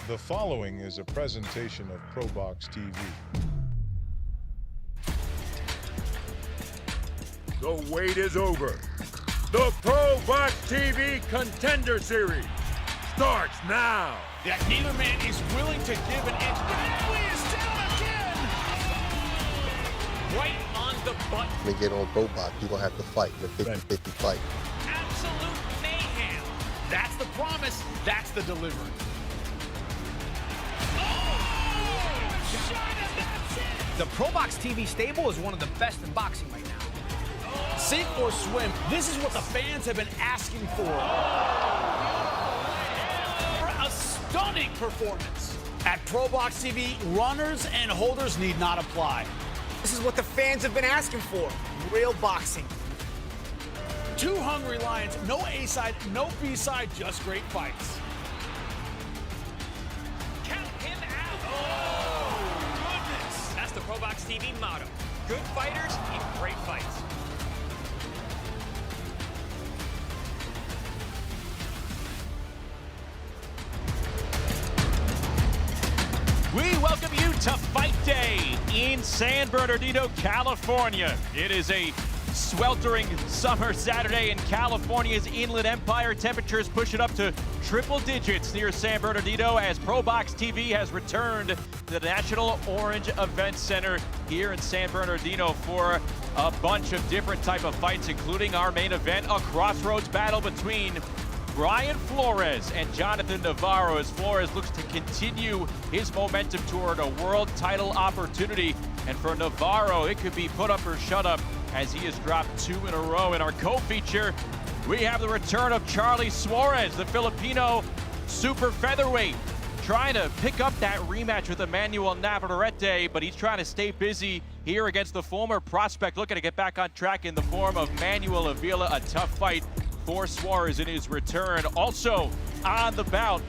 The following is a presentation of ProBox TV. The wait is over. The ProBox TV Contender Series starts now. Yeah, either man is willing to give an inch. Manuel is down again. Right on the button. When you get on ProBox, you're going to have to fight, the 50-50 fight. Absolute mayhem. That's the promise. That's the delivery. The ProBox TV stable is one of the best in boxing right now. Sink or swim, this is what the fans have been asking for. A stunning performance. At ProBox TV, runners and holders need not apply. This is what the fans have been asking for. Real boxing. Two hungry lions, no A-side, no B-side, just great fights. Count him out. Oh, goodness. That's the ProBox TV motto. Good fighters in great fights. We welcome you to Fight Day in San Bernardino, California. It is a sweltering summer Saturday in California's Inland Empire. Temperatures pushing up to triple digits near San Bernardino as ProBox TV has returned to the National Orange Event Center here in San Bernardino for a bunch of different type of fights, including our main event, a crossroads battle between Bryan Flores and Jonathan Navarro, as Flores looks to continue his momentum toward a world title opportunity. And for Navarro, it could be put up or shut up as he has dropped 2 in a row. In our co-feature, we have the return of Charly Suarez, the Filipino super featherweight, trying to pick up that rematch with Emmanuel Navarrete, but he's trying to stay busy here against the former prospect, looking to get back on track in the form of Manuel Avila. A tough fight for Suarez in his return. Also on the bout,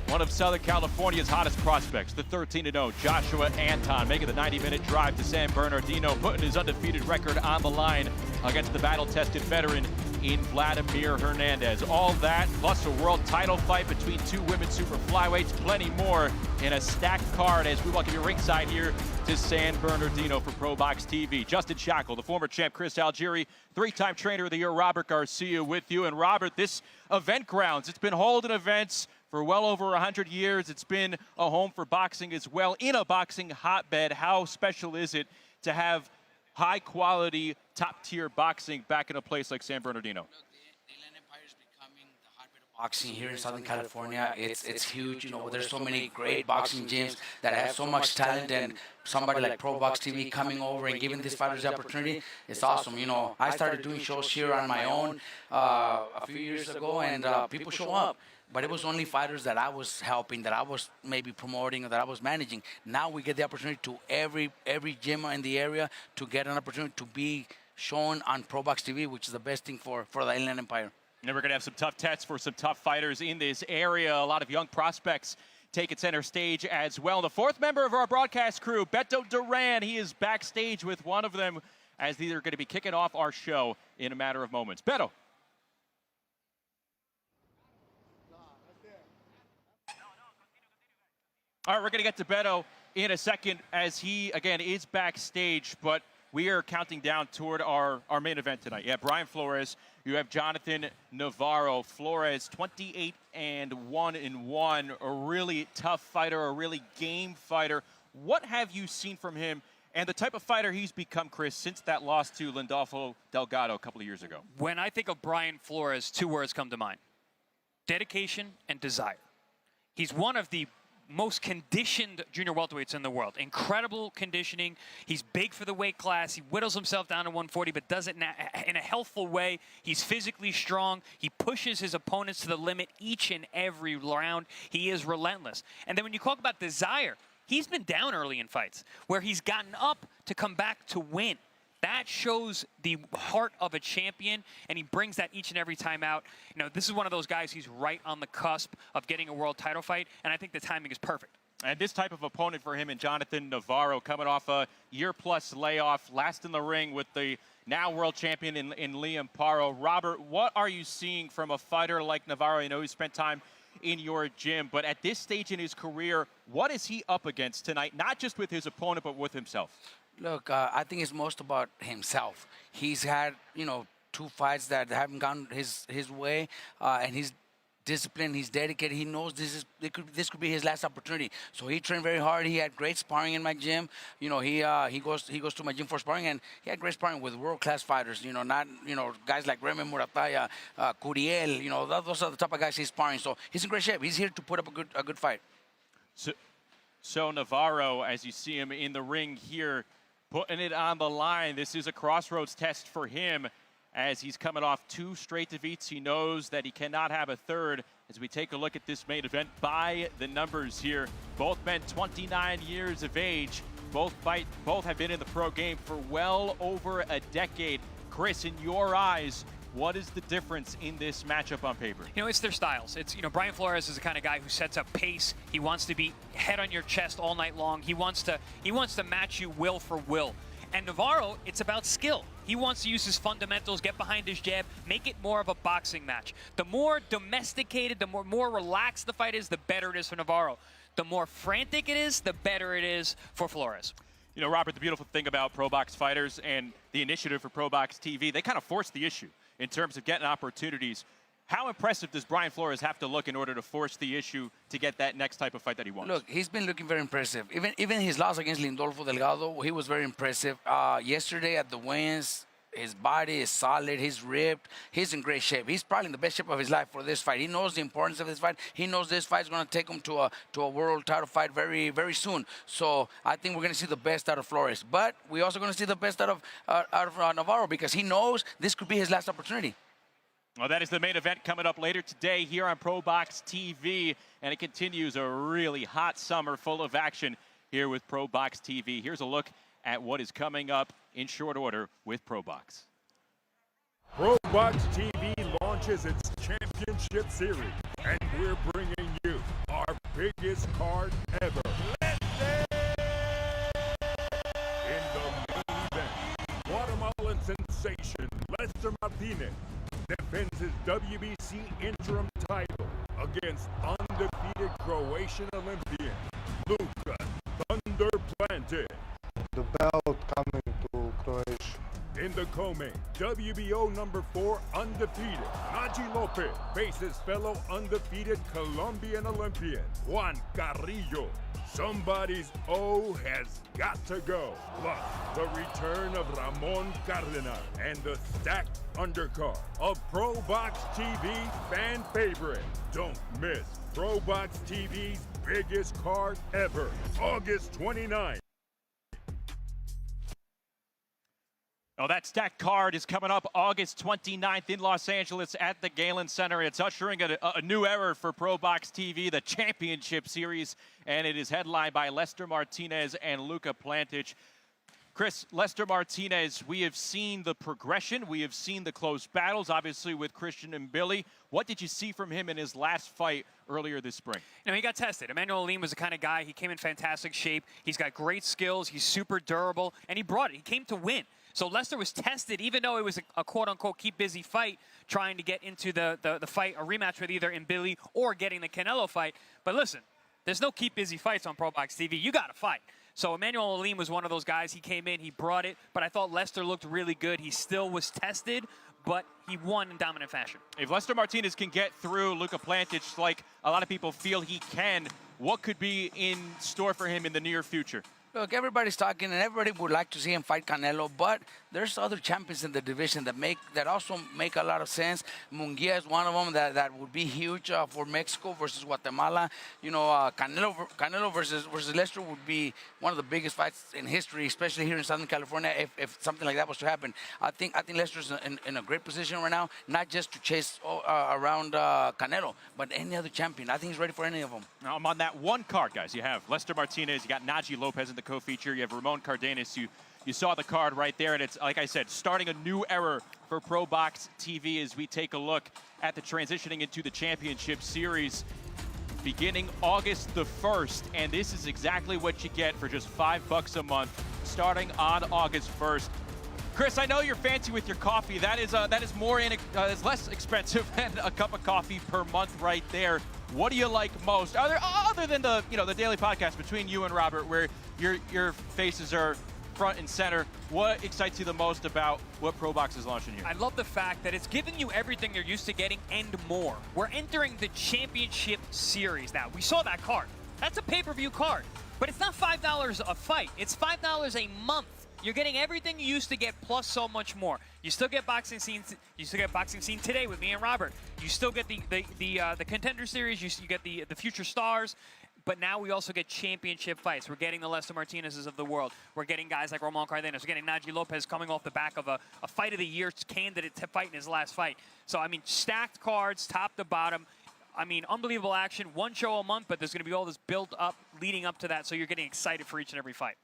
one of Southern California's hottest prospects, the 13-0 Joshua Anton, making the 90-minute drive to San Bernardino, putting his undefeated record on the line against the battle-tested veteran in Vladimir Hernandez. All that, plus a world title fight between 2 women super flyweights, plenty more in a stacked card as we welcome you ringside here to San Bernardino for ProBox TV. Justin Shackle, the former champ Chris Algieri, 3-time trainer of the year Robert Garcia with you. And Robert, this event grounds, it's been holding events for well over 100 years. It's been a home for boxing as well, in a boxing hotbed. How special is it to have high-quality, top-tier boxing back in a place like San Bernardino? Look, the Inland Empire is becoming the hotbed of boxing here in Southern California. It's huge. You know, there's so many great boxing gyms that have so much talent, and somebody like ProBox TV coming over and giving these fighters the opportunity, it's awesome. You know, I started doing shows here on my own a few years ago, and people show up. But it was only fighters that I was helping, that I was maybe promoting, or that I was managing. Now we get the opportunity to every gym in the area to get an opportunity to be shown on ProBox TV, which is the best thing for the Inland Empire. And we're going to have some tough tests for some tough fighters in this area. A lot of young prospects taking center stage as well. The 4th member of our broadcast crew, Beto Duran, he is backstage with one of them as these are going to be kicking off our show in a matter of moments. Beto. All right, we're going to get to Beto in a second as he, again, is backstage, but we are counting down toward our main event tonight. Yeah, Bryan Flores, you have Jonathan Navarro. Flores, 28-1-1, a really tough fighter, a really game fighter. What have you seen from him and the type of fighter he's become, Chris, since that loss to Lindolfo Delgado a couple of years ago? When I think of Bryan Flores, 2 words come to mind: dedication and desire. He's one of the most conditioned junior welterweights in the world. Incredible conditioning. He's big for the weight class. He whittles himself down to 140, but does it in a healthful way. He's physically strong. He pushes his opponents to the limit each and every round. He is relentless. And then when you talk about desire, he's been down early in fights where he's gotten up to come back to win. That shows the heart of a champion, and he brings that each and every time out. You know, this is one of those guys, he's right on the cusp of getting a world title fight, and I think the timing is perfect. And this type of opponent for him and Jonathan Navarro, coming off a year-plus layoff, last in the ring with the now world champion in Liam Paro. Robert, what are you seeing from a fighter like Navarro? You know, he spent time in your gym. But at this stage in his career, what is he up against tonight? Not just with his opponent, but with himself. Look, I think it's most about himself. He's had, 2 fights that haven't gone his way, and he's disciplined, he's dedicated. He knows this could be his last opportunity. So he trained very hard. He had great sparring in my gym. He goes to my gym for sparring, and he had great sparring with world-class fighters. Not guys like Remy Murataya, Curiel. Those are the type of guys he's sparring. So he's in great shape. He's here to put up a good fight. So Navarro, as you see him in the ring here, putting it on the line. This is a crossroads test for him as he's coming off 2 straight defeats. He knows that he cannot have a third. As we take a look at this main event by the numbers here, both men 29 years of age. Both have been in the pro game for well over a decade. Chris, in your eyes, what is the difference in this matchup on paper? It's their styles. It's, Bryan Flores is the kind of guy who sets up pace. He wants to be head on your chest all night long. He wants to match you will for will. And Navarro, it's about skill. He wants to use his fundamentals, get behind his jab, make it more of a boxing match. The more domesticated, the more relaxed the fight is, the better it is for Navarro. The more frantic it is, the better it is for Flores. Robert, the beautiful thing about ProBox fighters and the initiative for ProBox TV, they kind of force the issue in terms of getting opportunities. How impressive does Bryan Flores have to look in order to force the issue to get that next type of fight that he wants? Look, he's been looking very impressive. Even his loss against Lindolfo Delgado, he was very impressive. Yesterday at the weigh-ins, his body is solid, he's ripped, he's in great shape. He's probably in the best shape of his life for this fight. He knows the importance of this fight. He knows this fight is going to take him to a world title fight very, very soon. So I think we're going to see the best out of Flores. But we're also going to see the best out of Navarro, because he knows this could be his last opportunity. Well, that is the main event coming up later today here on ProBox TV, and it continues a really hot summer full of action here with ProBox TV. Here's a look at what is coming up in short order with ProBox. ProBox TV launches its championship series, and we're bringing you our biggest card ever. In the main event, Guatemalan sensation Lester Martinez defends his WBC interim title against undefeated Croatian Olympian Luka Thunder Planted. The belt coming to Croatia. In the co-main, WBO number 4 undefeated Naji Lopez faces fellow undefeated Colombian Olympian Juan Carrillo. Somebody's O has got to go. Plus, the return of Ramon Cardenas and the stacked undercard of ProBox TV fan favorite. Don't miss ProBox TV's biggest card ever, August 29th. Oh, that stacked card is coming up August 29th in Los Angeles at the Galen Center. It's ushering a new era for ProBox TV, the Championship Series, and it is headlined by Lester Martinez and Luka Plantic. Chris, Lester Martinez, we have seen the progression. We have seen the close battles, obviously, with Christian and Billy. What did you see from him in his last fight earlier this spring? He got tested. Emmanuel Lim was the kind of guy. He came in fantastic shape. He's got great skills. He's super durable, and he brought it. He came to win. So Lester was tested, even though it was a quote-unquote keep-busy fight, trying to get into the fight, a rematch with either Billy or getting the Canelo fight. But listen, there's no keep-busy fights on ProBox TV. You got to fight. So Emmanuel Lim was one of those guys. He came in, he brought it, but I thought Lester looked really good. He still was tested, but he won in dominant fashion. If Lester Martinez can get through Luka Plantic like a lot of people feel he can, what could be in store for him in the near future? Look, everybody's talking, and everybody would like to see him fight Canelo, but there's other champions in the division that also make a lot of sense. Munguia is one of them that would be huge for Mexico versus Guatemala. Canelo versus Lester would be one of the biggest fights in history, especially here in Southern California. If something like that was to happen, I think Lester's in a great position right now, not just to chase around Canelo, but any other champion. I think he's ready for any of them. Now, I'm on that one card, guys. You have Lester Martinez, you got Naji Lopez in the co-feature, you have Ramon Cardenas. You saw the card right there, and it's, like I said, starting a new era for ProBox TV as we take a look at the transitioning into the Championship Series beginning August the 1st, and this is exactly what you get for just $5 a month starting on August 1st. Chris, I know you're fancy with your coffee. That is less expensive than a cup of coffee per month right there. What do you like most? Other than the the daily podcast between you and Robert, where your faces are front and center, what excites you the most about what ProBox is launching here? I love the fact that it's giving you everything you're used to getting and more. We're entering the championship series now. We saw that card. That's a pay-per-view card. But it's not $5 a fight. It's $5 a month. You're getting everything you used to get plus so much more. You still get boxing scenes. You still get boxing scene today with me and Robert. You still get the Contender series. You get the future stars. But now we also get championship fights. We're getting the Lester Martinez's of the world. We're getting guys like Roman Cardenas. We're getting Najee Lopez coming off the back of a fight of the year candidate to fight in his last fight. So, I mean, stacked cards, top to bottom. I mean, unbelievable action. One show a month, but there's going to be all this build up leading up to that, so you're getting excited for each and every fight.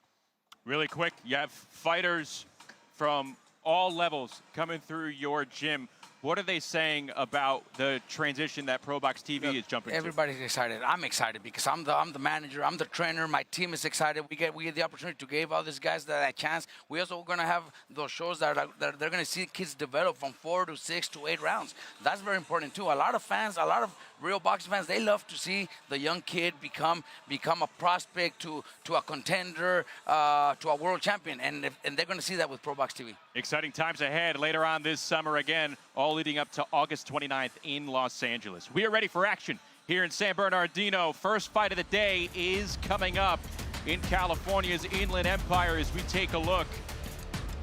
Really quick, you have fighters from all levels coming through your gym. What are they saying about the transition that ProBox TV is jumping to? Everybody's excited. I'm excited because I'm the manager. I'm the trainer. My team is excited. We get the opportunity to give all these guys that chance. We also going to have those shows that they're going to see kids develop from 4 to 6 to 8 rounds. That's very important too. A lot of fans, a lot of real boxing fans, they love to see the young kid become a prospect to a contender, to a world champion, and they're going to see that with ProBox TV. Exciting times ahead later on this summer again, all leading up to August 29th in Los Angeles. We are ready for action here in San Bernardino. First fight of the day is coming up in California's Inland Empire as we take a look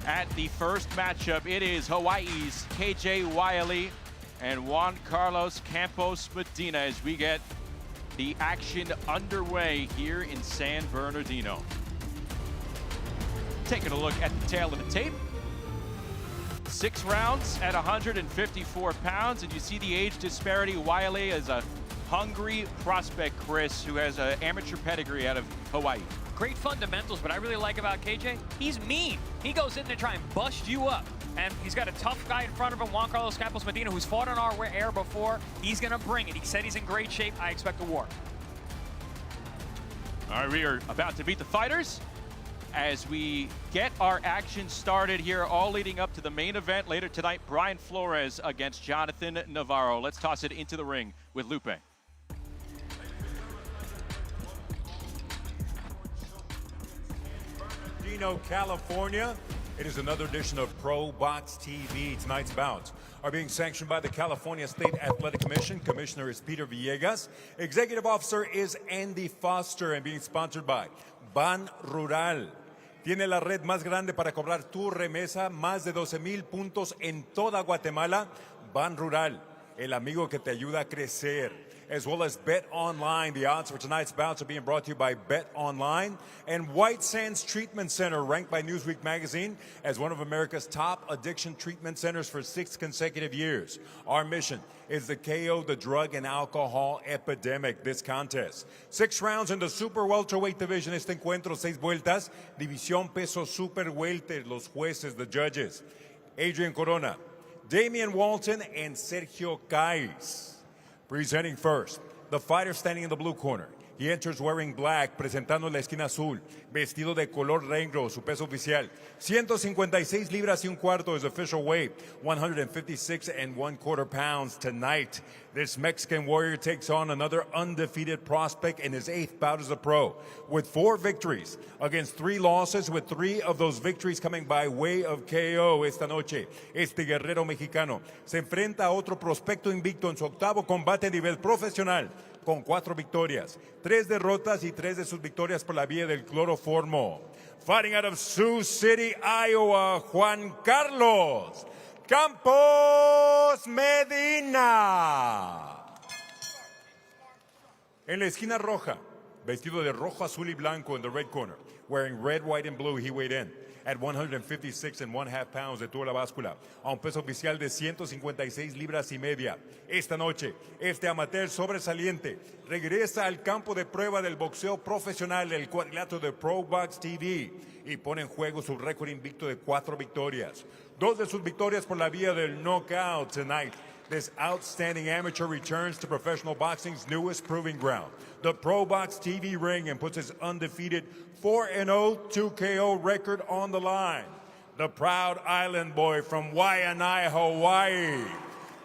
at the first matchup. It is Hawaii's KJ Waianae and Juan Carlos Campos Medina as we get the action underway here in San Bernardino. Taking a look at the tail of the tape. 6 rounds at 154 pounds, and you see the age disparity. Waianae is a hungry prospect, Chris, who has an amateur pedigree out of Hawaii. Great fundamentals, but I really like about KJ, he's mean. He goes in to try and bust you up. And he's got a tough guy in front of him, Juan Carlos Campos Medina, who's fought on our air before. He's going to bring it. He said he's in great shape. I expect a war. All right, we are about to meet the fighters as we get our action started here, all leading up to the main event later tonight. Bryan Flores against Jonathan Navarro. Let's toss it into the ring with Lupe. California. It is another edition of ProBox TV. Tonight's bouts are being sanctioned by the California State Athletic Commission. Commissioner is Peter Villegas. Executive Officer is Andy Foster, and being sponsored by Ban Rural. Tiene la red más grande para cobrar tu remesa, más de 12,000 puntos en toda Guatemala. Ban Rural, el amigo que te ayuda a crecer. As well as Bet Online. The odds for tonight's bouts are being brought to you by Bet Online and White Sands Treatment Center, ranked by Newsweek magazine as one of America's top addiction treatment centers for 6 consecutive years. Our mission is to KO the drug and alcohol epidemic. This contest, 6 rounds in the super welterweight division. Este encuentro, 6 vueltas. División peso super welter. Los jueces, the judges, Adrian Corona, Damian Walton, and Sergio Caiz. Presenting first, the fighter standing in the blue corner. He enters wearing black, presentando la esquina azul, vestido de color negro, su peso oficial. 156 libras y un cuarto is official weight, 156 1/4 pounds tonight. This Mexican warrior takes on another undefeated prospect in his 8th bout as a pro, with 4 victories against 3 losses, with 3 of those victories coming by way of KO esta noche. Este guerrero mexicano se enfrenta a otro prospecto invicto en su 8º combate a nivel profesional, con 4 victorias, 3 derrotas y 3 de sus victorias por la vía del cloroformo. Fighting out of Sioux City, Iowa, Juan Carlos Campos Medina. En la esquina roja, vestido de rojo, azul y blanco in the red corner, wearing red, white, and blue, he weighed in at 156 1/2 pounds de toda la báscula, a un peso oficial de 156 libras y media. Esta noche, este amateur sobresaliente regresa al campo de prueba del boxeo profesional, el cuadrilátero de ProBox TV, y pone en juego su récord invicto de 4 victorias. 2 de sus victorias por la vía del knockout tonight. This outstanding amateur returns to professional boxing's newest proving ground, the ProBox TV ring, and puts his undefeated 4-0 2KO record on the line. The proud island boy from Waianae, Hawaii,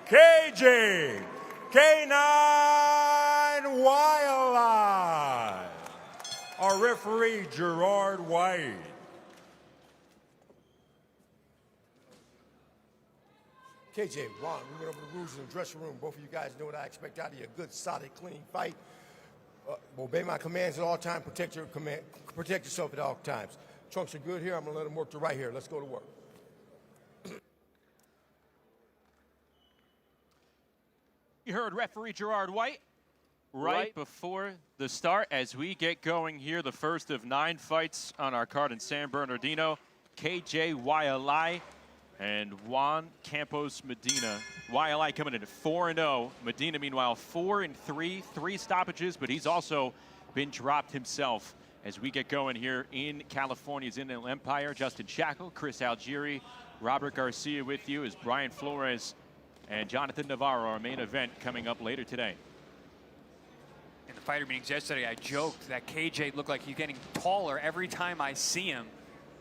KJ K9 Waianae. Our referee, Gerard White. KJ, Juan, we went over the rules in the dressing room. Both of you guys know what I expect out of you. A good, solid, clean fight. Obey my commands at all times. Protect yourself at all times. Trunks are good here. I'm going to let them work to right here. Let's go to work. You heard referee Gerard White right before the start as we get going here. The first of 9 fights on our card in San Bernardino. KJ Waianae and Juan Campos Medina. Waianae coming in at 4-0. Medina, meanwhile, 4-3, 3 stoppages, but he's also been dropped himself as we get going here in California's Inland Empire. Justin Shackle, Chris Algieri, Robert Garcia with you as Bryan Flores and Jonathan Navarro, our main event, coming up later today. In the fighter meetings yesterday, I joked that KJ looked like he's getting taller every time I see him.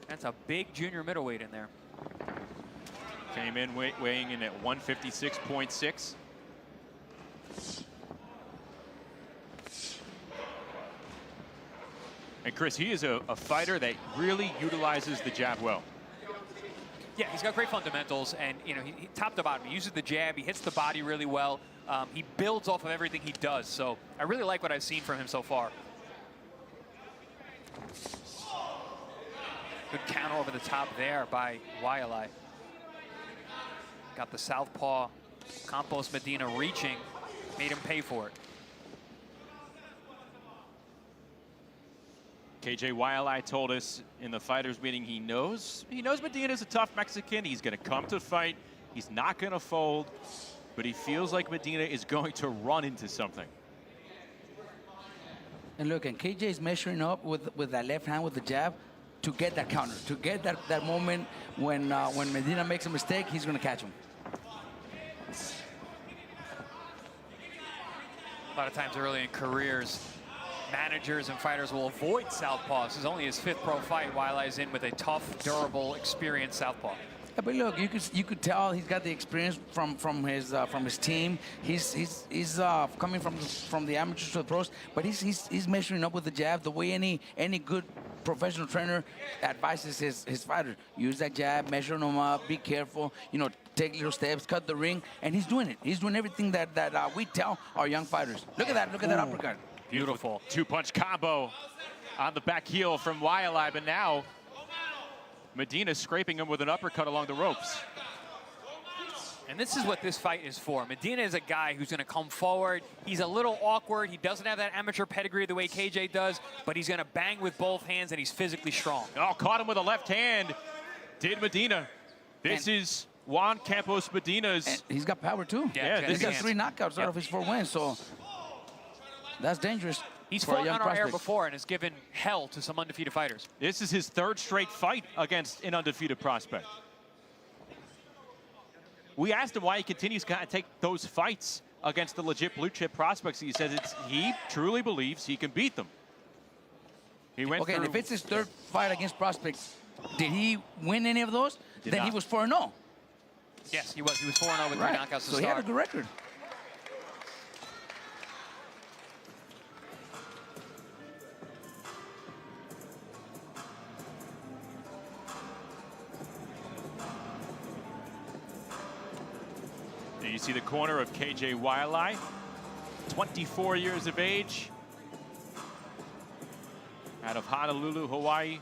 That's a big junior middleweight in there. Came in weighing in at 156.6. And Chris, he is a fighter that really utilizes the jab well. Yeah, he's got great fundamentals, and you know, he top to bottom, he uses the jab, he hits the body really well. He builds off of everything he does, so I really like what I've seen from him so far. Good counter over the top there by Waianae. Got the southpaw, Campos Medina reaching, made him pay for it. KJ Waianae told us in the fighters meeting he knows Medina's a tough Mexican. He's going to come to fight. He's not going to fold, but he feels like Medina is going to run into something. And look, and KJ is measuring up with that left hand with the jab to get that counter, to get that moment when Medina makes a mistake, he's going to catch him. A lot of times early in careers, managers and fighters will avoid southpaws. This is only his 5th pro fight. Waianae's in with a tough, durable, experienced southpaw. Yeah, but look, you could tell he's got the experience from his team. He's coming from the amateurs to the pros, but he's measuring up with the jab the way any good professional trainer advises his fighter. Use that jab, measure them up, be careful, you know, take little steps, cut the ring, and he's doing it. He's doing everything that we tell our young fighters. Look at that, look at that uppercut. Beautiful 2-punch combo on the back heel from Waianae, but now Medina scraping him with an uppercut along the ropes. And this is what this fight is for. Medina is a guy who's going to come forward. He's a little awkward. He doesn't have that amateur pedigree the way KJ does, but he's going to bang with both hands, and he's physically strong. Oh, caught him with a left hand. Did Medina. This is Juan Campos Medina's. And he's got power, too. Yeah, he's got 3 knockouts out of his 4 wins, so that's dangerous. He's for a fought young on our air prospect before and has given hell to some undefeated fighters. This is his 3rd straight fight against an undefeated prospect. We asked him why he continues to take those fights against the legit blue chip prospects. He says he truly believes he can beat them. He went okay, through, and if it's his 3rd fight against prospects, did he win any of those? Then not. he was 4-0. Yes, he was. He was 4-0 with 3 knockouts to so start. he had a good record. You see the corner of KJ Waianae, 24 years of age, out of Honolulu, Hawaii.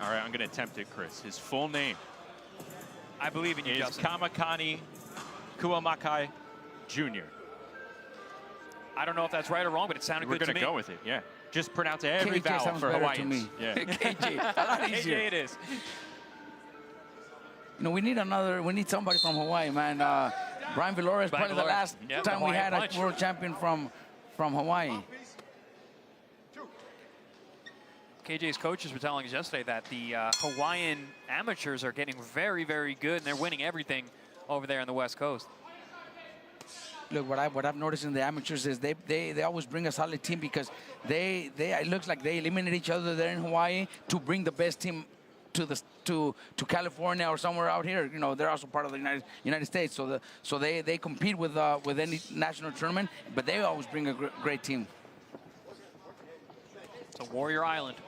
All right, I'm going to attempt it, Chris. His full name. I believe in you, is Justin. Kamakani Kuamakai Jr. I don't know if that's right or wrong, but it sounded good to me. We're going to go with it, yeah. Just pronounce every KJ vowel sounds for better Hawaiians. to me. Yeah. KJ, a lot easier. KJ it is. You know, we need somebody from Hawaii, man. Bryan Flores, probably the last time we had a world champion from Hawaii. KJ's coaches were telling us yesterday that the Hawaiian amateurs are getting very, very good, and they're winning everything over there on the West Coast. Look, what I've noticed in the amateurs is they always bring a solid team because it looks like they eliminate each other there in Hawaii to bring the best team to California or somewhere out here. You know, they're also part of the United States, so they compete with any national tournament, but they always bring a great team. It's a Warrior Island.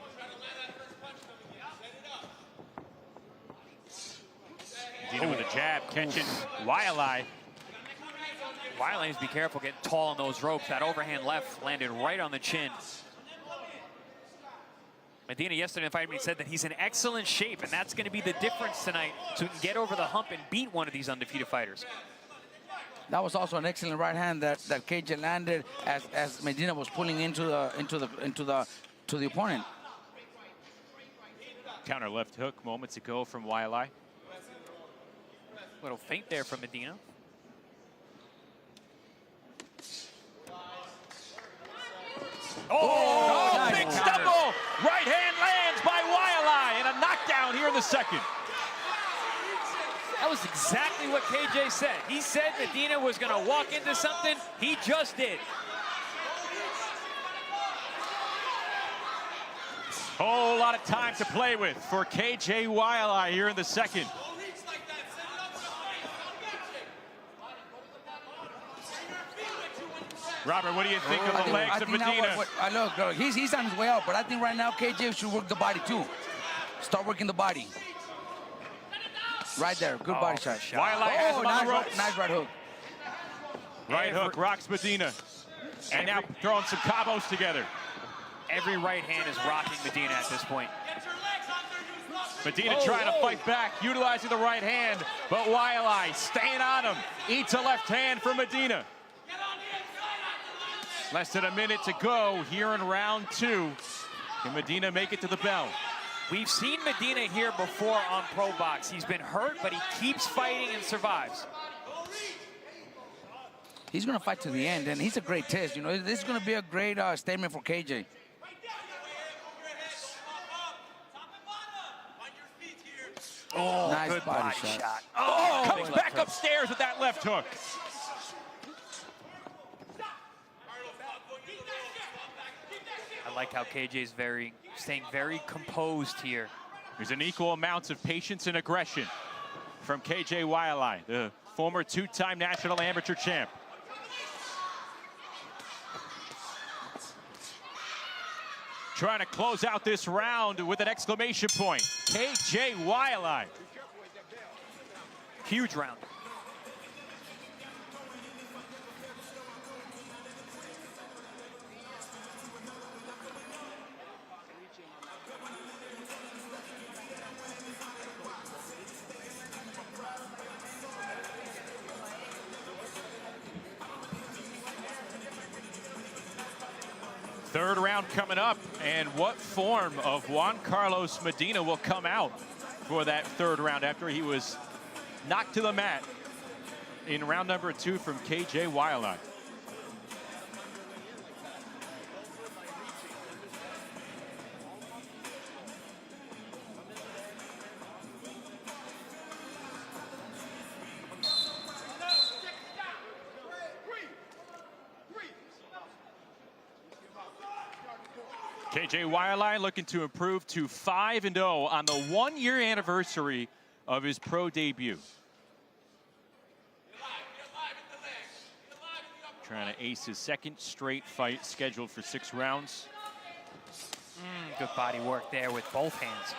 Medina with a jab, catching Waianae. Waianae needs to be careful getting tall on those ropes. That overhand left landed right on the chin. Medina yesterday in the fight said that he's in excellent shape, and that's going to be the difference tonight, so he can get over the hump and beat one of these undefeated fighters. That was also an excellent right hand that KJ landed as Medina was pulling into the opponent. Counter left hook moments ago from Waianae. Little feint there from Medina. Oh, nice big counter. stumble! Right hand lands by Waianae, and a knockdown here in the second. That was exactly what KJ said. He said Medina was going to walk into something. He just did. Whole lot of time to play with for KJ Waianae here in the second. Robert, what do you think of the legs of Medina? Look, he's on his way out, but I think right now KJ should work the body too. Start working the body. Right there, good body shot. Waianae has him on the ropes. Nice right hook. Right hook rocks Medina. And now throwing some combos together. Every right hand is rocking Medina at this point. Medina trying to fight back, utilizing the right hand, but Waianae staying on him. Eats a left hand from Medina. Less than a minute to go here in round two. Can Medina make it to the bell? We've seen Medina here before on ProBox. He's been hurt, but he keeps fighting and survives. He's going to fight to the end, and he's a great test. You know, this is going to be a great statement for KJ. Oh, nice good body shot. Oh, comes back upstairs with that left hook. I like how KJ's staying very composed here. There's an equal amounts of patience and aggression from KJ Waianae, the former two-time national amateur champ. Trying to close out this round with an exclamation point. KJ Waianae. Huge round. Third round coming up, and what form of Juan Carlos Medina will come out for that third round after he was knocked to the mat in round number 2 from KJ Waianae. KJ Waianae looking to improve to 5-0 on the 1-year anniversary of his pro debut. Trying to ace his second straight fight scheduled for 6 rounds. Good body work there with both hands.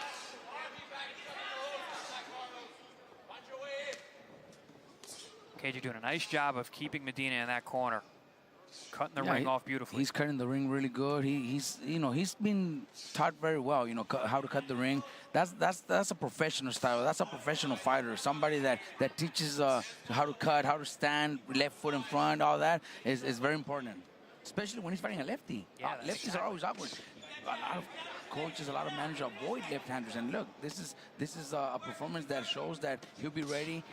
KJ doing a nice job of keeping Medina in that corner. Cutting the ring off beautifully. He's cutting the ring really good. He's been taught very well, how to cut the ring. That's a professional style. That's a professional fighter. Somebody that teaches how to cut, how to stand, left foot in front, all that is very important. Especially when he's fighting a lefty. Yeah, lefties are always awkward. A lot of coaches, a lot of managers avoid left-handers. And look, this is a performance that shows that he'll be ready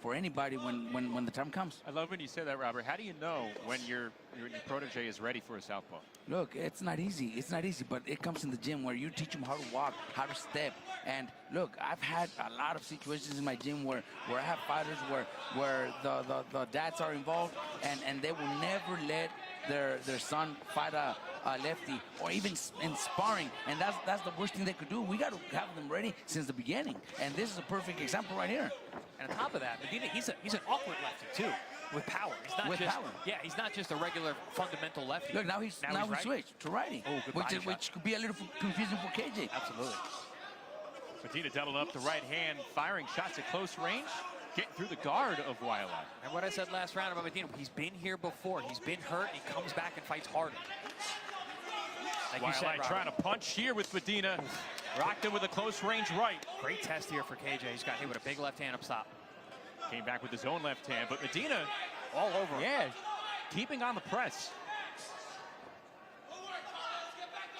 for anybody when the time comes. I love when you say that, Robert. How do you know when your protege is ready for a southpaw? Look, it's not easy. It's not easy, but it comes in the gym where you teach them how to walk, how to step. And look, I've had a lot of situations in my gym where I have fighters where the dads are involved, and they will never let their son fight a lefty, or even in sparring, and that's the worst thing they could do. We got to have them ready since the beginning, and this is a perfect example right here. And on top of that, Medina, he's an awkward lefty too, with power. He's not he's not just a regular fundamental lefty. Look, now he switched to righty, which could be a little confusing for KJ. Absolutely. Medina doubled up the right hand, firing shots at close range, getting through the guard of Waianae. And what I said last round about Medina, he's been here before. He's been hurt. He comes back and fights harder. Like you said, trying to punch here with Medina. Rocked him with a close range right. Great test here for KJ. He's got hit with a big left hand up top. Came back with his own left hand, but Medina all over him. Yeah, keeping on the press.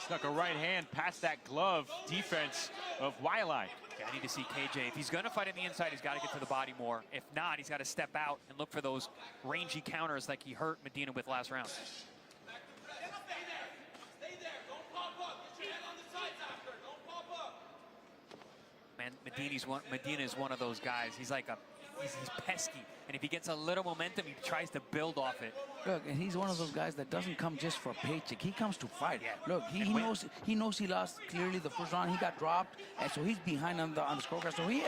Snuck a right hand past that glove defense of Waianae. Yeah, I need to see KJ. If he's going to fight on the inside, he's got to get to the body more. If not, he's got to step out and look for those rangy counters like he hurt Medina with last round. Man, Medina is one of those guys. He's like he's pesky, and if he gets a little momentum, he tries to build off it. Look, and he's one of those guys that doesn't come just for a paycheck. He comes to fight. Yeah. Look, he knows he lost clearly the first round. He got dropped, and so he's behind on the scorecard. So he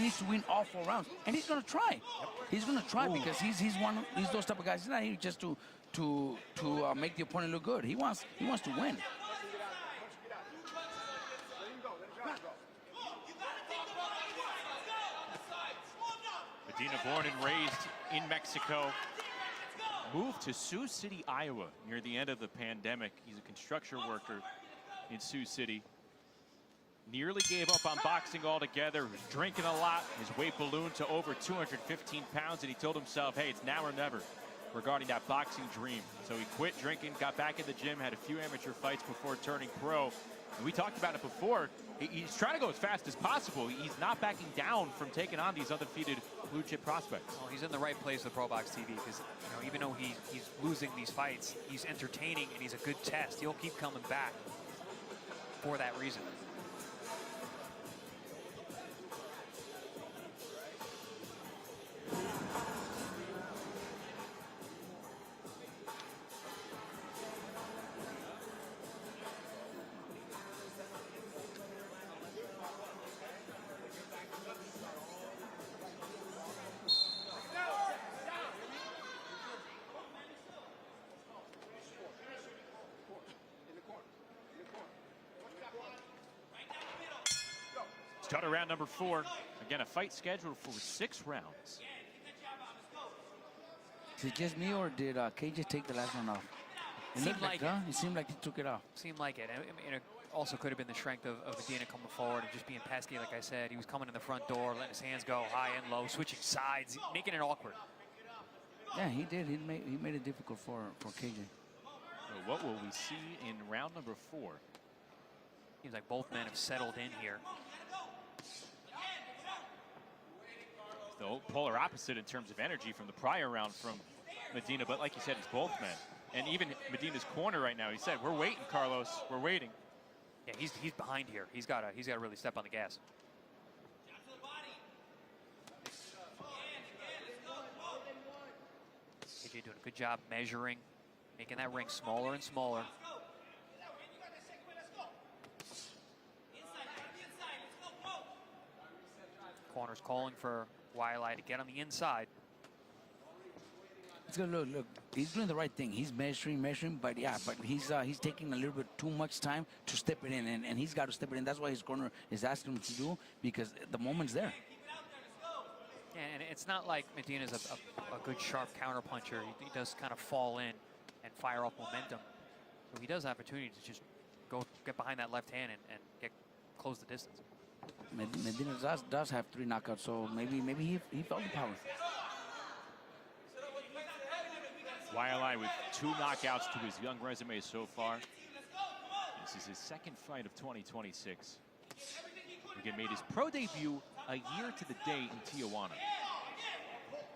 needs to win all 4 rounds, and he's gonna try. Yep. He's gonna try because he's those type of guys. He's not here just to make the opponent look good. He wants to win. Medina, born and raised in Mexico, moved to Sioux City, Iowa near the end of the pandemic. He's a construction worker in Sioux City. Nearly gave up on boxing altogether. Was drinking a lot. His weight ballooned to over 215 pounds, and he told himself, hey, it's now or never regarding that boxing dream. So he quit drinking, got back in the gym, had a few amateur fights before turning pro. And we talked about it before. He's trying to go as fast as possible. He's not backing down from taking on these undefeated blue chip prospects. Well, he's in the right place with ProBox TV because, even though he's losing these fights, he's entertaining and he's a good test. He'll keep coming back for that reason. Start round number 4. Again, a fight scheduled for 6 rounds. Is it just me, or did KJ take the last one off? It seemed like he took it off. Seemed like it. And it also could have been the strength of Medina coming forward and just being pesky, like I said. He was coming in the front door, letting his hands go high and low, switching sides, making it awkward. Yeah, he did. He made it difficult for KJ. So what will we see in round number 4? Seems like both men have settled in here. The polar opposite in terms of energy from the prior round from Medina, but like you said, it's both men. And even Medina's corner right now, he said, we're waiting, Carlos, we're waiting. Yeah, he's behind here. He's got to really step on the gas. KJ doing a good job measuring, making that ring smaller and smaller. Corner's calling for Waianae to get on the inside. It's gonna look. He's doing the right thing. He's measuring, but he's taking a little bit too much time to step it in, and he's got to step it in. That's why his corner is asking him to do, because the moment's there. Yeah, and it's not like Medina's a good sharp counter puncher. He does kind of fall in and fire off momentum. So he does have opportunity to just get behind that left hand and close the distance. Medina does have 3 knockouts, so maybe he felt the power. Waianae with 2 knockouts to his young resume so far. This is his 2nd fight of 2026. Again, made his pro debut a year to the day in Tijuana.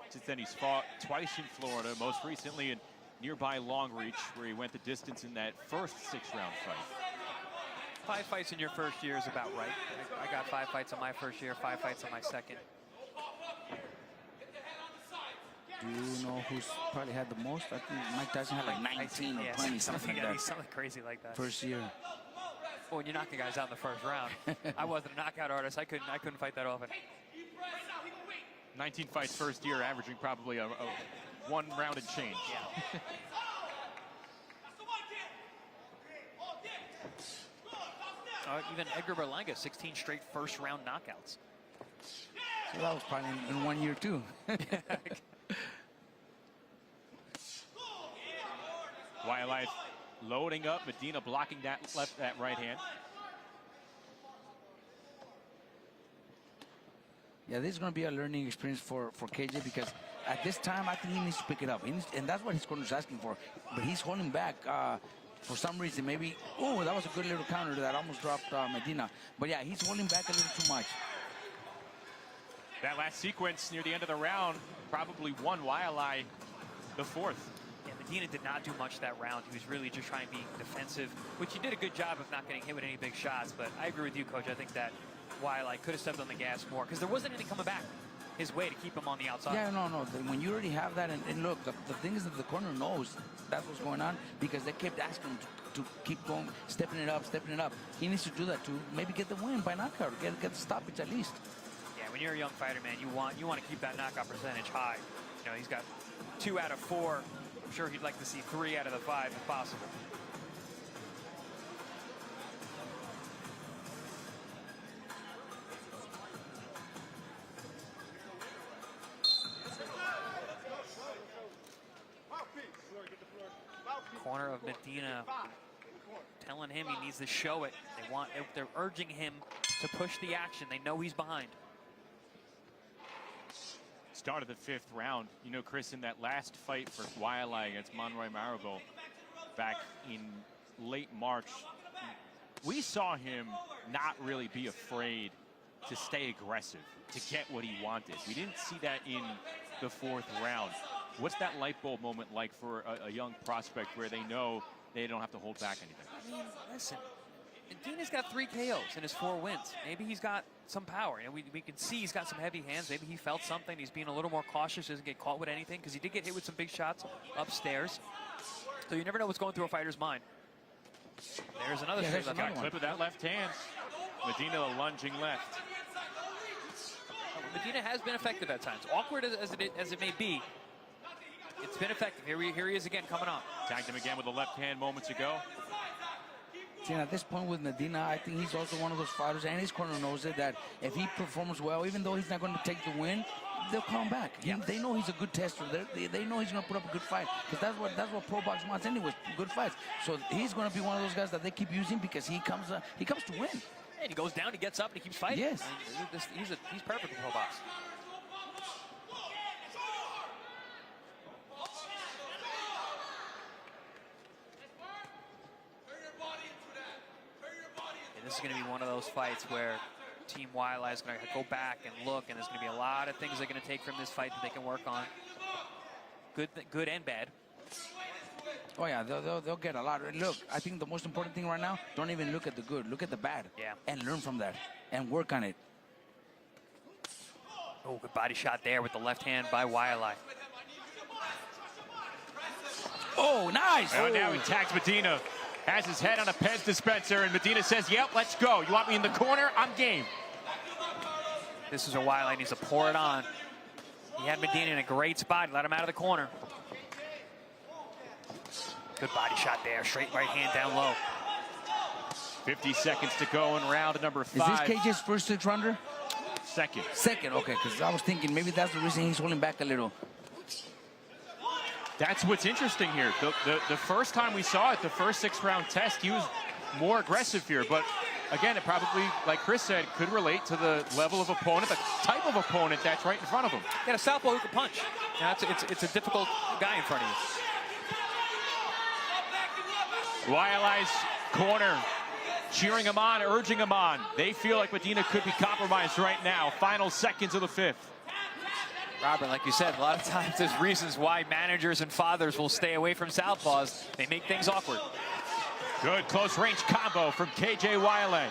Since then, he's fought twice in Florida, most recently in nearby Long Reach, where he went the distance in that first 6-round fight. 5 fights in your first year is about right. I got 5 fights in my first year, 5 fights in my second. Do you know who's probably had the most? I think Mike Tyson had like 19 or 20, something like that. Something crazy like that. First year. Well, when you're knocking guys out in the first round, I wasn't a knockout artist. I couldn't fight that often. 19 fights first year, averaging probably a 1 round and change. Yeah. Even Edgar Berlanga, 16 straight first round knockouts. So that was probably in 1 year too. Waianae loading up, Medina blocking that right hand. Yeah, this is going to be a learning experience for KJ because at this time I think he needs to pick it up. And that's what his corner is asking for. But he's holding back for some reason. Maybe, oh, that was a good little counter that almost dropped Medina. But yeah, he's holding back a little too much. That last sequence near the end of the round probably won Waianae the 4th. Yeah, Medina did not do much that round. He was really just trying to be defensive, which he did a good job of not getting hit with any big shots. But I agree with you, Coach. I think that Waianae could have stepped on the gas more because there wasn't anything coming back his way to keep him on the outside. Yeah, no. When you already have that, and look, the thing is that the corner knows that's what's going on because they kept asking him to keep going, stepping it up. He needs to do that too. Maybe get the win by knockout, get the stoppage at least. Yeah, when you're a young fighter, man, you want to keep that knockout percentage high. You know, he's got 2 out of 4. I'm sure he'd like to see 3 out of the 5 if possible. Corner of Medina telling him he needs to show it. They're urging him to push the action. They know he's behind. Start of the 5th round. You know, Chris, in that last fight for Waianae against Manuel back in late March, we saw him not really be afraid to stay aggressive, to get what he wanted. We didn't see that in the 4th round. What's that light bulb moment like for a young prospect where they know they don't have to hold back anything? I mean, listen, Medina's got 3 KOs in his 4 wins. Maybe he's got some power. You know, we can see he's got some heavy hands. Maybe he felt something. He's being a little more cautious, doesn't get caught with anything, because he did get hit with some big shots upstairs. So you never know what's going through a fighter's mind. There's another clip of that left hand. Medina lunging left. Medina has been effective at times. Awkward as it may be, it's been effective. Here he is again coming on. Tagged him again with a left hand moments ago. See, at this point with Medina, I think he's also one of those fighters, and his corner knows it, that if he performs well, even though he's not going to take the win, they'll come back. Yeah. They know he's a good tester. They know he's going to put up a good fight, because that's what ProBox wants anyway, good fights. So he's going to be one of those guys that they keep using because he comes to win. And he goes down, he gets up, and he keeps fighting. Yes. He's perfect for ProBox. This is going to be one of those fights where Team Waianae is going to go back and look, and there's going to be a lot of things they're going to take from this fight that they can work on. Good and bad. Oh yeah, they'll get a lot. Look, I think the most important thing right now, don't even look at the good, look at the bad. Yeah. And learn from that and work on it. Oh, good body shot there with the left hand by Waianae. Oh, nice! Oh, now he tags Medina. Has his head on a Pez dispenser, and Medina says, yep, let's go. You want me in the corner? I'm game. This is a Waianae needs to pour it on. He had Medina in a great spot. Let him out of the corner. Good body shot there. Straight right hand down low. 50 seconds to go in round number 5. Is this KJ's first 6 rounder? Second. Second, okay, because I was thinking maybe that's the reason he's holding back a little. That's what's interesting here. The first time we saw it, the first 6-round test, he was more aggressive here. But again, it probably, like Chris said, could relate to the level of opponent, the type of opponent that's right in front of him. Got a southpaw who can punch. Now, it's a difficult guy in front of you. Waianae's corner, cheering him on, urging him on. They feel like Medina could be compromised right now. Final seconds of the 5th. Robert, like you said, a lot of times there's reasons why managers and fathers will stay away from southpaws. They make things awkward. Good close-range combo from KJ Waianae.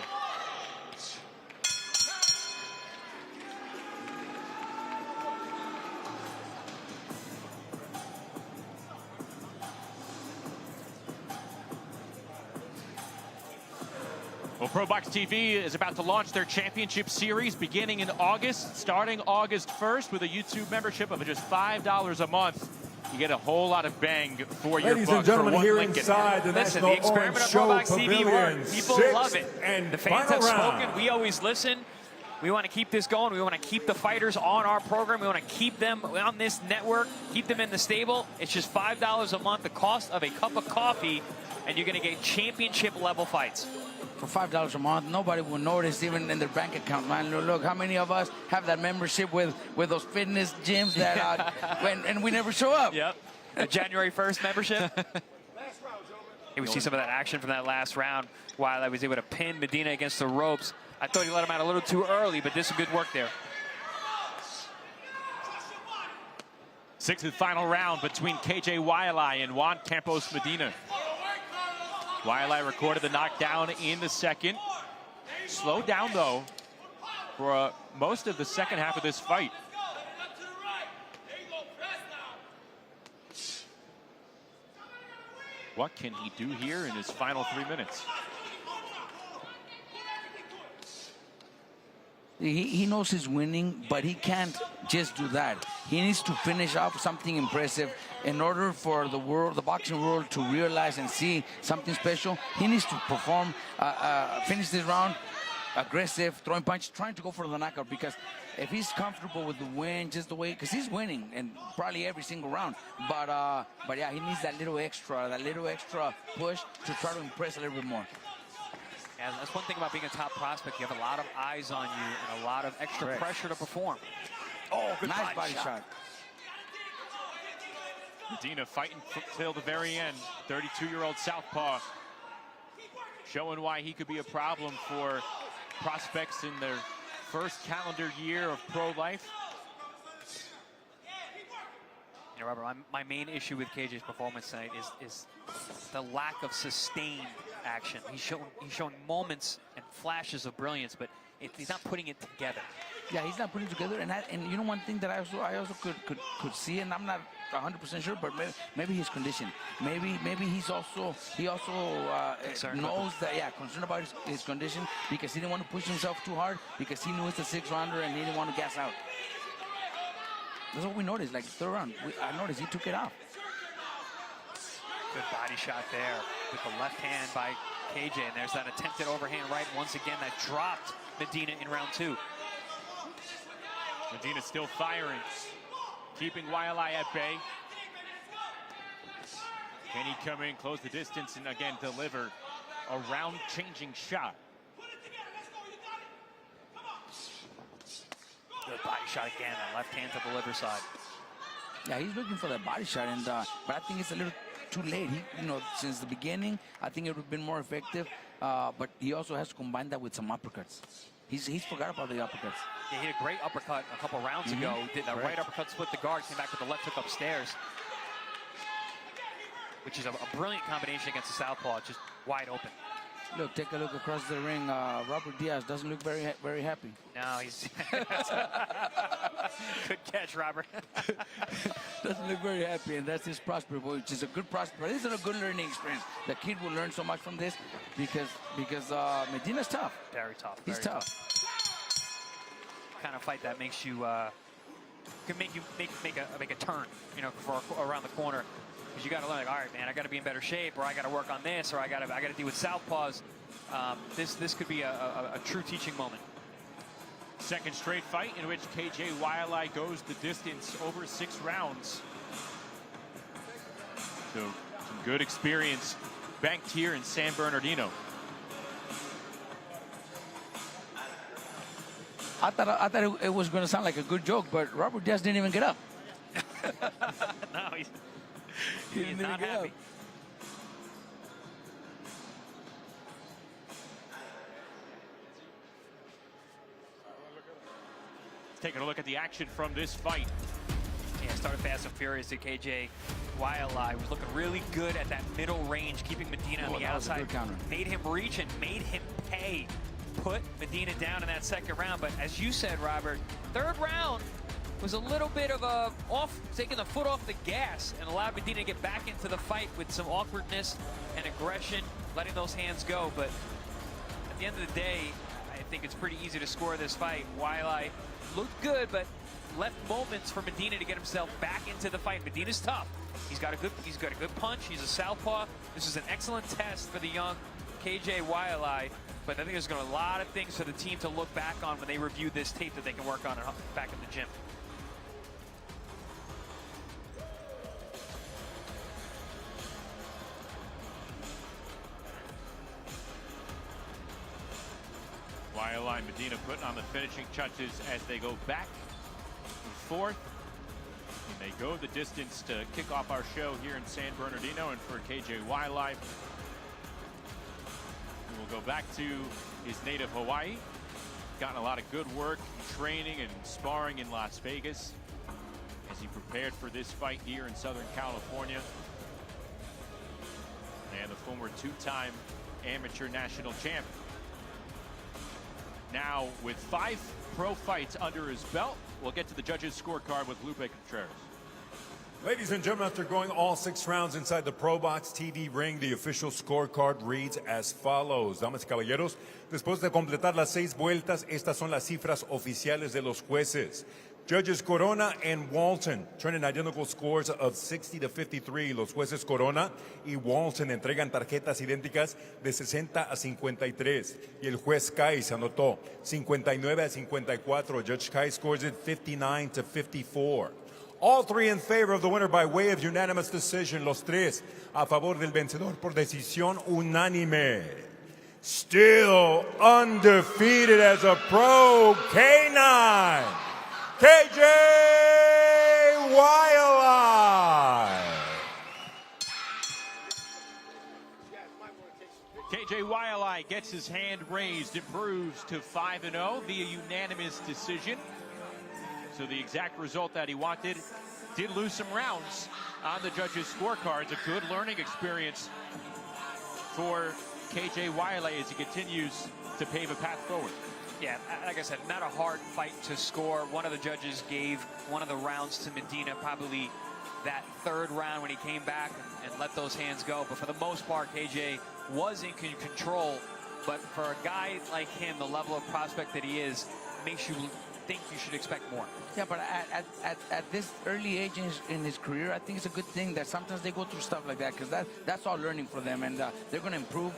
Well, ProBox TV is about to launch their championship series beginning in August, starting August 1st with a YouTube membership of just $5 a month. You get a whole lot of bang for your buck. Ladies and gentlemen, here Lincoln. inside the Listen, National the experiment Orange of Show ProBox TV Pavilion, works. People love it. And The fans final have round. spoken. We always listen. We want to keep this going. We want to keep the fighters on our program. We want to keep them on this network, keep them in the stable. It's just $5 a month, the cost of a cup of coffee, and you're going to get championship-level fights. For $5 a month, nobody will notice even in their bank account, man. Look, how many of us have that membership with those fitness gyms that and we never show up? Yep. The January 1st membership. Here we see some of that action from that last round. While I was able to pin Medina against the ropes. I thought he let him out a little too early, but this is good work there. Sixth and final round between KJ Waianae and Juan Campos Medina. Waianae recorded the knockdown in the second. Slowed down, though, for most of the second half of this fight. What can he do here in his final 3 minutes? He knows he's winning, but he can't just do that. He needs to finish off something impressive in order for the world, the boxing world, to realize and see something special. He needs to perform, finish this round aggressive, throwing punches, trying to go for the knockout. Because if he's comfortable with the win, just the way, because he's winning and probably every single round. But yeah, he needs that little extra push to try to impress a little bit more. And that's one thing about being a top prospect. You have a lot of eyes on you and a lot of extra pressure to perform. Oh, good nice body shot. Medina fighting till the very end. 32-year-old southpaw showing why he could be a problem for prospects in their first calendar year of pro life. You know, Robert, my main issue with KJ's performance tonight is the lack of sustained action. He's shown moments and flashes of brilliance, but he's not putting it together. Yeah, he's not putting it together, and you know one thing that I also could see, and I'm not 100% sure, but maybe his condition. Maybe he also knows that, concerned about his condition, because he didn't want to push himself too hard, because he knew it's a 6-rounder and he didn't want to gas out. That's what we noticed, like third round. I noticed he took it off. Good body shot there with the left hand by KJ, and there's that attempted overhand right once again that dropped Medina in round 2. Medina still firing, keeping Waianae at bay. Can he come in, close the distance, and again deliver a round-changing shot? Good body shot again, that left hand to the liver side. Yeah, he's looking for that body shot, and but I think it's a little too late. Since the beginning, I think it would have been more effective, but he also has to combine that with some uppercuts. He's forgot about the uppercuts. Yeah, he had a great uppercut a couple rounds ago. He did that right uppercut, split the guard, came back with the left hook upstairs, which is a brilliant combination against the southpaw, just wide open. Look, take a look across the ring. Robert Diaz doesn't look very happy. No, he's good catch, Robert. Doesn't look very happy, and that's his prospect, which is a good prospect. This is a good learning experience. The kid will learn so much from this because Medina's tough. Very tough. He's very tough. Kind of fight that makes you can make you make a turn, for around the corner. Because you got to learn, like, all right, man, I got to be in better shape, or I got to work on this, or I got to deal with southpaws. This could be a true teaching moment. Second straight fight in which KJ Waianae goes the distance over 6 rounds. So some good experience banked here in San Bernardino. I thought it was going to sound like a good joke, but Robert Diaz didn't even get up. No, he didn't not even get happy. up. Taking a look at the action from this fight. Yeah, started fast and furious to KJ Waianae. Was looking really good at that middle range, keeping Medina on the outside. Made him reach and made him pay. Put Medina down in that second round. But as you said, Robert, third round was a little bit of a taking the foot off the gas and allowed Medina to get back into the fight with some awkwardness and aggression, letting those hands go. But at the end of the day, I think it's pretty easy to score this fight. Waianae looked good, but left moments for Medina to get himself back into the fight. Medina's tough. He's got a good punch. He's a southpaw. This is an excellent test for the young KJ Waianae. But I think there's going to be a lot of things for the team to look back on when they review this tape that they can work on back in the gym. Waianae, Medina putting on the finishing touches as they go back and forth. And they go the distance to kick off our show here in San Bernardino. And for KJ Waianae, we'll go back to his native Hawaii. Gotten a lot of good work, training and sparring in Las Vegas as he prepared for this fight here in Southern California. And the former two-time amateur national champ. Now with 5 pro fights under his belt, we'll get to the judges' scorecard with Lupe Contreras. Ladies and gentlemen, after going all 6 rounds inside the ProBox TV ring, the official scorecard reads as follows. Damas y caballeros, después de completar las 6 vueltas, estas son las cifras oficiales de los jueces. Judges Corona and Walton turn in identical scores of 60 to 53. Los jueces Corona y Walton entregan tarjetas idénticas de 60 a 53. Y el juez Kai se anotó 59 a 54. Judge Kai scores it 59 to 54. All 3 in favor of the winner by way of unanimous decision. Los 3 a favor del vencedor por decisión unánime. Still undefeated as a pro, K9. KJ Waianae. KJ Waianae gets his hand raised, improves to 5-0 via unanimous decision. So the exact result that he wanted. Did lose some rounds on the judges' scorecards. A good learning experience for KJ Waianae as he continues to pave a path forward. Yeah, like I said, not a hard fight to score. One of the judges gave one of the rounds to Medina, probably that 3rd round when he came back and let those hands go. But for the most part, KJ was in control. But for a guy like him, the level of prospect that he is, makes you think you should expect more. Yeah, but at this early age in his career, I think it's a good thing that sometimes they go through stuff like that, because that's all learning for them, and they're going to improve.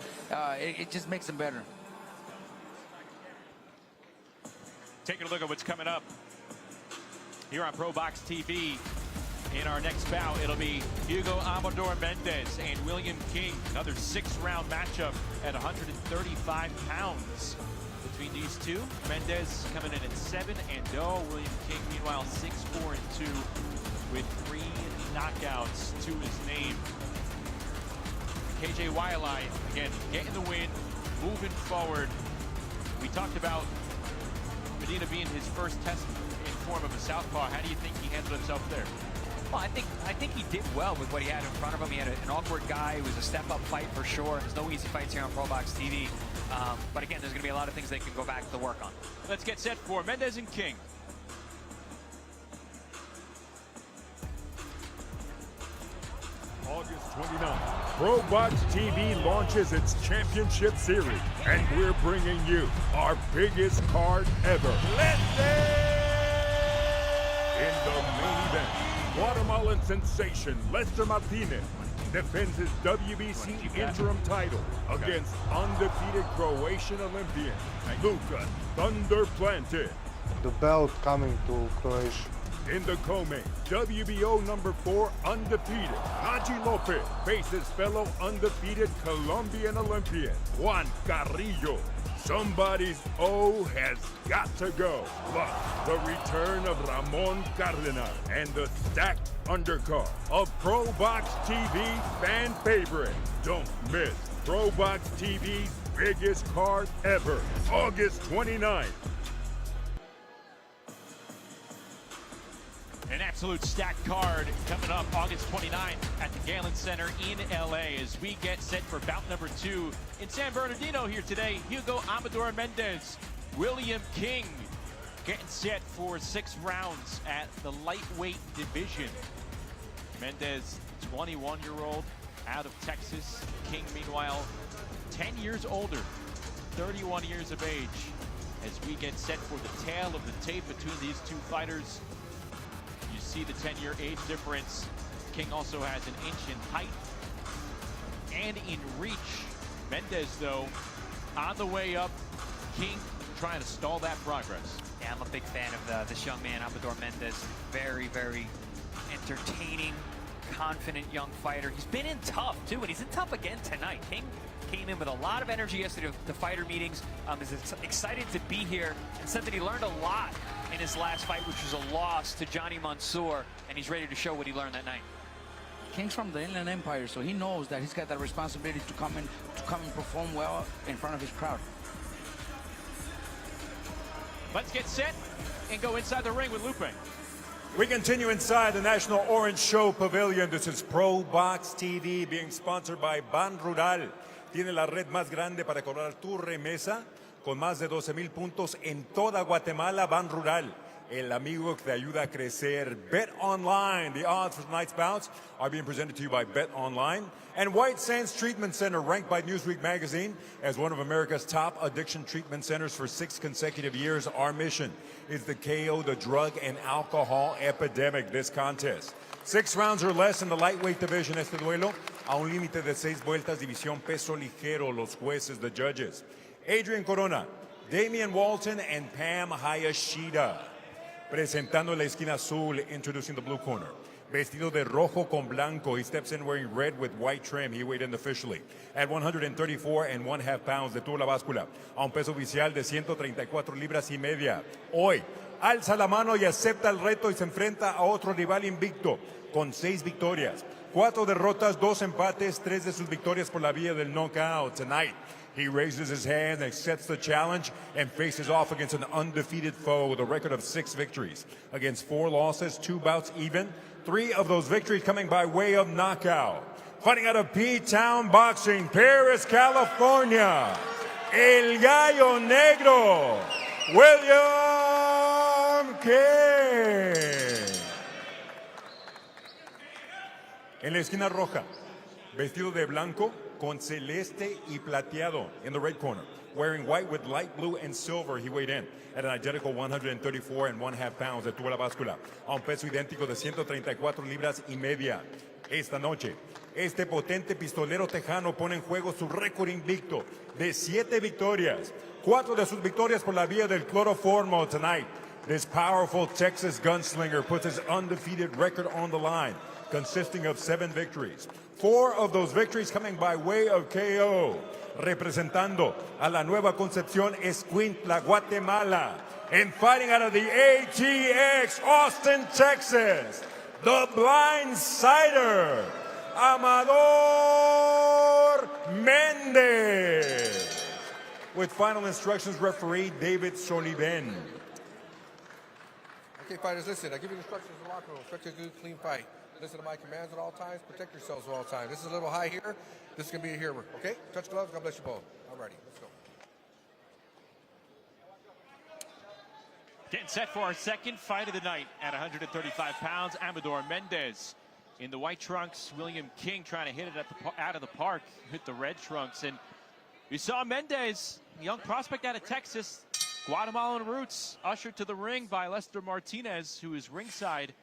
It just makes them better. Taking a look at what's coming up here on ProBox TV. In our next bout, it'll be Hugo Amador Mendez and William King. Another 6-round matchup at 135 pounds between these two. Mendez coming in at 7-0. William King, meanwhile, 6-4-2 with 3 knockouts to his name. KJ Waianae, again, getting the win, moving forward. We talked about Medina being his first test in form of a southpaw. How do you think he handled himself there? Well, I think he did well with what he had in front of him. He had an awkward guy. It was a step-up fight for sure. There's no easy fights here on ProBox TV. But again, there's going to be a lot of things they can go back to work on. Let's get set for Mendez and King. August 29th, ProBox TV launches its championship series, and we're bringing you our biggest card ever. In the main event, Guatemalan sensation Lester Martinez defends his WBC interim title against undefeated Croatian Olympian Luka Thunder Planted. The belt coming to Croatia. In the co-main, WBO number 4 undefeated Naji Lopez faces fellow undefeated Colombian Olympian Juan Carrillo. Somebody's O has got to go. Plus, the return of Ramon Cardenas and the stacked undercard of ProBox TV fan favorite. Don't miss ProBox TV's biggest card ever, August 29th. An absolute stacked card coming up August 29th at the Galen Center in LA as we get set for bout number 2 in San Bernardino here today. Hugo Amador Mendez, William King getting set for 6 rounds at the lightweight division. Mendez, 21-year-old out of Texas. King, meanwhile, 10 years older 31 years of age. As we get set for the tale of the tape between these two fighters, you see the 10-year age difference. King also has an inch in height and in reach. Mendez, though, on the way up. King trying to stall that progress. Yeah, I'm a big fan of this young man, Amador Mendez. Very, very entertaining, confident young fighter. He's been in tough, too, and he's in tough again tonight. King came in with a lot of energy yesterday at the fighter meetings. Is excited to be here and said that he learned a lot in his last fight, which was a loss to Johnny Mansour, and he's ready to show what he learned that night. King's from the Inland Empire, so he knows that he's got that responsibility to come and perform well in front of his crowd. Let's get set and go inside the ring with Lupe. We continue inside the National Orange Show Pavilion. This is ProBox TV, being sponsored by Ban Rural. Tiene la red más grande para cobrar tu remesa, con más de 12,000 puntos en toda Guatemala. Ban Rural, el amigo que te ayuda a crecer. Bet Online. The odds for tonight's bouts are being presented to you by Bet Online. And White Sands Treatment Center, ranked by Newsweek magazine as one of America's top addiction treatment centers for 6 consecutive years. Our mission is to KO the drug and alcohol epidemic this contest. 6 rounds or less in the lightweight division. Este duelo a un límite de 6 vueltas, división peso ligero. Los jueces, the judges: Adrian Corona, Damian Walton, and Pam Hayashida. Presentando la esquina azul, introducing the blue corner. Vestido de rojo con blanco, he steps in wearing red with white trim. He weighed in officially at 134.5 pounds. Detuvo la báscula a un peso oficial de 134 libras y media. Hoy alza la mano y acepta el reto y se enfrenta a otro rival invicto con 6 victorias, 4 derrotas, 2 empates, 3 de sus victorias por la vía del knockout. Tonight, he raises his hand, accepts the challenge, and faces off against an undefeated foe with a record of 6 victories against 4 losses, 2 bouts even, 3 of those victories coming by way of knockout. Fighting out of P-Town Boxing, Paris, California, El Gallo Negro, William King. En la esquina roja, vestido de blanco con celeste y plateado. In the red corner, wearing white with light blue and silver, he weighed in at an identical 134.5 pounds. Detuvo la báscula a un peso idéntico de 134 libras y media. Esta noche, este potente pistolero tejano pone en juego su récord invicto de 7 victorias, 4 de sus victorias por la vía del cloroformo. Tonight, this powerful Texas gunslinger puts his undefeated record on the line, consisting of 7 victories. 4 of those victories coming by way of KO. Representando a la Nueva Concepción Escuintla, Guatemala. And fighting out of the ATX, Austin, Texas, the blindsider, Amador Mendez. With final instructions, referee David Soliven. Okay, fighters, listen. I give you instructions in the locker room. Expect a good, clean fight. Listen to my commands at all times. Protect yourselves at all times. This is a little high here. This is going to be a here. Okay? Touch gloves. God bless you both. All righty. Let's go. Getting set for our second fight of the night at 135 pounds. Amador Mendez in the white trunks. William King trying to hit it out of the park. Hit the red trunks. And you saw Mendez, young prospect out of Texas, Guatemalan roots, ushered to the ring by Lester Martinez, who is ringside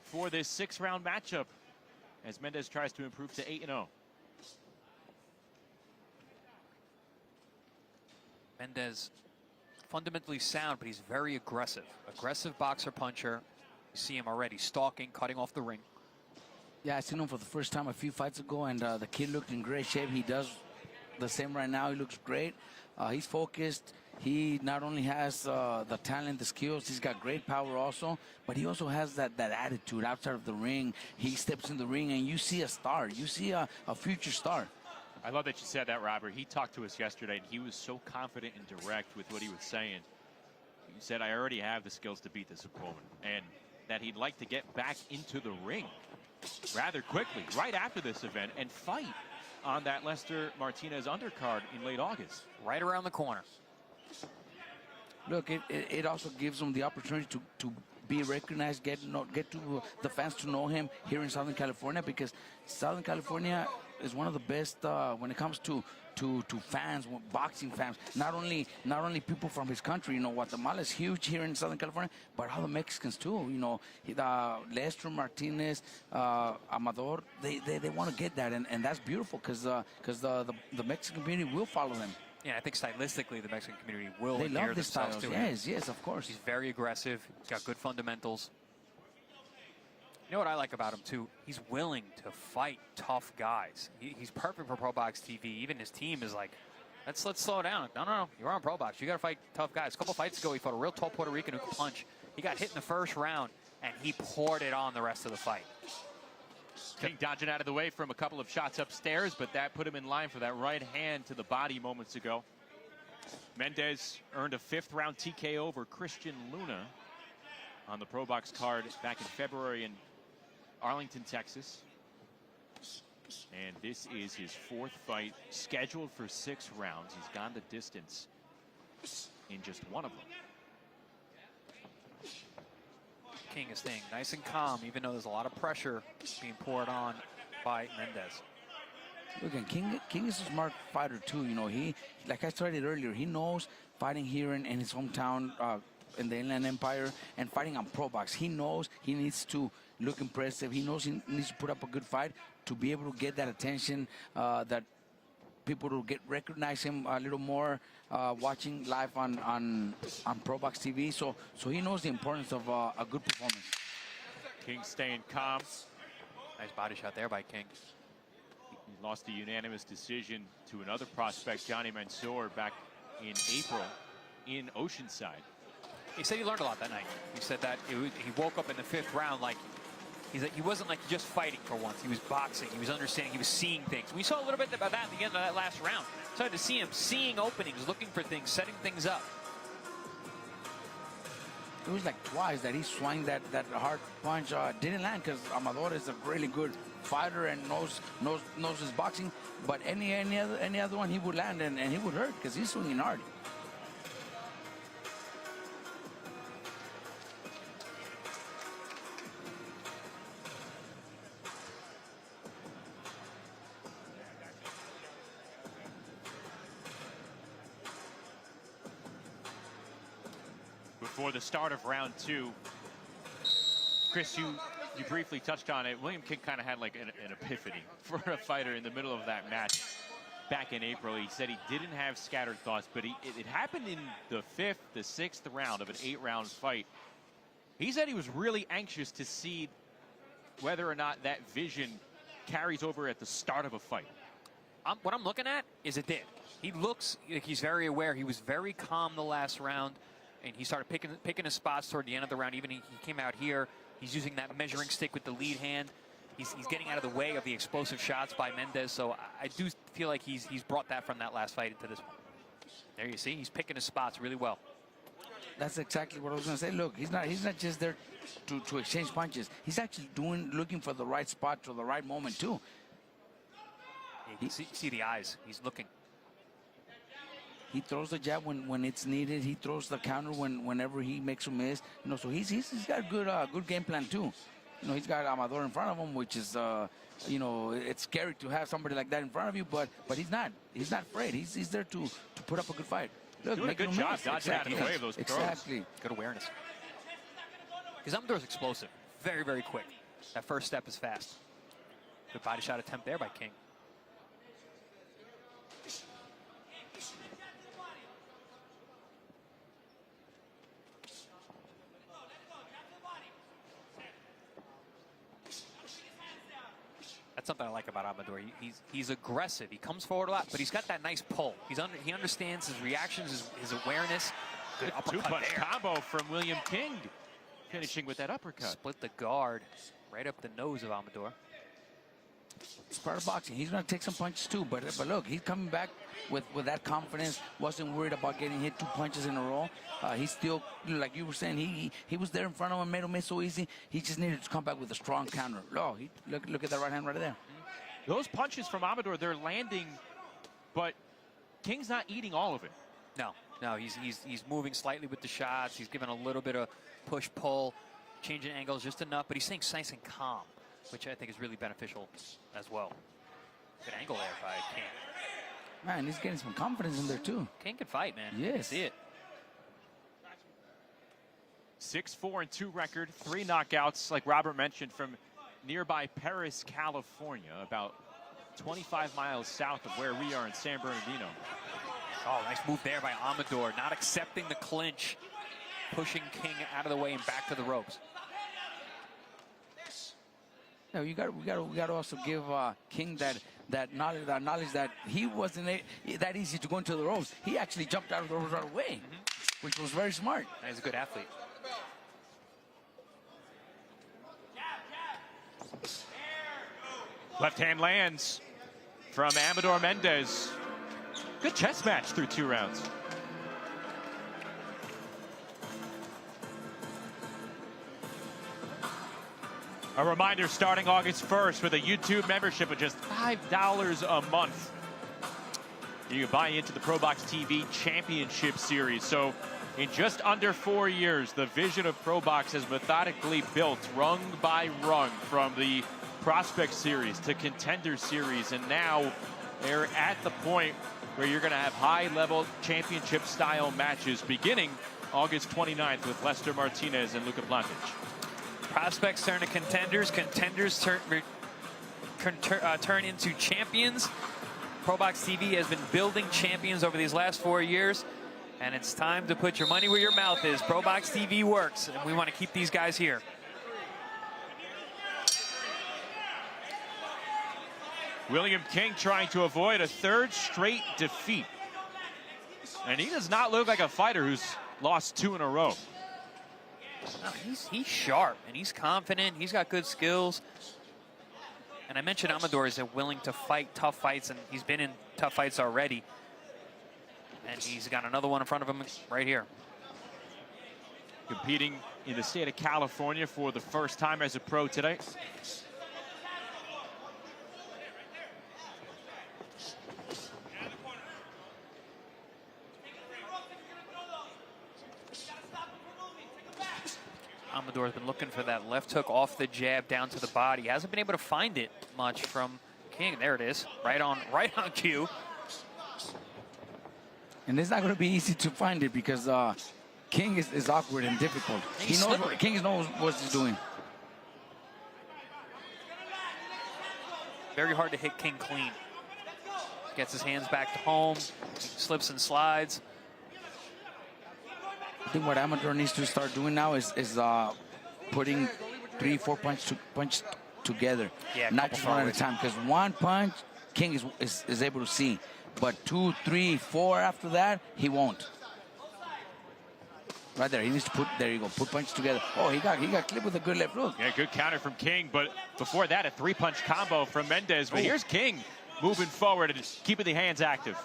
for this 6-round matchup as Mendez tries to improve to 8-0. Mendez, fundamentally sound, but he's very aggressive. Aggressive boxer puncher. You see him already stalking, cutting off the ring. Yeah, I seen him for the first time a few fights ago, and the kid looked in great shape. He does the same right now. He looks great. He's focused. He not only has the talent, the skills, he's got great power also, but he also has that attitude outside of the ring. He steps in the ring and you see a star. You see a future star. I love that you said that, Robert. He talked to us yesterday, and he was so confident and direct with what he was saying. He said, I already have the skills to beat this opponent, and that he'd like to get back into the ring rather quickly, right after this event, and fight on that Lester Martinez undercard in late August. Right around the corner. Look, it also gives him the opportunity to be recognized, get to the fans to know him here in Southern California, because Southern California is one of the best when it comes to fans, boxing fans. Not only people from his country. You know, Guatemala is huge here in Southern California, but other Mexicans too. You know, Lester Martinez, Amador, they want to get that, and that's beautiful because the Mexican community will follow them. Yeah, I think stylistically the Mexican community will They love this style. Yes, of course. He's very aggressive. He's got good fundamentals. You know what I like about him too? He's willing to fight tough guys. He's perfect for ProBox TV. Even his team is like, let's slow down. No, you're on ProBox. You got to fight tough guys. A couple fights ago, he fought a real tall Puerto Rican who could punch. He got hit in the first round, and he poured it on the rest of the fight. King dodging out of the way from a couple of shots upstairs, but that put him in line for that right hand to the body moments ago. Mendez earned a 5th round TKO over Christian Luna on the ProBox card back in February in Arlington, Texas. And this is his 4th fight, scheduled for 6 rounds. He's gone the distance in just 1 of them. King is staying nice and calm, even though there's a lot of pressure being poured on by Mendez. Look, and King is a smart fighter too. You know, he, like I started earlier, he knows fighting here in his hometown, in the Inland Empire, and fighting on ProBox. He knows he needs to look impressive. He knows he needs to put up a good fight to be able to get that attention, that people will recognize him a little more watching live on ProBox TV. So he knows the importance of a good performance. King staying calm. Nice body shot there by King. He lost a unanimous decision to another prospect, Johnny Mansour, back in April in Oceanside. He said he learned a lot that night. He said that he woke up in the 5th round like he wasn't like just fighting for once. He was boxing. He was understanding. He was seeing things. We saw a little bit about that at the end of that last round. Started to see him seeing openings, looking for things, setting things up. It was like twice that he swung that hard punch. Didn't land because Amador is a really good fighter and knows his boxing. But any other one he would land and he would hurt because he's swinging hard. Before the start of round 2, Chris, you briefly touched on it. William King kind of had like an epiphany for a fighter in the middle of that match back in April. He said he didn't have scattered thoughts, but it happened in the 5th, the 6th round of an 8-round fight. He said he was really anxious to see whether or not that vision carries over at the start of a fight. What I'm looking at is it did. He looks like he's very aware. He was very calm the last round. And he started picking his spots toward the end of the round. Even he came out here. He's using that measuring stick with the lead hand. He's getting out of the way of the explosive shots by Mendez. So I do feel like he's brought that from that last fight into this one. There you see, he's picking his spots really well. That's exactly what I was going to say. Look, he's not just there to exchange punches. He's actually looking for the right spot to the right moment too. You can see the eyes. He's looking. He throws the jab when it's needed. He throws the counter whenever he makes a miss. You know, so he's got a good game plan too. You know, he's got Amador in front of him, which is you know, it's scary to have somebody like that in front of you, but he's not afraid. He's there to put up a good fight. Look, doing a good job dodging out of the way of those throws. Exactly. Good awareness. Because Amador's explosive, very, very quick. That first step is fast. Good body shot attempt there by King. That's something I like about Amador. He's aggressive. He comes forward a lot, but he's got that nice pull. He understands his reactions, his awareness. Good uppercut two-punch there. combo from William King, finishing with that uppercut. Split the guard right up the nose of Amador. It's part of boxing. He's going to take some punches too, but look, he's coming back with that confidence. Wasn't worried about getting hit 2 punches in a row. He's still, like you were saying, he was there in front of him, made him miss so easy. He just needed to come back with a strong counter. Oh, look at that right hand right there. Those punches from Amador, they're landing, but King's not eating all of it. No, he's moving slightly with the shots. He's giving a little bit of push-pull, changing angles just enough, but he's staying nice and calm, which I think is really beneficial as well. Good angle there by King. Man, he's getting some confidence in there, too. King can fight, man. Yes. You can see it. 6-4-2 record, 3 knockouts, like Robert mentioned, from nearby Paris, California, about 25 miles south of where we are in San Bernardino. Oh, nice move there by Amador, not accepting the clinch, pushing King out of the way and back to the ropes. No, we got to also give King that knowledge that he wasn't that easy to go into the ropes. He actually jumped out of the ropes right away, which was very smart. He's a good athlete. Left hand lands from Amador Mendez. Good chess match through 2 rounds. A reminder, starting August 1st with a YouTube membership of just $5 a month, you can buy into the ProBox TV Championship Series. So in just under 4 years, the vision of ProBox has methodically built rung by rung from the Prospect Series to Contender Series, and now they're at the point where you're going to have high-level championship-style matches beginning August 29th with Lester Martinez and Luka Plantic. Prospects turn to contenders. Contenders turn into champions. ProBox TV has been building champions over these last 4 years, and it's time to put your money where your mouth is. ProBox TV works, and we want to keep these guys here. William King trying to avoid a 3rd straight defeat. And he does not look like a fighter who's lost 2 in a row. No, he's sharp, and he's confident. He's got good skills. And I mentioned Amador is willing to fight tough fights, and he's been in tough fights already. And he's got another one in front of him right here. Competing in the state of California for the first time as a pro today. Amador's been looking for that left hook off the jab down to the body. He hasn't been able to find it much from King. There it is, right on cue. And it's not going to be easy to find it because King is awkward and difficult. King knows what he's doing. Very hard to hit King clean. Gets his hands back to home, slips and slides. I think what Amador needs to start doing now is putting 3-4 punches together, not just one at a time. Because one punch, King is able to see, but 2, 3, 4 after that, he won't. Right there, he needs to put. There you go, put punches together. Oh, he got clipped with a good left hook. Yeah, good counter from King, but before that, a 3-punch combo from Mendez. But here's King moving forward and keeping the hands active.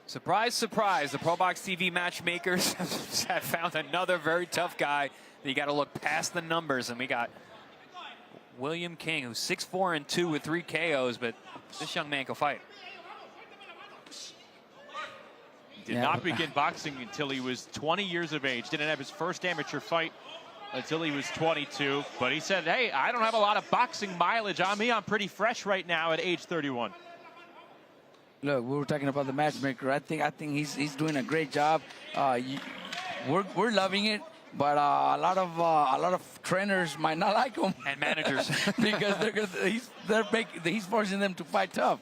Surprise, surprise, the ProBox TV matchmakers have found another very tough guy that you got to look past the numbers. And we got William King, who's 6-4-2 with 3 KOs, but this young man can fight. Did not begin boxing until he was 20 years of age. Didn't have his first amateur fight until he was 22. But he said, hey, I don't have a lot of boxing mileage on me. I'm pretty fresh right now at age 31. Look, we were talking about the matchmaker. I think he's doing a great job. We're loving it, but a lot of trainers might not like him and managers because he's forcing them to fight tough.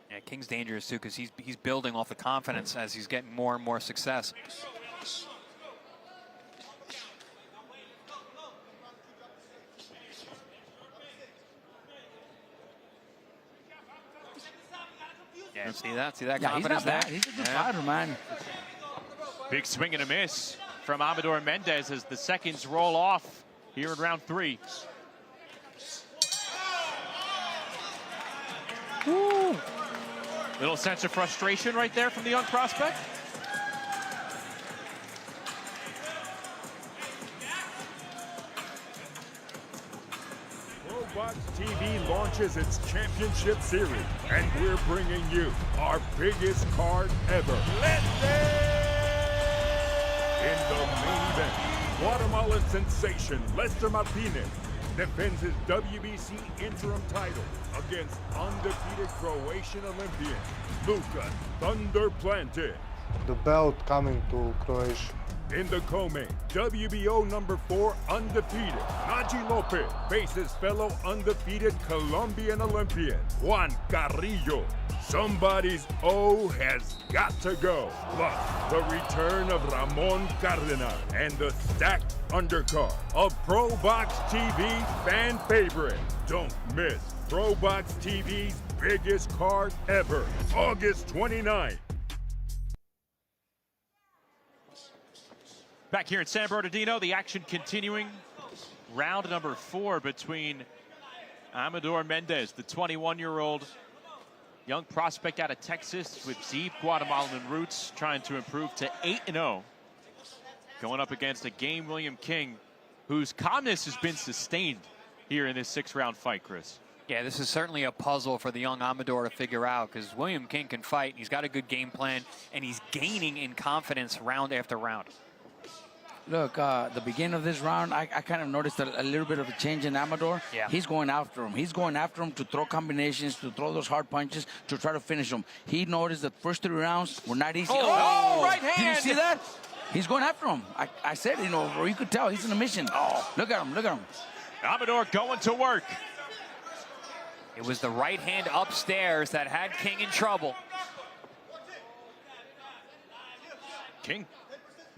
Yeah, King's dangerous too because he's building off the confidence as he's getting more and more success. Yeah, see that Yeah, confidence there. He's a good fighter, man. Big swing and a miss from Amador Mendez as the seconds roll off here in round 3. Woo. Little sense of frustration right there from the young prospect. ProBox TV launches its championship series, and we're bringing you our biggest card ever. In the main event, Guatemalan sensation Lester Martinez defends his WBC interim title against undefeated Croatian Olympian Luka Thunder Planted. The belt coming to Croatia. In the co-main, WBO number 4 undefeated Naji Lopez faces fellow undefeated Colombian Olympian Juan Carrillo. Somebody's O has got to go. Plus, the return of Ramon Cardenas and the stacked undercard of ProBox TV fan favorite. Don't miss ProBox TV's biggest card ever, August 29th. Back here in San Bernardino, the action continuing. Round number 4 between Amador Mendez, the 21-year-old young prospect out of Texas with deep Guatemalan roots, trying to improve to 8-0. Going up against a game William King, whose calmness has been sustained here in this 6-round fight, Chris. Yeah, this is certainly a puzzle for the young Amador to figure out, because William King can fight, he's got a good game plan, and he's gaining in confidence round after round. Look, the beginning of this round, I kind of noticed a little bit of a change in Amador. Yeah. He's going after him. He's going after him to throw combinations, to throw those hard punches, to try to finish him. He noticed the first 3 rounds were not easy. Oh, right hand! Did you see that? He's going after him. I said, you know, you could tell he's in a mission. Oh, look at him, look at him. Amador going to work. It was the right hand upstairs that had King in trouble. King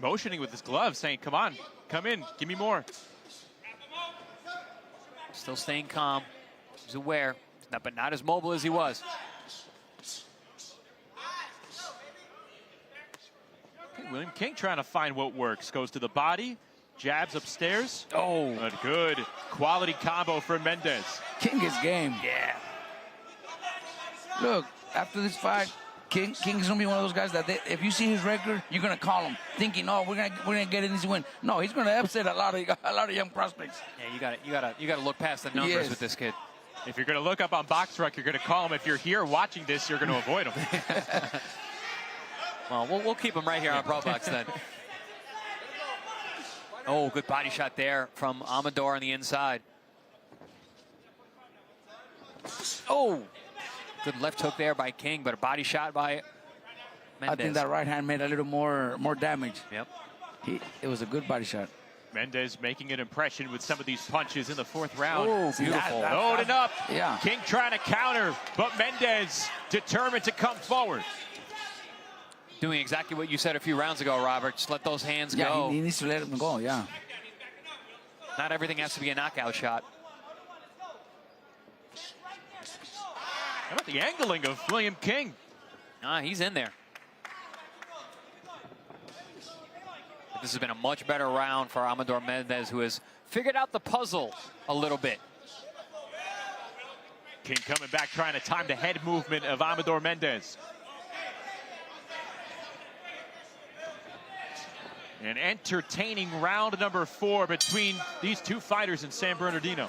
motioning with his gloves, saying, come on, come in, give me more. Still staying calm. He's aware, but not as mobile as he was. William King trying to find what works. Goes to the body, jabs upstairs. Oh. A good quality combo for Mendez. King is game. Yeah. Look, after this fight, King's gonna be one of those guys that if you see his record, you're gonna call him, thinking, "Oh, we're gonna get an easy win." No, he's gonna upset a lot of young prospects. Yeah, you gotta look past the numbers with this kid. If you're gonna look up on BoxRec, you're gonna call him. If you're here watching this, you're gonna avoid him. Well, we'll keep him right here on ProBox then. Oh, good body shot there from Amador on the inside. Oh. Good left hook there by King, but a body shot by Mendez. I think that right hand made a little more damage. Yep. It was a good body shot. Mendez making an impression with some of these punches in the 4th round. Oh, beautiful. Loading up. Yeah. King trying to counter, but Mendez determined to come forward. Doing exactly what you said a few rounds ago, Robert. Just let those hands go. Yeah, he needs to let them go, yeah. Not everything has to be a knockout shot. How about the angling of William King? He's in there. This has been a much better round for Amador Mendez, who has figured out the puzzle a little bit. King coming back, trying to time the head movement of Amador Mendez. An entertaining round number 4 between these two fighters in San Bernardino.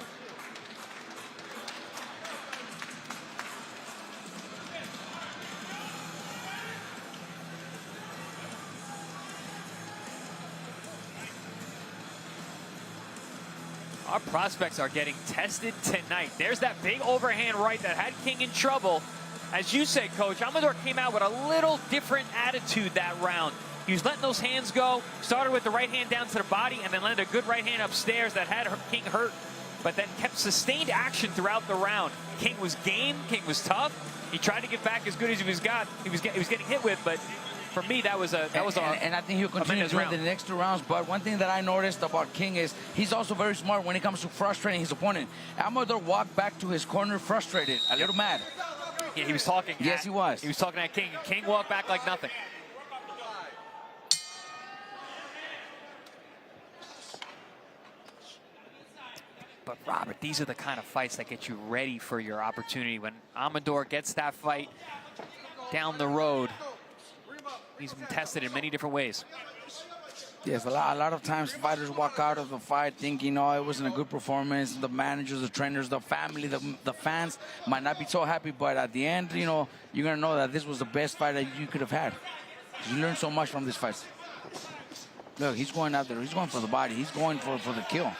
Our prospects are getting tested tonight. There's that big overhand right that had King in trouble. As you said, Coach, Amador came out with a little different attitude that round. He was letting those hands go, started with the right hand down to the body, and then landed a good right hand upstairs that had King hurt, but then kept sustained action throughout the round. King was game, King was tough. He tried to get back as good as he was getting hit with, but for me, that was and I think he'll continue doing the next 2 rounds. But one thing that I noticed about King is he's also very smart when it comes to frustrating his opponent. Amador walked back to his corner frustrated, a little mad. Yeah, he was talking. Yes, he was. He was talking at King. King walked back like nothing. But Robert, these are the kind of fights that get you ready for your opportunity. When Amador gets that fight down the road, he's been tested in many different ways. Yes, a lot of times fighters walk out of the fight thinking, oh, it wasn't a good performance. The managers, the trainers, the family, the fans might not be so happy, but at the end, you know, you're going to know that this was the best fight that you could have had. You learn so much from this fight. Look, he's going out there. He's going for the body. He's going for the kill.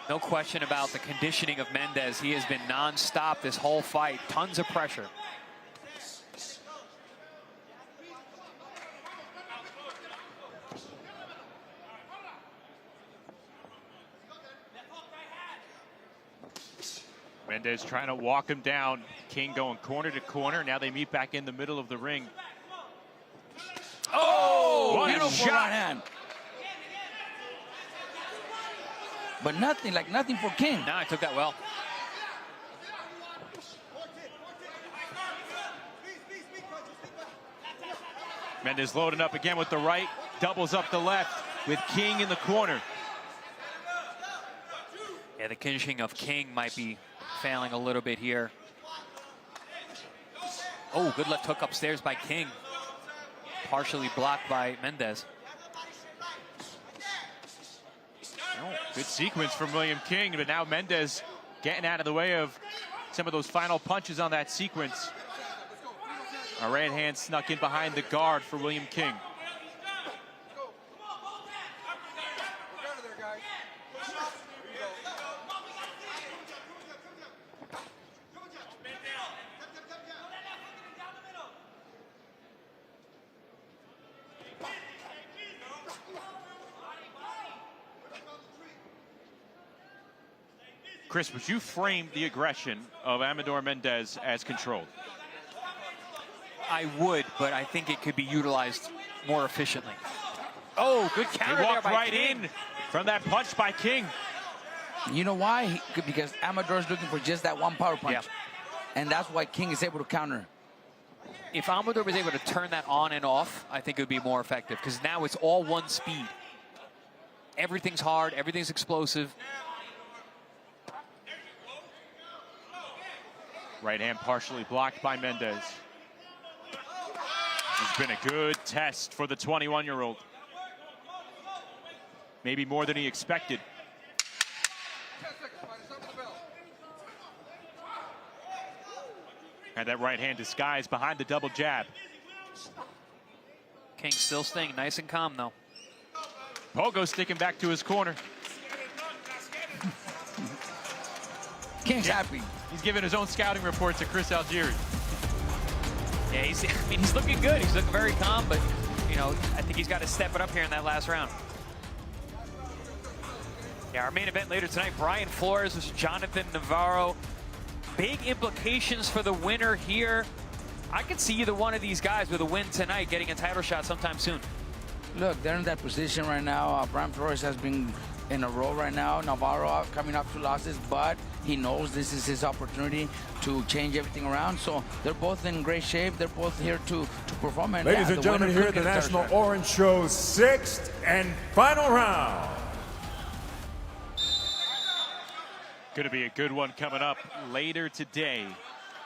No question about the conditioning of Mendez. He has been non-stop this whole fight. Tons of pressure. Mendez trying to walk him down. King going corner to corner. Now they meet back in the middle of the ring. Oh, what a beautiful shot. right hand. But nothing for King. No, I took that well. Mendez loading up again with the right. Doubles up the left with King in the corner. Yeah, the conditioning of King might be failing a little bit here. Oh, good left hook upstairs by King. Partially blocked by Mendez. Oh, good sequence from William King, but now Mendez getting out of the way of some of those final punches on that sequence. A right hand snuck in behind the guard for William King. Chris, would you frame the aggression of Amador Mendez as controlled? I would, but I think it could be utilized more efficiently. Oh, good counter He walked there by right King. in from that punch by King. You know why? Because Amador's looking for just that one power punch. Yep. And that's why King is able to counter. If Amador was able to turn that on and off, I think it would be more effective, because now it's all one speed. Everything's hard, everything's explosive. Right hand partially blocked by Mendez. It's been a good test for the 21-year-old. Maybe more than he expected. Had that right hand disguised behind the double jab. King still staying nice and calm, though. Pogo sticking back to his corner. King's happy. He's giving his own scouting report to Chris Algieri. Yeah, he's looking good. He's looking very calm, but, you know, I think he's got to step it up here in that last round. Yeah, our main event later tonight, Bryan Flores versus Jonathan Navarro. Big implications for the winner here. I could see either one of these guys with a win tonight getting a title shot sometime soon. Look, they're in that position right now. Bryan Flores has been in a row right now. Navarro coming off 2 losses, but he knows this is his opportunity to change everything around. So they're both in great shape. They're both here to perform. And Ladies and gentlemen, here at the National Orange Show's 6th and final round. Going to be a good one coming up later today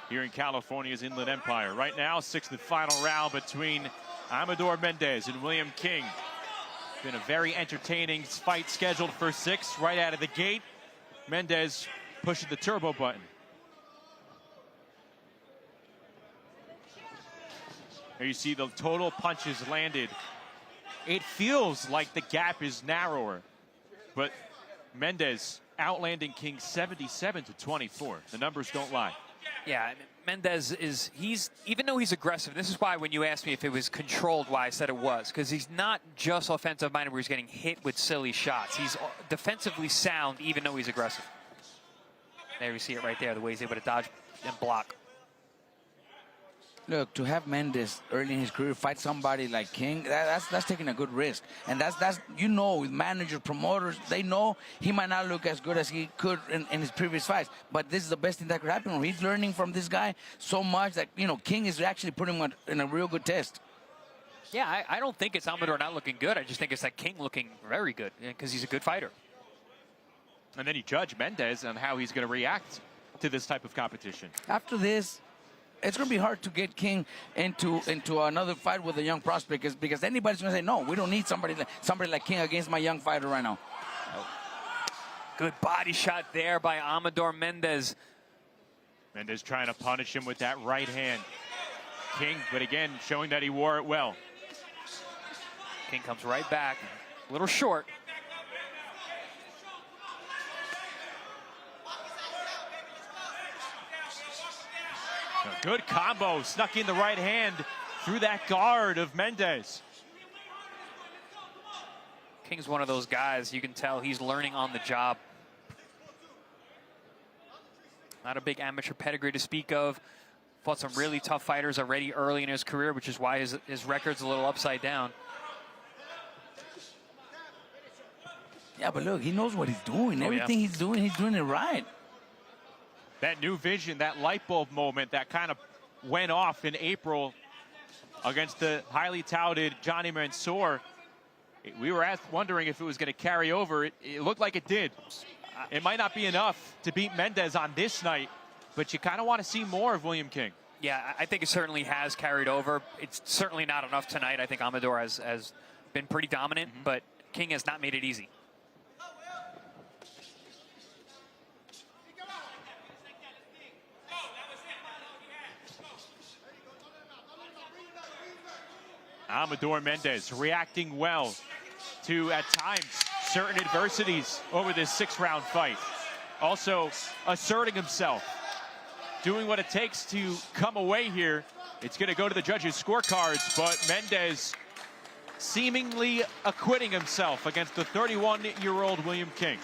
here in California's Inland Empire. Right now, 6th and final round between Amador Mendez and William King. Been a very entertaining fight scheduled for 6 right out of the gate. Mendez pushing the turbo button. There you see the total punches landed. It feels like the gap is narrower, but Mendez outlanding King 77-24. The numbers don't lie. Yeah, Mendez even though he's aggressive, this is why when you asked me if it was controlled, why I said it was, because he's not just offensive minded where he's getting hit with silly shots. He's defensively sound even though he's aggressive. There you see it right there, the way he's able to dodge and block. Look, to have Mendez early in his career fight somebody like King, that's taking a good risk. And that's you know, with managers, promoters, they know he might not look as good as he could in his previous fights. But this is the best thing that could happen. He's learning from this guy so much that, you know, King is actually putting him in a real good test. Yeah, I don't think it's Amador not looking good. I just think it's that King looking very good because he's a good fighter. And then you judge Mendez on how he's going to react to this type of competition. After this, it's going to be hard to get King into another fight with a young prospect because anybody's going to say, no, we don't need somebody like King against my young fighter right now. Good body shot there by Amador Mendez. Mendez trying to punish him with that right hand. King, but again, showing that he wore it well. King comes right back, a little short. A good combo, snuck in the right hand through that guard of Mendez. King's one of those guys, you can tell he's learning on the job. Not a big amateur pedigree to speak of. Fought some really tough fighters already early in his career, which is why his record's a little upside down. Yeah, but look, he knows what he's doing. Everything he's doing it right. That new vision, that light bulb moment that kind of went off in April against the highly touted Johnny Mansour. We were wondering if it was going to carry over. It looked like it did. It might not be enough to beat Mendez on this night, but you kind of want to see more of William King. Yeah, I think it certainly has carried over. It's certainly not enough tonight. I think Amador has been pretty dominant, but King has not made it easy. Amador Mendez reacting well to, at times, certain adversities over this 6-round fight. Also asserting himself, doing what it takes to come away here. It's going to go to the judges' scorecards, but Mendez seemingly acquitting himself against the 31-year-old William King.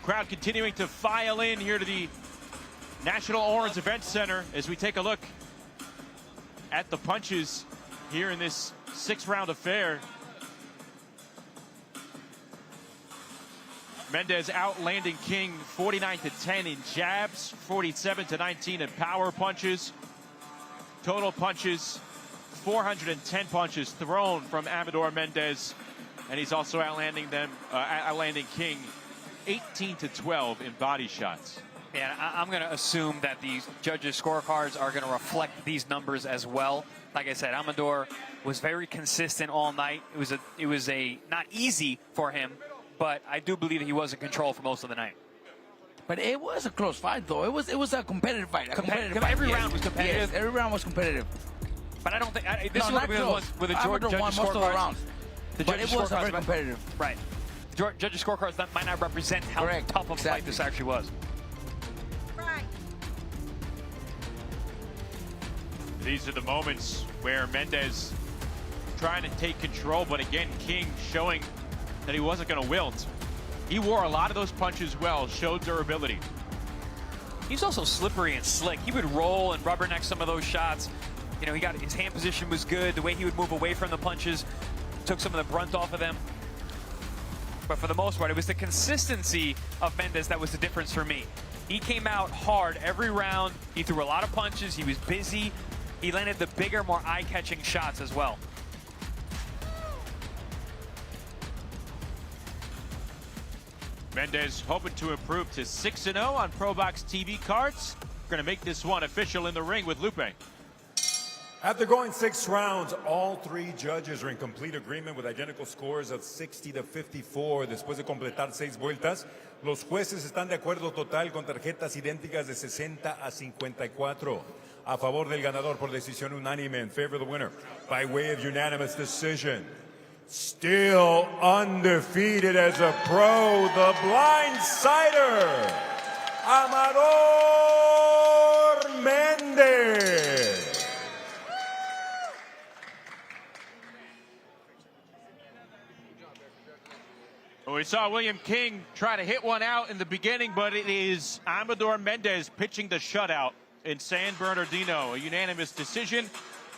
Crowd continuing to file in here to the National Orange Event Center as we take a look at the punches here in this 6-round affair. Mendez outlanding King 49-10 in jabs, 47-19 in power punches. Total punches, 410 punches thrown from Amador Mendez, and he's also outlanding King 18-12 in body shots. Yeah, I'm going to assume that these judges' scorecards are going to reflect these numbers as well. Like I said, Amador was very consistent all night. It was not easy for him, but I do believe that he was in control for most of the night. But it was a close fight, though. It was a competitive fight. Every round was competitive. Yes, every round was competitive. But I don't think this is one of the ones with the judges' most of the rounds. But it was very competitive. Right. Judges' scorecards that might not represent how tough of a fight this actually was. These are the moments where Mendez trying to take control, but again, King showing that he wasn't going to wilt. He wore a lot of those punches well, showed durability. He's also slippery and slick. He would roll and rubberneck some of those shots. You know, his hand position was good. The way he would move away from the punches took some of the brunt off of them. But for the most part, it was the consistency of Mendez that was the difference for me. He came out hard every round. He threw a lot of punches. He was busy. He landed the bigger, more eye-catching shots as well. Mendez hoping to improve to 6-0 on ProBox TV cards. We're going to make this one official in the ring with Lupe. After going 6 rounds, all 3 judges are in complete agreement with identical scores of 60-54. Después de completar 6 vueltas, los jueces están de acuerdo total con tarjetas idénticas de 60-54. A favor del ganador por decisión unánime, in favor of the winner by way of unanimous decision. Still undefeated as a pro, the blindsider, Amador Mendez. We saw William King try to hit one out in the beginning, but it is Amador Mendez pitching the shutout in San Bernardino. A unanimous decision,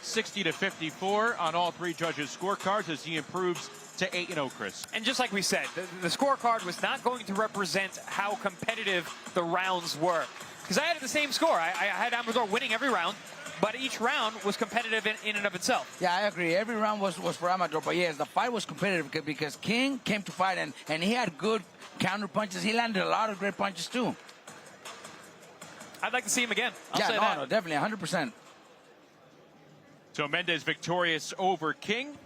60-54 on all 3 judges' scorecards as he improves to 8-0, Chris. And just like we said, the scorecard was not going to represent how competitive the rounds were. Because I had the same score. I had Amador winning every round, but each round was competitive in and of itself. Yeah, I agree. Every round was for Amador, but yes, the fight was competitive because King came to fight, and he had good counter punches. He landed a lot of great punches, too. I'd like to see him again. I'll say no, that. no, definitely, 100%. So Mendez victorious over King.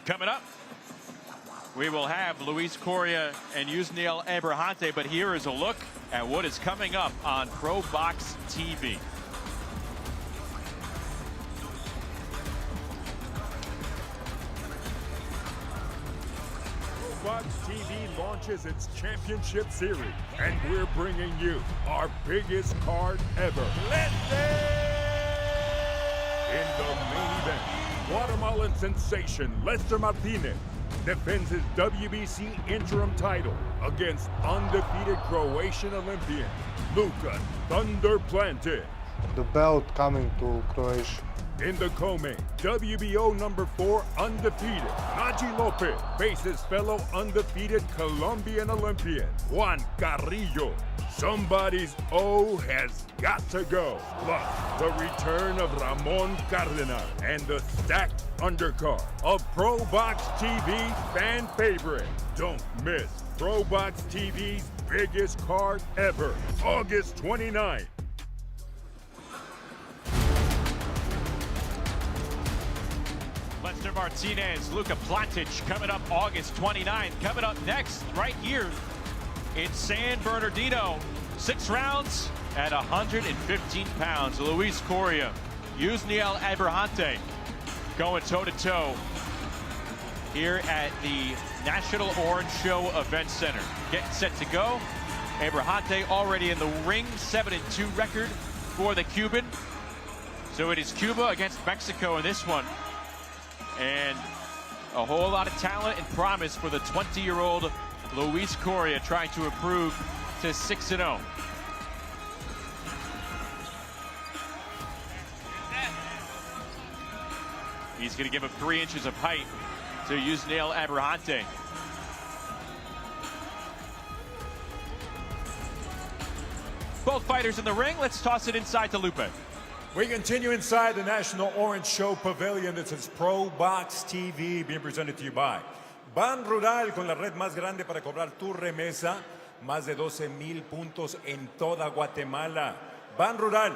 Coming up, we will have Luis Coria and Yusniel Abrasante, but here is a look at what is coming up on ProBox TV. ProBox TV launches its championship series, and we're bringing you our biggest card ever. In the main event, Guatemalan sensation Lester Martinez defends his WBC interim title against undefeated Croatian Olympian Luka Thunder Planted. The belt coming to Croatia. In the co-main, WBO number 4 undefeated Naji Lopez faces fellow undefeated Colombian Olympian Juan Carrillo. Somebody's O has got to go. Plus, the return of Ramon Cardenas and the stacked undercard of ProBox TV fan favorite. Don't miss ProBox TV's biggest card ever, August 29th. Lester Martinez, Luka Plantic coming up August 29th. Coming up next, right here in San Bernardino. 6 rounds at 115 pounds. Luis Coria, Yusniel Abrasante going toe-to-toe here at the National Orange Show Event Center. Getting set to go. Abrasante already in the ring, 7-2 record for the Cuban. So it is Cuba against Mexico in this one. And a whole lot of talent and promise for the 20-year-old Luis Coria, trying to improve to 6-0. He's going to give him 3 inches of height to Yusniel Abrasante. Both fighters in the ring. Let's toss it inside to Lupe. We continue inside the National Orange Show Pavilion. This is ProBox TV, being presented to you by Ban Rural, con la red más grande para cobrar tu remesa. Más de 12,000 puntos en toda Guatemala. Ban Rural,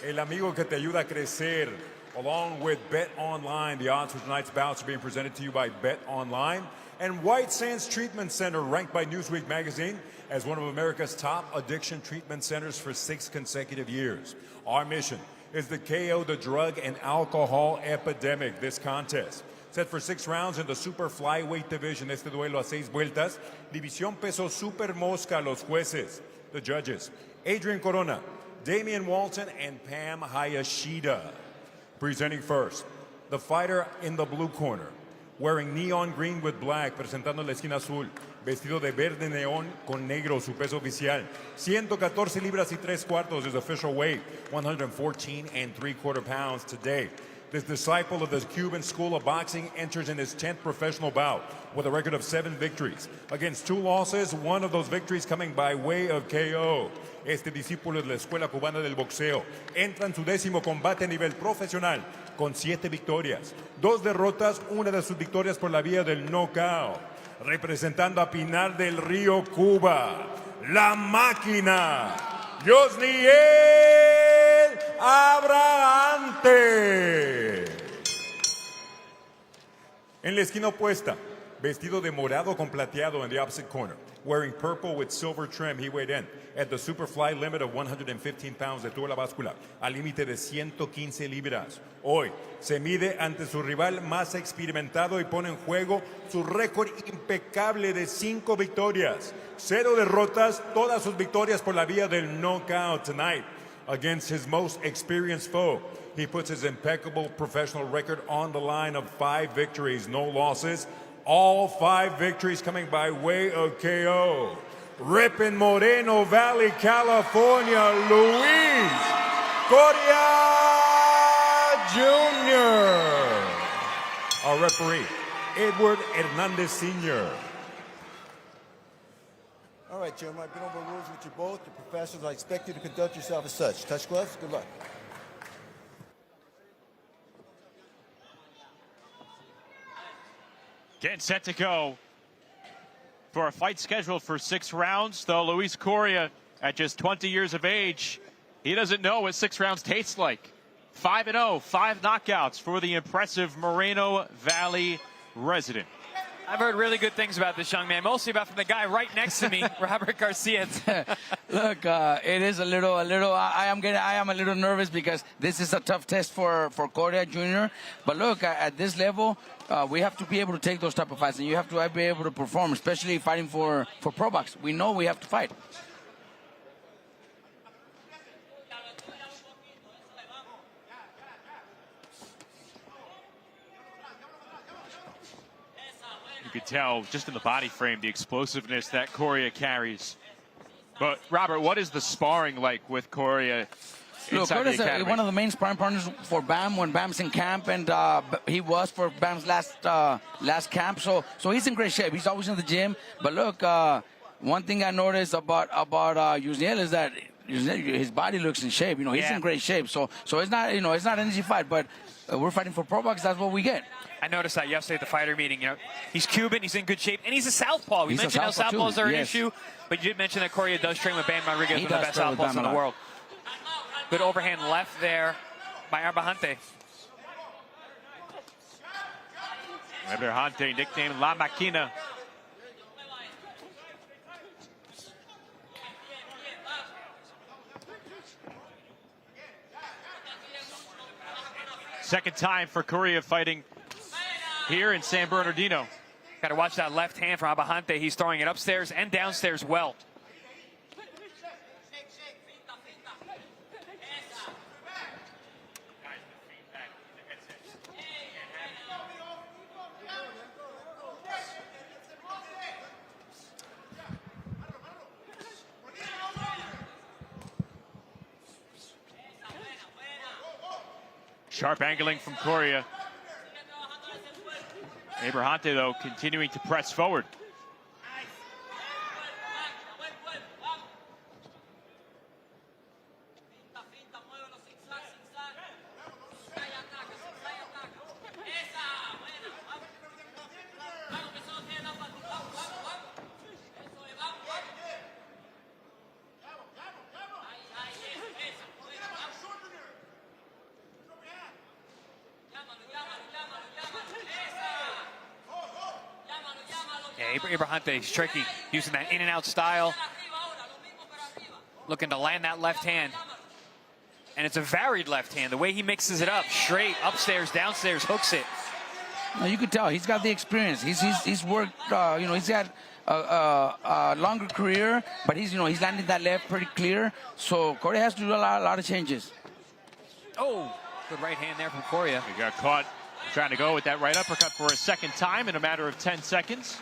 el amigo que te ayuda a crecer. Along with Bet Online, the odds for tonight's bouts are being presented to you by Bet Online. And White Sands Treatment Center, ranked by Newsweek magazine as one of America's top addiction treatment centers for 6 consecutive years. Our mission is to KO the drug and alcohol epidemic. This contest set for 6 rounds in the super flyweight division. Este duelo a 6 vueltas. División peso super mosca. Los jueces, the judges, Adrian Corona, Damian Walton, and Pam Hayashida. Presenting first, the fighter in the blue corner, wearing neon green with black, presentando la esquina azul, vestido de verde neón con negro, su peso oficial, 114 libras y 3/4, his official weight, 114 3/4 pounds today. This disciple of the Cuban School of Boxing enters in his 10th professional bout with a record of 7 victories. Against 2 losses, 1 of those victories coming by way of KO. Este discípulo de la Escuela Cubana del Boxeo entra en su 10º combate a nivel profesional con 7 victorias, 2 derrotas, una de sus victorias por la vía del knockout. Representando a Pinar del Río, Cuba, la máquina, Yusniel Abrasante. En la esquina opuesta, vestido de morado con plateado in the opposite corner, wearing purple with silver trim, he weighed in at the superfly limit of 115 pounds de toda la báscula, al límite de 115 libras. Hoy se mide ante su rival más experimentado y pone en juego su récord impecable de 5 victorias, 0 derrotas, todas sus victorias por la vía del knockout. Tonight, against his most experienced foe, he puts his impeccable professional record on the line of 5 victories, no losses. All 5 victories coming by way of KO. Ripping Moreno Valley, California, Luis Coria Jr. Our referee, Edward Hernandez Sr. All right, right, gentlemen. I've been over the rules with you both. The professors, I expect you to conduct yourself as such. Touch gloves. Good luck. Getting set to go for a fight scheduled for 6 rounds, though Luis Coria, at just 20 years of age, he doesn't know what 6 rounds tastes like. 5-0, 5 knockouts for the impressive Moreno Valley resident. I've heard really good things about this young man, mostly about from the guy right next to me, Robert Garcia. Look, it is a little. I am a little nervous because this is a tough test for Coria Jr. But look, at this level, we have to be able to take those type of fights, and you have to be able to perform, especially fighting for ProBox. We know we have to fight. You could tell just in the body frame the explosiveness that Coria carries. But Robert, what is the sparring like with Coria inside the academy? One of the main sparring partners for Bam when Bam's in camp, and he was for Bam's last camp. So he's in great shape. He's always in the gym. But look, one thing I noticed about Yusniel is that his body looks in shape. He's in great shape. So it's not it's not an easy fight, but we're fighting for ProBox. That's what we get. I noticed that yesterday at the fighter meeting. He's Cuban, he's in good shape, and he's a southpaw. We mentioned how southpaws are an issue, but you did mention that Coria does train with Bam Rodriguez, one of the best southpaws in the world. Good overhand left there by Abrasante. Abrasante, nicknamed La Maquina. Second time for Coria fighting here in San Bernardino. Got to watch that left hand from Abrasante. He's throwing it upstairs and downstairs well. Sharp angling from Coria. Abrasante, though, continuing to press forward. Abrasante is tricky, using that in and out style. Looking to land that left hand. And it's a varied left hand. The way he mixes it up, straight, upstairs, downstairs, hooks it. No, you can tell he's got the experience. He's worked. He's got a longer career, but he's landing that left pretty clear. So Coria has to do a lot of changes. Oh, good right hand there from Coria. He got caught trying to go with that right uppercut for a second time in a matter of 10 seconds.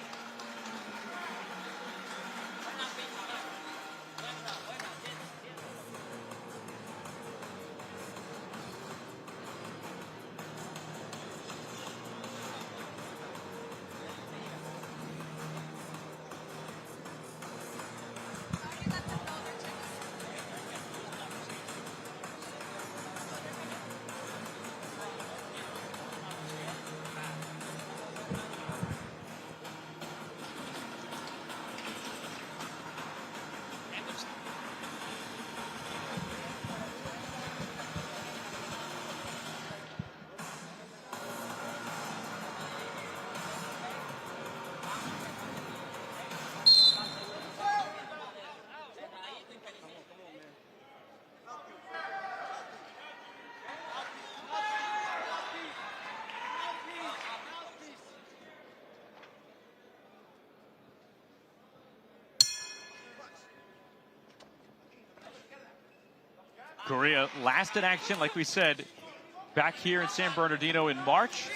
Coria last in action, like we said, back here in San Bernardino in March.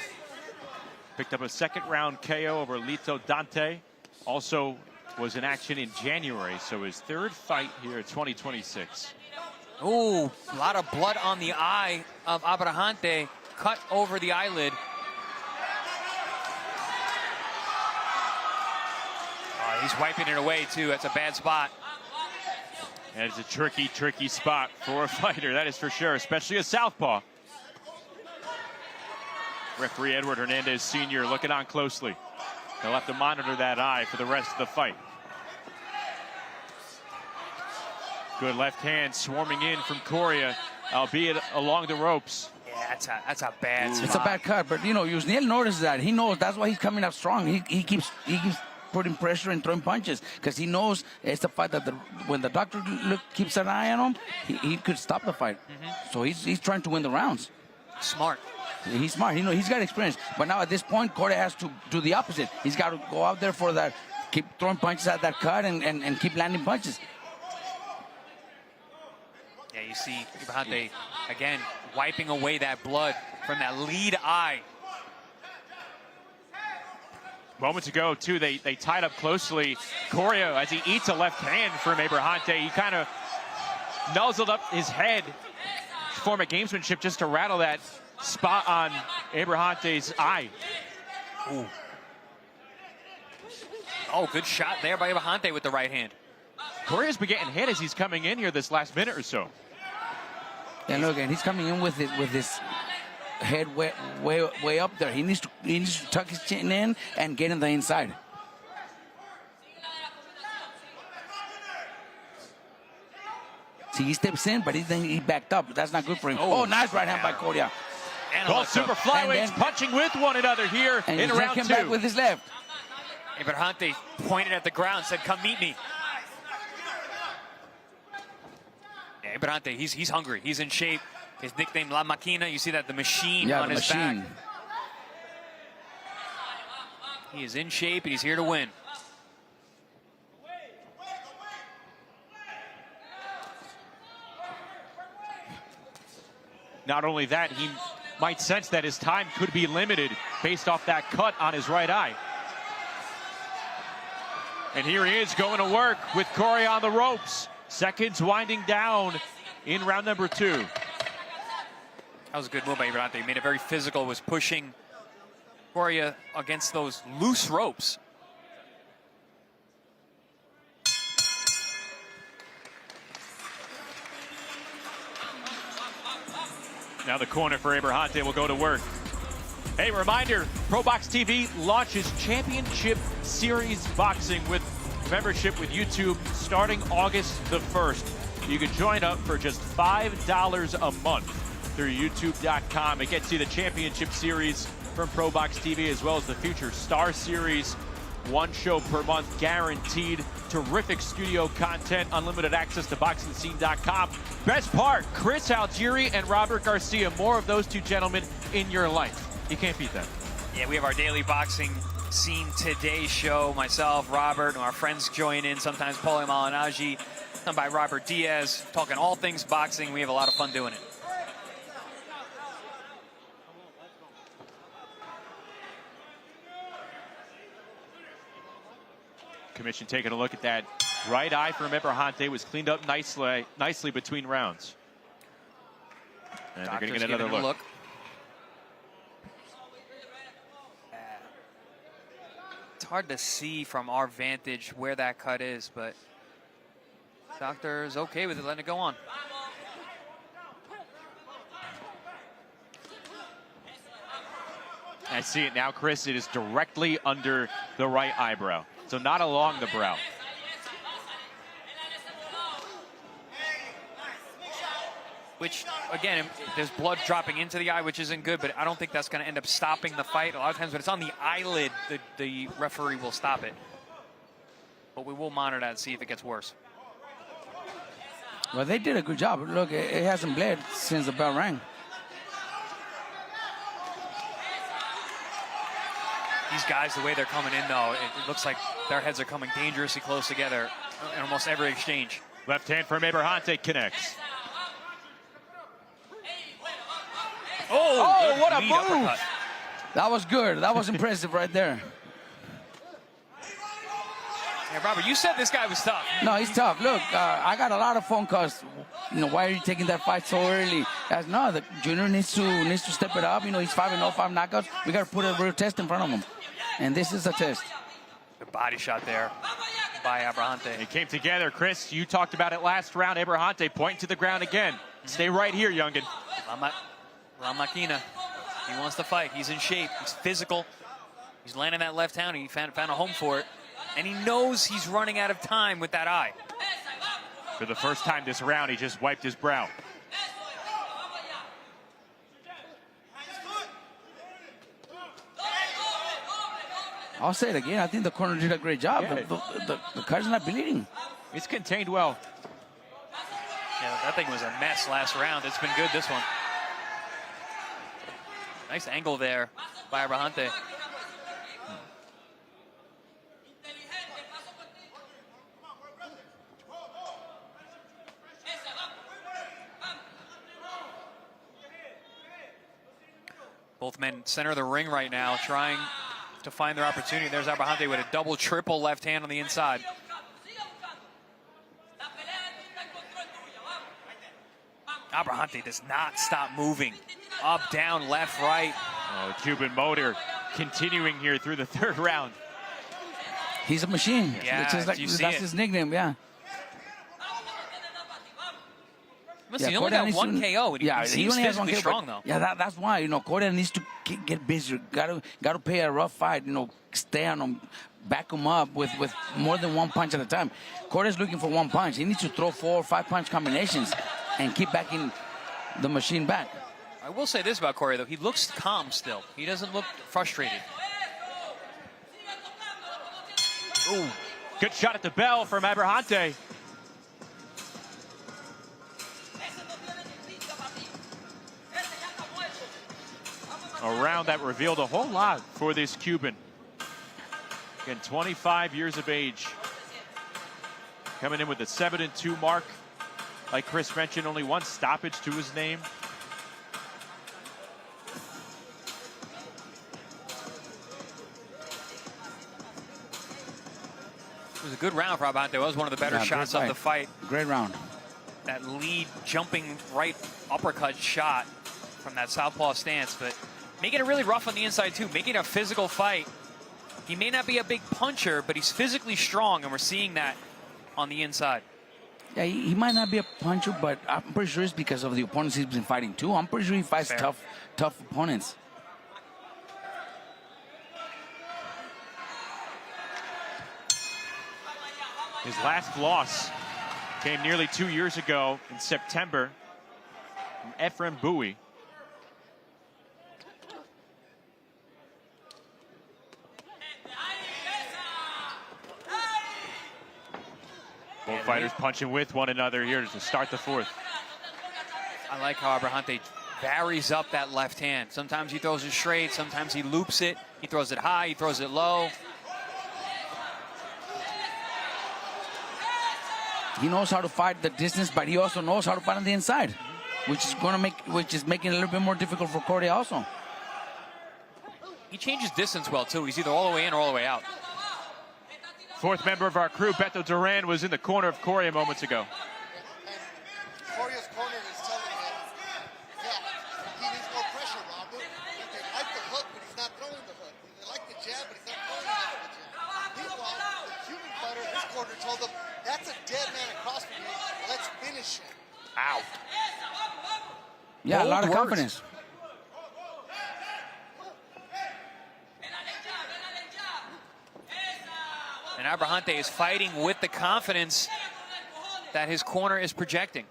Picked up a second-round KO over Lito Dante. Also was in action in January, so his third fight here in 2026. Ooh, a lot of blood on the eye of Abrasante, cut over the eyelid. Oh, he's wiping it away, too. That's a bad spot. And it's a tricky, tricky spot for a fighter, that is for sure, especially a southpaw. Referee Edward Hernandez Sr. looking on closely. They'll have to monitor that eye for the rest of the fight. Good left hand swarming in from Coria, albeit along the ropes. Yeah, that's a bad spot. It's a bad cut, but you know, Yusniel notices that. He knows that's why he's coming up strong. He keeps putting pressure and throwing punches because he knows it's a fight that when the doctor keeps an eye on him, he could stop the fight. So he's trying to win the rounds. Smart. He's smart. You know, he's got experience. But now at this point, Coria has to do the opposite. He's got to go out there for that, keep throwing punches at that cut and keep landing punches. Yeah, you see Abrasante, again, wiping away that blood from that lead eye. Moments ago, too, they tied up closely. Coria, as he eats a left hand from Abrasante, he kind of nuzzled up his head, form a gamesmanship just to rattle that spot on Abrahante's eye. Ooh. Oh, good shot there by Abrasante with the right hand. Coria's been getting hit as he's coming in here this last minute or so. And look, and he's coming in with his head way up there. He needs to tuck his chin in and get in the inside. See, he steps in, but he backed up. That's not good for him. Oh, nice right hand by Coria. Both super flyweights punching with one another here in round two. Back with his left. Abrasante pointed at the ground, said, "Come meet me." Yeah, Abrasante, he's hungry. He's in shape. His nickname, La Máquina. You see that, the machine on his back. He is in shape, and he's here to win. Not only that, he might sense that his time could be limited based off that cut on his right eye. And here he is going to work with Coria on the ropes. Seconds winding down in round number two. That was a good move by Abrasante. He made it very physical, was pushing Coria against those loose ropes. Now the corner for Abrasante will go to work. Hey, reminder, ProBox TV launches Championship Series Boxing with membership with YouTube starting August the 1st. You can join up for just $5 a month through YouTube.com. It gets you the Championship Series from ProBox TV as well as the future Star Series. One show per month guaranteed. Terrific studio content, unlimited access to BoxingScene.com. Best part, Chris Algieri and Robert Garcia. More of those two gentlemen in your life. You can't beat that. Yeah, we have our daily Boxing Scene Today show. Myself, Robert, and our friends join in. Sometimes Paulie Malignaggi, done by Robert Diaz. Talking all things boxing. We have a lot of fun doing it. Commission taking a look at that right eye from Abrasante. Was cleaned up nicely between rounds. And they're going to get another look. It's hard to see from our vantage where that cut is, but doctor is okay with it, letting it go on. I see it now, Chris. It is directly under the right eyebrow. So not along the brow. Which, again, there's blood dropping into the eye, which isn't good, but I don't think that's going to end up stopping the fight. A lot of times when it's on the eyelid, the referee will stop it. But we will monitor that and see if it gets worse. Well, they did a good job. Look, it hasn't bled since the bell rang. These guys, the way they're coming in, though, it looks like their heads are coming dangerously close together in almost every exchange. Left hand from Abrasante connects. Oh, what a move! That was good. That was impressive right there. Yeah, Robert, you said this guy was tough. No, he's tough. Look, I got a lot of phone calls. You know, why are you taking that fight so early? No, the junior needs to step it up. You know, he's 5-0, 5 knockouts. We got to put a real test in front of him. And this is a test. Good body shot there. by Abrasante. They came together. Chris, you talked about it last round. Abrasante pointing to the ground again. Stay right here, youngin. La Maquina. He wants to fight. He's in shape. He's physical. He's landing that left hand. He found a home for it. And he knows he's running out of time with that eye. For the first time this round, he just wiped his brow. I'll say it again. I think the corner did a great job. Yeah. The cut's not bleeding. It's contained well. Yeah, that thing was a mess last round. It's been good this one. Nice angle there by Abrasante. Both men center of the ring right now, trying to find their opportunity. There's Abrasante with a double, triple left hand on the inside. Abrasante does not stop moving. Up, down, left, right. Oh, Cuban motor continuing here through the third round. He's a machine. Yeah, That's his nickname, yeah. He only got one KO. He seems physically strong, though. Yeah, that's why, you know, Coria needs to get busy. Got to play a rough fight, you know, stay on him, back him up with more than one punch at a time. Coria's looking for one punch. He needs to throw 4 or 5 punch combinations and keep backing the machine back. I will say this about Coria, though. He looks calm still. He doesn't look frustrated. Ooh, good shot at the bell from Abrasante. A round that revealed a whole lot for this Cuban. Again, 25 years of age. Coming in with a 7-2 mark. Like Chris mentioned, only one stoppage to his name. It was a good round for Abrasante. It was one of the better shots of the fight. Great round. That lead jumping right uppercut shot from that southpaw stance, but making it really rough on the inside too, making it a physical fight. He may not be a big puncher, but he's physically strong, and we're seeing that on the inside. Yeah, he might not be a puncher, but I'm pretty sure it's because of the opponents he's been fighting too. I'm pretty sure he fights tough opponents. His last loss came nearly 2 years ago in September from Ephraim Bowie. Both fighters punching with one another here to start the fourth. I like how Abrasante varies up that left hand. Sometimes he throws it straight, sometimes he loops it. He throws it high, he throws it low. He knows how to fight the distance, but he also knows how to fight on the inside, which is making it a little bit more difficult for Coria also. He changes distance well too. He's either all the way in or all the way out. Fourth member of our crew, Beto Duran, was in the corner of Coria moments ago. Coria's corner is telling him that he needs more pressure, Robert. They like the hook, but he's not throwing the hook. They like the jab, but he's not throwing the jab. Meanwhile, the Cuban fighter, his corner told him, that's a dead man across from me. Let's finish him. Ow. Yeah, a lot of confidence. And Abrasante is fighting with the confidence that his corner is projecting.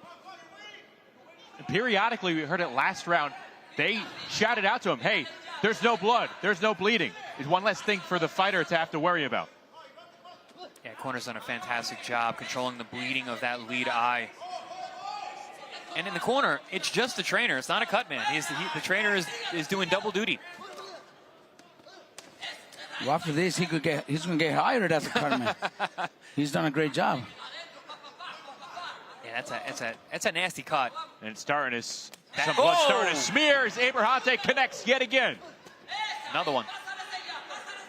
And periodically, we heard it last round, they shouted out to him, hey, there's no blood, there's no bleeding. It's one less thing for the fighter to have to worry about. Yeah, corner's done a fantastic job controlling the bleeding of that lead eye. And in the corner, it's just the trainer. It's not a cut man. The trainer is doing double duty. Well, after this, he's going to get hired as a cutman. He's done a great job. Yeah, that's a nasty cut. And starting to, some blood starting to smear as Abrasante connects yet again. Another one.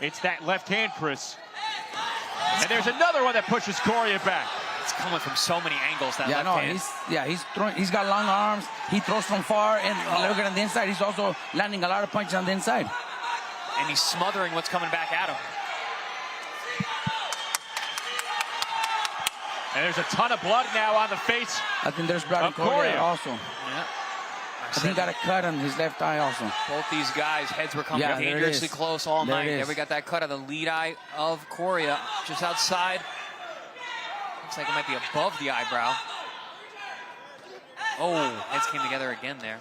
It's that left hand, Chris. And there's another one that pushes Coria back. It's coming from so many angles, that left hand. He's got long arms. He throws from far, and looking on the inside, he's also landing a lot of punches on the inside. And he's smothering what's coming back at him. And there's a ton of blood now on the face. I think there's blood on Coria also. Yeah. I think he got a cut on his left eye also. Both these guys, heads were coming dangerously close all night. There we got that cut on the lead eye of Coria, just outside. Looks like it might be above the eyebrow. Oh, heads came together again there.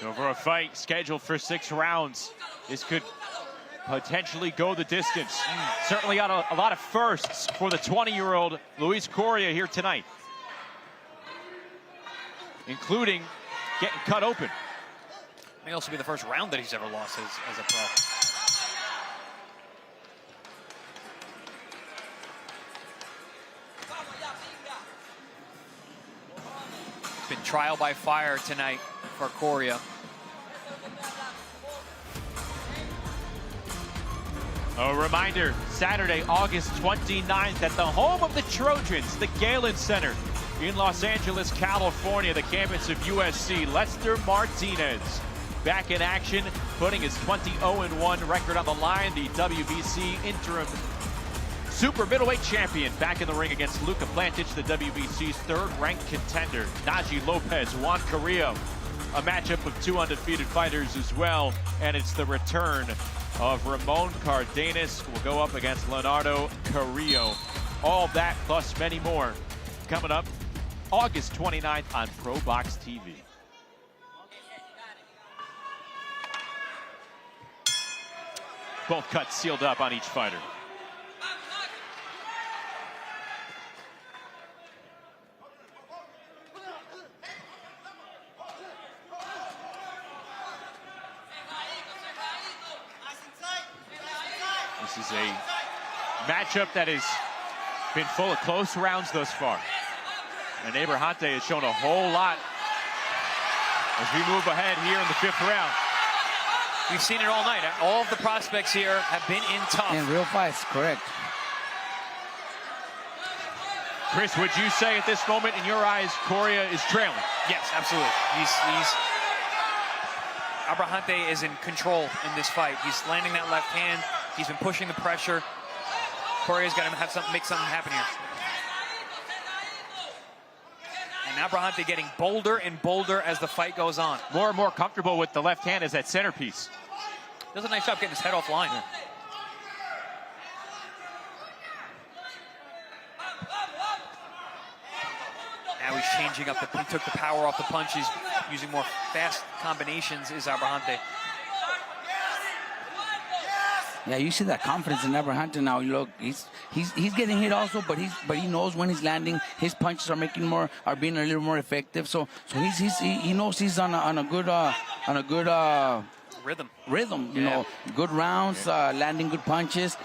Over a fight scheduled for 6 rounds. This could potentially go the distance. Certainly got a lot of firsts for the 20-year-old Luis Coria here tonight, including getting cut open. May also be the first round that he's ever lost as a pro. It's been trial by fire tonight for Coria. A reminder, Saturday, August 29th at the home of the Trojans, the Galen Center in Los Angeles, California, the campus of USC. Lester Martinez back in action, putting his 20-0-1 record on the line. The WBC interim super middleweight champion back in the ring against Luka Plantic, the WBC's third-ranked contender. Naji Lopez, Juan Carrillo, a matchup of 2 undefeated fighters as well. And it's the return of Ramon Cardenas, will go up against Leonardo Carrillo. All that plus many more coming up August 29th on ProBox TV. Both cuts sealed up on each fighter. This is a matchup that has been full of close rounds thus far. And Abrasante has shown a whole lot as we move ahead here in the 5th round. We've seen it all night. All of the prospects here have been in tough. In real fights, correct. Chris, would you say at this moment, in your eyes, Coria is trailing? Yes, absolutely. Abrasante is in control in this fight. He's landing that left hand. He's been pushing the pressure. Coria's got to make something happen here. And Abrasante getting bolder and bolder as the fight goes on. More and more comfortable with the left hand as that centerpiece. Does a nice job getting his head offline. Yeah. Now he's changing up he took the power off the punch. He's using more fast combinations, is Abrasante. Yeah, you see that confidence in Abrasante now. Look, he's getting hit also, but he knows when he's landing. His punches are being a little more effective. So he knows he's on a good rhythm. You know, good rounds, landing good punches.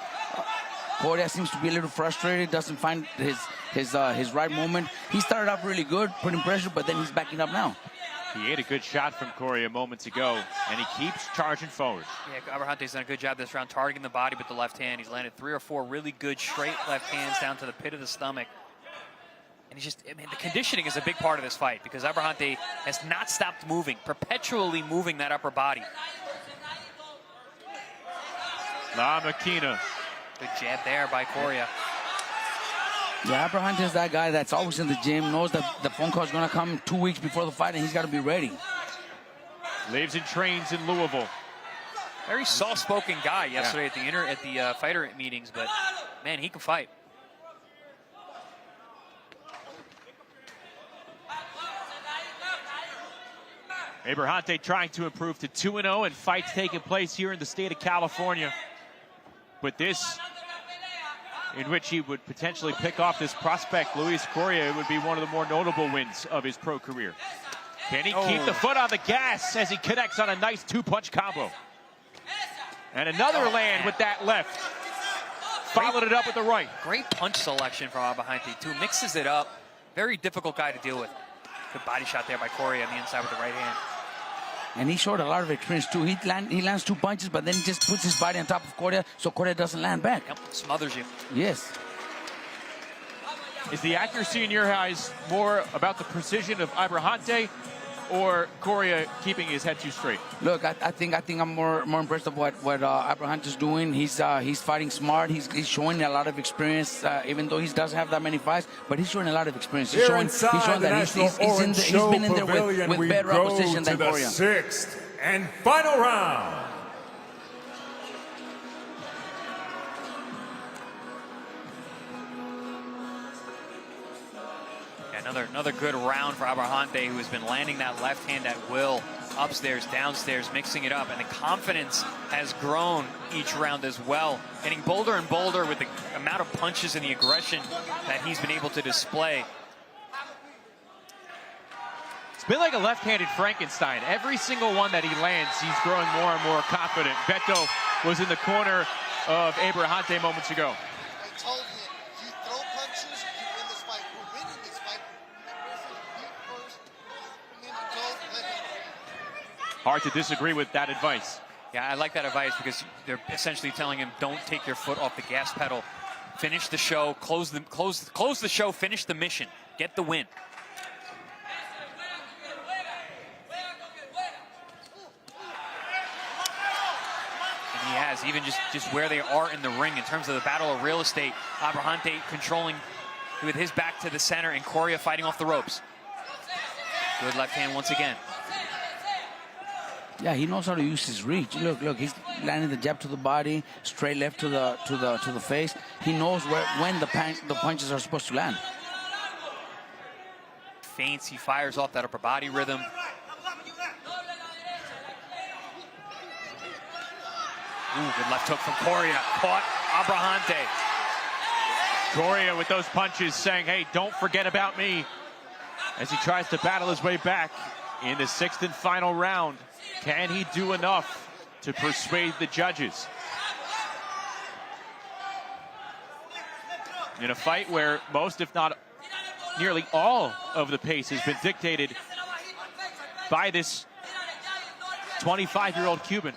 Coria seems to be a little frustrated. Doesn't find his right moment. He started off really good, putting pressure, but then he's backing up now. He ate a good shot from Coria moments ago, and he keeps charging forward. Yeah, Abrasante's done a good job this round, targeting the body with the left hand. He's landed 3 or 4 really good straight left hands down to the pit of the stomach. And he's the conditioning is a big part of this fight because Abrasante has not stopped moving, perpetually moving that upper body. La Maquina. Good jab there by Coria. Yeah, Abrasante is that guy that's always in the gym, knows that the phone call is going to come 2 weeks before the fight, and he's got to be ready. Lives and trains in Louisville. Very soft-spoken guy yesterday at the fighter meetings, but man, he can fight. Abrasante trying to improve to 2-0 and fights taking place here in the state of California. But this, in which he would potentially pick off this prospect, Luis Coria, it would be one of the more notable wins of his pro career. Can he keep the foot on the gas as he connects on a nice 2-punch combo? And another land with that left. Followed it up with the right. Great punch selection from Abrasante, too. Mixes it up. Very difficult guy to deal with. Good body shot there by Coria on the inside with the right hand. And he showed a lot of experience, too. He lands 2 punches, but then he just puts his body on top of Coria so Coria doesn't land back. Yep, smothers you. Yes. Is the accuracy in your eyes more about the precision of Abrasante or Coria keeping his head too straight? Look, I think I'm more impressed of what Abrasante is doing. He's fighting smart. He's showing a lot of experience, even though he doesn't have that many fights. But he's showing a lot of experience. He's showing that he's been in there with better opposition than Coria. Sixth and final round. Another good round for Abrasante, who has been landing that left hand at will, upstairs, downstairs, mixing it up. And the confidence has grown each round as well, getting bolder and bolder with the amount of punches and the aggression that he's been able to display. It's been like a left-handed Frankenstein. Every single one that he lands, he's growing more and more confident. Beto was in the corner of Abrasante moments ago. I told him, you throw punches, you win this fight. We're winning this fight. First, let him breathe. Hard to disagree with that advice. Yeah, I like that advice because they're essentially telling him, don't take your foot off the gas pedal. Finish the show, close the show, finish the mission, get the win. And he has, even just where they are in the ring in terms of the battle of real estate. Abrasante controlling with his back to the center and Coria fighting off the ropes. Good left hand once again. Yeah, he knows how to use his reach. Look, he's landing the jab to the body, straight left to the face. He knows when the punches are supposed to land. Feints, he fires off that upper body rhythm. Ooh, good left hook from Coria. Caught Abrasante. Coria with those punches saying, hey, don't forget about me, as he tries to battle his way back in the sixth and final round. Can he do enough to persuade the judges? In a fight where most, if not nearly all, of the pace has been dictated by this 25-year-old Cuban.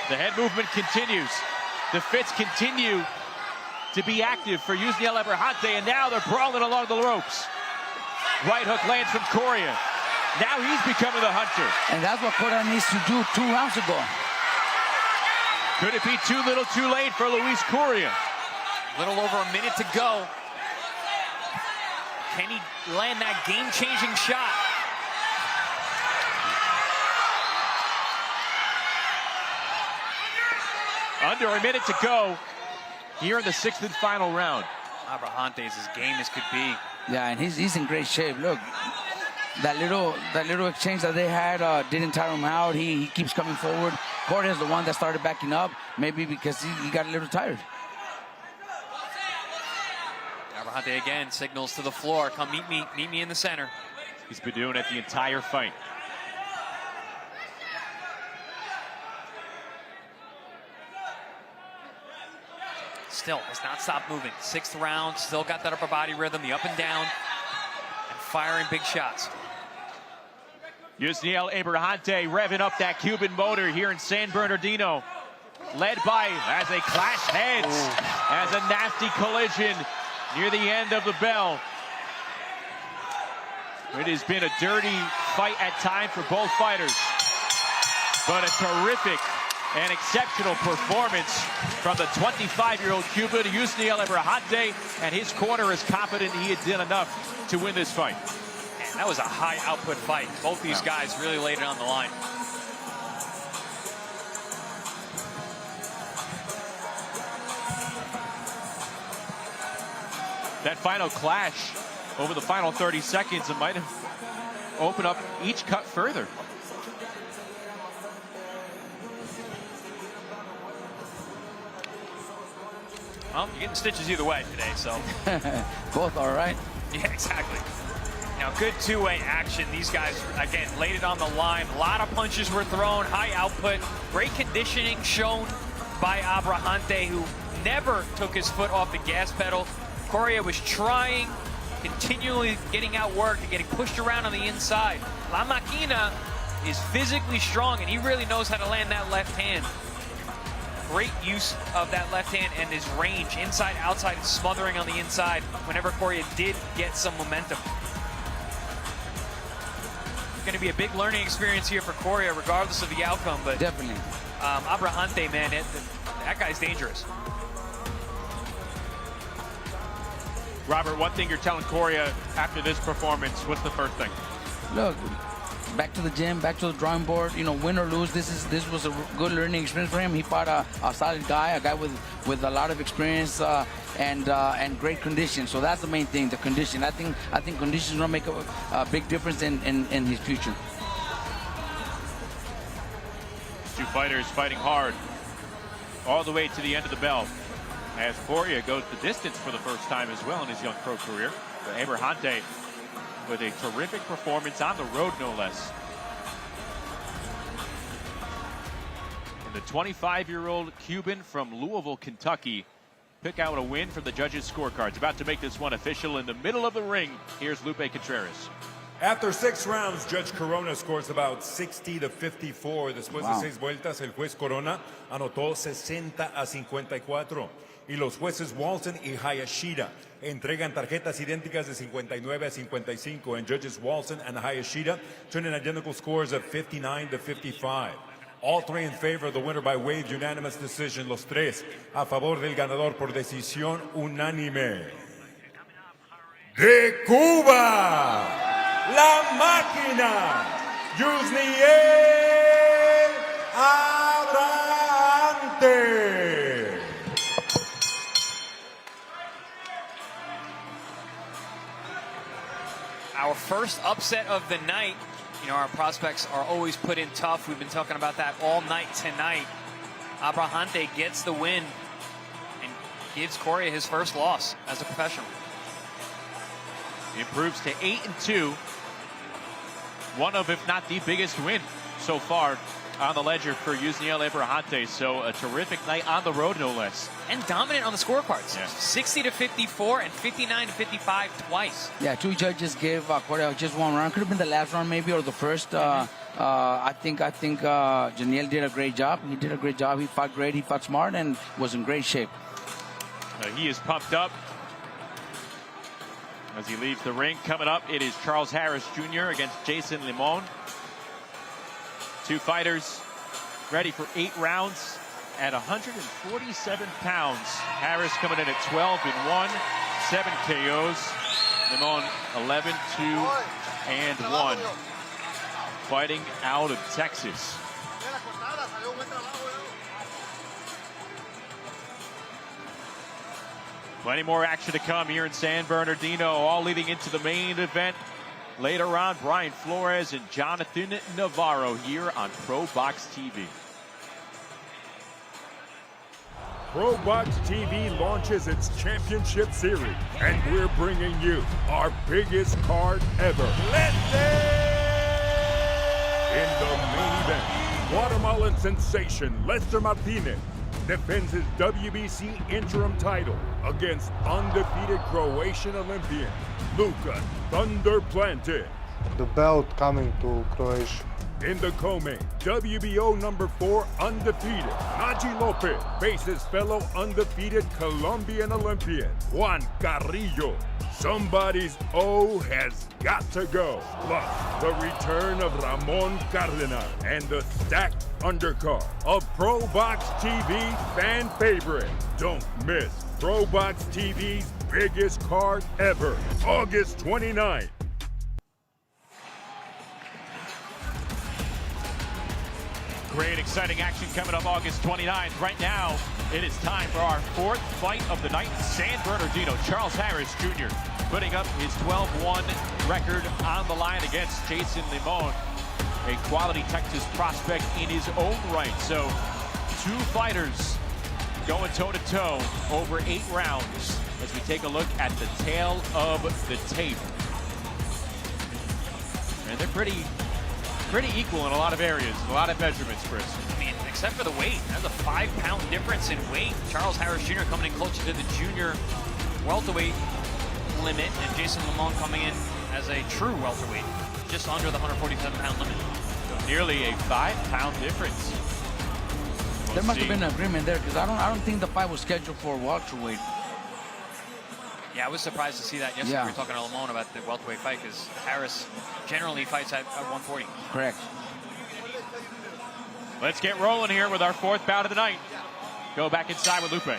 The head movement continues. The fits continue to be active for Yusniel Abrasante, and now they're brawling along the ropes. Right hook lands from Coria. Now he's becoming the hunter. And that's what Coria needs to do 2 rounds ago. Could it be too little too late for Luis Coria? Little over a minute to go. Can he land that game-changing shot? Under a minute to go here in the sixth and final round. Abrasante is as game as could be. Yeah, and he's in great shape. Look, that little exchange that they had didn't tire him out. He keeps coming forward. Coria is the one that started backing up, maybe because he got a little tired. Abrasante again signals to the floor, come meet me in the center. He's been doing it the entire fight. Still has not stopped moving. Sixth round, still got that upper body rhythm, the up and down, and firing big shots. Yusniel Abrasante revving up that Cuban motor here in San Bernardino. Led by, as they clash heads, as a nasty collision near the end of the bell. It has been a dirty fight at times for both fighters, but a terrific and exceptional performance from the 25-year-old Cuban, Yusniel Abrasante, and his corner is confident he had done enough to win this fight. Man, that was a high output fight. Both these guys really laid it on the line. That final clash over the final 30 seconds, it might have opened up each cut further. Well, you're getting stitches either way today, so. Both all right. Yeah, exactly. Now, good two-way action. These guys, again, laid it on the line. A lot of punches were thrown, high output. Great conditioning shown by Abrasante, who never took his foot off the gas pedal. Coria was trying, continually getting outworked and getting pushed around on the inside. La Maquina is physically strong, and he really knows how to land that left hand. Great use of that left hand and his range, inside, outside, smothering on the inside whenever Coria did get some momentum. Going to be a big learning experience here for Coria, regardless of the outcome. But definitely, Abrasante, man, that guy's dangerous. Robert, one thing you're telling Coria after this performance, what's the first thing? Look, back to the gym, back to the drawing board. You know, win or lose, this was a good learning experience for him. He fought a solid guy, a guy with a lot of experience and great condition. So that's the main thing, the condition. I think conditions will make a big difference in his future. Two fighters fighting hard all the way to the end of the bell, as Coria goes the distance for the first time as well in his young pro career. But Abrasante with a terrific performance on the road, no less. And the 25-year-old Cuban from Louisville, Kentucky, pick out a win from the judges' scorecards. About to make this one official in the middle of the ring. Here's Lupe Contreras. After 6 rounds, Judge Corona scores about 60-54. Después de 6 vueltas, el juez Corona anotó 60-54. Y los jueces Walton y Hayashida entregan tarjetas idénticas de 59-55. And judges Walton and Hayashida turn in identical scores of 59-55. All three in favor of the winner by way of unanimous decision. Los tres a favor del ganador por decisión unánime. De Cuba, la máquina, Yusniel Abrasante. Our first upset of the night. You know, our prospects are always put in tough. We've been talking about that all night tonight. Abrasante gets the win and gives Coria his first loss as a professional. Improves to 8-2. One of, if not the biggest win so far on the ledger for Yusniel Abrasante. So a terrific night on the road, no less. And dominant on the scorecards. Yeah. 60-54 and 59-55 twice. Yeah, two judges gave Coria just one round. Could have been the last round maybe, or the first. I think Yusniel did a great job. He did a great job. He fought great. He fought smart and was in great shape. He is pumped up as he leaves the ring. Coming up, it is Charles Harris Jr. against Jason Limon. Two fighters ready for 8 rounds at 147 pounds. Harris coming in at 12-1, 7 KOs. Limon 11-2-1. Fighting out of Texas. Plenty more action to come here in San Bernardino, all leading into the main event. Later on, Bryan Flores and Jonathan Navarro here on ProBox TV. ProBox TV launches its championship series, and we're bringing you our biggest card ever. In the main event, Guatemalan sensation Lester Martinez defends his WBC interim title against undefeated Croatian Olympian Luka Thunder Planted. The belt coming to Croatia. In the co-main, WBO number 4 undefeated Naji Lopez faces fellow undefeated Colombian Olympian Juan Carrillo. Somebody's O has got to go. Plus, the return of Ramon Cardenas and the stacked undercard of ProBox TV fan favorite. Don't miss ProBox TV's biggest card ever, August 29th. Great, exciting action coming up August 29th. Right now, it is time for our 4th fight of the night in San Bernardino. Charles Harris Jr. putting up his 12-1 record on the line against Jason Limon, a quality Texas prospect in his own right. So, 2 fighters going toe-to-toe over 8 rounds as we take a look at the tail of the tape. And they're pretty equal in a lot of areas, a lot of measurements, Chris. I mean, except for the weight. There's a 5-pound difference in weight. Charles Harris Jr. coming in closer to the junior welterweight limit, and Jason Limon coming in as a true welterweight, just under the 147-pound limit. So nearly a 5-pound difference. There must have been an agreement there because I don't think the fight was scheduled for welterweight. Yeah, I was surprised to see that yesterday. We were talking to Limon about the welterweight fight because Harris generally fights at 140. Correct. Let's get rolling here with our fourth bout of the night. Go back inside with Lupe.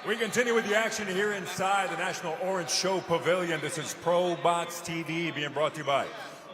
We continue with the action here inside the National Orange Show Pavilion. This is ProBox TV being brought to you by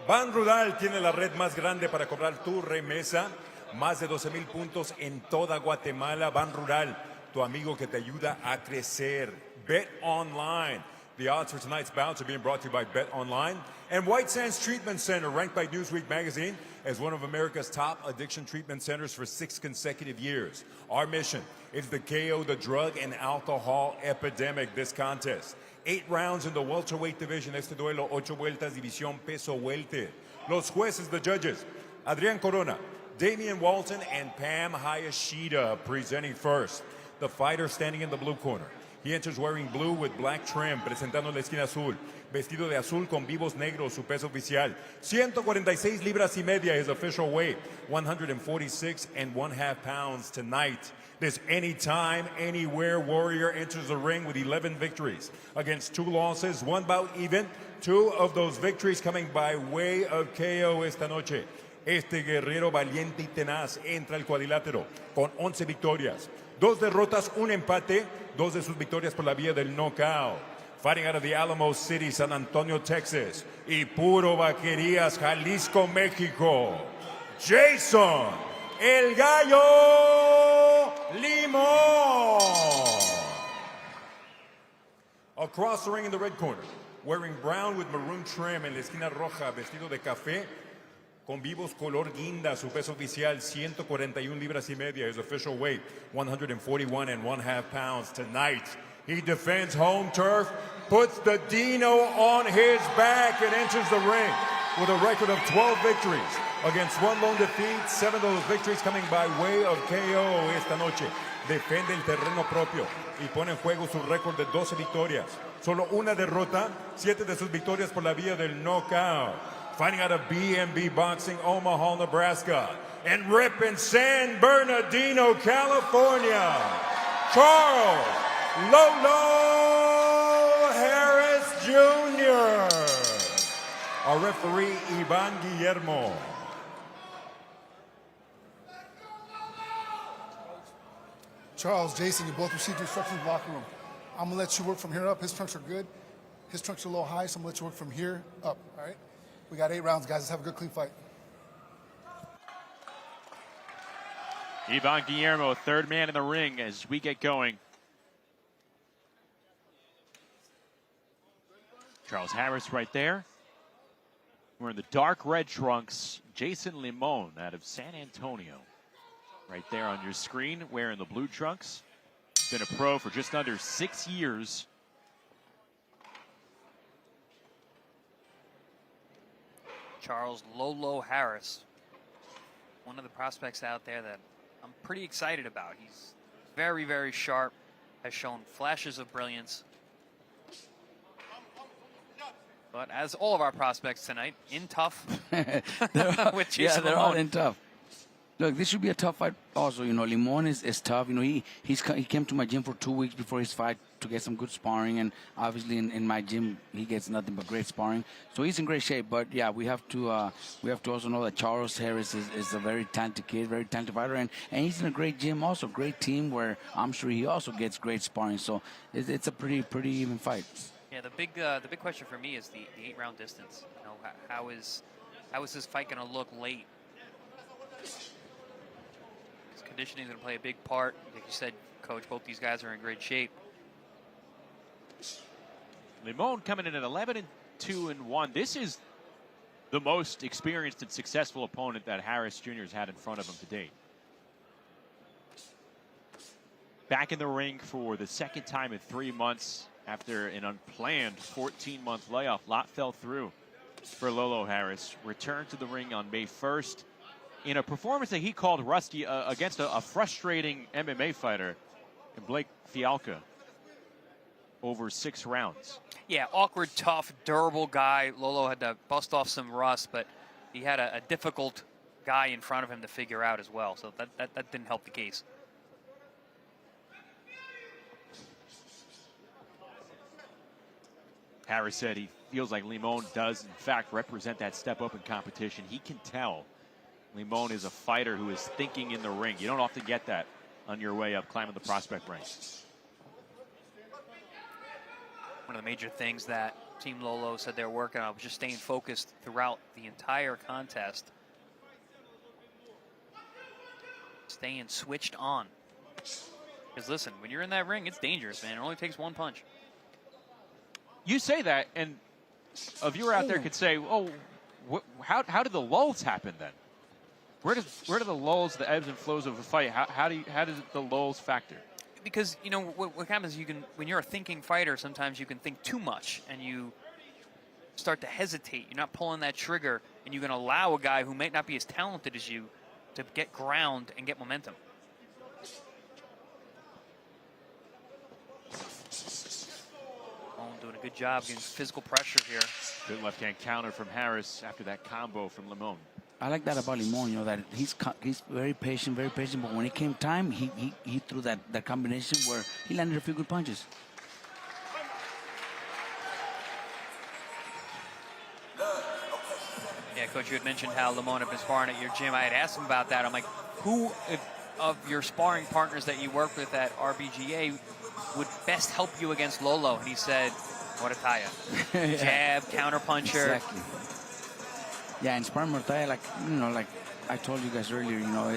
Ban Rudal. Tiene la red más grande para cobrar tu remesa. Más de 12,000 puntos en toda Guatemala. Ban Rural, tu amigo que te ayuda a crecer. Bet Online. The odds for tonight's bouts are being brought to you by Bet Online. And White Sands Treatment Center, ranked by Newsweek magazine as one of America's top addiction treatment centers for 6 consecutive years. Our mission is to KO the drug and alcohol epidemic this contest. 8 rounds in the welterweight division. Este duelo, 8 vueltas, división peso welter. Los jueces, the judges, Adrian Corona, Damian Walton, and Pam Hayashida presenting first. The fighter standing in the blue corner. He enters wearing blue with black trim, presentando la esquina azul. Vestido de azul con vivos negros, su peso oficial. 146 libras y media, his official weight. 146 and 1/2 pounds tonight. This anytime, anywhere warrior enters the ring with 11 victories against 2 losses, 1 bout even. 2 of those victories coming by way of KO esta noche. Este guerrero valiente y tenaz entra al cuadrilátero con 11 victorias. 2 derrotas, 1 empate, 2 de sus victorias por la vía del knockout. Fighting out of the Alamo City, San Antonio, Texas, y Puro Vaquerías, Jalisco, México, Jason, El Gallo Limon. Across the ring in the red corner, wearing brown with maroon trim en la esquina roja, vestido de café, con vivos color guinda, su peso oficial 141 libras y media, his official weight 141 and 1/2 pounds tonight. He defends home turf, puts the Dino on his back and enters the ring with a record of 12 victories against 1 lone defeat, 7 of those victories coming by way of KO esta noche. Defende el terreno propio y pone en juego su récord de 12 victorias. Solo 1 derrota, 7 de sus victorias por la vía del knockout. Fighting out of BMB Boxing, Omaha, Nebraska, and repping San Bernardino, California, Charles Lolo Harris Jr. Our referee, Ivan Guillermo. Charles, Jason, you both received instructions in the locker room. I'm going to let you work from here up. His trunks are good. His trunks are a little high, so I'm going to let you work from here up, all right? We got 8 rounds, guys. Let's have a good, clean fight. Ivan Guillermo, 3rd man in the ring as we get going. Charles Harris right there. We're in the dark red trunks. Jason Limon out of San Antonio. Right there on your screen, wearing the blue trunks. Been a pro for just under 6 years. Charles Lolo Harris, one of the prospects out there that I'm pretty excited about. He's very, very sharp, has shown flashes of brilliance. But as all of our prospects tonight, in tough. With Jason they're Limon. all in tough. Look, this should be a tough fight also. You know, Limon is tough. You know, he came to my gym for 2 weeks before his fight to get some good sparring. And obviously in my gym, he gets nothing but great sparring. So he's in great shape. But, yeah, we have to also know that Charles Harris is a very talented kid, very talented fighter. And he's in a great gym also, great team where I'm sure he also gets great sparring. So it's a pretty even fight. Yeah, the big question for me is the 8-round distance. You know, how is this fight going to look late? Conditioning is going to play a big part. Like you said, Coach, both these guys are in great shape. Limon coming in at 11-2-1. This is the most experienced and successful opponent that Harris Jr. has had in front of him to date. Back in the ring for the 2nd time in 3 months after an unplanned 14-month layoff. Lot fell through for Lolo Harris. Returned to the ring on May 1st. In a performance that he called rusty against a frustrating MMA fighter, Blake Fialka, over 6 rounds. Yeah, awkward, tough, durable guy. Lolo had to bust off some rust, but he had a difficult guy in front of him to figure out as well, so that didn't help the case. Harris said he feels like Limon does, in fact, represent that step up in competition. He can tell Limon is a fighter who is thinking in the ring. You don't often get that on your way up climbing the prospect ranks. One of the major things that Team Lolo said they're working on was just staying focused throughout the entire contest. Staying switched on. Because listen, when you're in that ring, it's dangerous, man. It only takes one punch. You say that, and a viewer out there could say, "Oh, how did the lulls happen then? Where do the lulls, the ebbs and flows of a fight? How does the lulls factor?" Because you know what happens. When you're a thinking fighter, sometimes you can think too much, and you start to hesitate. You're not pulling that trigger, and you're going to allow a guy who might not be as talented as you to get ground and get momentum. Doing a good job against physical pressure here. Good left-hand counter from Harris after that combo from Limon. I like that about Limon, you know, that he's very patient, but when it came time, he threw that combination where he landed a few good punches. Yeah, Coach, you had mentioned how Limon had been sparring at your gym. I had asked him about that. I'm like, who of your sparring partners that you work with at RBGA would best help you against Lolo? And he said, Morataya. Jab, counter puncher. Exactly. Yeah, and sparring Morataya, like I told you guys earlier, you know,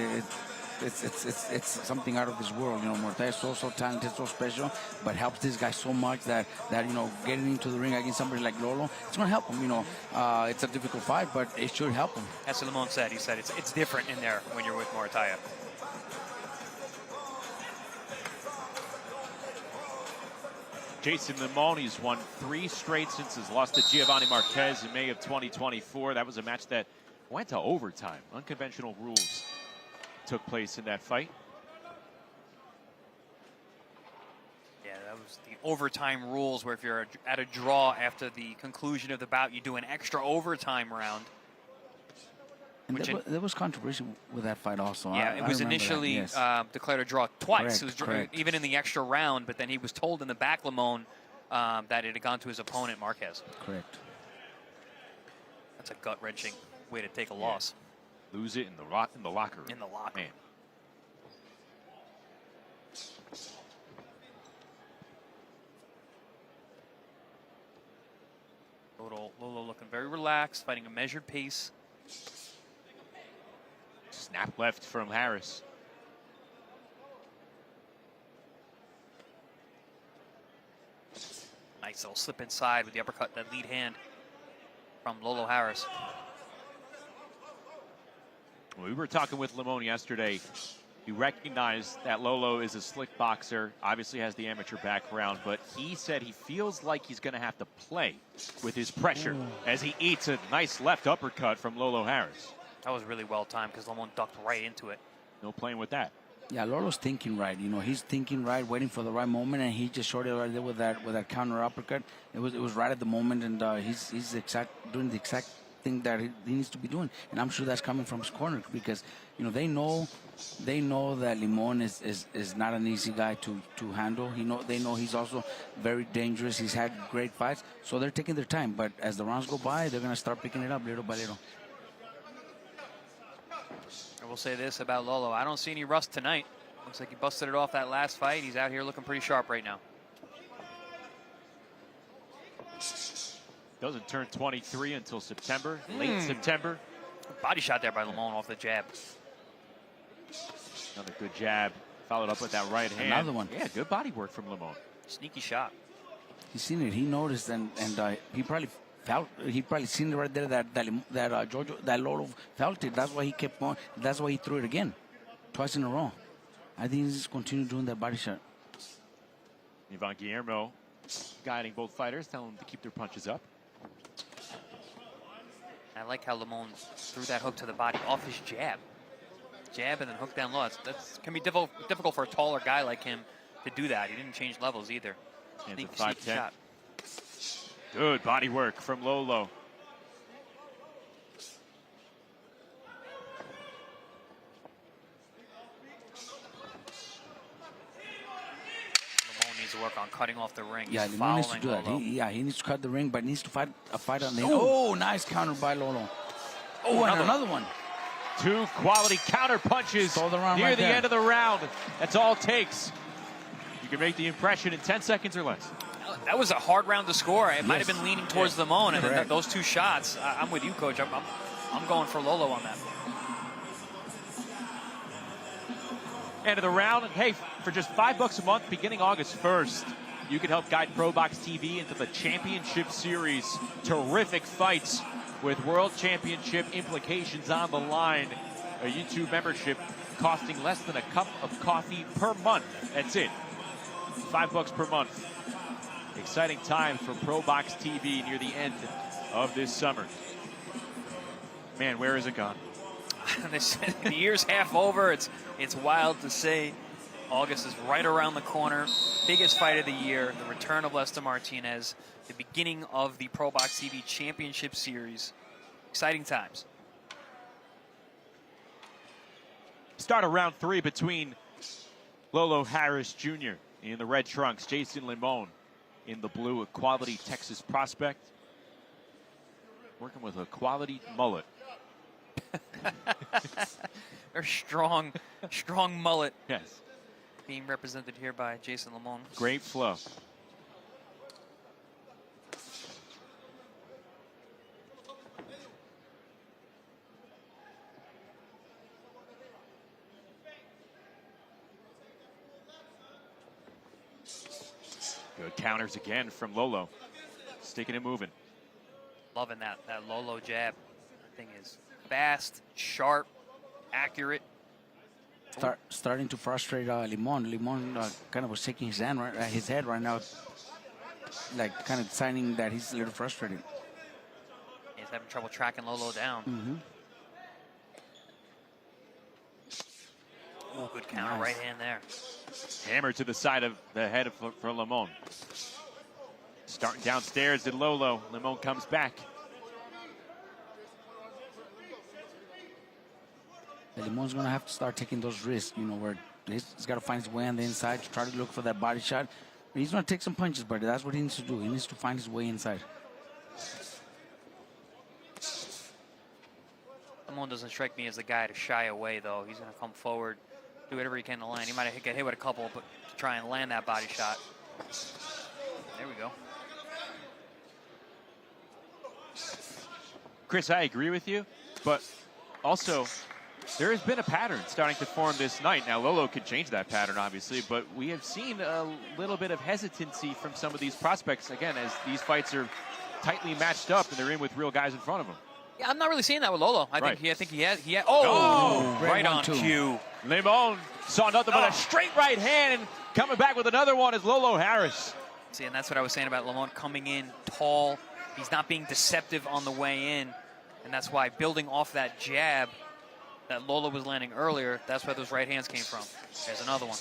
it's something out of this world. You know, Morataya is so talented, so special, but helps this guy so much that you know, getting into the ring against somebody like Lolo, it's gonna help him. You know, it's a difficult fight, but it should help him. That's what Limon said. He said it's different in there when you're with Morataya. Jason Limon, he's won 3 straight since his loss to Giovanni Marquez in May of 2024. That was a match that went to overtime. Unconventional rules took place in that fight. Yeah, that was the overtime rules, where if you're at a draw after the conclusion of the bout, you do an extra overtime round. And there was controversy with that fight also. Yeah, it was initially declared a draw twice. Correct. Even in the extra round, but then he was told in the back, Limon, that it had gone to his opponent, Marquez. Correct. That's a gut-wrenching way to take a loss. Lose it in the locker room. In the locker room. Lolo looking very relaxed, fighting a measured pace. Snap left from Harris. Nice little slip inside with the uppercut, that lead hand from Lolo Harris. We were talking with Limon yesterday. He recognized that Lolo is a slick boxer, obviously has the amateur background, but he said he feels like he's going to have to play with his pressure as he eats a nice left uppercut from Lolo Harris. That was really well timed because Limon ducked right into it. No playing with that. Yeah, Lolo's thinking right. You know, he's thinking right, waiting for the right moment, and he just shorted right there with that counter uppercut. It was right at the moment, and he's doing the exact thing that he needs to be doing. And I'm sure that's coming from his corner because, you know, they know that Limon is not an easy guy to handle. They know he's also very dangerous. He's had great fights, so they're taking their time. But as the rounds go by, they're gonna start picking it up little by little. I will say this about Lolo. I don't see any rust tonight. Looks like he busted it off that last fight. He's out here looking pretty sharp right now. Doesn't turn 23 until September, late September. Body shot there by Limon off the jab. Another good jab, followed up with that right hand. Another one. Yeah, good body work from Limon. Sneaky shot. He's seen it. He noticed, and he probably felt. He probably seen it right there that Lolo felt it. That's why he kept on. That's why he threw it again, twice in a row. I think he's just continue doing that body shot. Ivan Guillermo guiding both fighters, telling them to keep their punches up. I like how Limon threw that hook to the body off his jab. Jab and then hook down low. That can be difficult for a taller guy like him to do that. He didn't change levels either. Sneaky shot. Good body work from Lolo. Limon needs to work on cutting off the ring. Yeah, He's Limon needs to do following that. Lolo. He needs to cut the ring, but needs to fight a fight on the. Ooh. Oh, nice counter by Lolo. Oh, and another one. 2 quality counter punches Stole the round near right the there. end of the round. That's all it takes. You can make the impression in 10 seconds or less. That was a hard round to score. It might have been leaning towards Limon, and Correct. those 2 shots. I'm with you, Coach. I'm going for Lolo on that. End of the round. Hey, for just $5 a month, beginning August 1st, you can help guide ProBox TV into the Championship Series. Terrific fights with World Championship implications on the line. A YouTube membership costing less than a cup of coffee per month. That's it. $5 per month. Exciting time for ProBox TV near the end of this summer. Man, where is it gone? The year's half over. It's wild to say. August is right around the corner. Biggest fight of the year. The return of Lester Martinez. The beginning of the ProBox TV Championship Series. Exciting times. Start of round 3 between Lolo Harris Jr. in the red trunks, Jason Limon in the blue, a quality Texas prospect. Working with a quality mullet. Very strong mullet. Yes. Being represented here by Jason Limon. Great flow. Good counters again from Lolo. Sticking and moving. Loving that Lolo jab. That thing is fast, sharp, accurate. Starting to frustrate Limon. Limon kind of was shaking his head right now, like kind of signing that he's a little frustrated. He's having trouble tracking Lolo down. Oh, good counter, right hand there. Hammer to the side of the head for Limon. Starting downstairs at Lolo. Limon comes back. Limon's going to have to start taking those risks, you know, where he's got to find his way on the inside to try to look for that body shot. He's going to take some punches, but that's what he needs to do. He needs to find his way inside. Limon doesn't strike me as the guy to shy away, though. He's going to come forward, do whatever he can to land. He might have got hit with a couple, but to try and land that body shot. There we go. Chris, I agree with you, but also there has been a pattern starting to form this night. Now, Lolo could change that pattern, obviously, but we have seen a little bit of hesitancy from some of these prospects, again, as these fights are tightly matched up and they're in with real guys in front of them. Yeah, I'm not really seeing that with Lolo. I think he had. Right on cue. Limon saw nothing but a straight right hand, and coming back with another one is Lolo Harris. See, and that's what I was saying about Limon coming in tall. He's not being deceptive on the way in, and that's why building off that jab that Lolo was landing earlier, that's where those right hands came from. There's another one.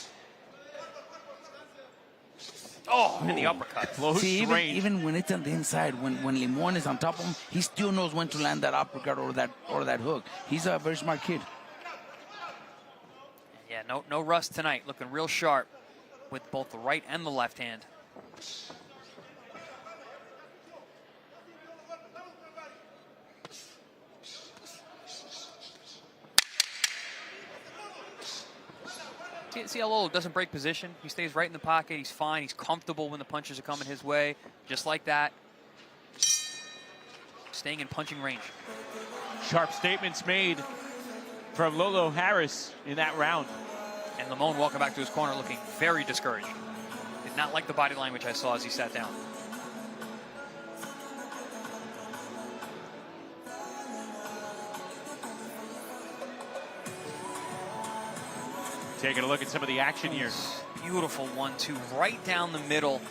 Oh, and the uppercut. See, even when it's on the inside, when Limon is on top of him, he still knows when to land that uppercut or that hook. He's a very smart kid. Yeah, no rust tonight. Looking real sharp with both the right and the left hand. See how Lolo doesn't break position? He stays right in the pocket. He's fine. He's comfortable when the punches are coming his way. Just like that. Staying in punching range. Sharp statements made from Lolo Harris in that round. And Limon walking back to his corner looking very discouraged. Did not like the body language I saw as he sat down. Taking a look at some of the action here. Beautiful 1-2 right down the middle.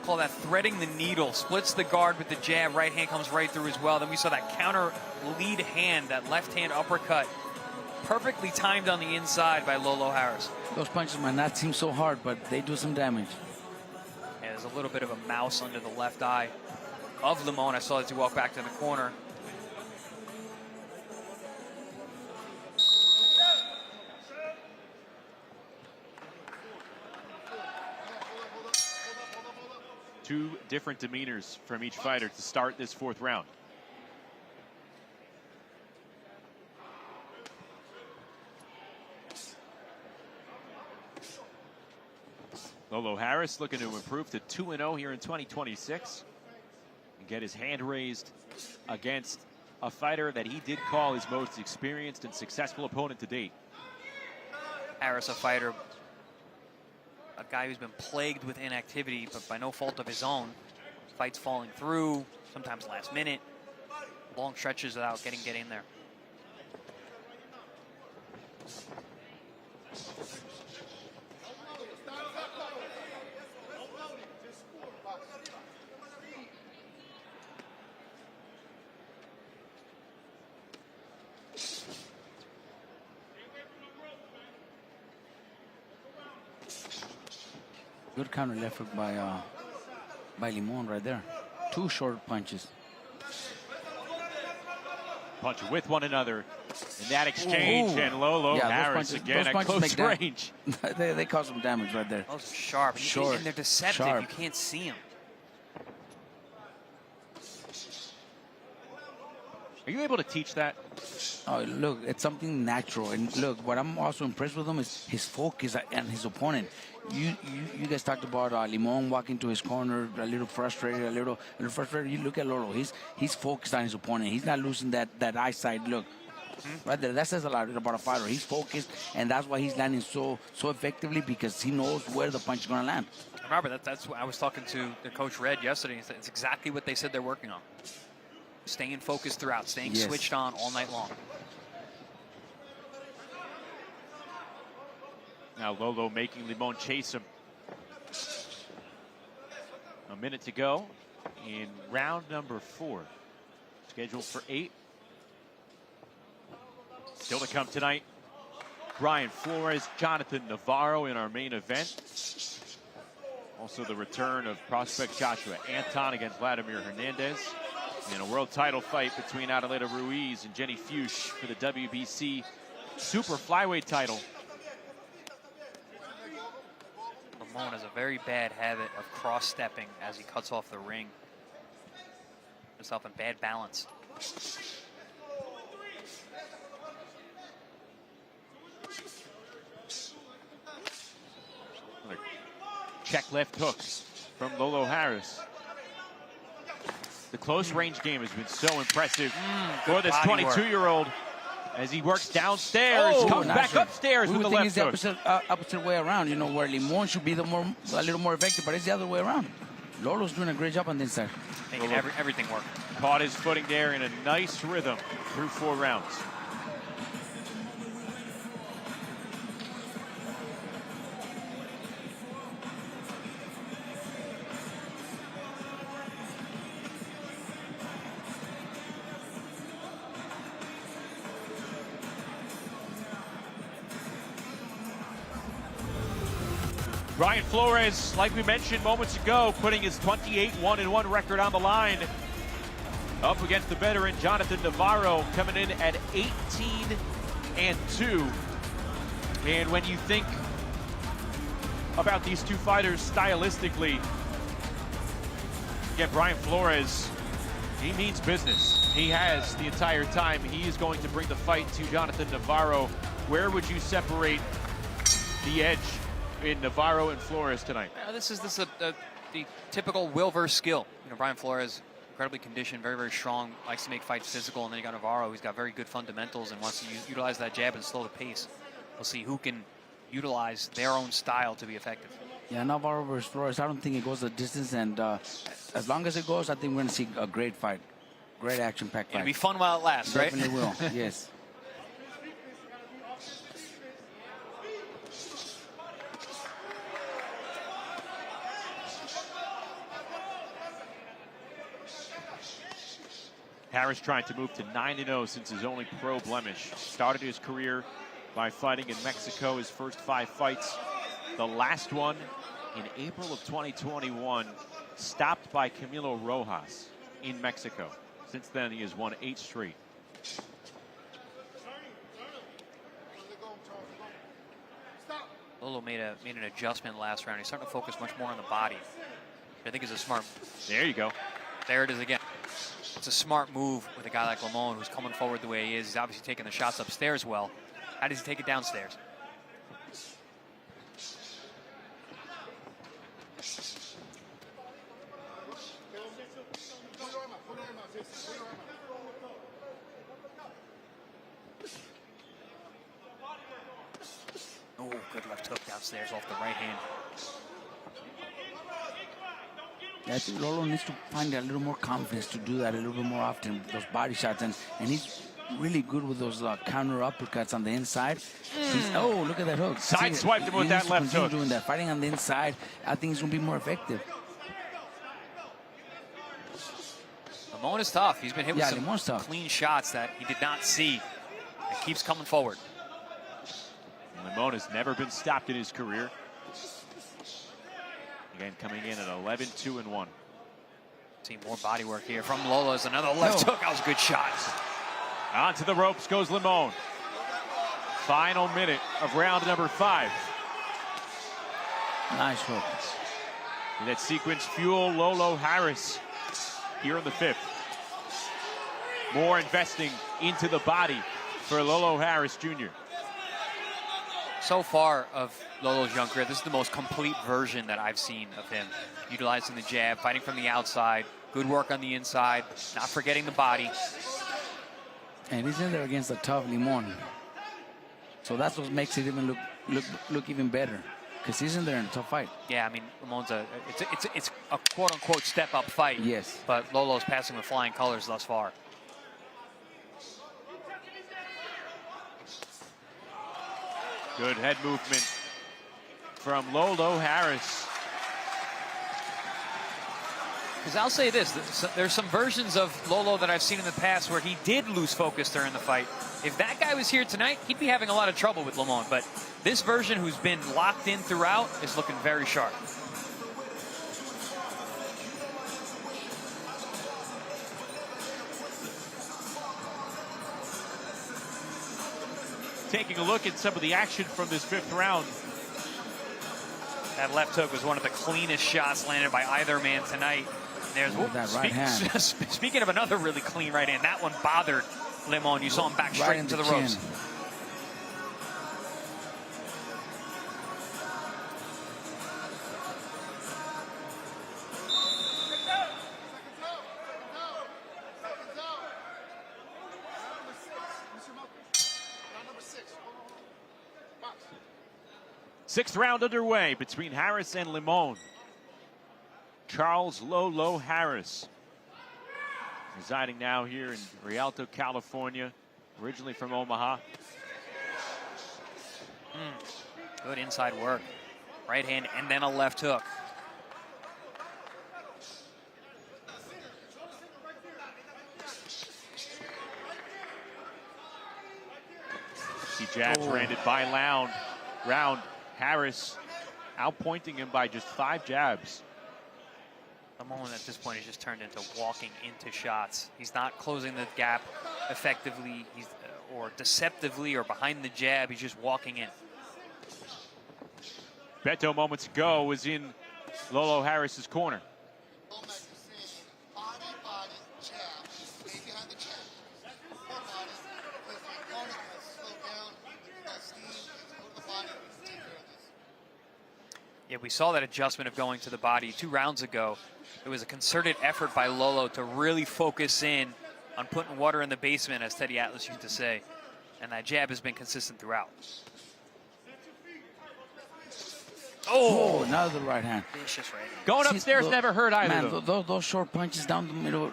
Call that threading the needle. Splits the guard with the jab. Right hand comes right through as well. Then we saw that counter lead hand, that left hand uppercut. Perfectly timed on the inside by Lolo Harris. Those punches might not seem so hard, but they do some damage. Yeah, there's a little bit of a mouse under the left eye of Limon. I saw as he walked back to the corner. Two different demeanors from each fighter to start this fourth round. Lolo Harris looking to improve to 2-0 here in 2026 and get his hand raised against a fighter that he did call his most experienced and successful opponent to date. Harris, a fighter, a guy who's been plagued with inactivity, but by no fault of his own. Fights falling through, sometimes last minute, long stretches without getting in there. Good counter effort by Limon right there. Two short punches. Punch with one another in that exchange. Ooh. And Lolo Harris again at close range. they cause some damage right there. Those are sharp. Short, and they're deceptive. Sharp. You can't see them. Are you able to teach that? Oh, look, it's something natural. And look, what I'm also impressed with him is his focus and his opponent. You guys talked about Limon walking to his corner, a little frustrated, a little frustrated. You look at Lolo. He's focused on his opponent. He's not losing that eyesight look. Right there, that says a lot about a fighter. He's focused, and that's why he's landing so effectively, because he knows where the punch is going to land. Remember, that's what I was talking to the coach Red yesterday. It's exactly what they said they're working on. Staying focused throughout, staying switched on all night long. Now Lolo making Limon chase him. A minute to go in round number 4. Scheduled for 8. Still to come tonight, Bryan Flores, Jonathan Navarro in our main event. Also the return of prospect Joshua Anton against Vladimir Hernandez. And a world title fight between Adelaida Ruiz and Ginny Fuchs for the WBC super flyweight title. Limon has a very bad habit of cross-stepping as he cuts off the ring. Himself in bad balance. Another check left hook from Lolo Harris. The close range game has been so impressive for this 22-year-old as he works downstairs, comes back upstairs with the left hook. It's the opposite way around, you know, where Limon should be a little more effective, but it's the other way around. Lolo's doing a great job on this side. Making everything work. Caught his footing there in a nice rhythm through 4 rounds. Bryan Flores, like we mentioned moments ago, putting his 28-1-1 record on the line. Up against the veteran Jonathan Navarro, coming in at 18-2. And when you think about these two fighters stylistically, again, Bryan Flores, he means business. He has the entire time. He is going to bring the fight to Jonathan Navarro. Where would you separate the edge in Navarro and Flores tonight? This is the typical will versus skill. You know, Bryan Flores, incredibly conditioned, very, very strong, likes to make fights physical, and then you got Navarro, who's got very good fundamentals and wants to utilize that jab and slow the pace. We'll see who can utilize their own style to be effective. Yeah, Navarro versus Flores, I don't think it goes the distance, and as long as it goes, I think we're going to see a great fight. Great action-packed fight. It'll be fun while it lasts, right? Definitely will, yes. Harris trying to move to 9-0 since his only pro blemish. Started his career by fighting in Mexico, his first 5 fights. The last one in April of 2021, stopped by Camilo Rojas in Mexico. Since then, he has won 8 straight. Lolo made an adjustment last round. He's starting to focus much more on the body. I think is a smart. There you go. There it is again. It's a smart move with a guy like Limon who's coming forward the way he is. He's obviously taking the shots upstairs well. How does he take it downstairs? Oh, good left hook downstairs off the right hand. Yeah, I think Lolo needs to find a little more confidence to do that a little bit more often, those body shots. And he's really good with those counter uppercuts on the inside. Oh, look at that hook. Side swiped him with that left hook. Doing that, fighting on the inside, I think he's going to be more effective. Limon is tough. He's been hit with some clean shots that he did not see. It keeps coming forward. Limon has never been stopped in his career. Again, coming in at 11-2-1. See more body work here from Lolo's. Another left hook. That was a good shot. Onto the ropes goes Limon. Final minute of round number 5. Nice hook. And that sequence fuel Lolo Harris here in the 5th. More investing into the body for Lolo Harris Jr. So far of Lolo's young career, this is the most complete version that I've seen of him. Utilizing the jab, fighting from the outside, good work on the inside, not forgetting the body. And he's in there against a tough Limon. So that's what makes it even look even better. Because he's in there in a tough fight. Yeah, I mean, Limon's it's a quote-unquote step-up fight. Yes. But Lolo's passing with flying colors thus far. Good head movement from Lolo Harris. Because I'll say this, there's some versions of Lolo that I've seen in the past where he did lose focus during the fight. If that guy was here tonight, he'd be having a lot of trouble with Limon. But this version, who's been locked in throughout, is looking very sharp. Taking a look at some of the action from this 5th round. That left hook was one of the cleanest shots landed by either man tonight. There's that right hand. Speaking of another really clean right hand, that one bothered Limon. You saw him back straight into the ropes. Sixth round underway between Harris and Limon. Charles Lolo Harris, residing now here in Rialto, California, originally from Omaha. Good inside work. Right hand and then a left hook. See jabs landed by round. Harris outpointing him by just 5 jabs. Limon at this point has just turned into walking into shots. He's not closing the gap effectively, or deceptively, or behind the jab. He's just walking in. Beto moments ago was in Lolo Harris's corner. Yeah, we saw that adjustment of going to the body 2 rounds ago. It was a concerted effort by Lolo to really focus in on putting water in the basement, as Teddy Atlas used to say. And that jab has been consistent throughout. Oh, another right hand. Vicious right hand. Going upstairs never hurt either. Man, those short punches down the middle,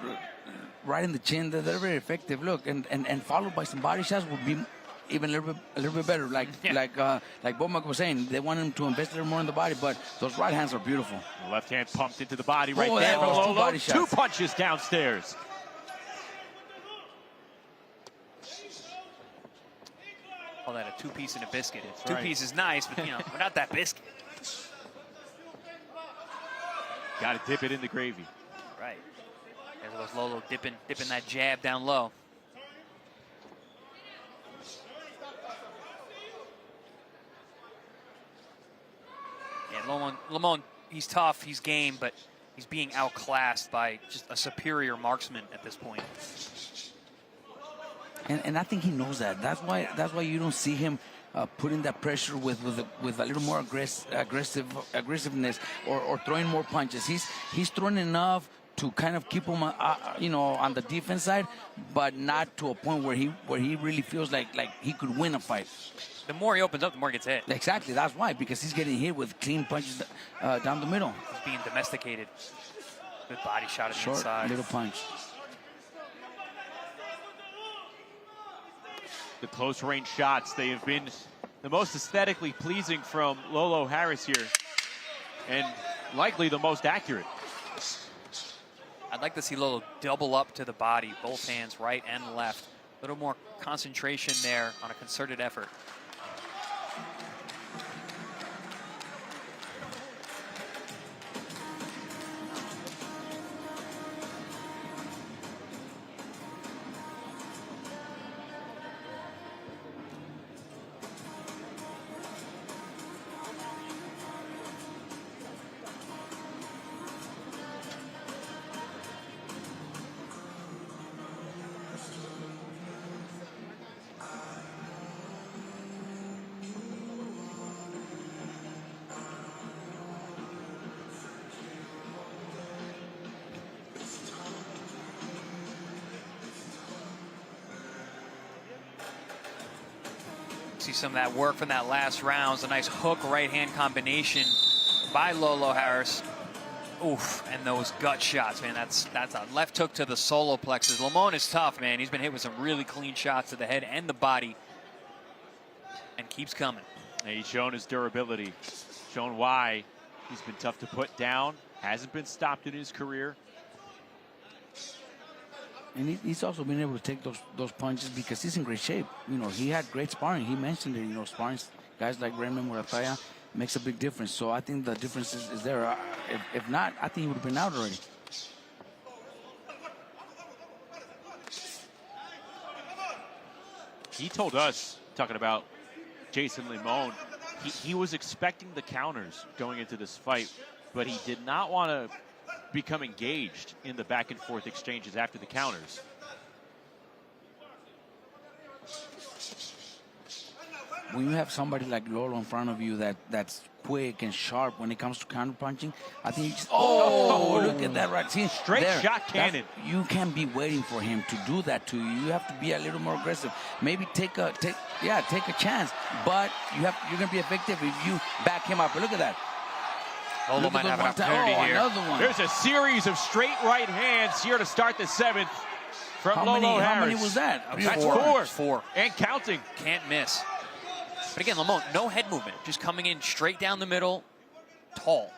right in the chin, they're very effective. Look, and followed by some body shots would be even a little bit better. Like Bomac was saying, they want him to invest a little more in the body, but those right hands are beautiful. The left hand pumped into the body right there. That was 2 body shots. 2 punches downstairs. Call that a 2-piece and a biscuit. 2-piece is nice, but without that biscuit. Got to dip it in the gravy. Right. There goes Lolo dipping that jab down low. Yeah, Limon, he's tough, he's game, but He's being outclassed by just a superior marksman at this point. And I think he knows that. That's why you don't see him putting that pressure with a little more aggressiveness or throwing more punches. He's throwing enough to kind of keep him, on the defense side, but not to a point where he really feels like he could win a fight. The more he opens up, the more he gets hit. Exactly, that's why, because he's getting hit with clean punches down the middle. He's being domesticated. Good body shot at the Short, inside. little punch. The close-range shots, they have been the most aesthetically pleasing from Lolo Harris here, and likely the most accurate. I'd like to see Lolo double up to the body, both hands, right and left. A little more concentration there on a concerted effort. See some of that work from that last round. It's a nice hook right-hand combination by Lolo Harris. Oof, and those gut shots, man. That's a left hook to the solar plexus. Limon is tough, man. He's been hit with some really clean shots to the head and the body, and keeps coming. And he's shown his durability, shown why he's been tough to put down. Hasn't been stopped in his career. And he's also been able to take those punches because he's in great shape. He had great sparring. He mentioned it, sparring guys like Raymond Murataya makes a big difference. So I think the difference is there. If not, I think he would have been out already. He told us, talking about Jason Limon, he was expecting the counters going into this fight, but he did not want to become engaged in the back and forth exchanges after the counters. When you have somebody like Lolo in front of you that's quick and sharp when it comes to counter punching, I think you just look at that right. See, straight shot cannon. You can't be waiting for him to do that to you. You have to be a little more aggressive. Maybe take a chance, but you're gonna be effective if you back him up. But look at that. Lolo might have an opportunity here. Another one. There's a series of straight right hands here to start the seventh from Lolo Harris. How many was that? That's four. And counting. Can't miss. But again, Limon, no head movement. Just coming in straight down the middle, tall.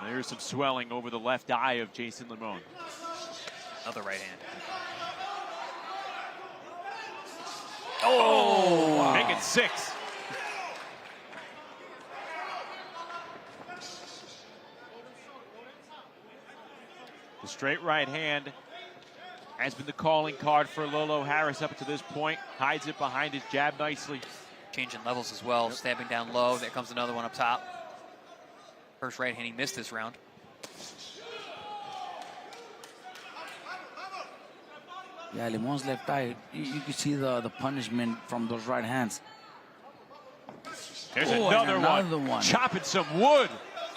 There's some swelling over the left eye of Jason Limon. Another right hand. Oh! Wow. Make it 6. The straight right hand has been the calling card for Lolo Harris up to this point. Hides it behind his jab nicely. Changing levels as well, stabbing down low. There comes another one up top. First right hand he missed this round. Yeah, Limon's left eye, you can see the punishment from those right hands. There's another one. Chopping some wood.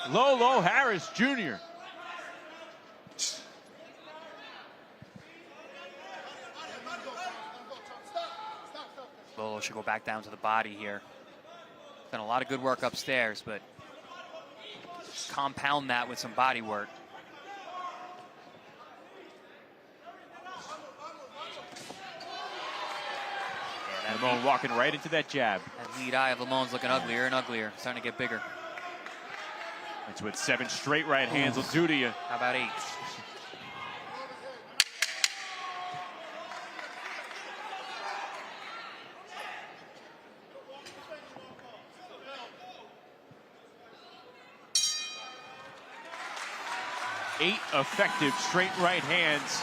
Lolo Harris Jr. Lolo should go back down to the body here. Done a lot of good work upstairs, but compound that with some body work. Limon walking right into that jab. That lead eye of Limon's looking uglier and uglier. Starting to get bigger. That's what 7 straight right hands will do to you. How about 8? Eight effective straight right hands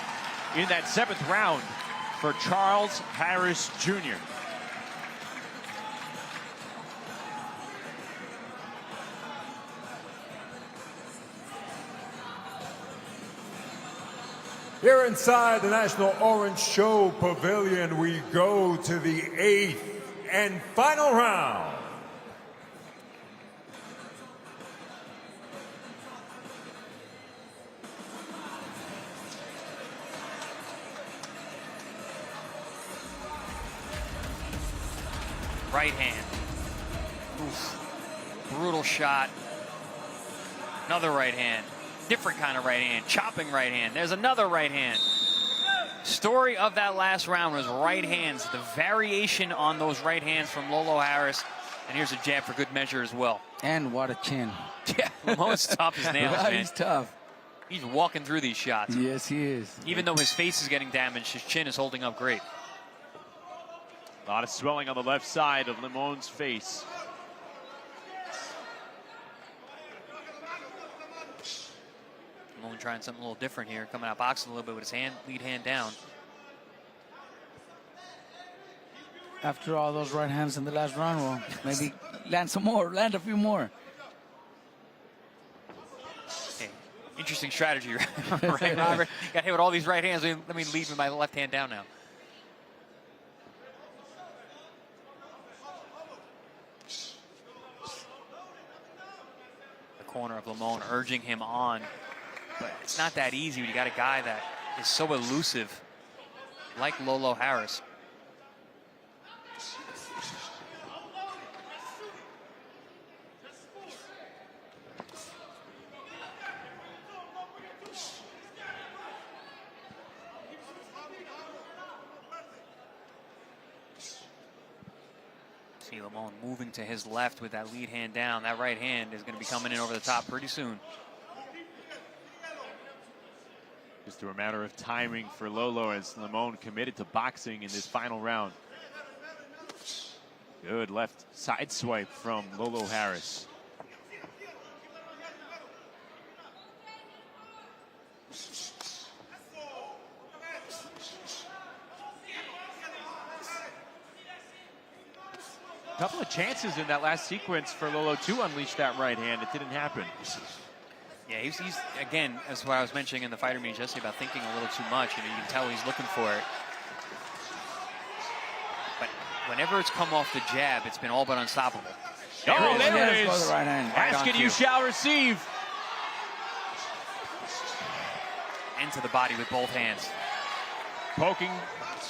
in that 7th round for Charles Harris Jr. Here inside the National Orange Show Pavilion, we go to the 8th and final round. Right hand. Oof. Brutal shot. Another right hand. Different kind of right hand. Chopping right hand. There's another right hand. Story of that last round was right hands. The variation on those right hands from Lolo Harris. And here's a jab for good measure as well. And what a chin. Yeah, Limon's tough as nails, man. He's tough. He's walking through these shots. Yes, he is. Even though his face is getting damaged, his chin is holding up great. A lot of swelling on the left side of Limon's face. Limon trying something a little different here, coming out boxing a little bit with his lead hand down. After all those right hands in the last round, well, maybe land some more, land a few more. Hey, interesting strategy, right, Robert? Got hit with all these right hands. Let me leave with my left hand down now. The corner of Limon urging him on. But it's not that easy when you got a guy that is so elusive, like Lolo Harris. See Limon moving to his left with that lead hand down. That right hand is going to be coming in over the top pretty soon. Just a matter of timing for Lolo as Limon committed to boxing in this final round. Good left side swipe from Lolo Harris. A couple of chances in that last sequence for Lolo to unleash that right hand. It didn't happen. Yeah, he's again, as what I was mentioning in the fighter meetings yesterday about thinking a little too much. You can tell he's looking for it. But whenever it's come off the jab, it's been all but unstoppable. Oh, there it is. The right hand. Ask it, you shall receive. Into the body with both hands. Poking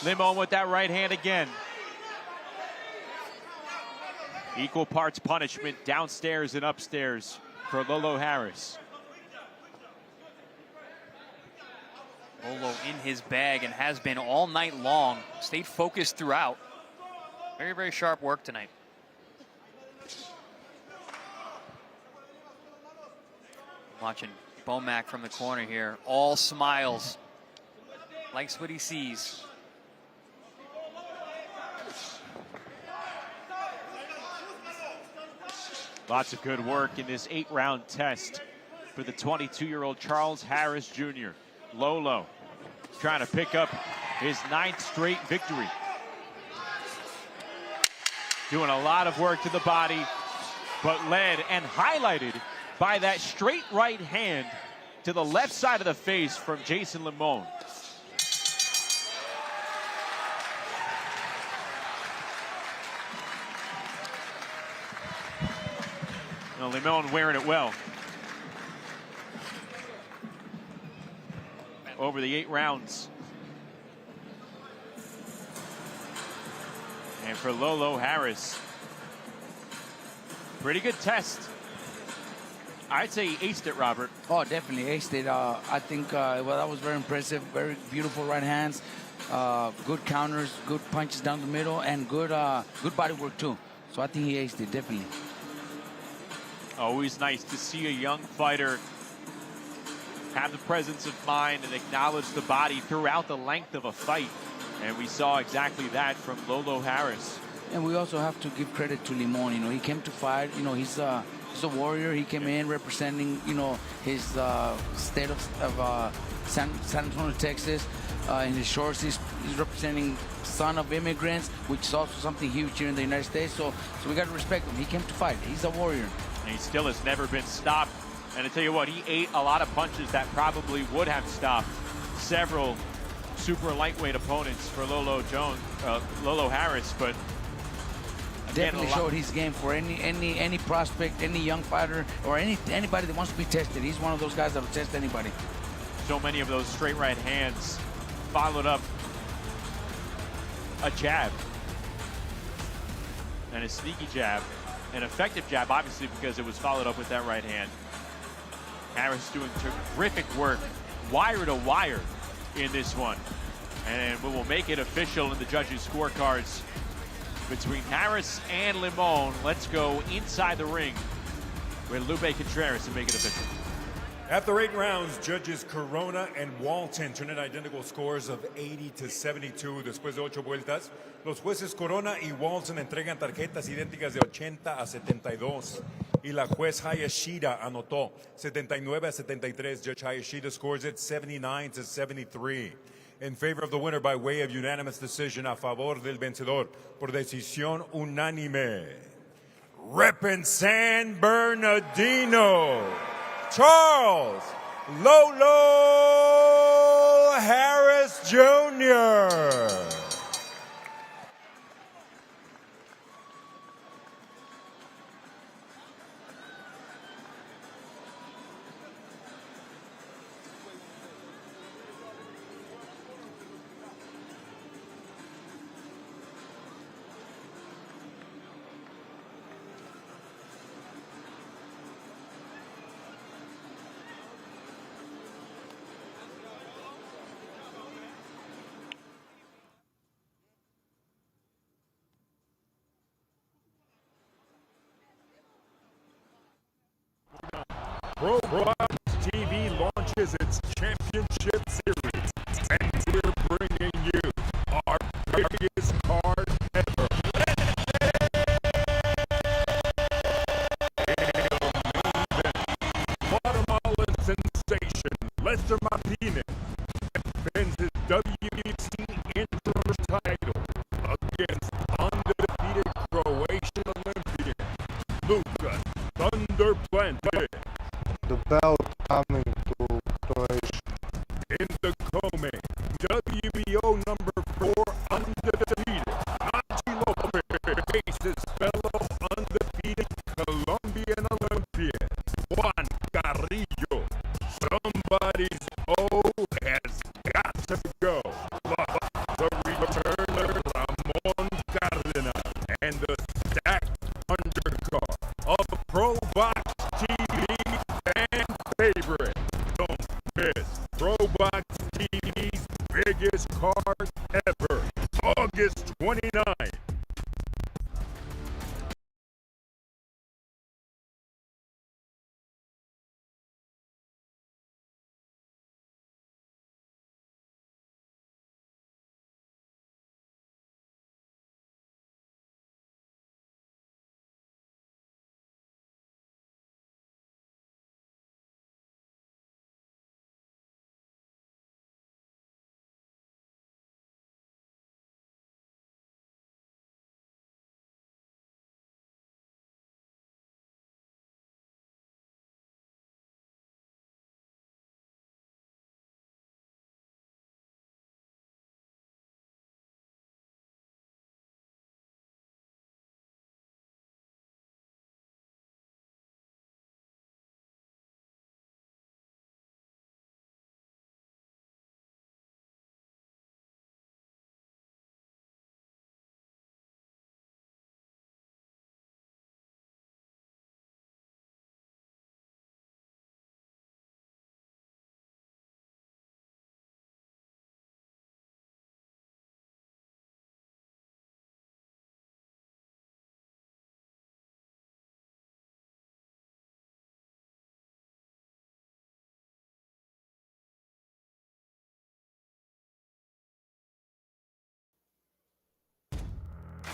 Limon with that right hand again. Equal parts punishment downstairs and upstairs for Lolo Harris. Lolo in his bag and has been all night long. Stayed focused throughout. Very, very sharp work tonight. Watching Bomac from the corner here. All smiles. Likes what he sees. Lots of good work in this 8-round test for the 22-year-old Charles Harris Jr. Lolo trying to pick up his 9th straight victory. Doing a lot of work to the body, but led and highlighted by that straight right hand to the left side of the face from Jason Limon. Limon wearing it well. Over the 8 rounds. And for Lolo Harris, pretty good test. I'd say he aced it, Robert. Oh, definitely aced it. I think well, that was very impressive. Very beautiful right hands. Good counters, good punches down the middle, and good body work too. So I think he aced it, definitely. Always nice to see a young fighter have the presence of mind and acknowledge the body throughout the length of a fight. And we saw exactly that from Lolo Harris. And we also have to give credit to Limon. You know, he came to fight. You know, he's a warrior. He came in representing, you know, his state of San Antonio, Texas. In his shorts, he's representing son of immigrants, which is also something huge here in the United States. So we got to respect him. He came to fight. He's a warrior. And he still has never been stopped. And I tell you what, he ate a lot of punches that probably would have stopped several super lightweight opponents for Lolo Harris, but again, definitely showed his game for any prospect, any young fighter, or anybody that wants to be tested. He's one of those guys that will test anybody. So many of those straight right hands followed up a jab and a sneaky jab, an effective jab, obviously, because it was followed up with that right hand. Harris doing terrific work, wire to wire in this one. And we will make it official in the judges' scorecards between Harris and Limon. Let's go inside the ring with Lupe Contreras to make it official. After 8 rounds, judges Corona and Walton turn in identical scores of 80-72. Después de 8 vueltas, los jueces Corona y Walton entregan tarjetas idénticas de 80-72. Y la juez Hayashida anotó 79-73. Judge Hayashida scores it 79-73. In favor of the winner by way of unanimous decision, a favor del vencedor por decisión unánime. Reppin' San Bernardino, Charles Lolo Harris Jr. ProBox TV launches its championship series, and we're bringing you our biggest card ever. Guatemalan sensation Lester Martinez defends his WBC interim title against undefeated Croatian Olympian Luka Thunder Planted. The belt coming to Croatia. In the co-main, WBO number 4 undefeated Nachi Lopez faces fellow undefeated Colombian Olympian Juan Carrillo. Somebody's O has got to go. The returner Ramon Cardona and the stacked undercard of ProBox TV fan favorite. Don't miss ProBox TV's biggest card ever, August 29th.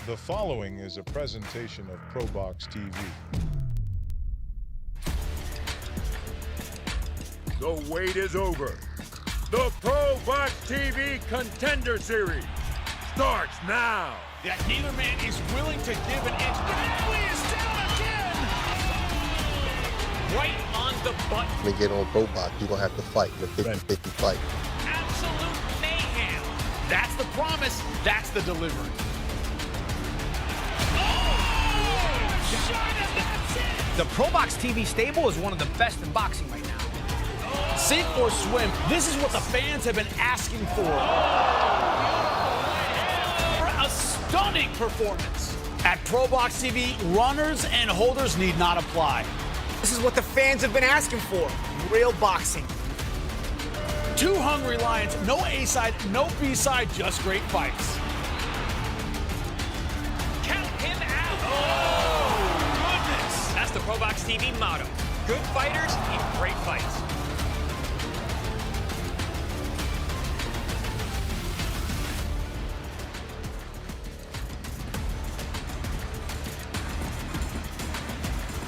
The following is a presentation of ProBox TV. The wait is over. The ProBox TV Contender Series starts now. That Healer man is willing to give an inch. Lee is down again. Right on the button. When you get on ProBox, you're going to have to fight, a 50-50 fight. Absolutely. That's the promise. That's the delivery. The ProBox TV stable is one of the best in boxing right now. Sink or swim, this is what the fans have been asking for. A stunning performance. At ProBox TV, runners and holders need not apply. This is what the fans have been asking for. Real boxing. Two hungry lions, no A-side, no B-side, just great fights. Count him out. Goodness. That's the ProBox TV motto. Good fighters in great fights.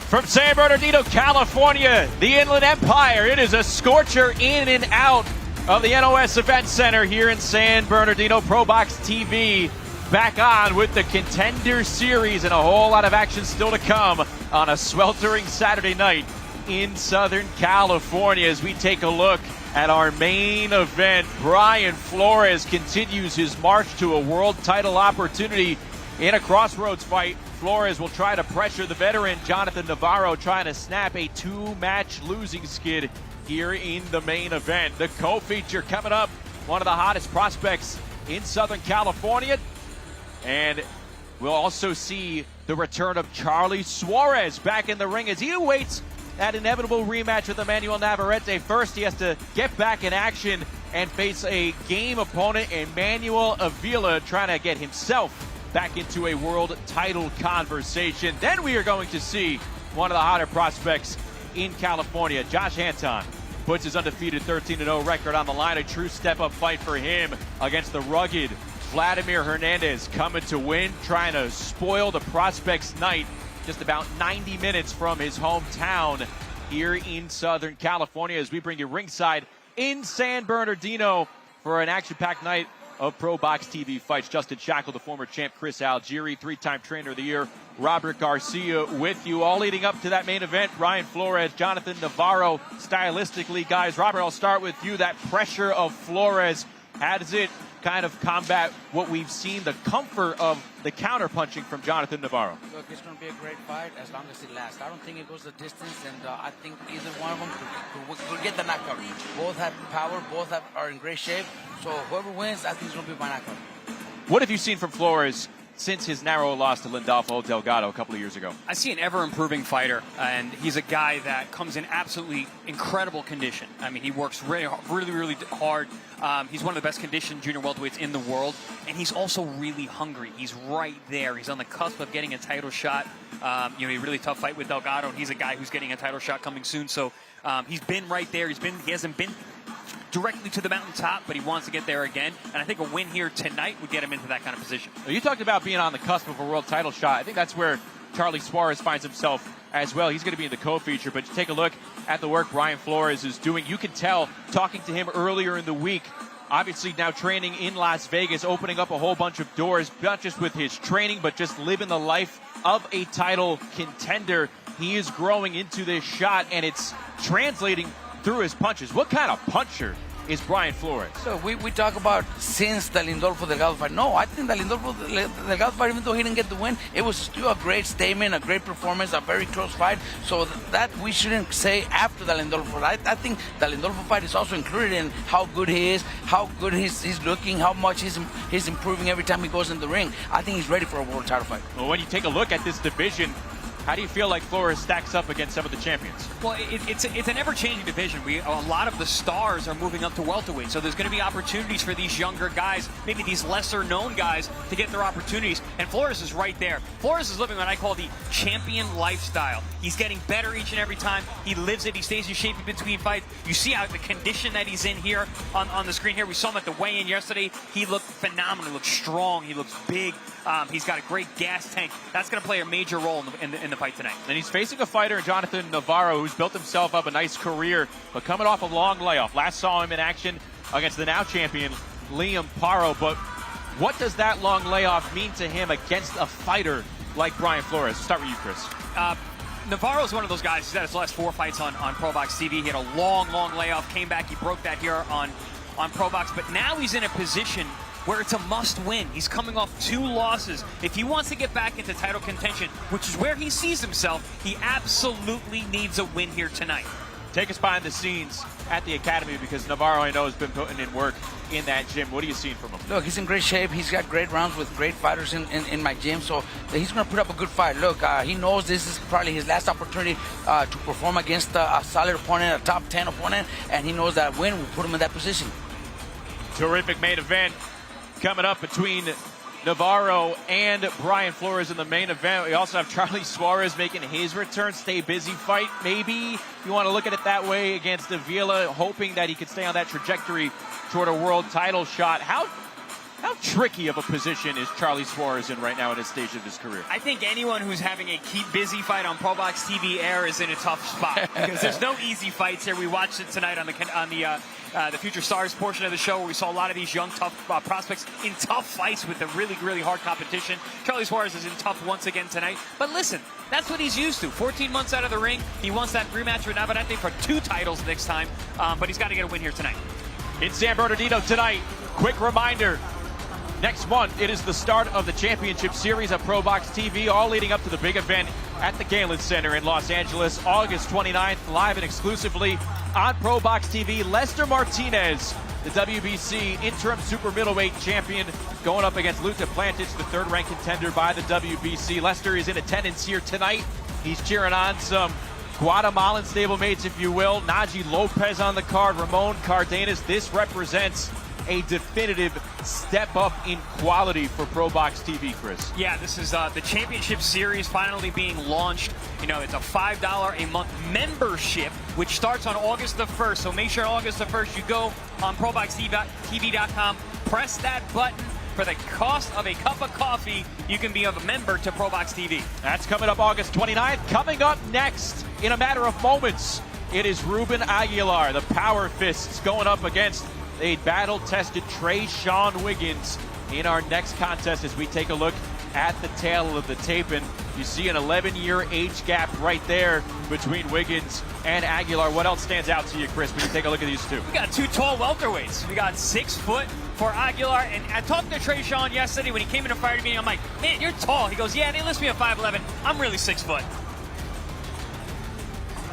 From San Bernardino, California, the Inland Empire, it is a scorcher in and out of the NOS Event Center here in San Bernardino. ProBox TV back on with the Contender Series and a whole lot of action still to come on a sweltering Saturday night in Southern California as we take a look at our main event. Bryan Flores continues his march to a world title opportunity in a crossroads fight. Flores will try to pressure the veteran Jonathan Navarro, trying to snap a two-match losing skid here in the main event. The co-feature coming up, one of the hottest prospects in Southern California. And we'll also see the return of Charly Suarez back in the ring as he awaits that inevitable rematch with Manuel Navarrete. First, he has to get back in action and face a game opponent, Manuel Avila, trying to get himself back into a world title conversation. Then we are going to see one of the hotter prospects in California. Josh Anton puts his undefeated 13-0 record on the line. A true step-up fight for him against the rugged Vladimir Hernandez, coming to win, trying to spoil the prospect's night just about 90 minutes from his hometown here in Southern California as we bring you ringside in San Bernardino for an action-packed night of ProBox TV fights. Justin Shackle, the former champ Chris Algieri, three-time trainer of the year Robert Garcia with you, all leading up to that main event. Bryan Flores, Jonathan Navarro, stylistically, guys. Robert, I'll start with you. That pressure of Flores, how does it kind of combat what we've seen, the comfort of the counter-punching from Jonathan Navarro? Look, it's going to be a great fight as long as it lasts. I don't think it goes the distance, and I think either one of them could get the knockout. Both have power, both are in great shape, so whoever wins, I think it's going to be my knockout. What have you seen from Flores since his narrow loss to Lindolfo Delgado a couple of years ago? I see an ever-improving fighter, and he's a guy that comes in absolutely incredible condition. I mean, he works really hard. He's one of the best conditioned junior welterweights in the world, and he's also really hungry. He's right there. He's on the cusp of getting a title shot. A really tough fight with Delgado, and he's a guy who's getting a title shot coming soon. So he's been right there. He hasn't been directly to the mountaintop, but he wants to get there again. And I think a win here tonight would get him into that kind of position. You talked about being on the cusp of a world title shot. I think that's where Charly Suarez finds himself as well. He's going to be in the co-feature, but take a look at the work Bryan Flores is doing. You can tell, talking to him earlier in the week, obviously now training in Las Vegas, opening up a whole bunch of doors, not just with his training, but just living the life of a title contender. He is growing into this shot, and it's translating through his punches. What kind of puncher is Bryan Flores? So we talk about since the Lindolfo Delgado fight. No, I think the Lindolfo Delgado fight, even though he didn't get the win, it was still a great statement, a great performance, a very close fight. So that we shouldn't say after the Lindolfo fight. I think the Lindolfo fight is also included in how good he is, how good he's looking, how much he's improving every time he goes in the ring. I think he's ready for a world title fight. Well, when you take a look at this division, how do you feel like Flores stacks up against some of the champions? Well, it's an ever-changing division. A lot of the stars are moving up to welterweight, so there's going to be opportunities for these younger guys, maybe these lesser-known guys, to get their opportunities. And Flores is right there. Flores is living what I call the champion lifestyle. He's getting better each and every time. He lives it. He stays in shape in between fights. You see how the condition that he's in here on the screen here. We saw him at the weigh-in yesterday. He looked phenomenal. He looks strong. He looks big. He's got a great gas tank. That's going to play a major role in the fight tonight. And he's facing a fighter, Jonathan Navarro, who's built himself up a nice career, but coming off a long layoff. Last saw him in action against the now champion, Liam Paro. But what does that long layoff mean to him against a fighter like Bryan Flores? Start with you, Chris. Navarro's one of those guys. He's had his last 4 fights on ProBox TV. He had a long layoff, came back. He broke that here on ProBox. But now he's in a position where it's a must-win. He's coming off 2 losses. If he wants to get back into title contention, which is where he sees himself, he absolutely needs a win here tonight. Take us behind the scenes at the academy, because Navarro, I know, has been putting in work in that gym. What are you seeing from him? Look, he's in great shape. He's got great rounds with great fighters in my gym, so he's going to put up a good fight. Look, he knows this is probably his last opportunity to perform against a solid opponent, a top 10 opponent, and he knows that win will put him in that position. Terrific main event coming up between Navarro and Bryan Flores in the main event. We also have Charly Suarez making his return. Stay busy fight, maybe. You want to look at it that way, against Avila, hoping that he could stay on that trajectory toward a world title shot. How tricky of a position is Charly Suarez in right now at this stage of his career? I think anyone who's having a keep busy fight on ProBox TV air is in a tough spot, because there's no easy fights here. We watched it tonight on the Future Stars portion of the show, where we saw a lot of these young, tough prospects in tough fights with a really, really hard competition. Charly Suarez is in tough once again tonight. But listen, that's what he's used to. 14 months out of the ring. He wants that rematch with Abrasante for 2 titles next time, but he's got to get a win here tonight. In San Bernardino tonight, quick reminder, next month it is the start of the championship series of ProBox TV, all leading up to the big event at the Galen Center in Los Angeles, August 29th, live and exclusively on ProBox TV. Lester Martinez, the WBC interim super middleweight champion, going up against Luta Plantic, the 3rd-ranked contender by the WBC. Lester is in attendance here tonight. He's cheering on some Guatemalan stablemates, if you will. Naji Lopez on the card, Ramon Cardenas. This represents a definitive step up in quality for ProBox TV, Chris. Yeah, this is the championship series finally being launched. You know, it's a $5 a month membership, which starts on August the 1st. So make sure August the 1st you go on ProBoxTV.com, press that button. For the cost of a cup of coffee, you can be a member to ProBox TV. That's coming up August 29th. Coming up next, in a matter of moments, it is Ruben Aguilar, the Power Fists, going up against a battle-tested Tre'Sean Wiggins in our next contest, as we take a look at the tail of the tape. And you see an 11-year age gap right there between Wiggins and Aguilar. What else stands out to you, Chris, when you take a look at these two? We got 2 tall welterweights. We got 6 foot for Aguilar. And I talked to Tre'Sean yesterday when he came in a fighting meeting. I'm like, man, you're tall. He goes, yeah, they list me at 5'11". I'm really 6 foot.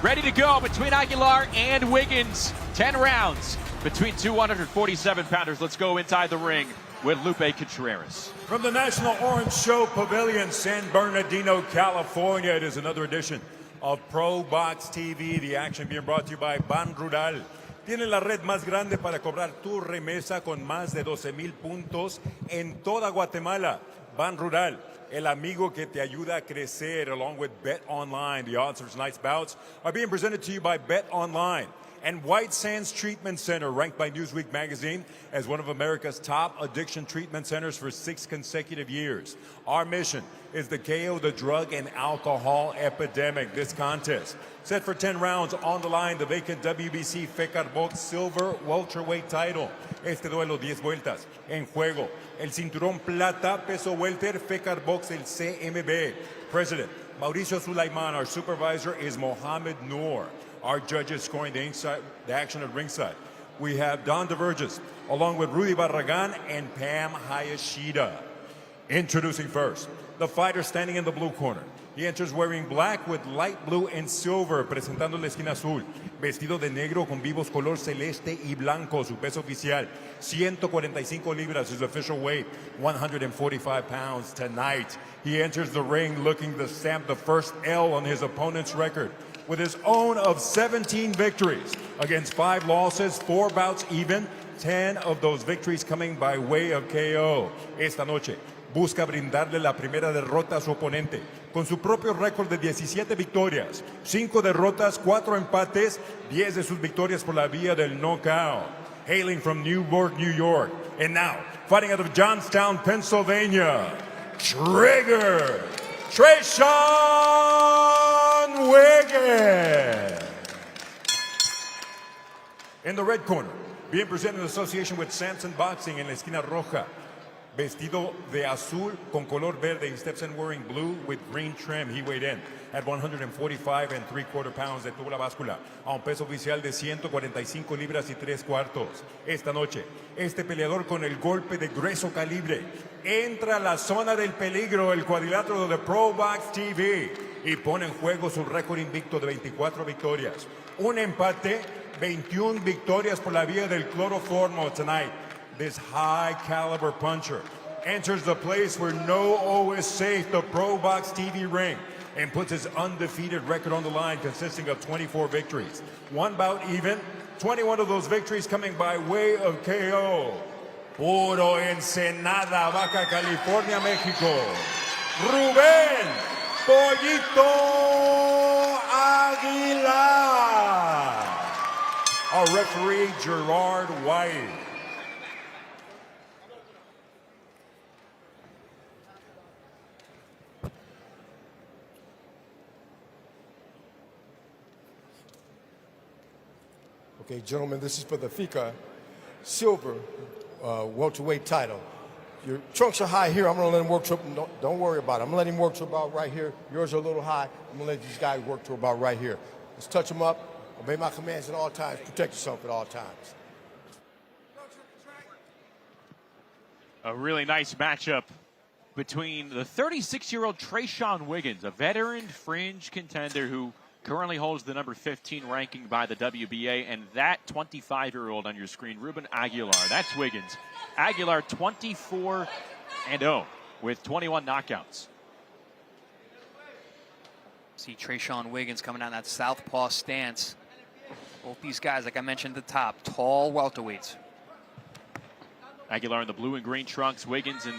Ready to go between Aguilar and Wiggins. 10 rounds between 247-pounders. Let's go inside the ring with Lupe Contreras. From the National Orange Show Pavilion, San Bernardino, California, it is another edition of ProBox TV. The action being brought to you by Ban Rural. Tiene la red más grande para cobrar tu remesa con más de 12,000 puntos en toda Guatemala. Ban Rural, el amigo que te ayuda a crecer, along with Bet Online. The odds for tonight's bouts are being presented to you by Bet Online. And White Sands Treatment Center, ranked by Newsweek magazine as one of America's top addiction treatment centers for 6 consecutive years. Our mission is to KO the drug and alcohol epidemic. This contest, set for 10 rounds, on the line, the vacant WBC FECAR Box Silver Welterweight title. Este duelo, 10 vueltas en juego. El cinturón plata, peso welter, FECAR Box, el CMB. President Mauricio Sulaiman, our supervisor is Mohamed Noor. Our judges scoring the action at ringside. We have Don DeVerges, along with Rudy Barragan and Pam Hayashida. Introducing first, the fighter standing in the blue corner. He enters wearing black with light blue and silver, presentando la esquina azul. Vestido de negro con vivos color celeste y blanco, su peso oficial, 145 libras, his official weight, 145 pounds tonight. He enters the ring looking to stamp the first L on his opponent's record, with his own of 17 victories against 5 losses, 4 bouts even, 10 of those victories coming by way of KO. Esta noche busca brindarle la primera derrota a su oponente, con su propio récord de 17 victorias, 5 derrotas, 4 empates, 10 de sus victorias por la vía del knockout. Hailing from Newburgh, New York, and now fighting out of Johnstown, Pennsylvania, Trigger Tre'Sean Wiggins. In the red corner, being presented in association with Samson Boxing en la esquina roja, vestido de azul con color verde. He steps in wearing blue with green trim. He weighed in at 145 3/4 pounds. Detuvo la báscula a un peso oficial de 145 libras y 3/4. Esta noche, este peleador con el golpe de grueso calibre entra a la zona del peligro, el cuadrilátero de ProBox TV, y pone en juego su récord invicto de 24 victorias. Un empate, 21 victorias por la vía del cloroformo tonight. This high-caliber puncher enters the place where no O is safe, the ProBox TV ring, and puts his undefeated record on the line, consisting of 24 victories. One bout even, 21 of those victories coming by way of KO. Puro Ensenada, Baja California, México. Ruben Pollito Aguilar. Our referee, Gerard White. Okay, gentlemen, this is for the FICA silver welterweight title. Your trunks are high here. I'm going to let him work to, don't worry about it. I'm going to let him work to about right here. Yours are a little high. I'm going to let these guys work to about right here. Let's touch them up. Obey my commands at all times. Protect yourself at all times. A really nice matchup between the 36-year-old Tre'Sean Wiggins, a veteran fringe contender who currently holds the number 15 ranking by the WBA, and that 25-year-old on your screen, Ruben Aguilar. That's Wiggins. Aguilar 24-0 with 21 knockouts. See Tre'Sean Wiggins coming down that southpaw stance. Both these guys, like I mentioned at the top, tall welterweights. Aguilar in the blue and green trunks, Wiggins in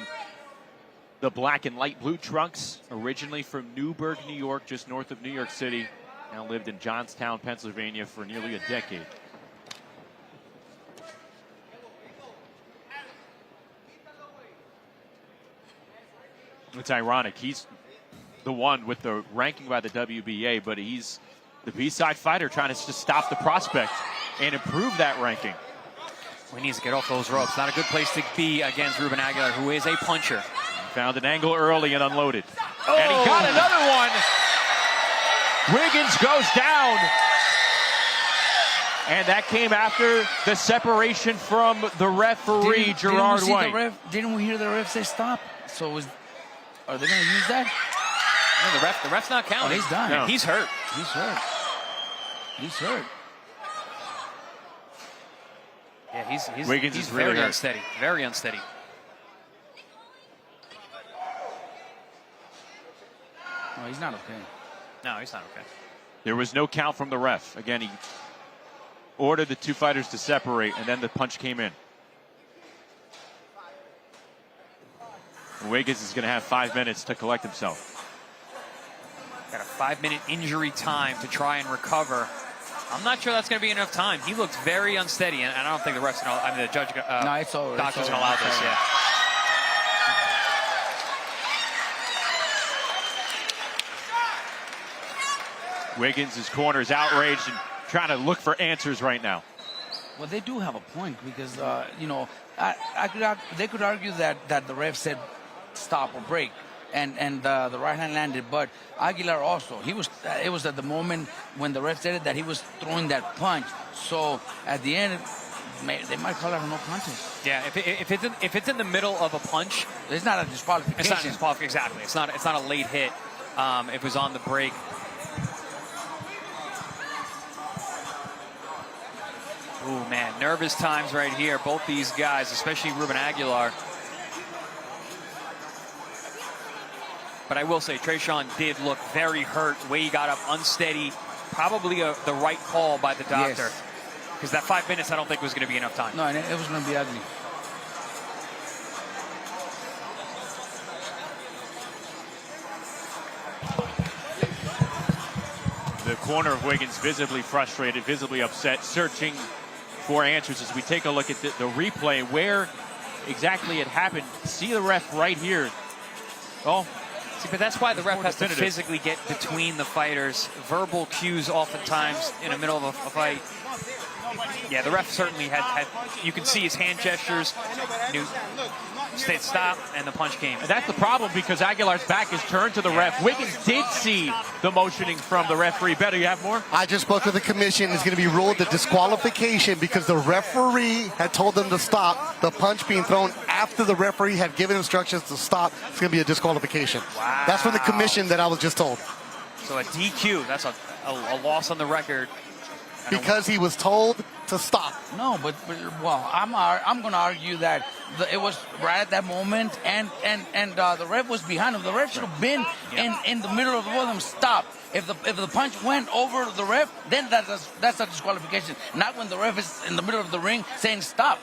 the black and light blue trunks, originally from Newburgh, New York, just north of New York City. Now lived in Johnstown, Pennsylvania for nearly a decade. It's ironic. He's the one with the ranking by the WBA, but he's the B-side fighter trying to just stop the prospect and improve that ranking. We need to get off those ropes. Not a good place to be against Ruben Aguilar, who is a puncher. Found an angle early and unloaded. Oh. And he got another one. Wiggins goes down. And that came after the separation from the referee, Gerard White. Didn't we hear the ref say stop? So are they going to use that? No, the ref's not counting. Oh, he's done. No. He's hurt. He's hurt. He's hurt. Yeah, he's Wiggins he's is really very hurt. unsteady. Very unsteady. No, he's not okay. No, he's not okay. There was no count from the ref. Again, he ordered the two fighters to separate, and then the punch came in. Wiggins is going to have 5 minutes to collect himself. Got a 5-minute injury time to try and recover. I'm not sure that's going to be enough time. He looked very unsteady, and I don't think the ref's going to, I mean, the judge, no, it's over. Doctor's going to allow this, yeah. Wiggins' corner is outraged and trying to look for answers right now. Well, they do have a point because, you know, they could argue that the ref said stop or break, and the right hand landed. But Aguilar also, it was at the moment when the ref said it that he was throwing that punch. So at the end, they might call it a no contest. Yeah, if it's in the middle of a punch, it's not a disqualification. It's not a disqualification, exactly. It's not a late hit. It was on the break. Ooh, man, nervous times right here. Both these guys, especially Ruben Aguilar. But I will say, Tre'Sean did look very hurt. The way he got up, unsteady. Probably the right call by the doctor. Because that 5 minutes, I don't think was going to be enough time. No, and it was going to be ugly. The corner of Wiggins visibly frustrated, visibly upset, searching for answers as we take a look at the replay where exactly it happened. See the ref right here. Oh, see, but that's why the ref has to physically get between the fighters. Verbal cues oftentimes in the middle of a fight. Yeah, the ref certainly had you can see his hand gestures. Knew, stayed stop, and the punch came. And that's the problem because Aguilar's back is turned to the ref. Wiggins did see the motioning from the referee. Better, you have more? I just spoke with the commission. It's going to be ruled a disqualification because the referee had told them to stop. The punch being thrown after the referee had given instructions to stop. It's going to be a disqualification. Wow. That's from the commission that I was just told. So a DQ, that's a loss on the record. Because he was told to stop. No, but well, I'm going to argue that it was right at that moment, and the ref was behind him. The ref should have been in the middle of the both of them. Stop. If the punch went over the ref, then that's a disqualification. Not when the ref is in the middle of the ring saying stop.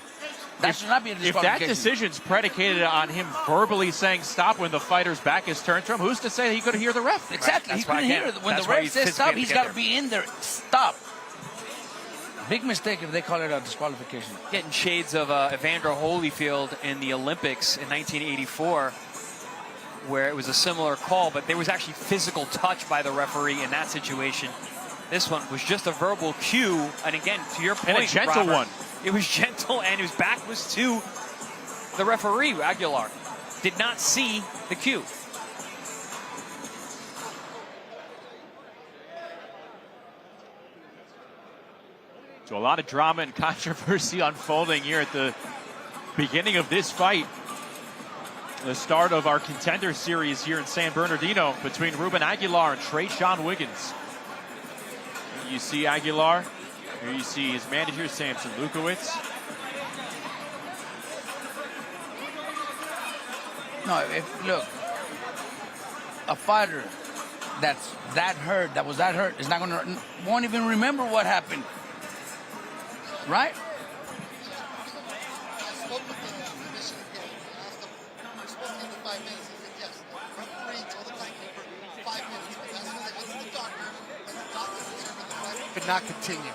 That should not be a disqualification. If that decision's predicated on him verbally saying stop when the fighter's back is turned to him, who's to say he couldn't hear the ref? Exactly. He couldn't hear it. When the ref says stop, he's got to be in there. Stop. Big mistake if they call it a disqualification. Getting shades of Evander Holyfield in the Olympics in 1984, where it was a similar call, but there was actually physical touch by the referee in that situation. This one was just a verbal cue, and again, to your point, and a gentle Robert, one. It was gentle, and his back was to the referee. Aguilar did not see the cue. So a lot of drama and controversy unfolding here at the beginning of this fight. The start of our Contender series here in San Bernardino between Ruben Aguilar and Tre'Sean Wiggins. You see Aguilar. Here you see his manager, Samson Lukowitz. No, look, a fighter that's that hurt, is not gonna, won't even remember what happened. Right? I spoke with the commission again. I asked him, we're supposed to give him 5 minutes. He said yes. The referee told the timekeeper 5 minutes, but that's when they went to the doctor, and the doctor determined the fight could not continue.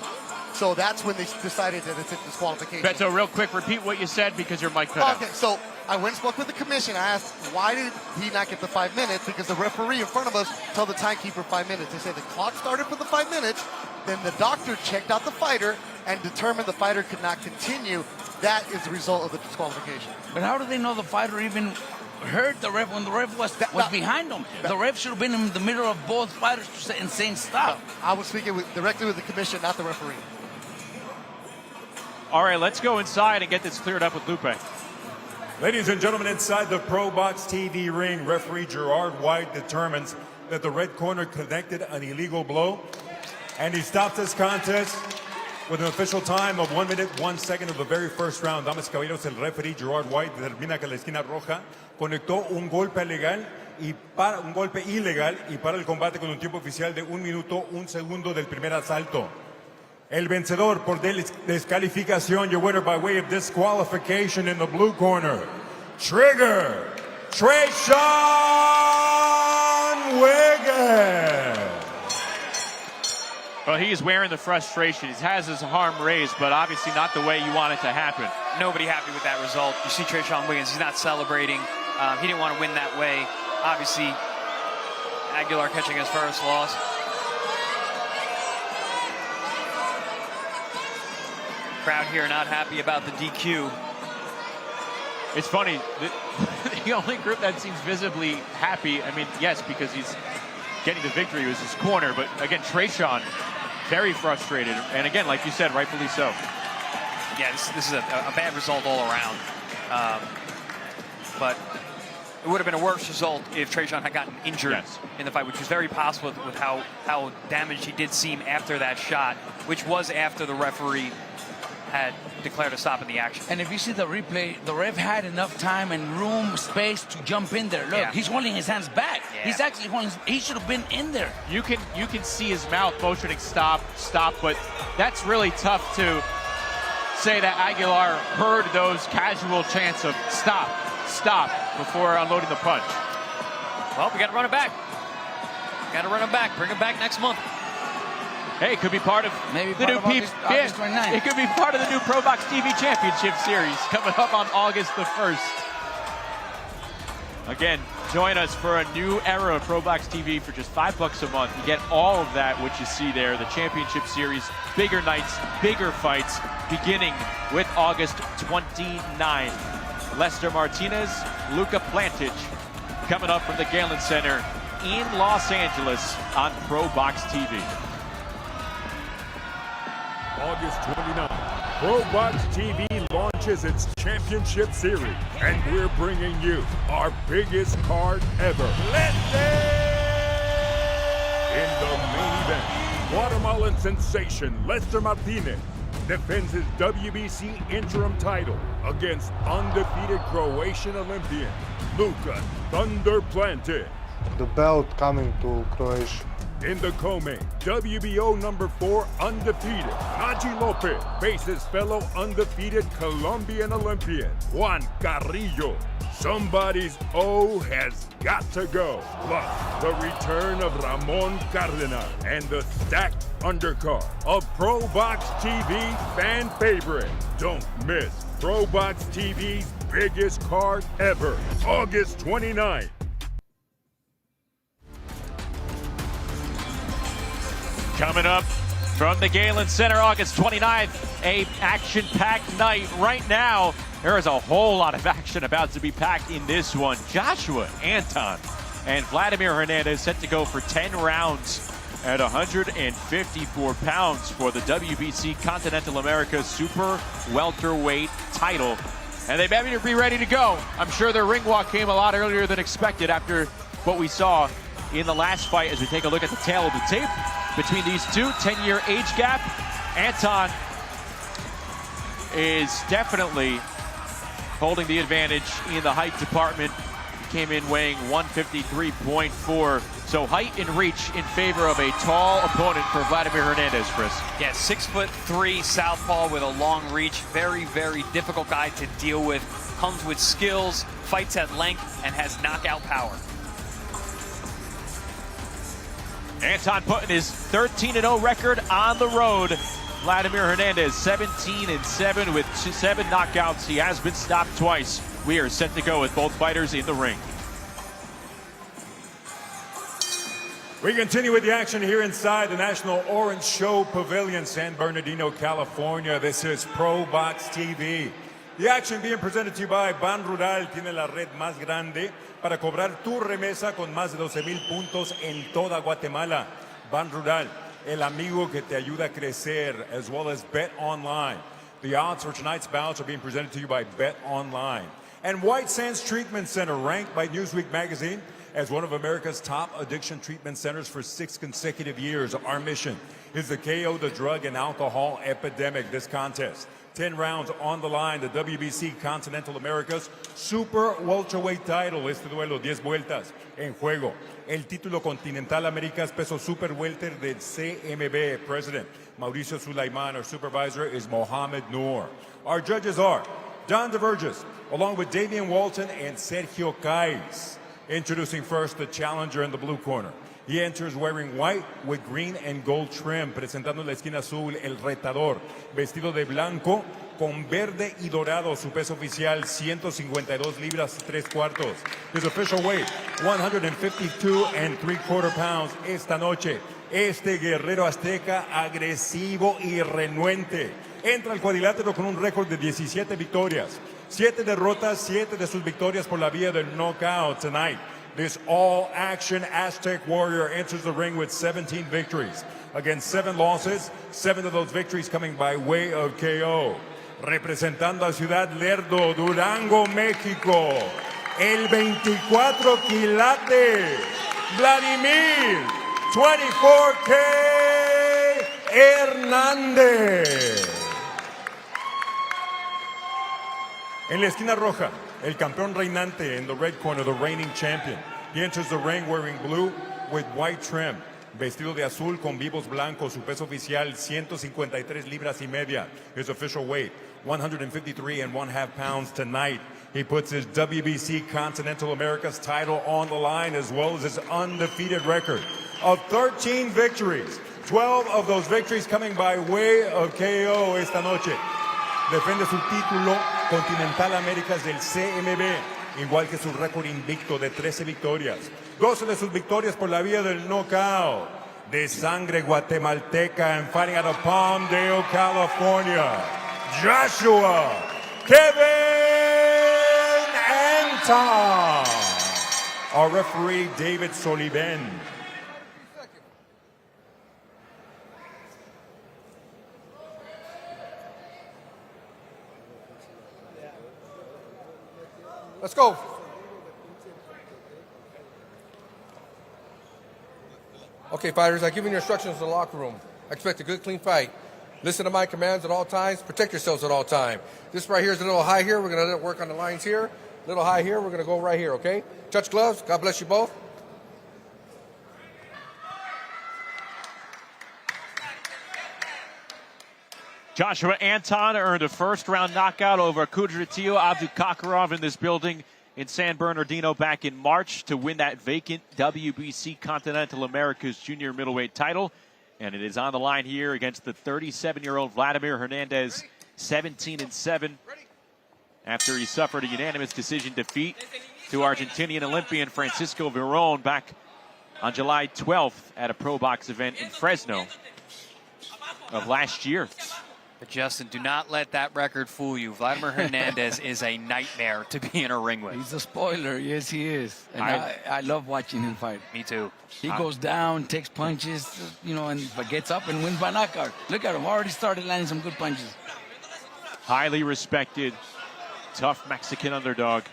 So that's when they decided that it's a disqualification. Beto, real quick, repeat what you said because your mic cut out. Okay, so I went and spoke with the commission. I asked, why did he not get the 5 minutes? Because the referee in front of us told the timekeeper 5 minutes. They said the clock started for the 5 minutes, then the doctor checked out the fighter and determined the fighter could not continue. That is the result of the disqualification. But how do they know the fighter even heard the ref when the ref was behind him? The ref should have been in the middle of both fighters and saying stop. I was speaking directly with the commission, not the referee. All right, let's go inside and get this cleared up with Lupe. Ladies and gentlemen, inside the ProBox TV ring, referee Gerard White determines that the red corner connected an illegal blow, and he stops this contest with an official time of 1 minute, 1 second of the very first round. Damas y caballeros, el referee Gerard White determina que la esquina roja conectó un golpe ilegal y para el combate con un tiempo oficial de 1 minuto, 1 segundo del primer asalto. El vencedor por descalificación, your winner by way of disqualification in the blue corner, Trigger, Tre'Sean Wiggins. Well, he's wearing the frustration. He has his arm raised, but obviously not the way you want it to happen. Nobody happy with that result. You see Tre'Sean Wiggins, he's not celebrating. He didn't want to win that way. Obviously, Aguilar catching his first loss. Crowd here not happy about the DQ. It's funny, the only group that seems visibly happy, I mean, yes, because he's getting the victory was his corner, but again, Tre'Sean, very frustrated. And again, like you said, rightfully so. Yeah, this is a bad result all around. But it would have been a worse result if Tre'Sean had gotten injured in the fight, which was very possible with how damaged he did seem after that shot, which was after the referee had declared a stop in the action. And if you see the replay, the ref had enough time and room, space to jump in there. Look, he's holding his hands back. Yeah. He's actually holding, he should have been in there. You can see his mouth motioning stop, but that's really tough to say that Aguilar heard those casual chants of stop before unloading the punch. Well, we got to run it back. Got to run it back. Bring it back next month. Hey, it could be part of maybe the new August 29th. It could be part of the new ProBox TV Championship Series coming up on August the 1st. Again, join us for a new era of ProBox TV for just $5 a month. You get all of that, what you see there, the championship series, bigger nights, bigger fights, beginning with August 29th. Lester Martinez, Luca Plantage, coming up from the Galen Center in Los Angeles on ProBox TV. August 29th, ProBox TV launches its championship series, and we're bringing you our biggest card ever. In the main event, Guatemalan sensation Lester Martinez defends his WBC interim title against undefeated Croatian Olympian Luca Thunder Plantage. The belt coming to Croatia. In the co-main, WBO number 4 undefeated Naji Lopez faces fellow undefeated Colombian Olympian Juan Carrillo. Somebody's O has got to go. Plus, the return of Ramon Cardenas and the stacked undercard of ProBox TV fan favorite. Don't miss ProBox TV's biggest card ever, August 29th. Coming up from the Galen Center, August 29th, a action-packed night right now. There is a whole lot of action about to be packed in this one. Joshua, Anton, and Vladimir Hernandez set to go for 10 rounds at 154 pounds for the WBC Continental America Super Welterweight title. And they better be ready to go. I'm sure their ring walk came a lot earlier than expected after what we saw in the last fight as we take a look at the tail of the tape between these two, 10-year age gap. Anton is definitely holding the advantage in the height department. He came in weighing 153.4. So height and reach in favor of a tall opponent for Vladimir Hernandez, Chris. Yeah, 6'3" southpaw with a long reach. Very, very difficult guy to deal with. Comes with skills, fights at length, and has knockout power. Anton putting his 13-0 record on the road. Vladimir Hernandez 17-7 with 7 knockouts. He has been stopped twice. We are set to go with both fighters in the ring. We continue with the action here inside the National Orange Show Pavilion, San Bernardino, California. This is ProBox TV. The action being presented to you by Ban Rural. Tiene la red más grande para cobrar tu remesa con más de 12,000 puntos en toda Guatemala. Ban Rural, el amigo que te ayuda a crecer, as well as Bet Online. The odds for tonight's bouts are being presented to you by Bet Online. And White Sands Treatment Center, ranked by Newsweek magazine as one of America's top addiction treatment centers for 6 consecutive years. Our mission is to KO the drug and alcohol epidemic. This contest, 10 rounds on the line, the WBC Continental America's Super Welterweight title. Este duelo, 10 vueltas en juego. El título Continental Américas peso super welter del CMB. President Mauricio Sulaiman. Our supervisor is Mohamed Noor. Our judges are Don DeVerges, along with Damian Walton and Sergio Caiz. Introducing first the challenger in the blue corner. He enters wearing white with green and gold trim. Presentando en la esquina azul el retador, vestido de blanco con verde y dorado. Su peso oficial 152 libras 3/4. His official weight 152 3/4 pounds. Esta noche, este guerrero azteca agresivo y renuente entra al cuadrilátero con un récord de 17 victorias. 7 derrotas, 7 de sus victorias por la vía del knockout. Tonight, this all-action Aztec warrior enters the ring with 17 victories against 7 losses, 7 of those victories coming by way of KO. Representando a Ciudad Lerdo, Durango, México, el 24 quilate, Vladimir, 24K Hernandez. En la esquina roja, el campeón reinante. In the red corner, the reigning champion. He enters the ring wearing blue with white trim. Vestido de azul con vivos blancos. Su peso oficial 153 libras y media. His official weight 153 1/2 pounds. Tonight, he puts his WBC Continental America's title on the line, as well as his undefeated record of 13 victories. 12 of those victories coming by way of KO esta noche. Defiende su título Continental Américas del CMB. igual que su récord invicto de 13 victorias. 12 de sus victorias por la vía del knockout. De sangre guatemalteca and fighting out of Palmdale, California, Joshua Kevin Anton. Our referee, David Soliven. Let's go. Okay, fighters, I've given you instructions in the locker room. I expect a good, clean fight. Listen to my commands at all times. Protect yourselves at all times. This right here is a little high here. We're going to work on the lines here. A little high here. We're going to go right here, okay? Touch gloves. God bless you both. Joshua Anton earned a first-round knockout over Kudratillo Abdukakarov in this building in San Bernardino back in March to win that vacant WBC Continental Americas junior middleweight title. And it is on the line here against the 37-year-old Vladimir Hernandez, 17-7, after he suffered a unanimous decision defeat to Argentinian Olympian Francisco Verón back on July 12th at a ProBox event in Fresno of last year. But Justin, do not let that record fool you. Vladimir Hernandez is a nightmare to be in a ring with. He's a spoiler. Yes, he is. And I love watching him fight. Me too. He goes down, takes punches, you know, but gets up and wins by knockout. Look at him. Already started landing some good punches. Highly respected, tough Mexican underdog.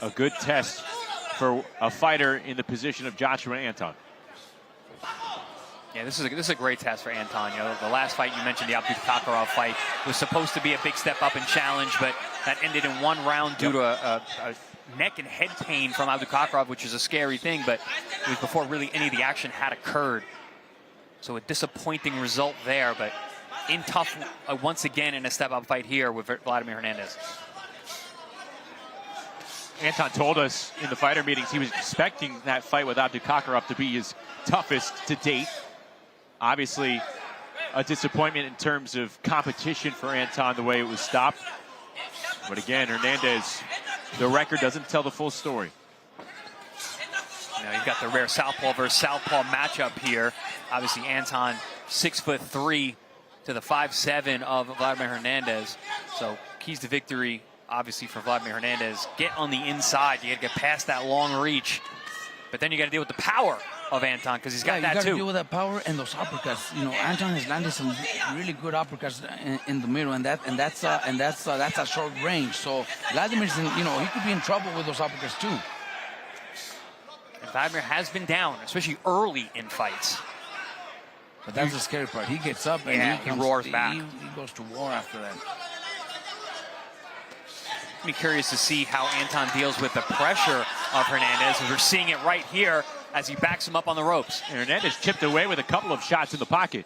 A good test for a fighter in the position of Joshua Anton. Yeah, this is a great test for Anton. You know, the last fight you mentioned, the Abdukakarov fight, was supposed to be a big step up in challenge, but that ended in one round due to a neck and head pain from Abdukakarov, which is a scary thing, but it was before really any of the action had occurred. So a disappointing result there, but in tough once again in a step-up fight here with Vladimir Hernandez. Anton told us in the fighter meetings he was expecting that fight with Abdukakarov to be his toughest to date. Obviously, a disappointment in terms of competition for Anton, the way it was stopped. But again, Hernandez, the record doesn't tell the full story. Now you've got the rare southpaw versus southpaw matchup here. Obviously, Anton 6'3" to the 5'7" of Vladimir Hernandez. So keys to victory, obviously, for Vladimir Hernandez. Get on the inside. You got to get past that long reach. But then you got to deal with the power of Anton, because he's got that too. You got to deal with that power and those uppercuts. You know, Anton has landed some really good uppercuts in the middle, and that's a short range. So Vladimir's, you know, he could be in trouble with those uppercuts too. And Vladimir has been down, especially early in fights. But that's the scary part. He gets up and he roars back. He goes to war after that. I'd be curious to see how Anton deals with the pressure of Hernandez. We're seeing it right here as he backs him up on the ropes. And Hernandez chipped away with a couple of shots in the pocket.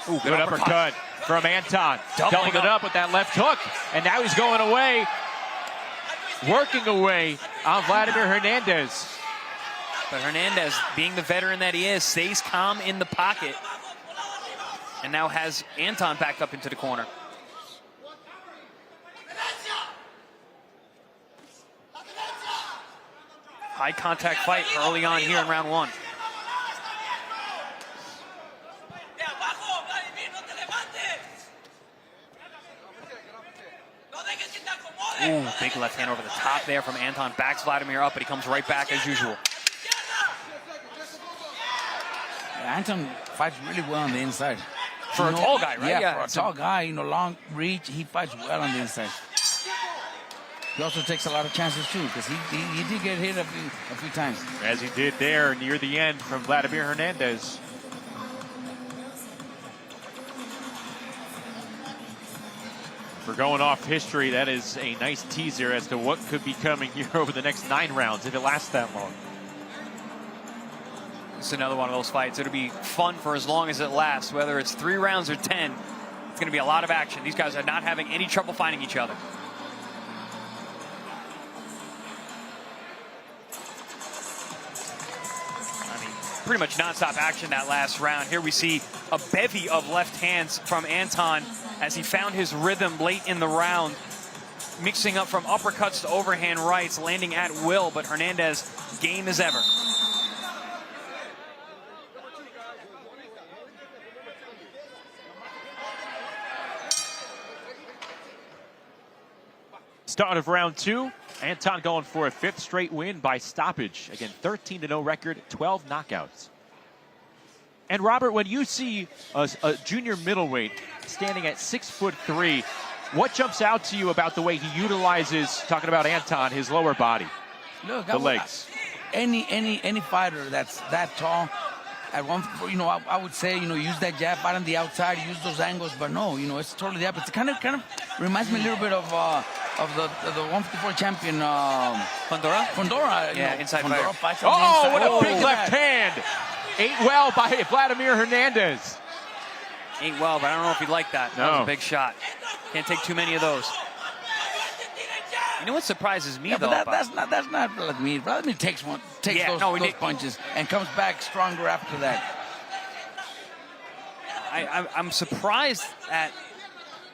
Ooh, good uppercut from Anton. Doubling it up with that left hook. And now he's going away, working away on Vladimir Hernandez. But Hernandez, being the veteran that he is, stays calm in the pocket. And now has Anton backed up into the corner. High contact fight early on here in round one. Ooh, big left hand over the top there from Anton. Backs Vladimir up, but he comes right back as usual. Anton fights really well on the inside. For a tall guy, right? Yeah, for a tall guy, you know, long reach, he fights well on the inside. He also takes a lot of chances too, because he did get hit a few times. As he did there near the end from Vladimir Hernandez. For going off history, that is a nice teaser as to what could be coming here over the next 9 rounds if it lasts that long. It's another one of those fights. It'll be fun for as long as it lasts, whether it's 3 rounds or 10. It's going to be a lot of action. These guys are not having any trouble finding each other. Pretty much nonstop action that last round. Here we see a bevy of left hands from Anton as he found his rhythm late in the round. mixing up from uppercuts to overhand rights, landing at will, but Hernandez game as ever. Start of round 2. Anton going for a 5th straight win by stoppage. Again, 13-0 record, 12 knockouts. And Robert, when you see a junior middleweight standing at 6'3", what jumps out to you about the way he utilizes, talking about Anton, his lower body? Look, the legs. Any fighter that's that tall, at one, I would say, use that jab out on the outside, use those angles, but no, it's totally the opposite. It kind of reminds me a little bit of the 154 champion Fundora. Yeah, inside Fundora fighter. Oh, what a big left hand! Ate well by Vladimir Hernandez. Ain't well, but I don't know if he'd like that. No. That was a big shot. Can't take too many of those. You know what surprises me, though? That's not Vladimir. Vladimir takes those punches and comes back stronger after that. I'm surprised at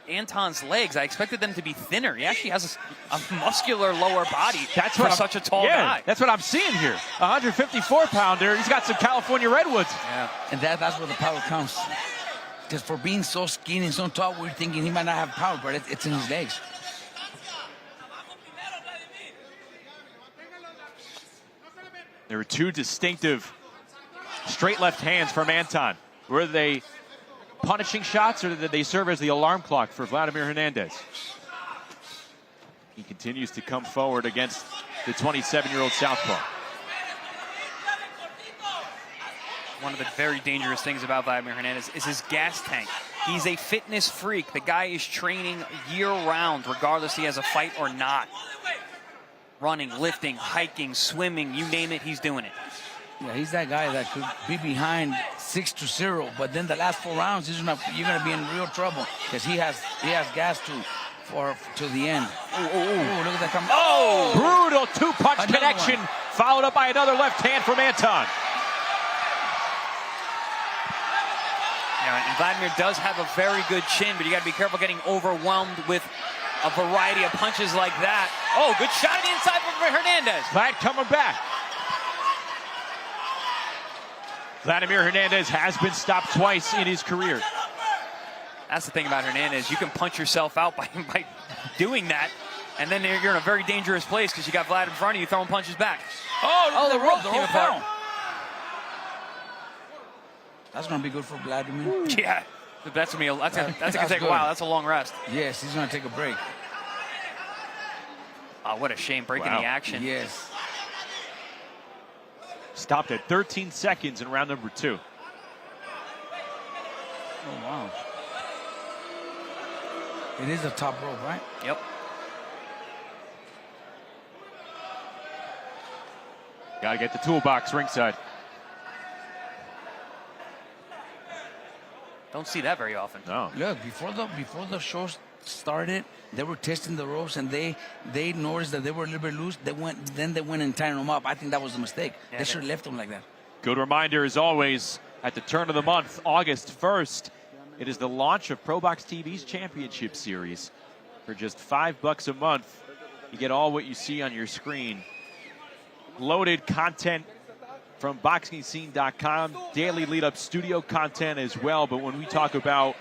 Anton's legs. I expected them to be thinner. He actually has a muscular lower body for such a tall guy. That's what I'm seeing here. 154-pounder. He's got some California Redwoods. Yeah, and that's where the power comes. Because for being so skinny and so tall, we're thinking he might not have power, but it's in his legs. There were two distinctive straight left hands from Anton. Were they punishing shots, or did they serve as the alarm clock for Vladimir Hernandez? He continues to come forward against the 27-year-old southpaw. One of the very dangerous things about Vladimir Hernandez is his gas tank. He's a fitness freak. The guy is training year-round, regardless he has a fight or not. Running, lifting, hiking, swimming, you name it, he's doing it. Yeah, he's that guy that could be behind 6-0, but then the last 4 rounds, you're gonna be in real trouble because he has gas to the end. Oh, look at that come! Oh, brutal two-punch connection, followed up by another left hand from Anton. Yeah, and Vladimir does have a very good chin, but you got to be careful getting overwhelmed with a variety of punches like that. Oh, good shot on the inside from Hernandez. Vlad coming back. Vladimir Hernandez has been stopped twice in his career. That's the thing about Hernandez. You can punch yourself out by doing that, and then you're in a very dangerous place because you got Vlad in front of you throwing punches back. Oh, the rope came apart. That's going to be good for Vladimir. Yeah, that's going to take a while. That's a long rest. Yes, he's going to take a break. Oh, what a shame, breaking the action. Yes. Stopped at 13 seconds in round number 2. Oh, wow. It is a top rope, right? Yep. Got to get the toolbox ringside. Don't see that very often. No. Look, before the show started, they were testing the ropes, and they noticed that they were a little bit loose. They went and tightened them up. I think that was a mistake. Yeah, they should have left them like that. Good reminder, as always, at the turn of the month, August 1st, it is the launch of ProBox TV's Championship Series. For just $5 a month, you get all what you see on your screen. Loaded content from BoxingScene.com, daily lead-up studio content as well. But when we talk about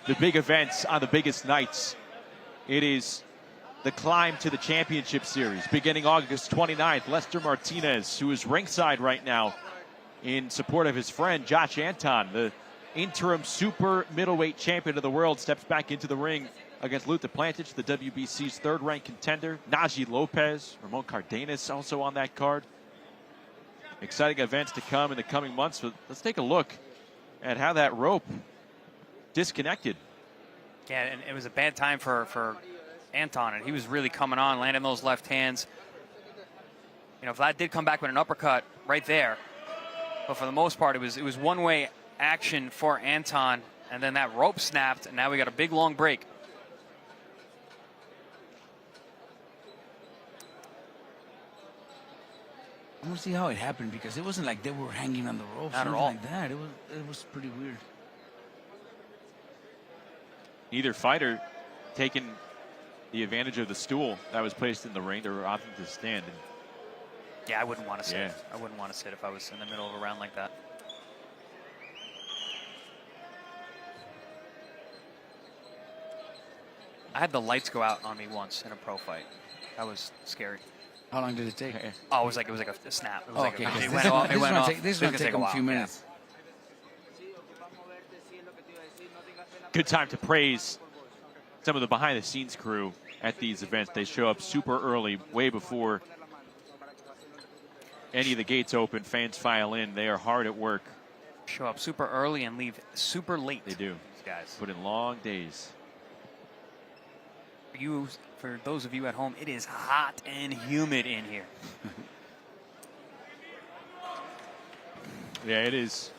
the big events on the biggest nights, it is the climb to the Championship Series. Beginning August 29th, Lester Martinez, who is ringside right now in support of his friend Josh Anton, the interim super middleweight champion of the world, steps back into the ring against Luther Plantich, the WBC's third-ranked contender. Najee Lopez, Ramon Cardenas also on that card. Exciting events to come in the coming months. But let's take a look at how that rope disconnected. Yeah, and it was a bad time for Anton, and he was really coming on, landing those left hands. You know, Vlad did come back with an uppercut right there, but for the most part, it was one-way action for Anton, and then that rope snapped, and now we got a big long break. I want to see how it happened, because it wasn't like they were hanging on the ropes. Not at all. Like that. It was pretty weird. Neither fighter taking the advantage of the stool that was placed in the ring. They were opting to stand. And yeah, I wouldn't want to sit. Yeah. I wouldn't want to sit if I was in the middle of a round like that. I had the lights go out on me once in a pro fight. That was scary. How long did it take? Oh, it was like a snap. It was Okay, like this it went off. is going to take a few minutes. Good time to praise some of the behind-the-scenes crew at these events. They show up super early, way before any of the gates open. Fans file in. They are hard at work. Show up super early and leave super late. They do. These guys. Put in long days. For those of you at home, it is hot and humid in here. Yeah, it is.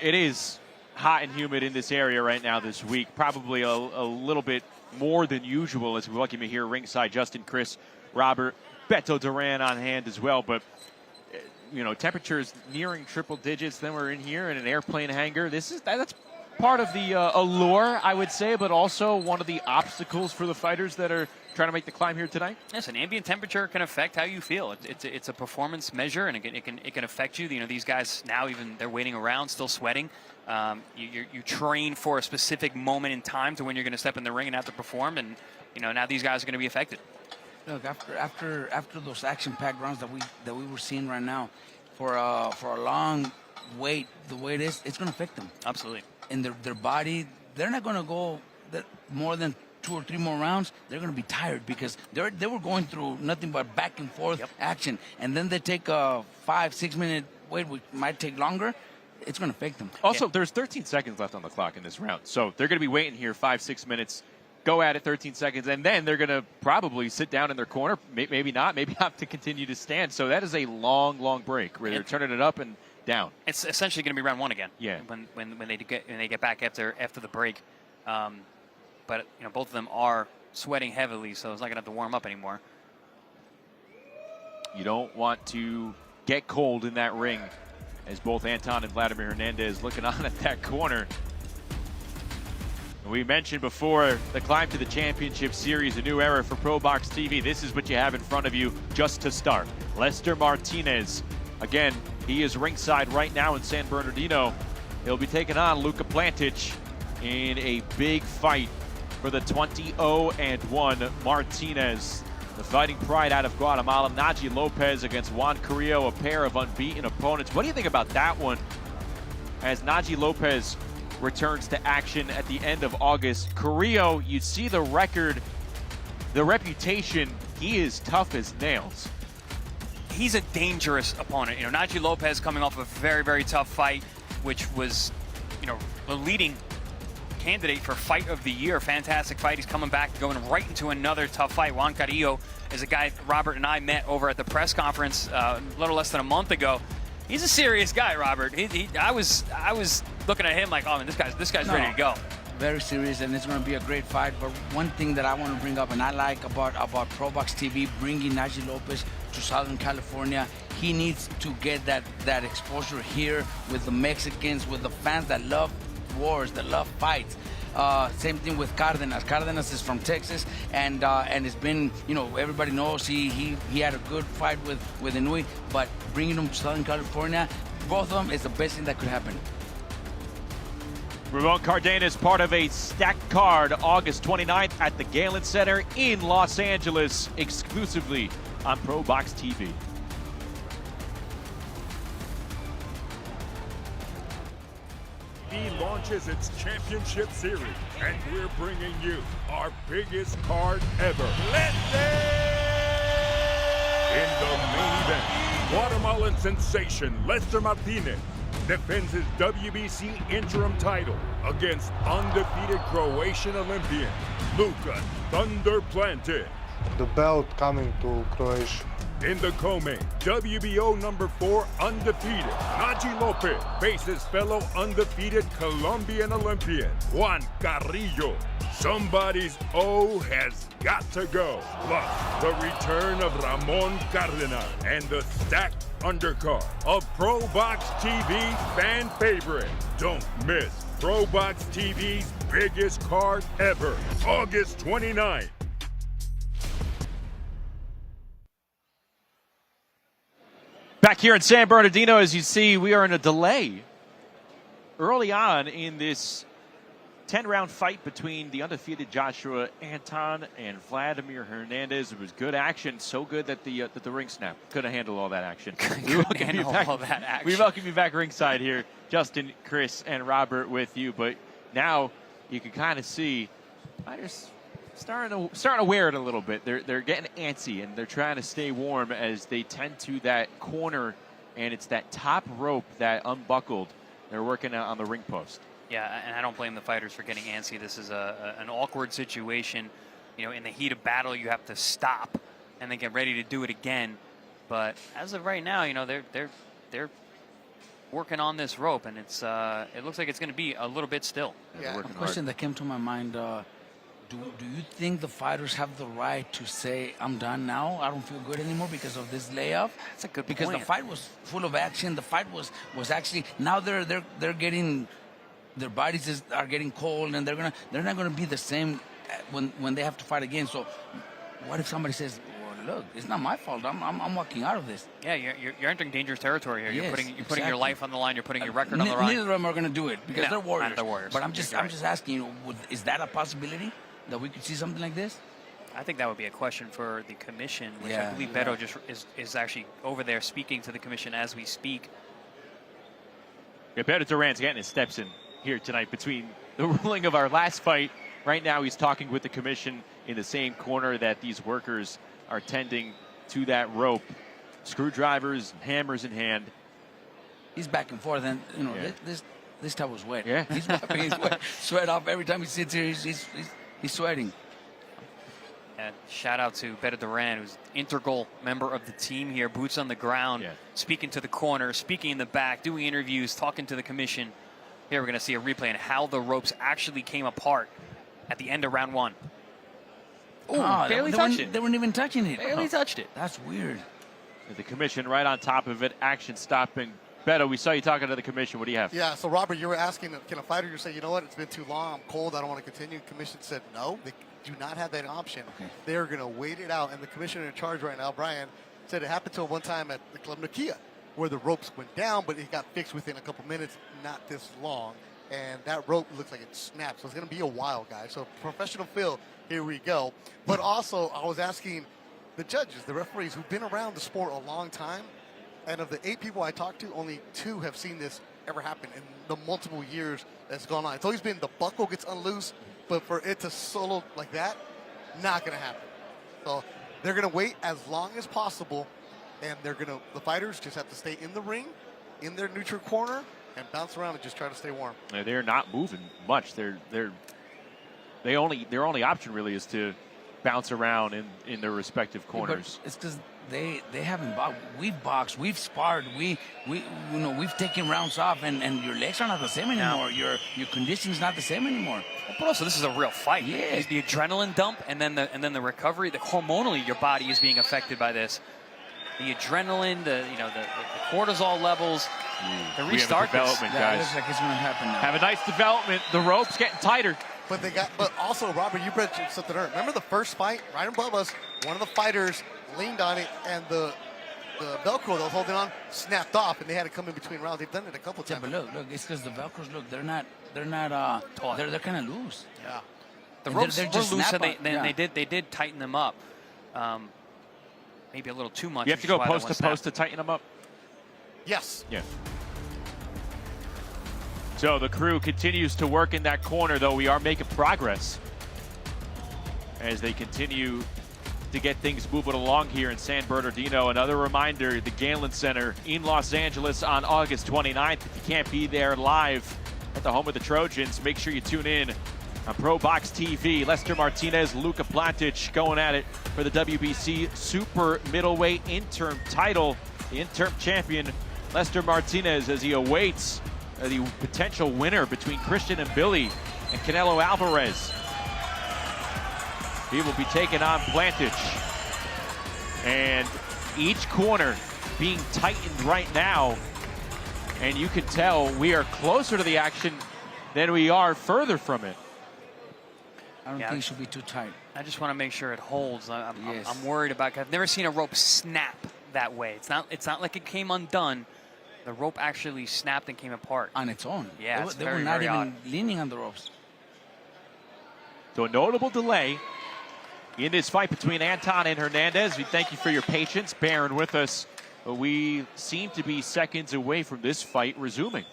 It is hot and humid in this area right now this week. Probably a little bit more than usual as we welcome you here ringside. Justin, Chris, Robert, Beto Duran on hand as well. But, you know, temperatures nearing triple digits. Then we're in here in an airplane hangar. That's part of the allure, I would say, but also one of the obstacles for the fighters that are trying to make the climb here tonight. Yes, an ambient temperature can affect how you feel. It's a performance measure, and it can affect you. You know, these guys now they're waiting around, still sweating. You train for a specific moment in time to when you're going to step in the ring and have to perform, and you know now these guys are going to be affected. Look, after those action-packed rounds that we were seeing right now, for a long wait, the way it is, it's going to affect them. Absolutely. And their body, they're not going to go more than 2 or 3 more rounds. They're going to be tired because they were going through nothing but back and forth action, and then they take a 5-6 minute wait, which might take longer. It's going to affect them. Also, there's 13 seconds left on the clock in this round, so they're going to be waiting here 5-6 minutes. Go at it 13 seconds, and then they're going to probably sit down in their corner. Maybe not. Maybe have to continue to stand. So that is a long break where they're turning it up and down. It's essentially going to be round 1 again. Yeah. When they get back after the break, but you know both of them are sweating heavily, so it's not going to have to warm up anymore. You don't want to get cold in that ring, as both Anton and Vladimir Hernandez looking on at that corner. We mentioned before the climb to the championship series, a new era for ProBox TV. This is what you have in front of you just to start. Lester Martinez, again, he is ringside right now in San Bernardino. He'll be taking on Luka Plantic in a big fight for the 20-0-1 Martinez. The fighting pride out of Guatemala, Naji Lopez against Juan Carrillo, a pair of unbeaten opponents. What do you think about that one as Naji Lopez returns to action at the end of August? Carrillo, you see the record, the reputation, he is tough as nails. He's a dangerous opponent. You know, Naji Lopez coming off a very tough fight, which was, you know, the leading candidate for fight of the year. Fantastic fight. He's coming back, going right into another tough fight. Juan Carrillo is a guy Robert and I met over at the press conference a little less than a month ago. He's a serious guy, Robert. I was looking at him like, oh man, this guy's ready to go. Very serious, and it's going to be a great fight. But one thing that I want to bring up, and I like about ProBox TV bringing Naji Lopez to Southern California, he needs to get that exposure here with the Mexicans, with the fans that love wars, that love fights. Same thing with Cardenas. Cardenas is from Texas, and it's been, you know, everybody knows he had a good fight with Inui, but bringing him to Southern California, both of them is the best thing that could happen. Ramon Cardenas, part of a stacked card, August 29th at the Galen Center in Los Angeles, exclusively on ProBox TV. He launches its championship series, and we're bringing you our biggest card ever. In the main event, Guatemalan sensation Lester Martinez defends his WBC interim title against undefeated Croatian Olympian Luka Thunder Plantic. The belt coming to Croatia. In the co-main, WBO number 4 undefeated, Naji Lopez faces fellow undefeated Colombian Olympian, Juan Carrillo. Somebody's O has got to go. Plus, the return of Ramon Cardenas and the stacked undercard of ProBox TV's fan favorite. Don't miss ProBox TV's biggest card ever, August 29th. Back here in San Bernardino, as you see, we are in a delay early on in this 10-round fight between the undefeated Joshua Anton and Vladimir Hernandez. It was good action, so good that the ring snapped. Couldn't handle all that action. We welcome you back ringside here, Justin, Chris, and Robert with you. But now you can kind of see fighters starting to wear it a little bit. They're getting antsy and they're trying to stay warm as they tend to that corner, and it's that top rope that unbuckled. They're working on the ring post. Yeah, and I don't blame the fighters for getting antsy. This is an awkward situation. You know, in the heat of battle, you have to stop and then get ready to do it again. But as of right now, you know, they're working on this rope, and it's it looks like it's going to be a little bit still. Yeah. A question that came to my mind: do you think the fighters have the right to say, "I'm done now. I don't feel good anymore" because of this layoff? That's a good because point. The fight was full of action. The fight was actually, now they're getting, their bodies are getting cold, and they're not gonna be the same when they have to fight again. So what if somebody says, well, look, it's not my fault. I'm walking out of this. Yeah, you're entering dangerous territory here. Yes, you're putting your life on the line. You're putting your record on the line. Neither of them are gonna do it because they're warriors. They're warriors. But I'm just asking you, is that a possibility that we could see something like this? I think that would be a question for the commission, which I believe Beto just is actually over there speaking to the commission as we speak. Yeah, Beto Duran's getting his steps in here tonight between the ruling of our last fight. Right now he's talking with the commission in the same corner that these workers are tending to that rope. Screwdrivers, hammers in hand. He's back and forth, and you know, this towel was wet. Yeah. He's wiping his sweat off every time he sits here. He's sweating. And shout out to Beto Duran, who's an integral member of the team here, boots on the ground, speaking to the corner, speaking in the back, doing interviews, talking to the commission. Here we're going to see a replay on how the ropes actually came apart at the end of round one. Oh, barely touched it. They weren't even touching it. Barely touched it. That's weird. The commission right on top of it, action stopping. Beto, we saw you talking to the commission. What do you have? Yeah, so Robert, you were asking, can a fighter just say, you know what, it's been too long, I'm cold, I don't want to continue? Commission said no, they do not have that option. Okay. They're going to wait it out, and the commissioner in charge right now, Bryan, said it happened to him one time at the Club Nokia, where the ropes went down, but it got fixed within a couple minutes, not this long, and that rope looks like it snapped, so it's going to be a while, guys. So professional feel, here we go. But also, I was asking the judges, the referees, who've been around the sport a long time, and of the 8 people I talked to, only 2 have seen this ever happen in the multiple years that's gone on. It's always been the buckle gets unloose, but for it to solo like that, not going to happen. So they're going to wait as long as possible, and the fighters just have to stay in the ring, in their neutral corner, and bounce around and just try to stay warm. They're not moving much. Their only option really is to bounce around in their respective corners. But it's because they haven't boxed. We've boxed. We've sparred. We've taken rounds off, and your legs are not the same anymore. Your conditioning's not the same anymore. But also, this is a real fight. Yeah. The adrenaline dump, and then the recovery. Hormonally, your body is being affected by this. The adrenaline, the cortisol levels. The restart. Development, guys. Looks like it's going to happen now. Have a nice development. The rope's getting tighter. But also, Robert, you mentioned something earlier. Remember the first fight right above us? One of the fighters leaned on it, and the Velcro that was holding on snapped off, and they had to come in between rounds. They've done it a couple times. Yeah, but look, it's because the Velcros, they're kind of loose. Yeah. The ropes they're were just loose, snap and on. they did tighten them up. Maybe a little too much. You have to go post to post to tighten them up? Yes. Yeah. So the crew continues to work in that corner, though we are making progress as they continue to get things moving along here in San Bernardino. Another reminder, the Galen Center in Los Angeles on August 29th. If you can't be there live at the home of the Trojans, make sure you tune in on ProBox TV. Lester Martinez, Luka Plantic going at it for the WBC Super Middleweight Interim title. The interim champion, Lester Martinez, as he awaits the potential winner between Christian and Billy and Canelo Alvarez. He will be taking on Plantic. And each corner being tightened right now. And you can tell we are closer to the action than we are further from it. I don't think it should be too tight. I just want to make sure it holds. I'm worried about it. I've never seen a rope snap that way. It's not like it came undone. The rope actually snapped and came apart on its own. Yeah, they were not even leaning on the ropes. So a notable delay in this fight between Anton and Hernandez. We thank you for your patience, bearing with us. We seem to be seconds away from this fight resuming.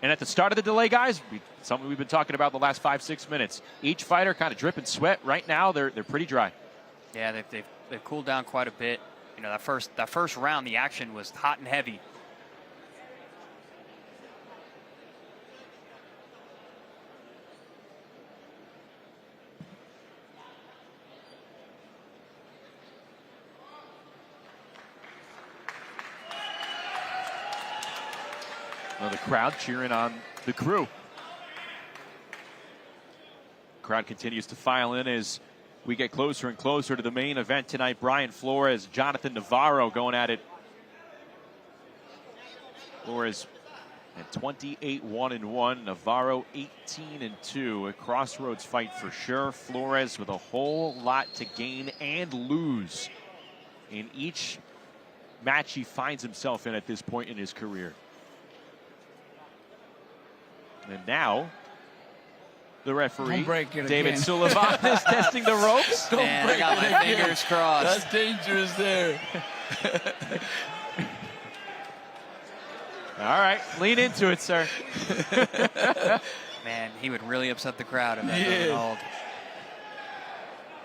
And at the start of the delay, guys, something we've been talking about the last 5-6 minutes. Each fighter kind of dripping sweat. Right now, they're pretty dry. Yeah, they've cooled down quite a bit. You know, that first round, the action was hot and heavy. Well, the crowd cheering on the crew. Crowd continues to file in as we get closer and closer to the main event tonight. Bryan Flores, Jonathan Navarro going at it. Flores at 28-1-1. Navarro 18-2. A crossroads fight for sure. Flores with a whole lot to gain and lose in each match he finds himself in at this point in his career. And now, the referee, David Sullivan, is testing the ropes. Man, I got my fingers crossed. That's dangerous there. All right, lean into it, sir. Man, he would really upset the crowd if that wasn't called.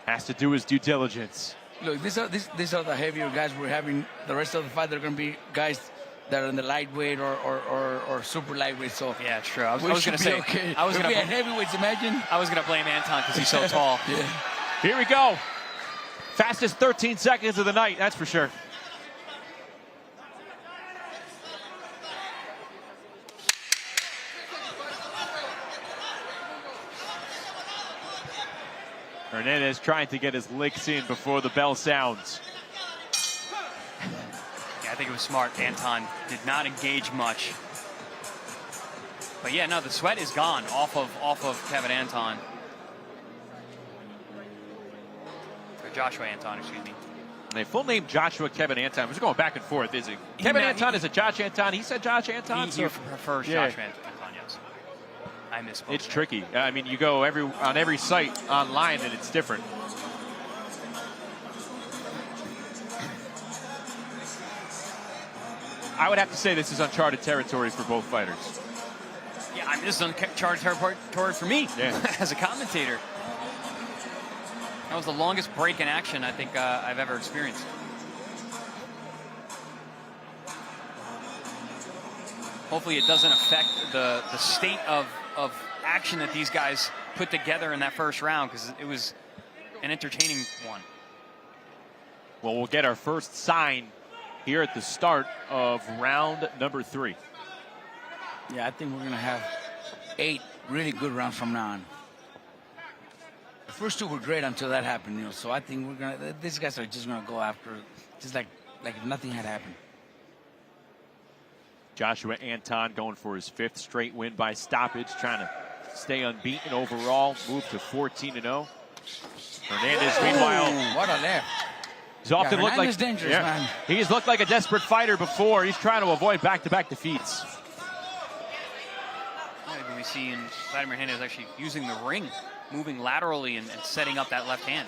Has to do his due diligence. Look, these are the heavier guys we're having. The rest of the fight, they're going to be guys that are in the lightweight or super lightweight. So yeah, it's true. I was going to say, okay. I was going to be heavyweights. Imagine. I was going to blame Anton because he's so tall. Yeah. Here we go. Fastest 13 seconds of the night, that's for sure. Hernandez trying to get his licks in before the bell sounds. I think it was smart. Anton did not engage much. But yeah, no, the sweat is gone off of Kevin Anton. Or Joshua Anton, excuse me. And full name Joshua Kevin Anton. We're just going back and forth. Is it Kevin Anton? Is it Josh Anton? He said Josh Anton. He prefers Joshua Anton, yes. I misspoke. It's tricky. I mean, you go on every site online and it's different. I would have to say this is uncharted territory for both fighters. Yeah, I mean, this is uncharted territory for me as a commentator. That was the longest break in action I think I've ever experienced. Hopefully it doesn't affect the state of action that these guys put together in that first round, because it was an entertaining one. Well, we'll get our first sign here at the start of round number 3. Yeah, I think we're going to have 8 really good rounds from now on. The first 2 were great until that happened, you know. So I think these guys are just going to go after, just like if nothing had happened. Joshua Anton going for his 5th straight win by stoppage, trying to stay unbeaten overall, move to 14-0. Hernandez, meanwhile, what a left. He's often looked like dangerous, man. He's looked like a desperate fighter before. He's trying to avoid back-to-back defeats. Maybe we see Vladimir Hernandez actually using the ring, moving laterally and setting up that left hand.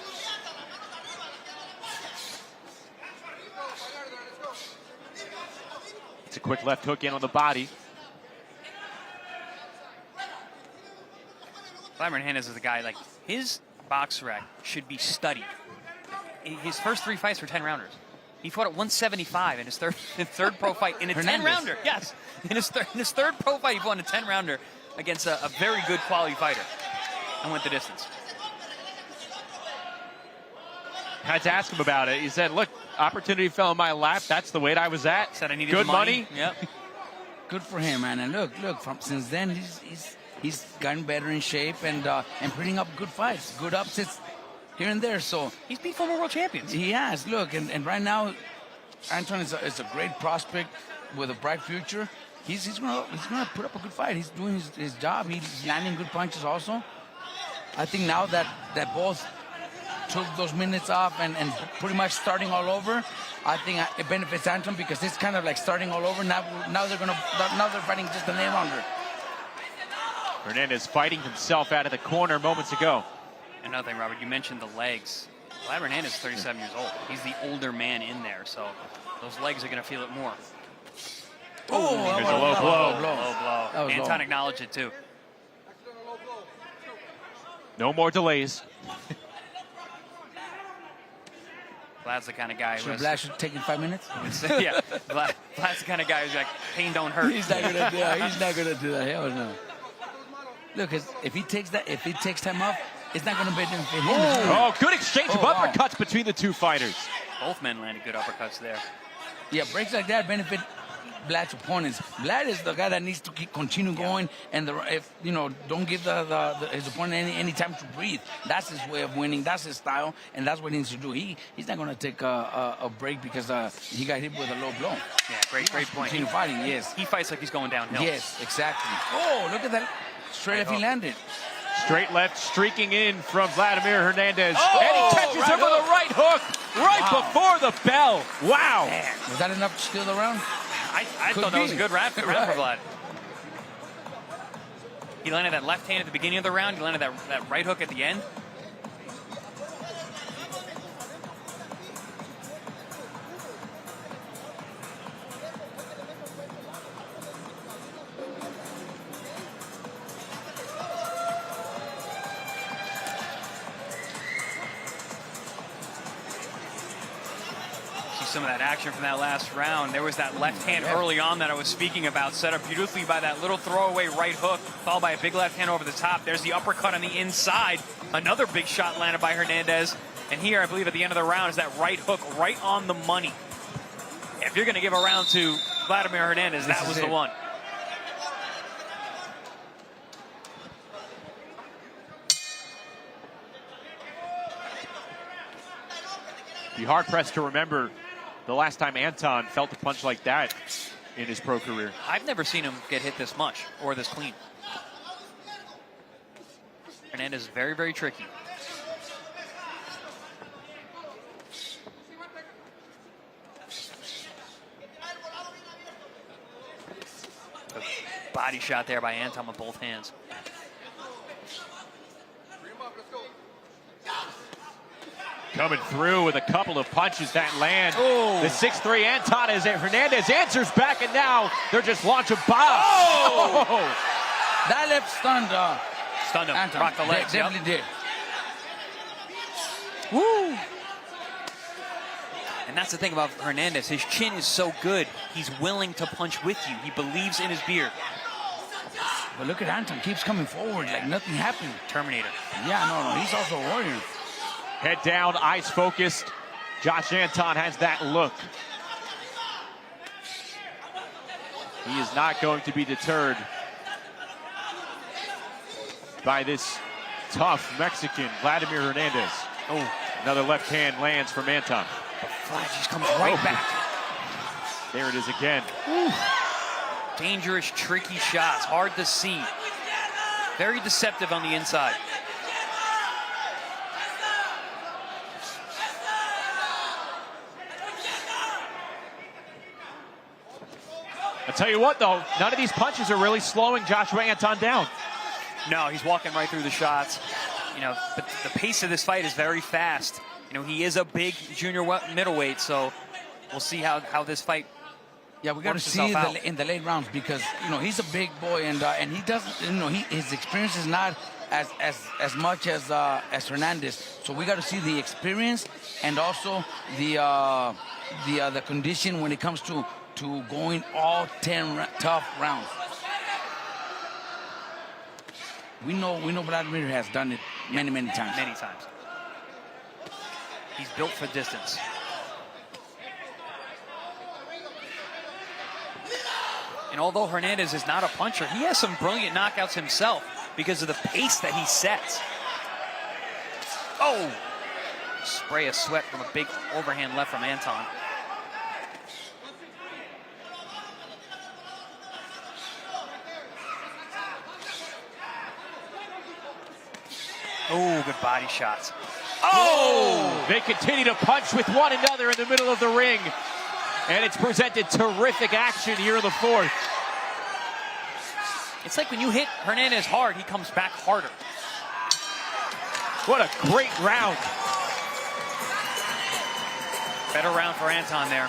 It's a quick left hook in on the body. Vladimir Hernandez is a guy, like, his box rec should be studied. His first 3 fights were 10-rounders. He fought at 175 in his third pro fight in a 10-rounder. Yes, in his third pro fight, he fought in a 10-rounder against a very good quality fighter and went the distance. I had to ask him about it. He said, look, opportunity fell in my lap. That's the weight I was at. Said I needed good the money. Yep. Good for him, man. And look, since then he's gotten better in shape and putting up good fights, good upsets here and there. So he's beat former world champions. He has. Look, and right now, Anton is a great prospect with a bright future. He's gonna put up a good fight. He's doing his job. He's landing good punches also. I think now that both took those minutes off and pretty much starting all over, I think it benefits Anton because it's kind of like starting all over. Now they're fighting just an 8-rounder. Hernandez fighting himself out of the corner moments ago. Another thing, Robert, you mentioned the legs. Vladimir Hernandez is 37 years old. He's the older man in there, so those legs are going to feel it more. Oh, there's a low blow. Low blow. Anton low. acknowledged it too. No more delays. Vlad's the kind of guy who has... Vlad should take in 5 minutes? Yeah, Vlad's the kind of guy who's like, pain don't hurt. He's not gonna do that. He's not gonna do that. Hell no. Look, if he takes time off, it's not gonna benefit him. Oh, good exchange of uppercuts between the two fighters. Both men landed good uppercuts there. Yeah, breaks like that benefit Vlad's opponents. Vlad is the guy that needs to continue going, and don't give his opponent any time to breathe. That's his way of winning. That's his style, and that's what he needs to do. He's not going to take a break because he got hit with a low blow. Yeah, great point. Continue fighting. Yes. He fights like he's going downhill. Yes, exactly. Oh, look at that straight left he landed. Straight left streaking in from Vladimir Hernandez. Oh, and he catches him with a right hook before the bell. Wow. Man, was that enough to steal the round? I thought that was a good round for Vlad. He landed that left hand at the beginning of the round. He landed that right hook at the end. Some of that action from that last round. There was that left hand early on that I was speaking about, set up beautifully by that little throwaway right hook, followed by a big left hand over the top. There's the uppercut on the inside. Another big shot landed by Hernandez. And here, I believe at the end of the round, is that right hook right on the money. If you're going to give a round to Vladimir Hernandez, that was the one. Be hard-pressed to remember the last time Anton felt a punch like that in his pro career. I've never seen him get hit this much or this clean. Hernandez is very, very tricky. A body shot there by Anton with both hands. Coming through with a couple of punches that land. Oh. The 6'3" Anton as Hernandez answers back, and now they're just launching bombs. Oh! That left stunned him. Anton. Rocked the legs. Definitely did. Woo! And that's the thing about Hernandez. His chin is so good. He's willing to punch with you. He believes in his beard. But look at Anton. Keeps coming forward like nothing happened. Terminator. Yeah, no. He's also a warrior. Head down, eyes focused. Josh Anton has that look. He is not going to be deterred by this tough Mexican, Vladimir Hernandez. Oh, another left hand lands from Anton. The flash just comes right back. There it is again. Ooh. Dangerous, tricky shots, hard to see. Very deceptive on the inside. I'll tell you what, though, none of these punches are really slowing Joshua Anton down. No, he's walking right through the shots. But the pace of this fight is very fast. He is a big junior middleweight, so we'll see how this fight. Yeah, we got to see in the late rounds because he's a big boy and he doesn't. His experience is not as much as Hernandez. So we got to see the experience and also the condition when it comes to going all 10 tough rounds. We know Vladimir has done it many times. Many times. He's built for distance. And although Hernandez is not a puncher, he has some brilliant knockouts himself because of the pace that he sets. Oh! Spray of sweat from a big overhand left from Anton. Oh, good body shots. Oh! They continue to punch with one another in the middle of the ring. And it's presented terrific action here in the fourth. It's like when you hit Hernandez hard, he comes back harder. What a great round. Better round for Anton there.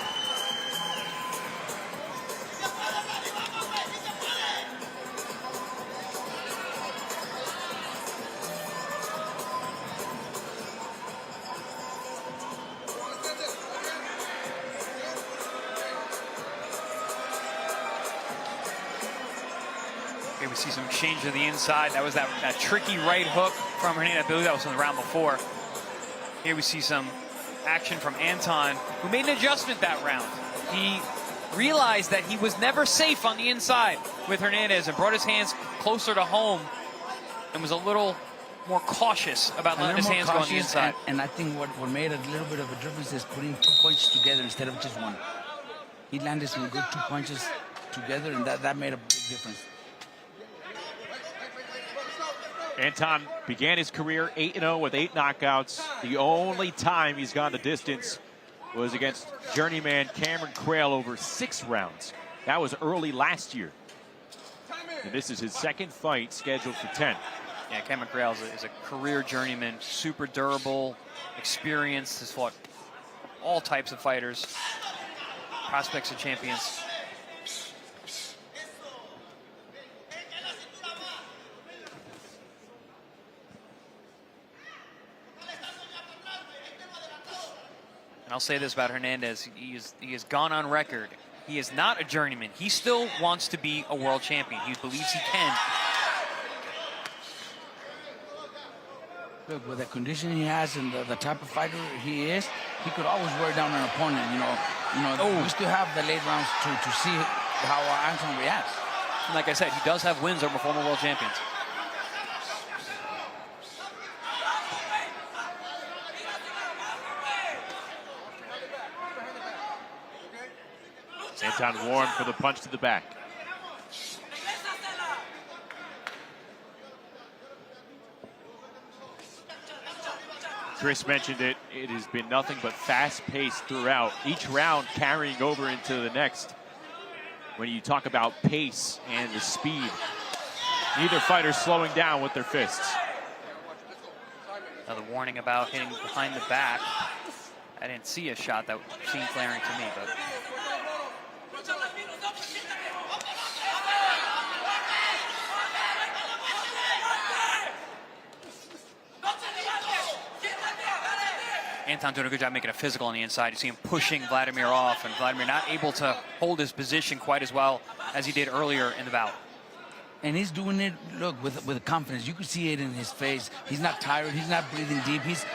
Here we see some exchange to the inside. That was that tricky right hook from Hernandez. I believe that was in the round before. Here we see some action from Anton, who made an adjustment that round. He realized that he was never safe on the inside with Hernandez and brought his hands closer to home and was a little more cautious about letting his hands go on the inside. And I think what made a little bit of a difference is putting 2 punches together instead of just one. He landed some good 2 punches together, and that made a big difference. Anton began his career 8-0 with 8 knockouts. The only time he's gone the distance was against journeyman Cameron Crail over 6 rounds. That was early last year. And this is his second fight scheduled for 10. Yeah, Cameron Crail is a career journeyman, super durable, experienced, has fought all types of fighters, prospects of champions. And I'll say this about Hernandez, he has gone on record. He is not a journeyman. He still wants to be a world champion. He believes he can. Look, with the condition he has and the type of fighter he is, he could always wear down an opponent. We still have the late rounds to see how Anton reacts. And like I said, he does have wins over former world champions. Anton warned for the punch to the back. Chris mentioned it. It has been nothing but fast-paced throughout. Each round carrying over into the next. When you talk about pace and the speed, neither fighter slowing down with their fists. Another warning about hitting behind the back. I didn't see a shot that seemed flaring to me, but. Anton doing a good job making a physical on the inside. You see him pushing Vladimir off, and Vladimir not able to hold his position quite as well as he did earlier in the bout. And he's doing it, look, with confidence. You could see it in his face. He's not tired. He's not breathing deep. He's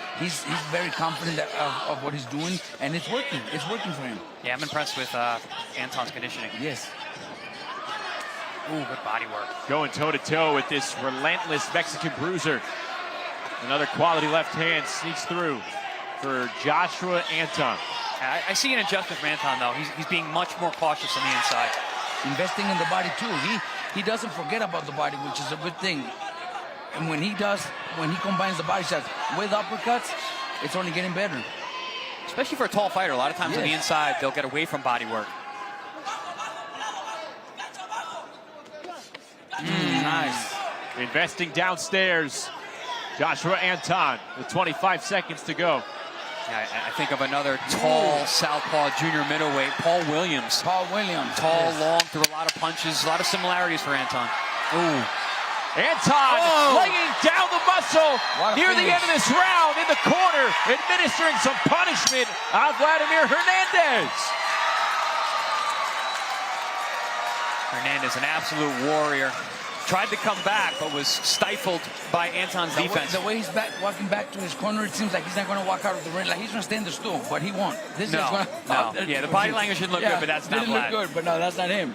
very confident of what he's doing, and it's working. It's working for him. Yeah, I'm impressed with Anton's conditioning. Yes. Ooh, good body work. Going toe-to-toe with this relentless Mexican bruiser. Another quality left hand sneaks through for Joshua Anton. I see an adjustment from Anton, though. He's being much more cautious on the inside. Investing in the body, too. He doesn't forget about the body, which is a good thing. And when he combines the body shots with uppercuts, it's only getting better. Especially for a tall fighter. A lot of times on the inside, they'll get away from body work. Nice. Investing downstairs. Joshua Anton with 25 seconds to go. Yeah, I think of another tall southpaw junior middleweight, Paul Williams. Tall, long, threw a lot of punches, a lot of similarities for Anton. Ooh. Anton laying down the muscle near the end of this round in the corner, administering some punishment on Vladimir Hernandez. Hernandez, an absolute warrior. Tried to come back, but was stifled by Anton's defense. The way he's walking back to his corner, it seems like he's not going to walk out of the ring. Like he's going to stay in the stool, but he won't. No. Yeah, the body language should look good, but that's not Vlad. Didn't look good, but no, that's not him.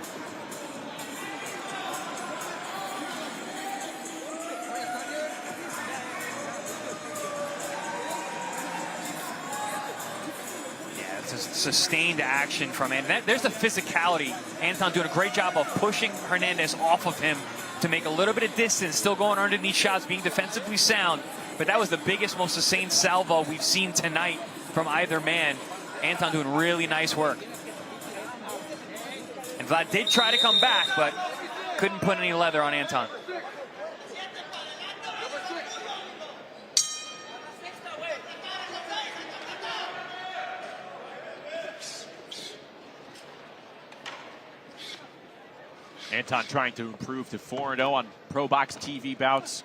Yeah, it's a sustained action from Anton. There's the physicality. Anton doing a great job of pushing Hernandez off of him to make a little bit of distance, still going underneath shots, being defensively sound. but that was the biggest, most sustained salvo we've seen tonight from either man. Anton doing really nice work. And Vlad did try to come back, but couldn't put any leather on Anton. Anton trying to improve to 4-0 on ProBox TV bouts.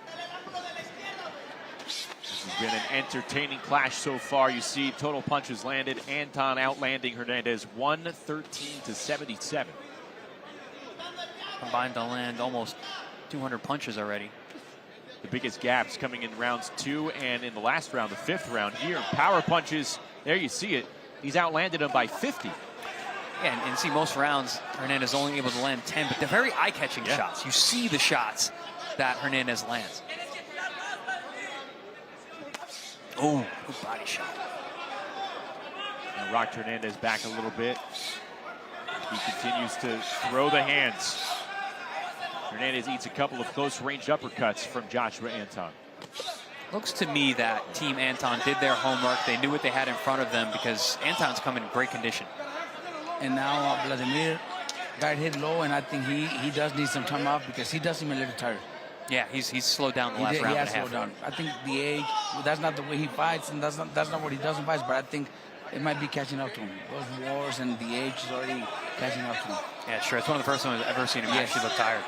This has been an entertaining clash so far. You see total punches landed. Anton outlanding Hernandez 113-77. Combined to land almost 200 punches already. The biggest gaps coming in rounds 2 and in the last round, the 5th round here. Power punches, there you see it. He's outlanded him by 50. Yeah, and see most rounds, Hernandez only able to land 10, but they're very eye-catching shots. You see the shots that Hernandez lands. Oh, good body shot. And rocked Hernandez back a little bit. He continues to throw the hands. Hernandez eats a couple of close-range uppercuts from Joshua Anton. Looks to me that Team Anton did their homework. They knew what they had in front of them because Anton's come in great condition. And now Vladimir got hit low, and I think he does need some time off because he does seem a little tired. Yeah, he's slowed down the last round and a half. Slowed down. I think the age, that's not the way he fights, and that's not what he does in fights, but I think it might be catching up to him. Those wars and the age is already catching up to him. Yeah, sure. It's one of the first times I've ever seen him actually look tired.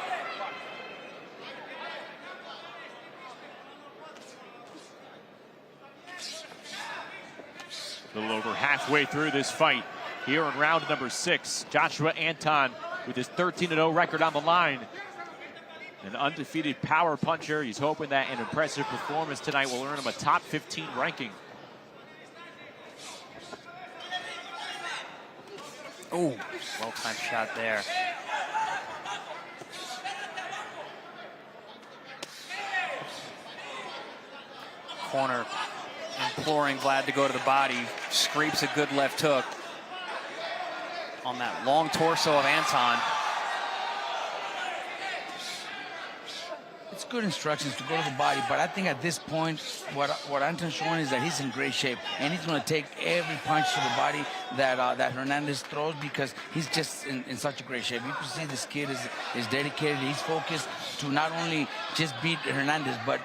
A little over halfway through this fight. Here in round number 6, Joshua Anton with his 13-0 record on the line. An undefeated power puncher. He's hoping that an impressive performance tonight will earn him a top 15 ranking. Oh, well-timed shot there. Corner imploring Vlad to go to the body. Scrapes a good left hook on that long torso of Anton. It's good instructions to go to the body, but I think at this point, what Anton's showing is that he's in great shape, and he's going to take every punch to the body that Hernandez throws because he's just in such a great shape. You can see this kid is dedicated. He's focused to not only just beat Hernandez, but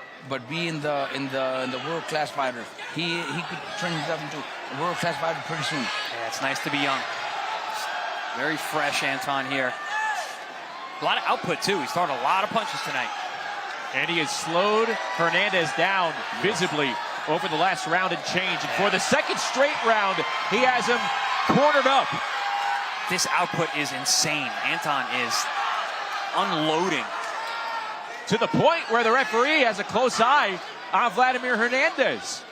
be in the world-class fighter. He could turn himself into a world-class fighter pretty soon. Yeah, it's nice to be young. Very fresh Anton here. A lot of output, too. He's throwing a lot of punches tonight. And he has slowed Hernandez down visibly over the last round and change. And for the second straight round, he has him cornered up. This output is insane. Anton is unloading. To the point where the referee has a close eye on Vladimir Hernandez.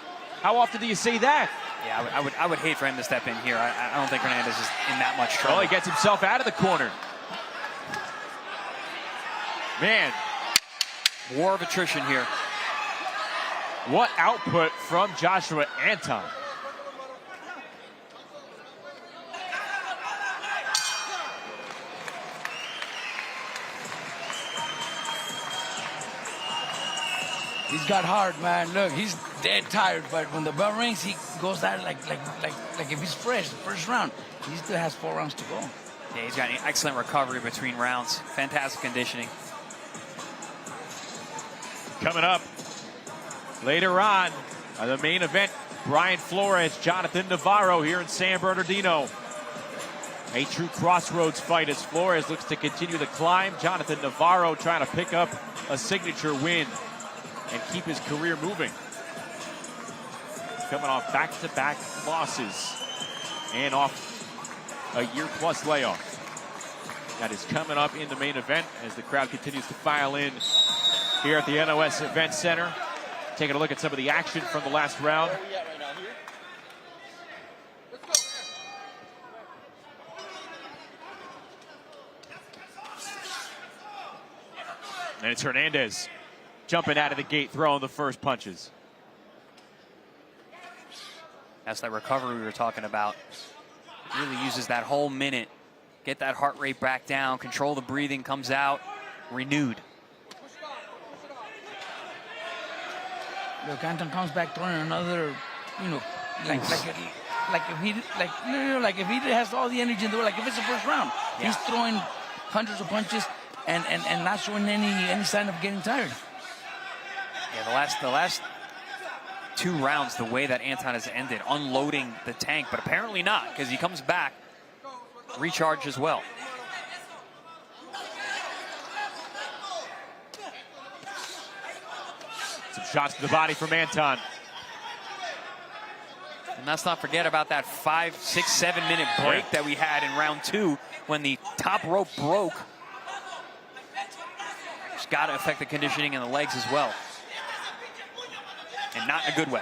How often do you see that? Yeah, I would hate for him to step in here. I don't think Hernandez is in that much trouble. Well, he gets himself out of the corner. Man. War of attrition here. What output from Joshua Anton. He's got hard, man. Look, he's dead tired, but when the bell rings, he goes out like if he's fresh, the first round. He still has 4 rounds to go. Yeah, he's got an excellent recovery between rounds. Fantastic conditioning. Coming up later on the main event, Bryan Flores, Jonathan Navarro here in San Bernardino. A true crossroads fight as Flores looks to continue the climb. Jonathan Navarro trying to pick up a signature win and keep his career moving. Coming off back-to-back losses and off a year-plus layoff. That is coming up in the main event as the crowd continues to file in here at the NOS Event Center. Taking a look at some of the action from the last round. And it's Hernandez jumping out of the gate, throwing the first punches. That's that recovery we were talking about. Really uses that whole minute. Get that heart rate back down, control the breathing, comes out renewed. Look, Anton comes back throwing another, you know, like if he has all the energy in the world, like if it's the first round, he's throwing hundreds of punches and not showing any sign of getting tired. Yeah, the last 2 rounds, the way that Anton has ended, unloading the tank, but apparently not, because he comes back, recharged as well. Some shots to the body from Anton. And let's not forget about that 5, 6, 7 minute break that we had in round 2 when the top rope broke. It's got to affect the conditioning in the legs as well. And not in a good way.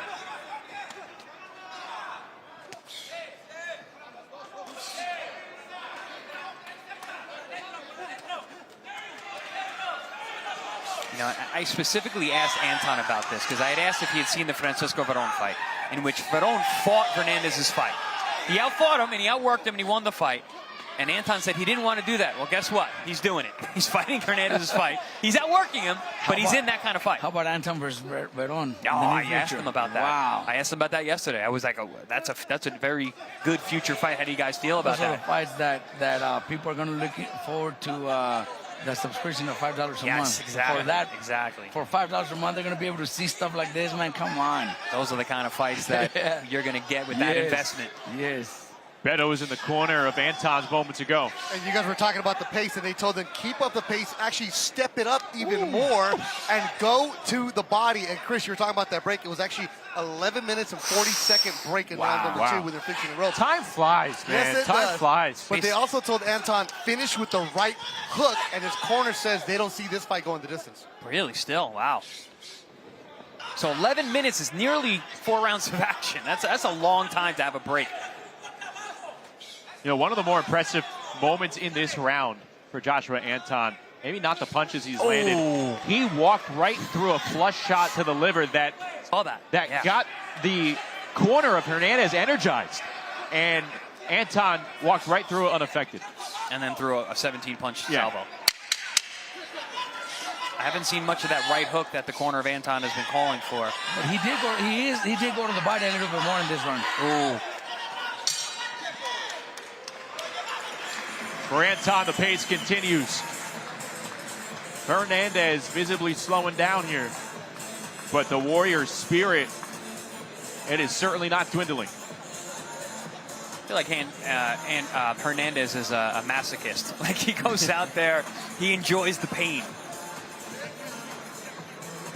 You know, I specifically asked Anton about this because I had asked if he had seen the Francisco Verón fight, in which Verón fought Hernandez's fight. He outfought him and he outworked him and he won the fight. And Anton said he didn't want to do that. Well, guess what? He's doing it. He's fighting Hernandez's fight. He's outworking him, but he's in that kind of fight. How about Anton versus Verón? Oh, I asked him about that. Wow. I asked him about that yesterday. I was like, oh, that's a very good future fight. How do you guys feel about Those are that? the fights that people are going to look forward to. The subscription of $5 a month. Exactly. For that, exactly. For $5 a month, they're going to be able to see stuff like this, man. Come on. Those are the kind of fights that you're going to get with that investment. Yes. Beto was in the corner of Anton's moments ago. And you guys were talking about the pace, and they told them, keep up the pace, actually step it up even more, and go to the body. And Chris, you were talking about that break. It was actually 11 minutes and 40-second break in round number 2 when they're finishing the rope. Time flies, man. Yes, Time flies. But they also told Anton, finish with the right hook, and his corner says they don't see this fight going the distance. Really, still, wow. So 11 minutes is nearly 4 rounds of action. That's a long time to have a break. You know, one of the more impressive moments in this round for Joshua Anton, maybe not the punches he's landed. He walked right through a flush shot to the liver that got the corner of Hernandez energized. And Anton walked right through it unaffected. And then threw a 17-punch salvo. I haven't seen much of that right hook that the corner of Anton has been calling for. But he did go to the body a little bit more in this run. Ooh. For Anton, the pace continues. Hernandez visibly slowing down here. But the Warriors' spirit, it is certainly not dwindling. I feel like Hernandez is a masochist. Like, he goes out there, he enjoys the pain.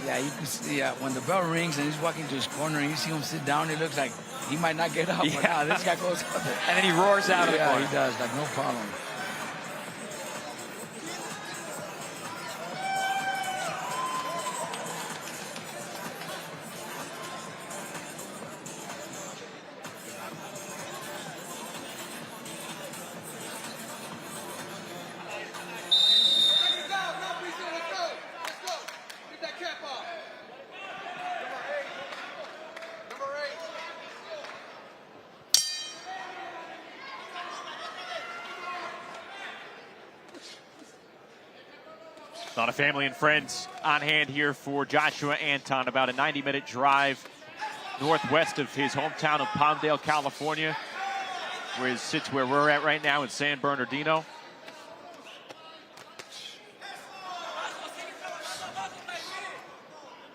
Yeah, you can see, when the bell rings and he's walking to his corner and you see him sit down, it looks like he might not get up. But nah, this guy goes up there. And then he roars out of the corner. Yeah, he does, like no problem. A lot of family and friends on hand here for Joshua Anton. About a 90-minute drive northwest of his hometown of Palmdale, California, where it sits where we're at right now in San Bernardino.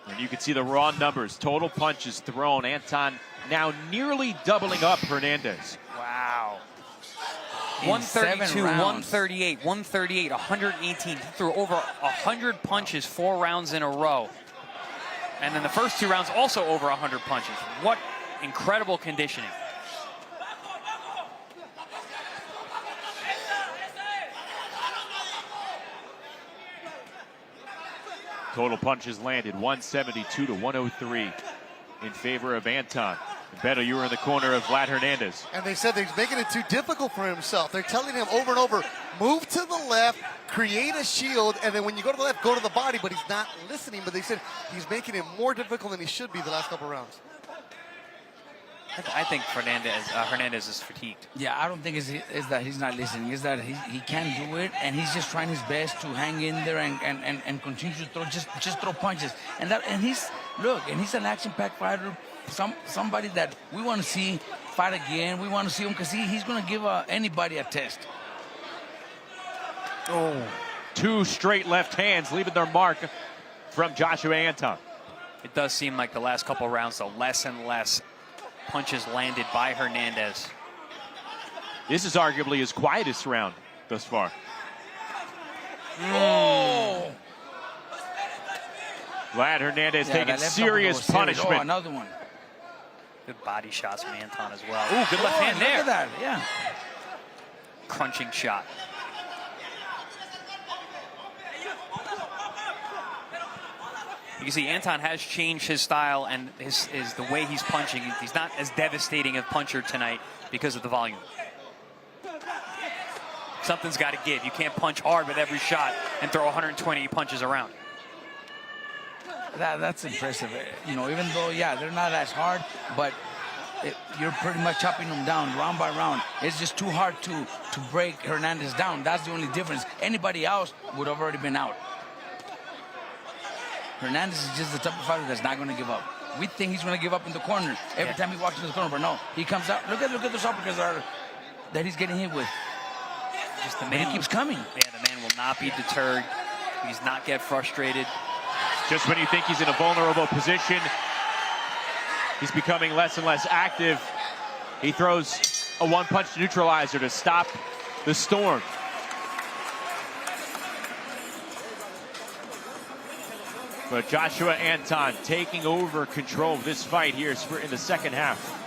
And you can see the raw numbers, total punches thrown. Anton now nearly doubling up Hernandez. Wow. 132, 138, 138, 118. He threw over 100 punches 4 rounds in a row. And then the first 2 rounds also over 100 punches. What incredible conditioning. Total punches landed 172 to 103 in favor of Anton. Beto, you were in the corner of Vlad Hernandez. And they said he's making it too difficult for himself. They're telling him over and over, move to the left, create a shield, and then when you go to the left, go to the body, but he's not listening. But they said he's making it more difficult than he should be the last couple rounds. I think Hernandez is fatigued. Yeah, I don't think it's that he's not listening. It's that he can't do it, and he's just trying his best to hang in there and continue to throw, just throw punches. And look, and he's an action-packed fighter, somebody that we want to see fight again. We want to see him because he's going to give anybody a test. Oh, 2 straight left hands leaving their mark from Joshua Anton. It does seem like the last couple rounds, though, less and less punches landed by Hernandez. This is arguably his quietest round thus far. Oh! Vlad Hernandez taking serious punishment. Oh, another one. Good body shots from Anton as well. Ooh, good left hand there. Look at that, yeah. Crunching shot. You can see Anton has changed his style and the way he's punching. He's not as devastating a puncher tonight because of the volume. Something's got to give. You can't punch hard with every shot and throw 120 punches around. That's impressive. You know, even though, yeah, they're not as hard, but you're pretty much chopping them down round by round. It's just too hard to break Hernandez down. That's the only difference. Anybody else would have already been out. Hernandez is just the type of fighter that's not going to give up. We think he's going to give up in the corner every time he walks in the corner, but no, he comes out. Look at those uppercuts that he's getting hit with. Just the man, man he keeps coming. Yeah, the man will not be deterred. He's not get frustrated. Just when you think he's in a vulnerable position, he's becoming less and less active. He throws a one-punch neutralizer to stop the storm. But Joshua Anton taking over control of this fight here in the second half.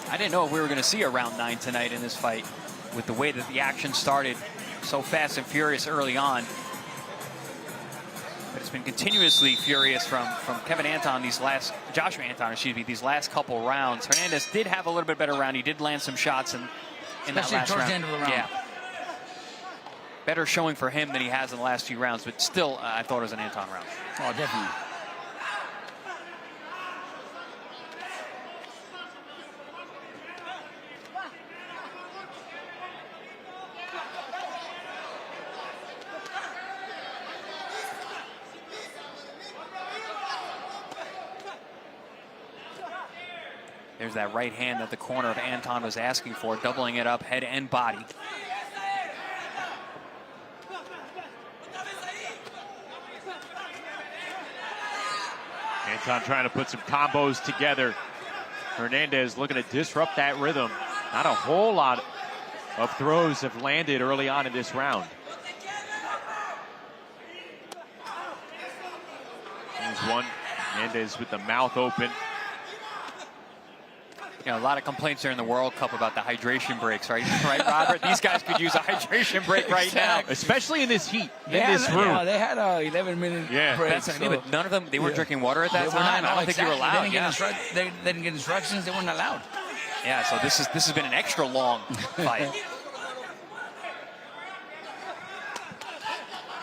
I didn't know if we were going to see a round 9 tonight in this fight with the way that the action started so fast and furious early on. But it's been continuously furious from Joshua Anton, these last couple rounds. Hernandez did have a little bit better round. He did land some shots in that last towards round. the end of the round. Yeah. Better showing for him than he has in the last few rounds, but still, I thought it was an Anton round. Oh, definitely. There's that right hand that the corner of Anton was asking for, doubling it up head and body. Anton trying to put some combos together. Hernandez looking to disrupt that rhythm. Not a whole lot of throws have landed early on in this round. Here's one. Mendez with the mouth open. You know, a lot of complaints there in the World Cup about the hydration breaks, right? Right, Robert? These guys could use a hydration break right now. Especially in this heat, in this room. Yeah, they had a 11-minute break. That's so. But none of them, they weren't drinking water at that time. I don't think they were allowed. They didn't get instructions. They weren't allowed. Yeah, so this has been an extra long fight.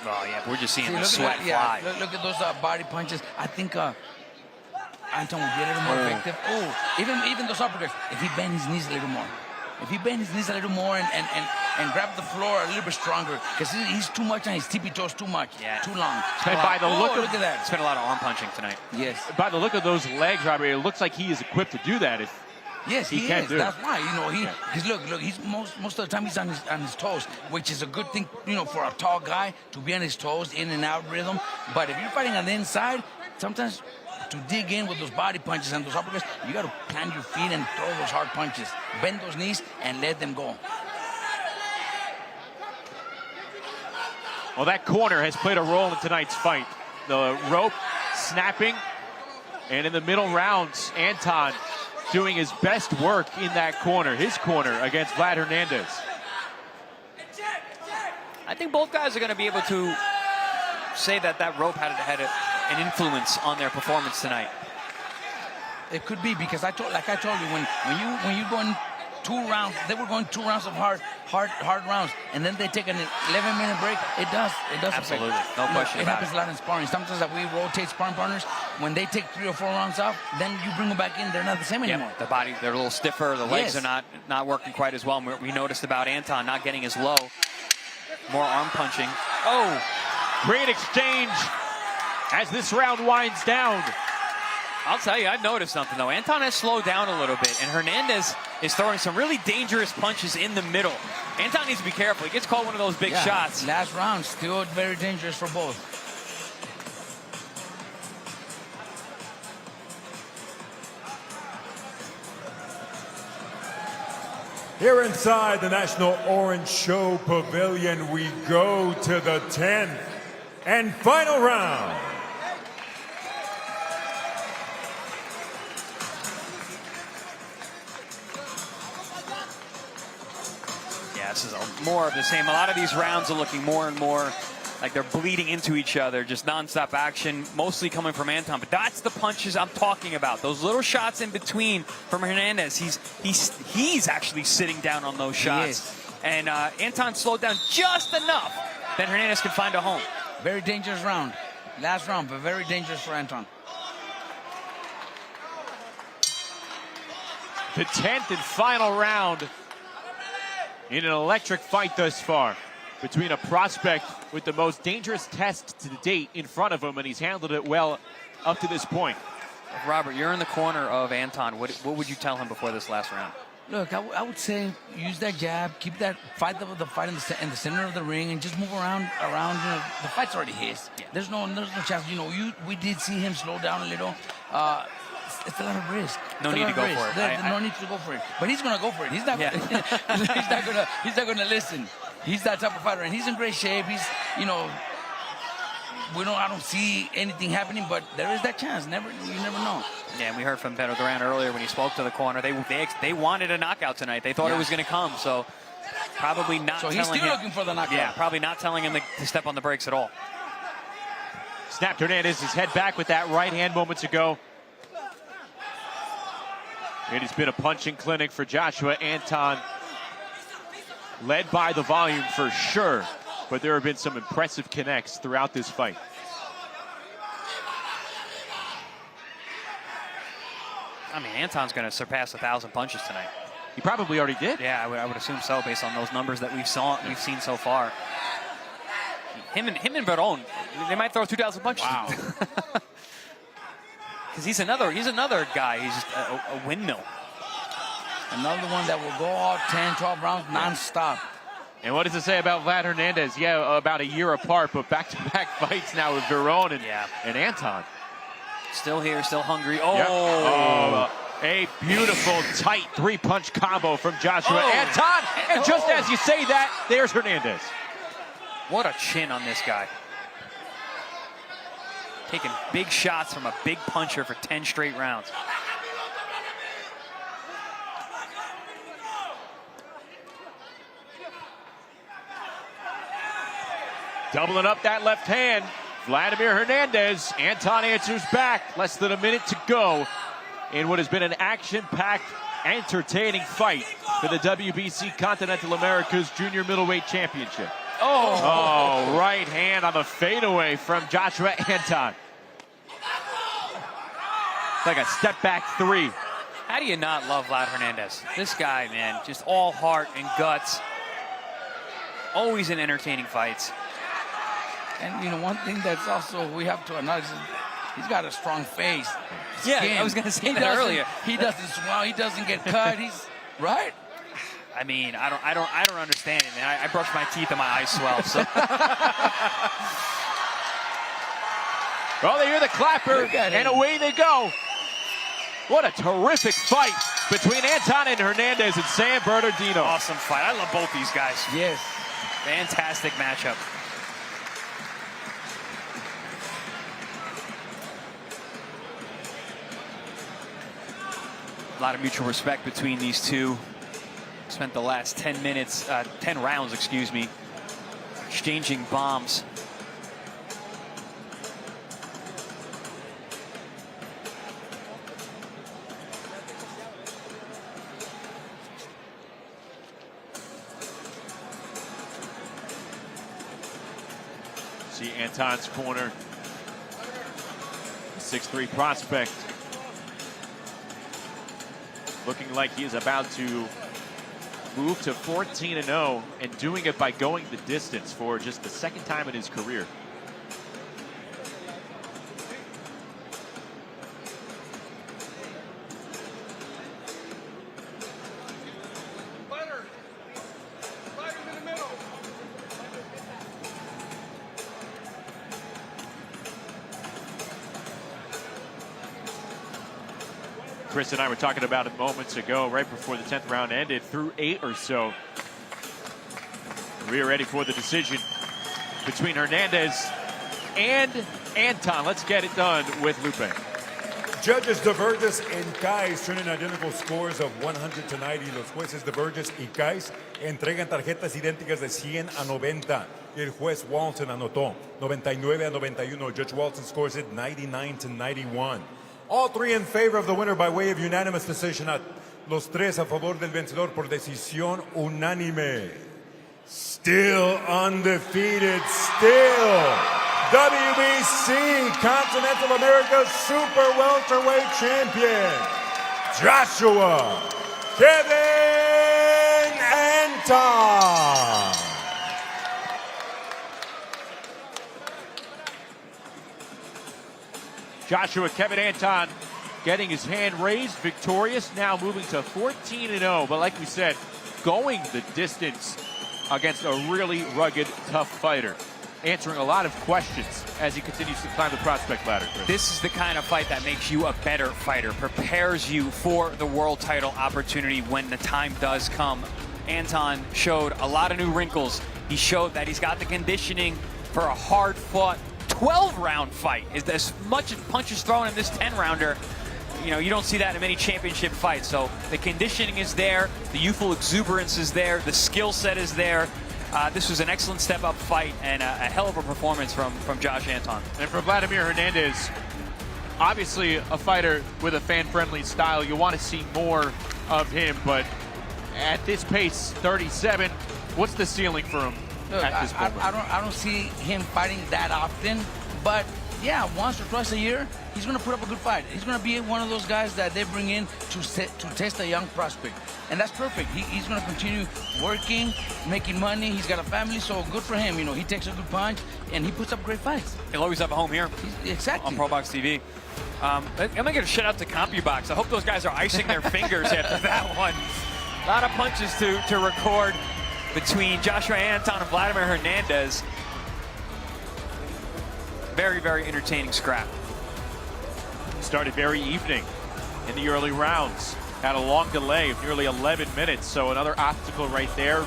Oh, yeah, we're just seeing the sweat fly. Look at those body punches. I think Anton will get a little more effective. Oh, even those uppercuts. If he bend his knees a little more. If he bend his knees a little more and grab the floor a little bit stronger, because he's too much on his tippy toes, too much, too long. And by the look at that. It's been a lot of arm punching tonight. Yes. By the look of those legs, Robert, it looks like he is equipped to do that. Yes, he can is. do That's why, you know, because look, he's most of the time he's on his toes, which is a good thing, you know, for a tall guy to be on his toes, in and out rhythm. But if you're fighting on the inside, sometimes to dig in with those body punches and those uppercuts, you got to plant your feet and throw those hard punches. Bend those knees and let them go. Well, that corner has played a role in tonight's fight. The rope snapping, and in the middle rounds, Anton doing his best work in that corner, his corner against Vlad Hernandez. I think both guys are going to be able to say that rope had an influence on their performance tonight. It could be because like I told you, when you go in 2 rounds, they were going 2 rounds of hard rounds, and then they take an 11-minute break. It does Absolutely, affect. no question It about happens a lot in sparring. Sometimes that we rotate sparring partners. When they take 3 or 4 rounds off, then you bring them back in. They're not the same anymore. The body, they're a little stiffer. The legs are not working quite as well. We noticed about Anton not getting as low. More arm punching. Oh, great exchange as this round winds down. I'll tell you, I've noticed something, though. Anton has slowed down a little bit, and Hernandez is throwing some really dangerous punches in the middle. Anton needs to be careful. He gets caught one of those big shots. Last round, still very dangerous for both. Here inside the National Orange Show Pavilion, we go to the 10th and final round. This is more of the same. A lot of these rounds are looking more and more like they're bleeding into each other, just nonstop action, mostly coming from Anton. But that's the punches I'm talking about. Those little shots in between from Hernandez. He's actually sitting down on those shots. And Anton slowed down just enough that Hernandez could find a home. Very dangerous round. Last round, but very dangerous for Anton. The 10th and final round in an electric fight thus far between a prospect with the most dangerous test to date in front of him, and he's handled it well up to this point. Robert, you're in the corner of Anton. What would you tell him before this last round? Look, I would say use that jab, keep that fight in the center of the ring, and just move around. You know, the fight's already his. Yeah. There's no chance. You know, we did see him slow down a little. It's a lot of risk. No need to go for it. No need to go for it. But he's going to go for it. He's not. He's not going to listen. He's that type of fighter, and he's in great shape. He's, you know, I don't see anything happening, but there is that chance. You never know. Yeah, and we heard from Pedro Duran earlier when he spoke to the corner. They wanted a knockout tonight. They thought it was going to come. So probably not. So he's still looking for the knockout. Yeah, probably not telling him to step on the brakes at all. Snapped Hernandez's head back with that right hand moments ago. It has been a punching clinic for Joshua Anton, led by the volume for sure, but there have been some impressive connects throughout this fight. I mean, Anton's going to surpass 1,000 punches tonight. He probably already did. Yeah, I would assume so, based on those numbers that we've seen so far. Him and Baron, they might throw 2,000 punches. Wow. Because he's another guy. He's just a windmill. Another one that will go all 10, 12 rounds nonstop. And what does it say about Vlad Hernandez? Yeah, about a year apart, but back-to-back fights now with Veron and Anton. Still here, still hungry. Oh! Yep. Oh, a beautiful, tight 3-punch combo from Joshua Anton. And just as you say that, there's Hernandez. What a chin on this guy. Taking big shots from a big puncher for 10 straight rounds. Doubling up that left hand, Vladimir Hernandez. Anton answers back. Less than a minute to go in what has been an action-packed, entertaining fight for the WBC Continental Americas Junior Middleweight Championship. Oh, right hand on the fadeaway from Joshua Anton. Like a step-back 3. How do you not love Vlad Hernandez? This guy, man, just all heart and guts. Always in entertaining fights. And, you know, one thing that's also we have to acknowledge is he's got a strong face. Yeah, I was going to say that earlier. He doesn't swell. He doesn't get cut. He's right. I mean, I don't understand it, man. I brush my teeth and my eyes swell. So. Well, they hear the clapper, and away they go. What a terrific fight between Anton and Hernandez in San Bernardino. Awesome fight. I love both these guys. Yes. Fantastic matchup. A lot of mutual respect between these two. Spent the last 10 rounds, excuse me, exchanging bombs. see Anton's corner. 6'3" prospect. Looking like he is about to move to 14-0 and doing it by going the distance for just the second time in his career. Chris and I were talking about it moments ago, right before the 10th round ended, through 8 or so. We are ready for the decision between Hernandez and Anton. Let's get it done with Lupe. Judges diverges en Cais, turning identical scores of 100 to 90. Los jueces diverges y Cais entregan tarjetas idénticas de 100 a 90. Y el juez Walton anotó 99 a 91. Judge Walton scores it 99 to 91. All three in favor of the winner by way of unanimous decision. Los tres a favor del vencedor por decisión unánime. Still undefeated, still WBC Continental America Super Welterweight Champion, Joshua Kevin Anton. Joshua Kevin Anton getting his hand raised, victorious, now moving to 14-0. But like we said, going the distance against a really rugged, tough fighter. Answering a lot of questions as he continues to climb the prospect ladder, Chris. This is the kind of fight that makes you a better fighter, prepares you for the world title opportunity when the time does come. Anton showed a lot of new wrinkles. He showed that he's got the conditioning for a hard-fought 12-round fight. Is as much punches thrown in this 10-rounder. You know, you don't see that in many championship fights. So the conditioning is there, the youthful exuberance is there, the skill set is there. This was an excellent step-up fight and a hell of a performance from Josh Anton. And for Vladimir Hernandez, obviously a fighter with a fan-friendly style. You want to see more of him, but at this pace, 37, what's the ceiling for him? Look, I don't see him fighting that often, but yeah, once or twice a year, he's going to put up a good fight. He's going to be one of those guys that they bring in to test a young prospect, and that's perfect. He's going to continue working, making money. He's got a family, so good for him. You know, he takes a good punch, and he puts up great fights. He'll always have a home here. Exactly. On ProBox TV. I'm going to give a shout out to CompuBox. I hope those guys are icing their fingers after that one. A lot of punches to record between Joshua Anton and Vladimir Hernandez. Very, very entertaining scrap. Started very evening in the early rounds. Had a long delay of nearly 11 minutes, so another obstacle right there.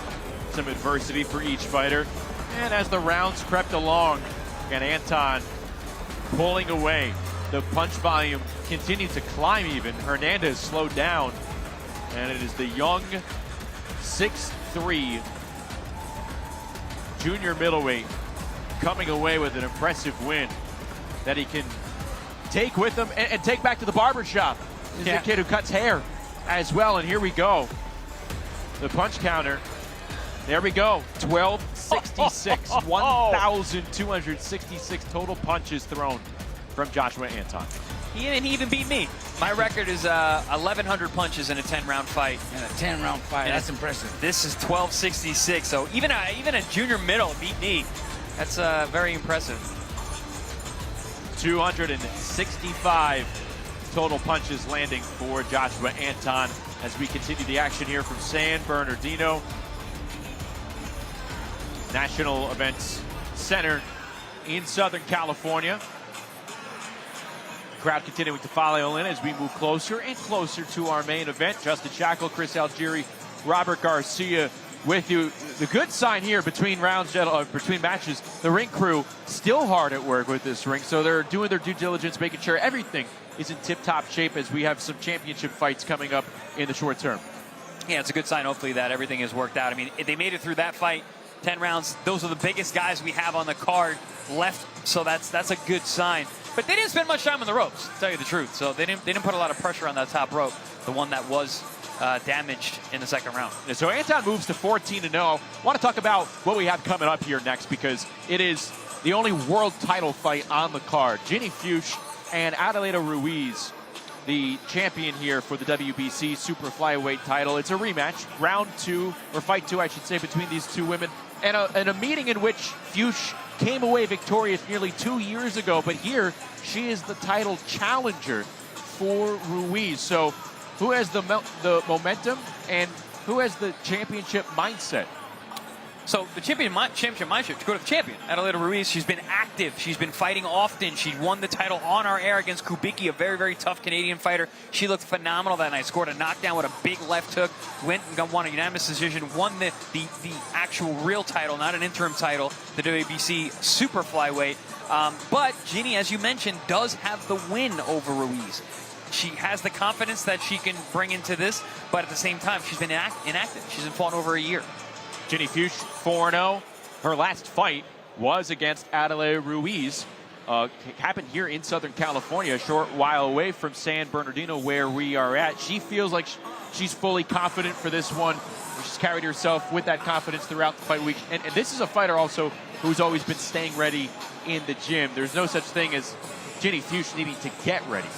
Some adversity for each fighter. And as the rounds crept along, and Anton pulling away, the punch volume continued to climb even. Hernandez slowed down, and it is the young 6'3" junior middleweight coming away with an impressive win that he can take with him and take back to the barbershop. This is a kid who cuts hair as well, and here we go. The punch counter. There we go, 1266, 1,266 total punches thrown from Joshua Anton. He even beat me. My record is 1,100 punches in a 10-round fight. In a 10-round fight, that's impressive. This is 1266, so even a junior middle beat me. That's very impressive. 265 total punches landing for Joshua Anton as we continue the action here from San Bernardino National Events Center in Southern California. Crowd continuing to file in as we move closer and closer to our main event. Justin Shackle, Chris Algieri, Robert Garcia with you. The good sign here between rounds, between matches, the ring crew still hard at work with this ring, so they're doing their due diligence, making sure everything is in tip-top shape as we have some championship fights coming up in the short term. Yeah, it's a good sign, hopefully, that everything has worked out. I mean, they made it through that fight, 10 rounds. Those are the biggest guys we have on the card left, so that's a good sign. But they didn't spend much time on the ropes, to tell you the truth. So they didn't put a lot of pressure on that top rope, the one that was damaged in the second round. So Anton moves to 14-0. I want to talk about what we have coming up here next because it is the only world title fight on the card. Ginny Fuchs and Adelaida Ruiz, the champion here for the WBC Super Flyweight title. It's a rematch, round 2, or fight 2, I should say, between these two women. And a meeting in which Fuchs came away victorious nearly 2 years ago, but here she is the title challenger for Ruiz. So who has the momentum and who has the championship mindset? So the championship mindset to go to the champion, Adelaida Ruiz. She's been active. She's been fighting often. She won the title on our air against Kubicki, a very, very tough Canadian fighter. She looked phenomenal that night. Scored a knockdown with a big left hook. Went and won a unanimous decision. Won the actual real title, not an interim title, the WBC Super Flyweight. But Ginny, as you mentioned, does have the win over Ruiz. She has the confidence that she can bring into this, but at the same time, she's been inactive. She's been fought over a year. Ginny Fuchs, 4-0. Her last fight was against Adelaida Ruiz. Happened here in Southern California, a short while away from San Bernardino, where we are at. She feels like she's fully confident for this one. She's carried herself with that confidence throughout the fight week. And this is a fighter also who's always been staying ready in the gym. There's no such thing as Ginny Fuchs needing to get ready.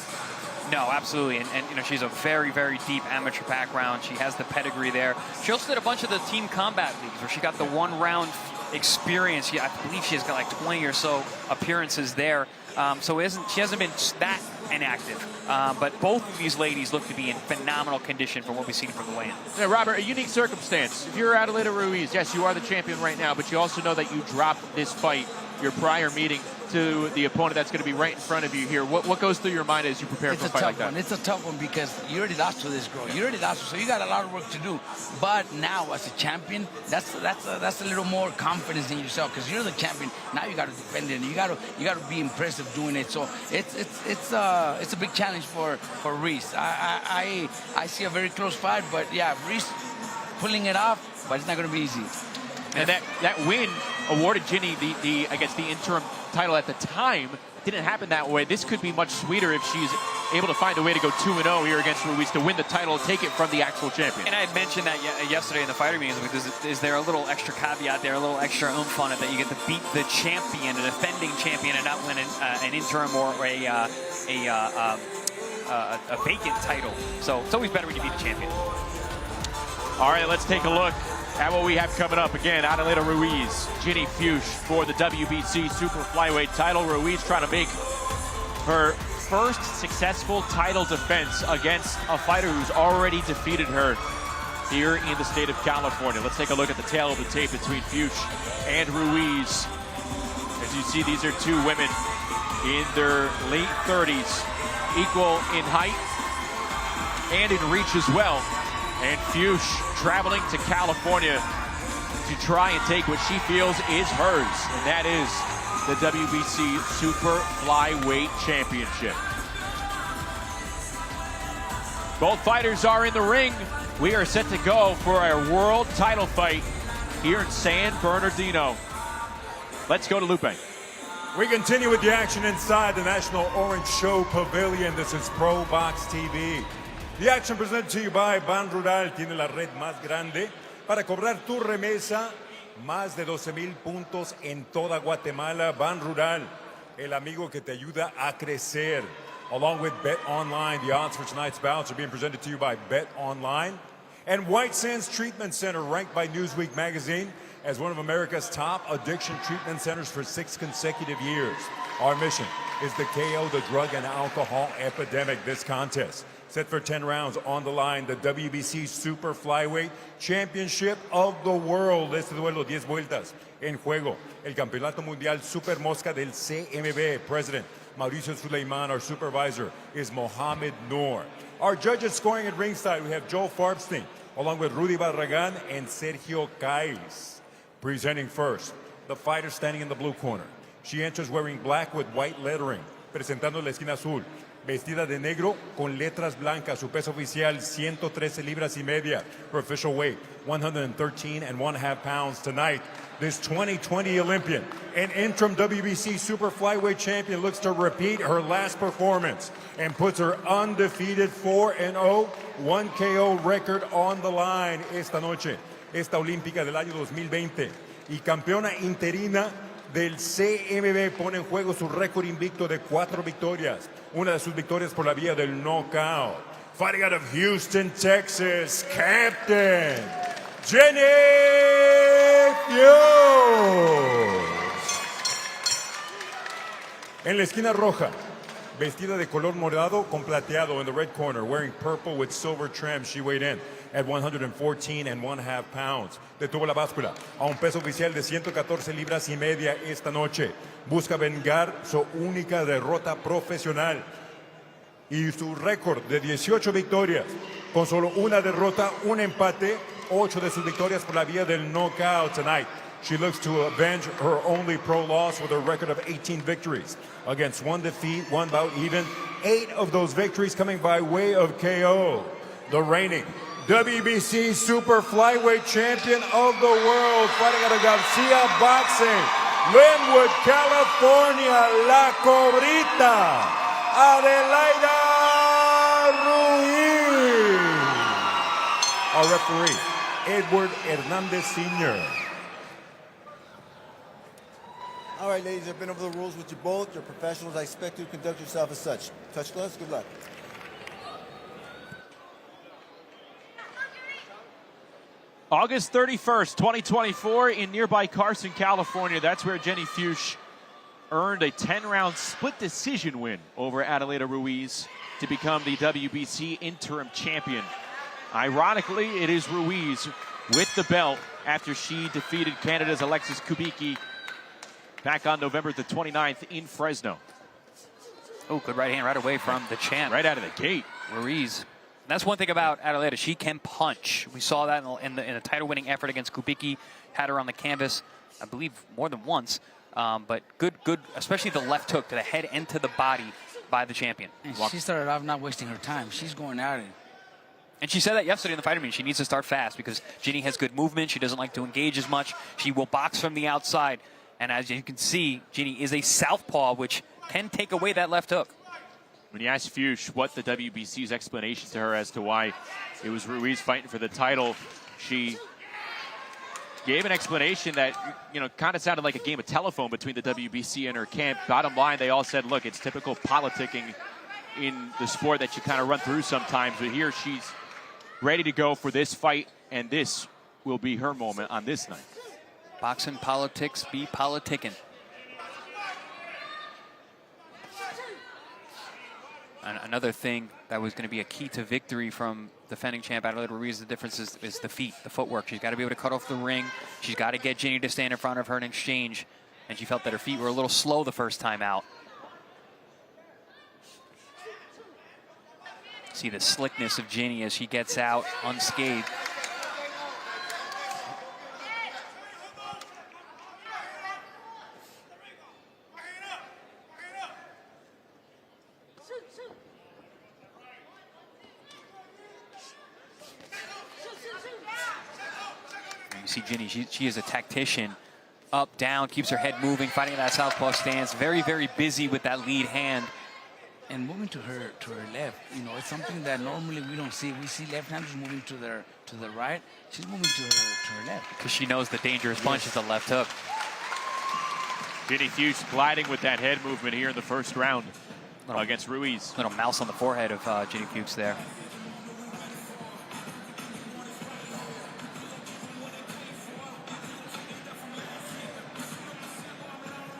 No, absolutely, and you know, she's a very, very deep amateur background. She has the pedigree there. She also did a bunch of the team combat leagues where she got the one-round experience. I believe she has got like 20 or so appearances there. So she hasn't been that inactive. But both of these ladies look to be in phenomenal condition from what we've seen from the weigh-in. Yeah, Robert, a unique circumstance. If you're Adelaida Ruiz, yes, you are the champion right now, but you also know that you dropped this fight, your prior meeting, to the opponent that's going to be right in front of you here. What goes through your mind as you prepare for a fight like that? It's a tough one because you already lost to this girl. You already lost her, so you got a lot of work to do. But now, as a champion, that's a little more confidence in yourself because you're the champion. Now you got to defend it. And you got to be impressive doing it. So it's a big challenge for Ruiz. I see a very close fight, but yeah, Ruiz pulling it off, but it's not going to be easy. And that win awarded Ginny the I guess the interim title at the time. Didn't happen that way. This could be much sweeter if she's able to find a way to go 2-0 here against Ruiz to win the title, take it from the actual champion. And I had mentioned that yesterday in the fighter meetings. Is there a little extra caveat there, a little extra oomph on it that you get to beat the champion, the defending champion, and not win an interim or a vacant title? So it's always better when you beat the champion. All right, let's take a look at what we have coming up. Again, Adelaida Ruiz, Ginny Fuchs for the WBC Super Flyweight title. Ruiz trying to make her first successful title defense against a fighter who's already defeated her here in the state of California. Let's take a look at the tail of the tape between Fuchs and Ruiz. As you see, these are two women in their late 30s, equal in height and in reach as well. And Fuchs traveling to California to try and take what she feels is hers, and that is the WBC Super Flyweight Championship. Both fighters are in the ring. We are set to go for our world title fight here in San Bernardino. Let's go to Lupe. We continue with the action inside the National Orange Show Pavilion. This is ProBox TV. The action presented to you by Ban Rural. Tiene la red más grande para cobrar tu remesa. Más de 12,000 puntos en toda Guatemala. Ban Rural, el amigo que te ayuda a crecer. Along with Bet Online, the odds for tonight's bouts are being presented to you by Bet Online. And White Sands Treatment Center, ranked by Newsweek magazine as one of America's top addiction treatment centers for 6 consecutive years. Our mission is to KO the drug and alcohol epidemic. This contest set for 10 rounds. On the line, the WBC Super Flyweight Championship of the World. Este duelo, 10 vueltas en juego. El Campeonato Mundial Super Mosca del CMB. President Mauricio Suleiman. Our supervisor is Mohamed Noor. Our judges scoring at ringside, we have Joe Farbstein, along with Rudy Barragan and Sergio Caiz. Presenting first, the fighter standing in the blue corner. She enters wearing black with white lettering. Presentando la esquina azul, vestida de negro con letras blancas. Su peso oficial, 113 libras y media. Her official weight, 113.5 pounds. Tonight, this 2020 Olympian and interim WBC super flyweight champion looks to repeat her last performance and puts her undefeated 4-0, 1 KO record on the line esta noche. Esta olímpica del año 2020 y campeona interina del CMB pone en juego su récord invicto de 4 victorias. Una de sus victorias por la vía del knockout. Fighting out of Houston, Texas, Captain Ginny Fuchs. En la esquina roja, vestida de color morado con plateado in the red corner, wearing purple with silver trim, she weighed in at 114.5 pounds. Detuvo la báscula a un peso oficial de 114 libras y media esta noche. Busca vengar su única derrota profesional y su récord de 18 victorias, con solo una derrota, un empate, 8 de sus victorias por la vía del knockout tonight. She looks to avenge her only pro loss with a record of 18 victories against 1 defeat, 1 bout even, 8 of those victories coming by way of KO. The reigning WBC Super Flyweight Champion of the world, fighting out of Garcia Boxing, Linwood, California, La Cobrita, Adelaida Ruiz. Our referee, Edward Hernandez Sr. All right, ladies, I've been over the rules with you both. You're professionals. I expect you to conduct yourself as such. Touch gloves. Good luck. August 31st, 2024 in nearby Carson, California. That's where Ginny Fuchs earned a 10-round split decision win over Adelaida Ruiz to become the WBC interim champion. Ironically, it is Ruiz with the belt after she defeated Canada's Alexis Kubicki back on November the 29th in Fresno. Oh, good right hand right away from the champ. Right out of the gate. Ruiz. And that's one thing about Adelaida. She can punch. We saw that in a title-winning effort against Kubicki. Had her on the canvas, I believe, more than once. But good, especially the left hook to the head and to the body by the champion. And she started off not wasting her time. She's going at it. And she said that yesterday in the fighter meeting. She needs to start fast because Ginny has good movement. She doesn't like to engage as much. She will box from the outside. And as you can see, Ginny is a southpaw, which can take away that left hook. When you asked Fuchs what the WBC's explanation to her as to why it was Ruiz fighting for the title, she gave an explanation that, you know, kind of sounded like a game of telephone between the WBC and her camp. Bottom line, they all said, look, it's typical politicking in the sport that you kind of run through sometimes. But here she's ready to go for this fight, and this will be her moment on this night. Boxing politics be politicking. And another thing that was going to be a key to victory from defending champ Adelaida Ruiz, the difference is the feet, the footwork. She's got to be able to cut off the ring. She's got to get Ginny to stand in front of her and exchange. And she felt that her feet were a little slow the first time out. See the slickness of Ginny as she gets out unscathed. You see Ginny, she is a tactician. Up, down, keeps her head moving, fighting in that southpaw stance. Very, very busy with that lead hand. And moving to her left, you know, it's something that normally we don't see. We see left-handers moving to the right. She's moving to her left. Because she knows the dangerous punch is the left hook. Ginny Fuchs gliding with that head movement here in the first round against Ruiz. Little mouse on the forehead of Ginny Fuchs there.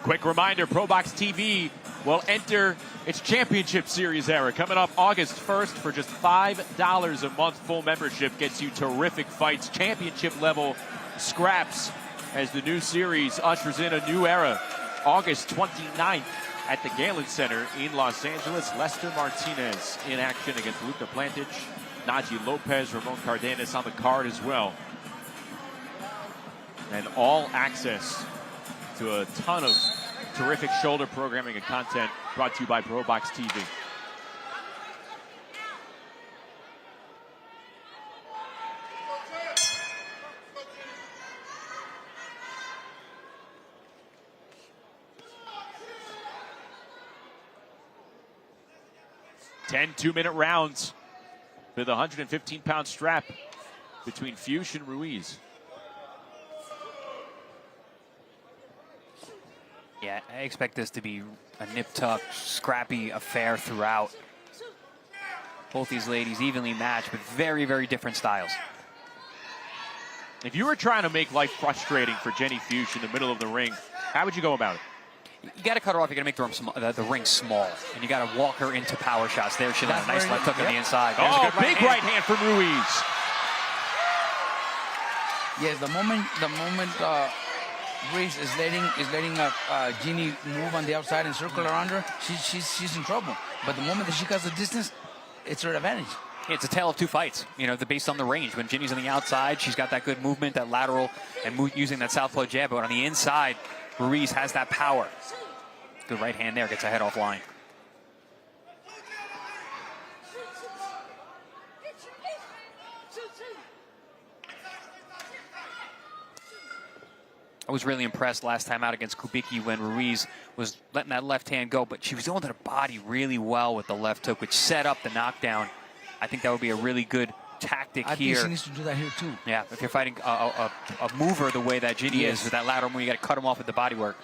Quick reminder, ProBox TV will enter its championship series era. Coming up August 1st for just $5 a month. Full membership gets you terrific fights, championship level scraps as the new series ushers in a new era. August 29th at the Galen Center in Los Angeles. Lester Martinez in action against Luca Plantage. Naji Lopez, Ramon Cardenas on the card as well. And all access to a ton of terrific shoulder programming and content brought to you by ProBox TV. 10 two-minute rounds for the 115-pound strap between Fuchs and Ruiz. Yeah, I expect this to be a nip-tuck, scrappy affair throughout. Both these ladies evenly matched, but very, very different styles. If you were trying to make life frustrating for Ginny Fuchs in the middle of the ring, how would you go about it? You got to cut her off. You got to make the ring small, and you got to walk her into power shots. There, she had a nice left hook on the inside. There's a good big right hand from Ruiz. Yes, the moment Ruiz is letting Ginny move on the outside and circle around her, she's in trouble. But the moment that she cuts the distance, it's her advantage. It's a tale of two fights, you know, based on the range. When Ginny's on the outside, she's got that good movement, that lateral, and using that southpaw jab. But on the inside, Ruiz has that power. Good right hand there, gets a head off line. I was really impressed last time out against Kubicki when Ruiz was letting that left hand go, but she was going to the body really well with the left hook, which set up the knockdown. I think that would be a really good tactic here. I think she needs to do that here too. Yeah, if you're fighting a mover the way that Ginny is with that lateral move, you got to cut him off with the body work.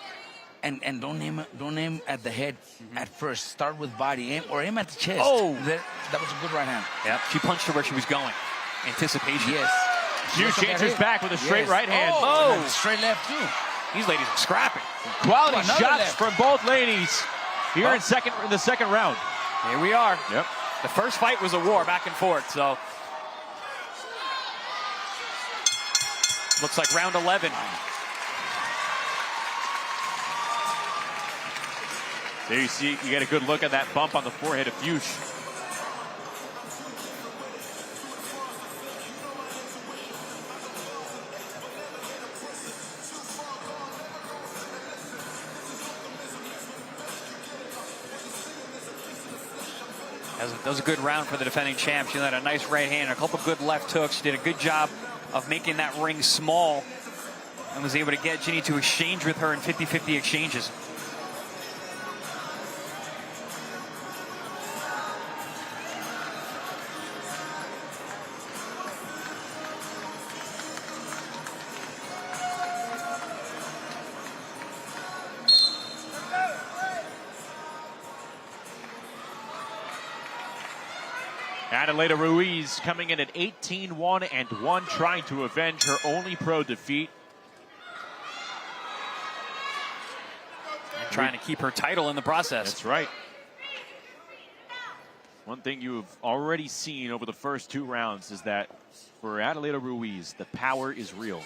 And don't aim at the head at first. Start with body, aim at the chest. Oh, that was a good right hand. Yeah, she punched her where she was going. Anticipation. Yes. Fuchs changes back with a straight right hand. Oh, straight left too. These ladies are scrapping. Quality shots from both ladies here in the second round. Here we are. Yep. The first fight was a war back and forth, so looks like round 11. There you see, you get a good look at that bump on the forehead of Fuchs. That was a good round for the defending champ. She had a nice right hand, a couple good left hooks. She did a good job of making that ring small and was able to get Ginny to exchange with her in 50-50 exchanges. Adelaida Ruiz coming in at 18-1-1, trying to avenge her only pro defeat. And trying to keep her title in the process. That's right. One thing you've already seen over the first two rounds is that for Adelaida Ruiz, the power is real.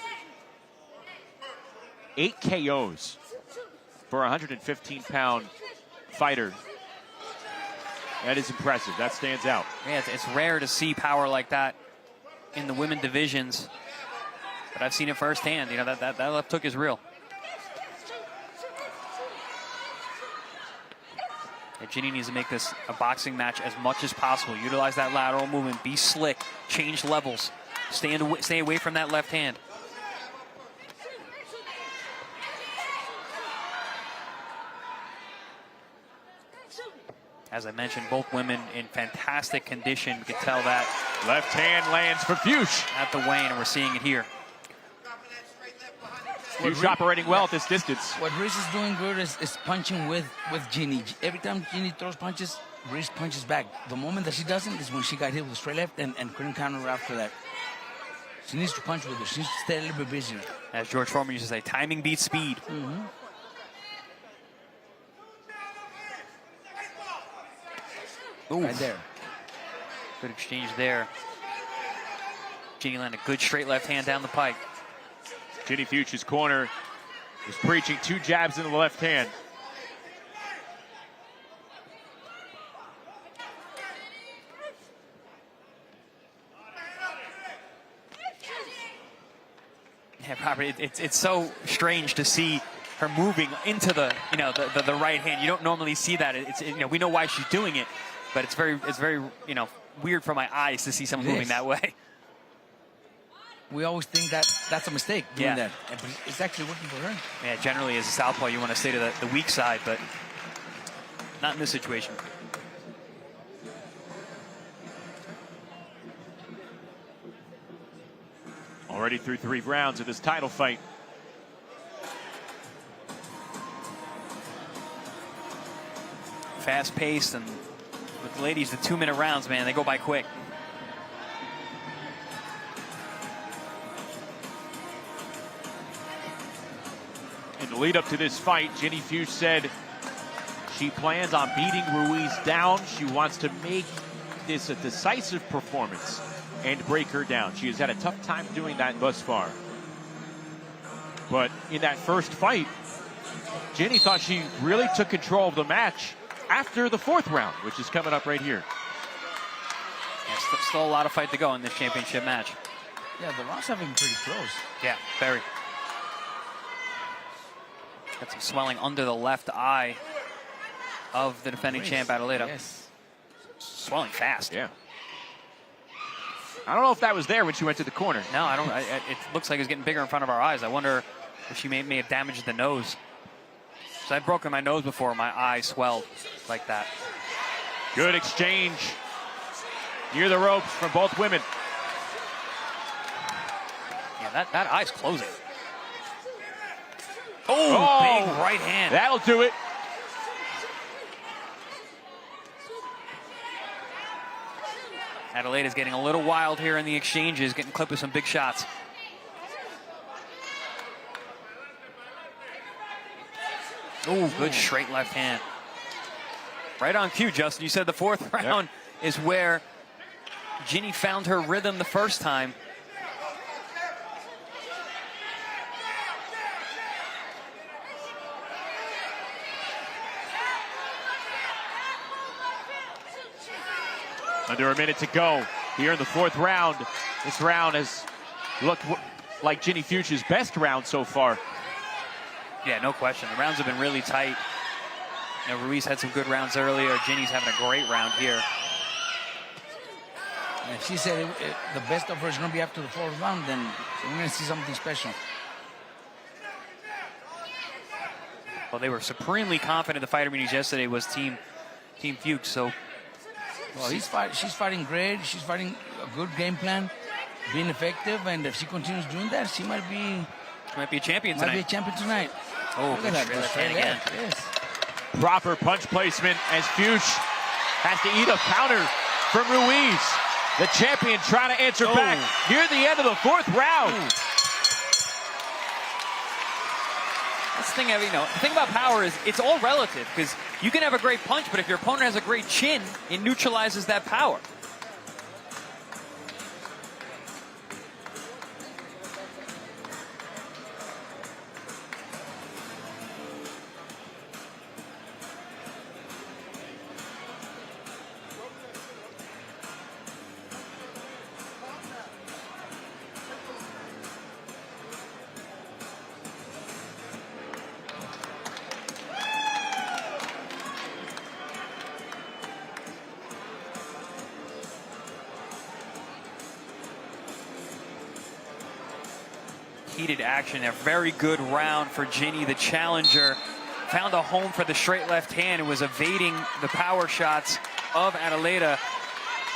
8 KOs for a 115-pound fighter. That is impressive. That stands out. Yeah, it's rare to see power like that in the women divisions, but I've seen it firsthand. You know, that left hook is real. And Ginny needs to make this a boxing match as much as possible. Utilize that lateral movement, be slick, change levels, stay away from that left hand. As I mentioned, both women in fantastic condition. You can tell that. Left hand lands for Fuchs. At the weigh-in, and we're seeing it here. Fuchs operating well at this distance. What Ruiz is doing good is punching with Ginny. Every time Ginny throws punches, Ruiz punches back. The moment that she doesn't is when she got hit with a straight left and couldn't counter after that. She needs to punch with her. She needs to stay a little bit busier. As George Foreman used to say, timing beats speed. Mm-hmm. Ooh. Right there. Good exchange there. Ginny landed a good straight left hand down the pike. Ginny Fuchs' corner is preaching 2 jabs into the left hand. Yeah, Robert, it's so strange to see her moving into the right hand. You don't normally see that. We know why she's doing it, but it's very weird for my eyes to see someone moving that way. We always think that that's a mistake doing that. But it's actually working for her. Yeah, generally as a southpaw, you want to stay to the weak side, but not in this situation. Already through 3 rounds of this title fight. Fast-paced, and with the ladies, the 2-minute rounds, man, they go by quick. In the lead up to this fight, Ginny Fuchs said she plans on beating Ruiz down. She wants to make this a decisive performance and break her down. She has had a tough time doing that thus far. But in that first fight, Ginny thought she really took control of the match after the 4th round, which is coming up right here. Yeah, still a lot of fight to go in this championship match. Yeah, the rounds have been pretty close. Yeah, very. Got some swelling under the left eye of the defending champ, Adelaida. Yes. Swelling fast. Yeah. I don't know if that was there when she went to the corner. No, I don't. It looks like it's getting bigger in front of our eyes. I wonder if she may have damaged the nose. So I've broken my nose before. My eye swelled like that. Good exchange near the ropes from both women. Yeah, that eye's closing. Oh, big right hand. That'll do it. Adelaida's getting a little wild here in the exchanges, getting clipped with some big shots. Oh, good straight left hand. Right on cue, Justin. You said the 4th round is where Ginny found her rhythm the first time. Under a minute to go here in the 4th round. This round has looked like Ginny Fuchs' best round so far. Yeah, no question. The rounds have been really tight. You know, Ruiz had some good rounds earlier. Ginny's having a great round here. And if she said the best of her is going to be after the 4th round, then we're going to see something special. Well, they were supremely confident the fighter meetings yesterday was Team Fuchs, so... Well, she's fighting great. She's fighting a good game plan, being effective, and if she continues doing that, she might be a champion tonight. Might be a champion tonight. Oh, look at that left hand again. Yes. Proper punch placement as Fuchs has to eat a counter from Ruiz. The champion trying to answer back near the end of the 4th round. That's the thing, the thing about power is it's all relative, because you can have a great punch, but if your opponent has a great chin, it neutralizes that power. Heated action, a very good round for Ginny, the challenger. Found a home for the straight left hand and was evading the power shots of Adelaida.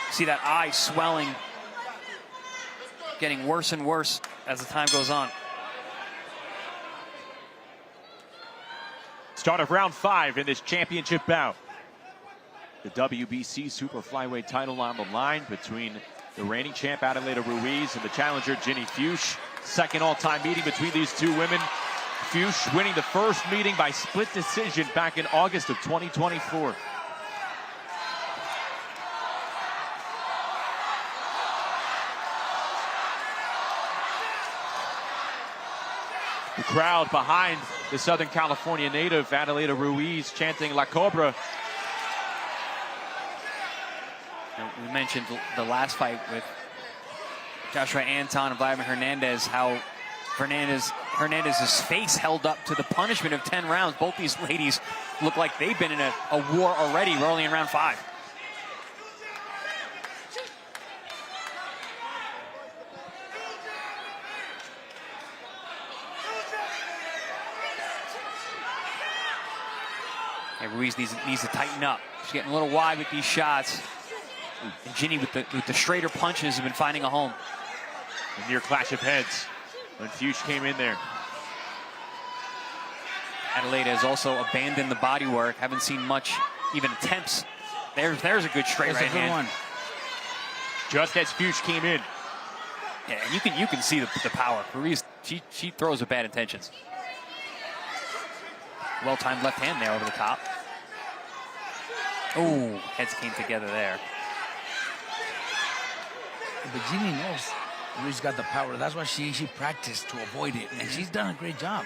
See that eye swelling, getting worse and worse as the time goes on. Start of round 5 in this championship bout. The WBC Super Flyweight title on the line between the reigning champ Adelaida Ruiz and the challenger Ginny Fuchs. Second all-time meeting between these two women. Fuchs winning the first meeting by split decision back in August of 2024. The crowd behind the Southern California native Adelaida Ruiz chanting La Cobra. We mentioned the last fight with Joshua Anton and Vladimir Hernandez, how Hernandez's face held up to the punishment of 10 rounds. Both these ladies look like they've been in a war already. We're only in round 5. And Ruiz needs to tighten up. She's getting a little wide with these shots. And Ginny with the straighter punches have been finding a home. A near clash of heads when Fuchs came in there. Adelaida has also abandoned the body work. Haven't seen much, even attempts. There's a good straight right hand. One. Just as Fuchs came in. Yeah, you can see the power. Ruiz, she throws with bad intentions. Well-timed left hand there over the top. Oh, heads came together there. But Ginny knows Ruiz got the power. That's why she practiced to avoid it, and she's done a great job.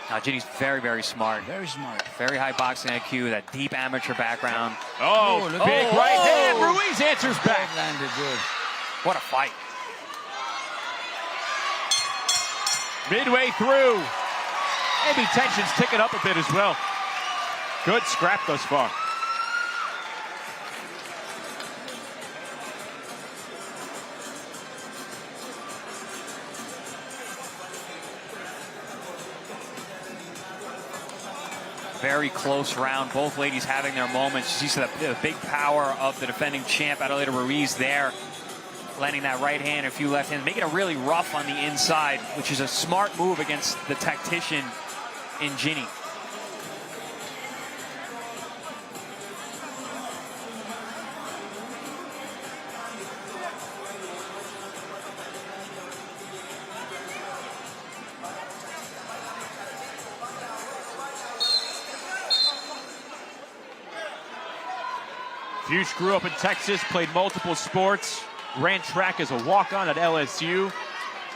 Now, Ginny's very, very smart. Very smart. Very high boxing IQ, that deep amateur background. Oh, big right hand. Ruiz answers back. Landed good. What a fight. Midway through. Maybe tension's ticking up a bit as well. Good scrap thus far. Very close round. Both ladies having their moments. You see the big power of the defending champ, Adelaida Ruiz, there. Landing that right hand, a few left hands, making it really rough on the inside, which is a smart move against the tactician in Ginny. Fuchs grew up in Texas, played multiple sports, ran track as a walk-on at LSU.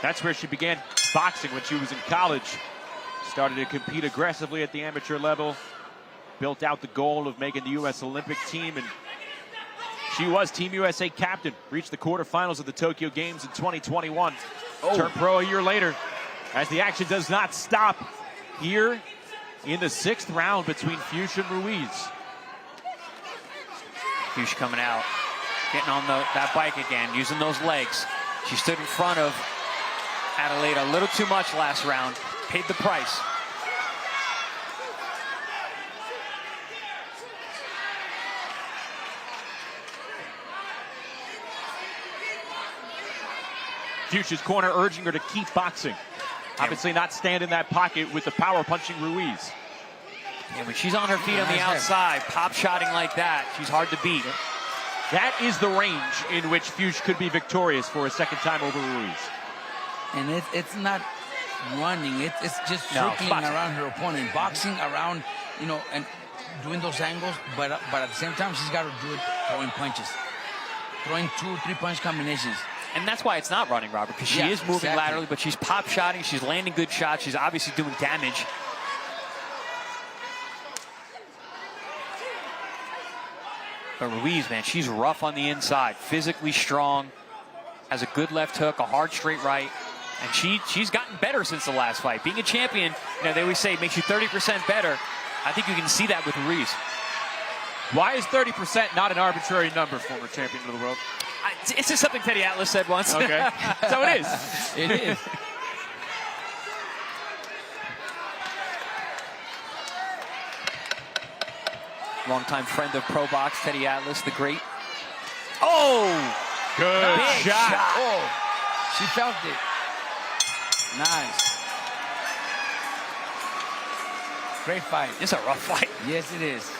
That's where she began boxing when she was in college. Started to compete aggressively at the amateur level. Built out the goal of making the U.S. Olympic team, and she was Team USA captain. Reached the quarterfinals of the Tokyo Games in 2021. Turned pro a year later, as the action does not stop here in the 6th round between Fuchs and Ruiz. Fuchs coming out, getting on that bike again, using those legs. She stood in front of Adelaida a little too much last round, paid the price. Fuchs' corner urging her to keep boxing. Obviously not stand in that pocket with the power punching Ruiz. And when she's on her feet on the outside, pop-shotting like that, she's hard to beat. That is the range in which Fuchs could be victorious for a second time over Ruiz. And it's not running, it's just circling around her opponent, boxing around, you know, and doing those angles, but at the same time, she's got to do it throwing punches. Throwing 2, 3 punch combinations. And that's why it's not running, Robert, because she is moving laterally, but she's pop-shotting, she's landing good shots, she's obviously doing damage. But Ruiz, man, she's rough on the inside, physically strong, has a good left hook, a hard straight right, and she's gotten better since the last fight. Being a champion, you know, they always say it makes you 30% better. I think you can see that with Ruiz. Why is 30% not an arbitrary number, former champion of the world? It's just something Teddy Atlas said once. Okay, so it is. It is. Longtime friend of ProBox, Teddy Atlas, the great. Oh! Good Big shot. Oh, she felt it. Nice. Great fight. It's a rough fight. Yes, it is.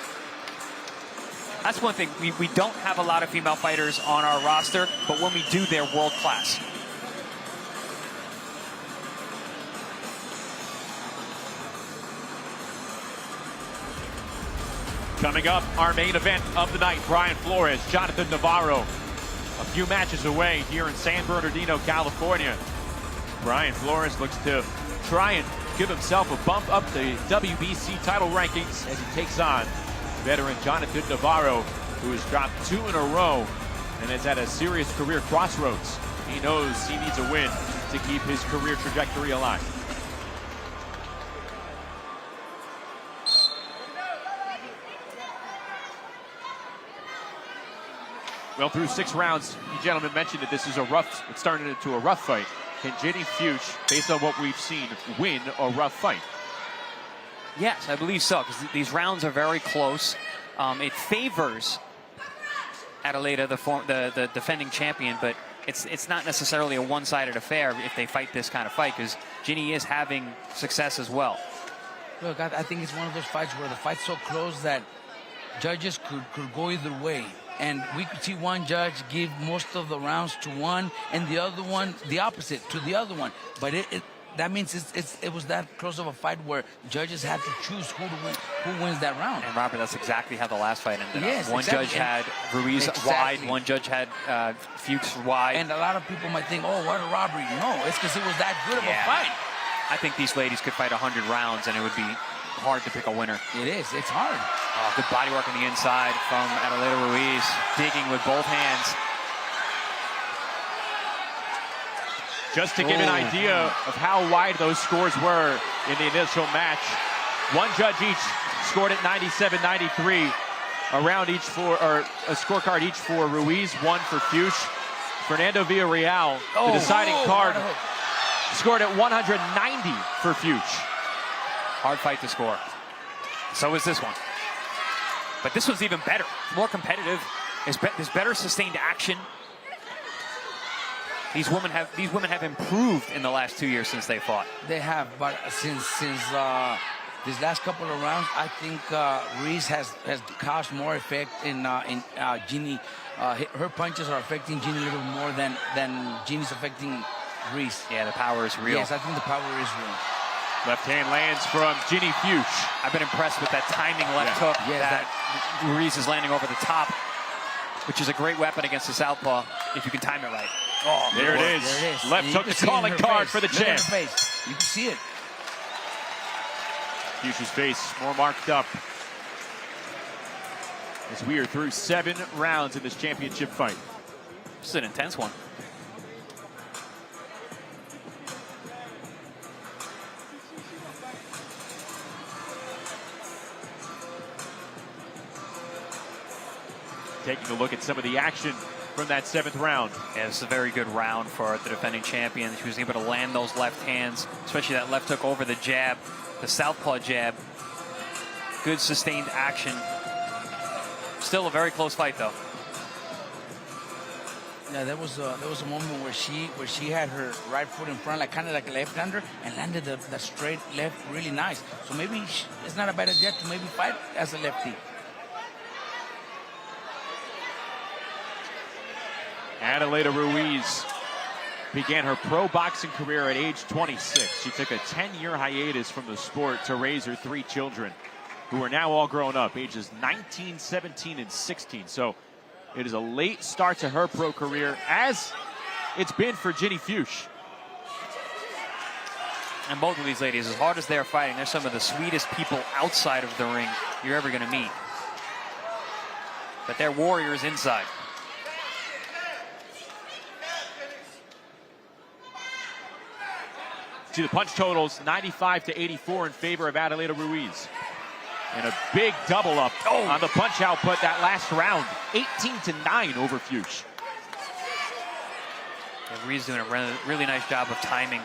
That's one thing. We don't have a lot of female fighters on our roster, but when we do, they're world class. Coming up, our main event of the night, Bryan Flores, Jonathan Navarro. A few matches away here in San Bernardino, California. Bryan Flores looks to try and give himself a bump up the WBC title rankings as he takes on veteran Jonathan Navarro, who has dropped 2 in a row and is at a serious career crossroads. He knows he needs a win to keep his career trajectory alive. Well, through 6 rounds, you gentlemen mentioned that this is it's starting into a rough fight. Can Ginny Fuchs, based on what we've seen, win a rough fight? Yes, I believe so, because these rounds are very close. It favors Adelaida, the defending champion, but it's not necessarily a one-sided affair if they fight this kind of fight, because Ginny is having success as well. Look, I think it's one of those fights where the fight's so close that judges could go either way. And we could see one judge give most of the rounds to one and the other one the opposite to the other one. But that means it was that close of a fight where judges had to choose who wins that round. And Robert, that's exactly how the last fight ended yes, up. One exactly. judge had Ruiz wide, one judge had Fuchs wide. And a lot of people might think, oh, what a robbery. No, it's because it was that good of a fight. I think these ladies could fight 100 rounds and it would be hard to pick a winner. It is. It's hard. Oh, good body work on the inside from Adelaida Ruiz, digging with both hands. Just to give an idea of how wide those scores were in the initial match, one judge each scored at 97-93, a round each for, or a scorecard each for Ruiz, one for Fuchs. Fernando Villarreal, the deciding card, scored at 190 for Fuchs. Hard fight to score. So is this one. But this one's even better, more competitive. There's better sustained action. These women have improved in the last 2 years since they fought. They have, but since these last couple of rounds, I think Ruiz has caused more effect in Ginny. Her punches are affecting Ginny a little more than Ginny's affecting Ruiz. Yeah, the power is real. Yes, I think the power is real. Left hand lands from Ginny Fuchs. I've been impressed with that timing left hook that Ruiz is landing over the top, which is a great weapon against the southpaw if you can time it right. Oh, there it is. Left hook, the calling card for the champ. You can see it. Fuchs' face more marked up as we are through 7 rounds in this championship fight. This is an intense one. Taking a look at some of the action from that 7th round. Yeah, this is a very good round for the defending champion. She was able to land those left hands, especially that left hook over the jab, the southpaw jab. Good sustained action. Still a very close fight, though. Yeah, there was a moment where she had her right foot in front, like kind of like a left-hander, and landed the straight left really nice. So maybe it's not a bad idea to maybe fight as a lefty. Adelaida Ruiz began her pro boxing career at age 26. She took a 10-year hiatus from the sport to raise her 3 children, who are now all grown up, ages 19, 17, and 16. So it is a late start to her pro career, as it's been for Ginny Fuchs. And both of these ladies, as hard as they're fighting, they're some of the sweetest people outside of the ring you're ever going to meet. But they're warriors inside. See the punch totals, 95-84 in favor of Adelaida Ruiz. And a big double up on the punch output that last round, 18-9 over Fuchs. Yeah, Ruiz doing a really nice job of timing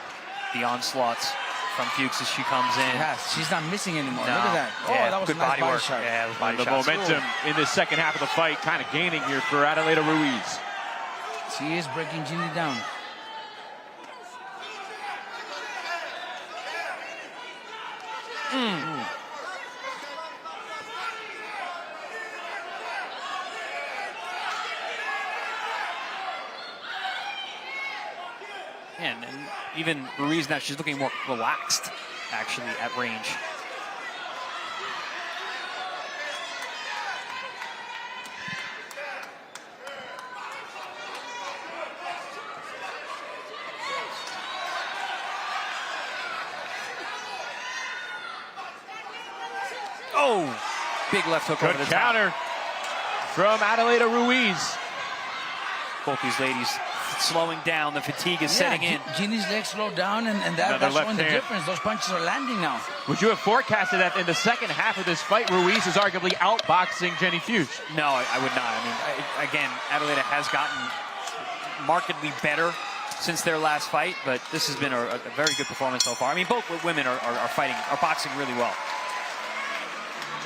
the onslaughts from Fuchs as she comes in. Yes, she's not missing anymore. No. Look at that. Oh, Yeah, that was good a nice body work. shot. Yeah, it was body The shots. momentum in the second half of the fight kind of gaining here for Adelaida Ruiz. She is breaking Ginny down. And even Ruiz now, she's looking more relaxed, actually, at range. Oh, big left hook over the top. Counter from Adelaida Ruiz. Both these ladies slowing down. The fatigue is setting in. Ginny's legs slow down, and that's showing the difference. Those punches are landing now. Would you have forecasted that in the second half of this fight, Ruiz is arguably outboxing Ginny Fuchs? No, I would not. I mean, again, Adelaida has gotten markedly better since their last fight, but this has been a very good performance so far. I mean, both women are boxing really well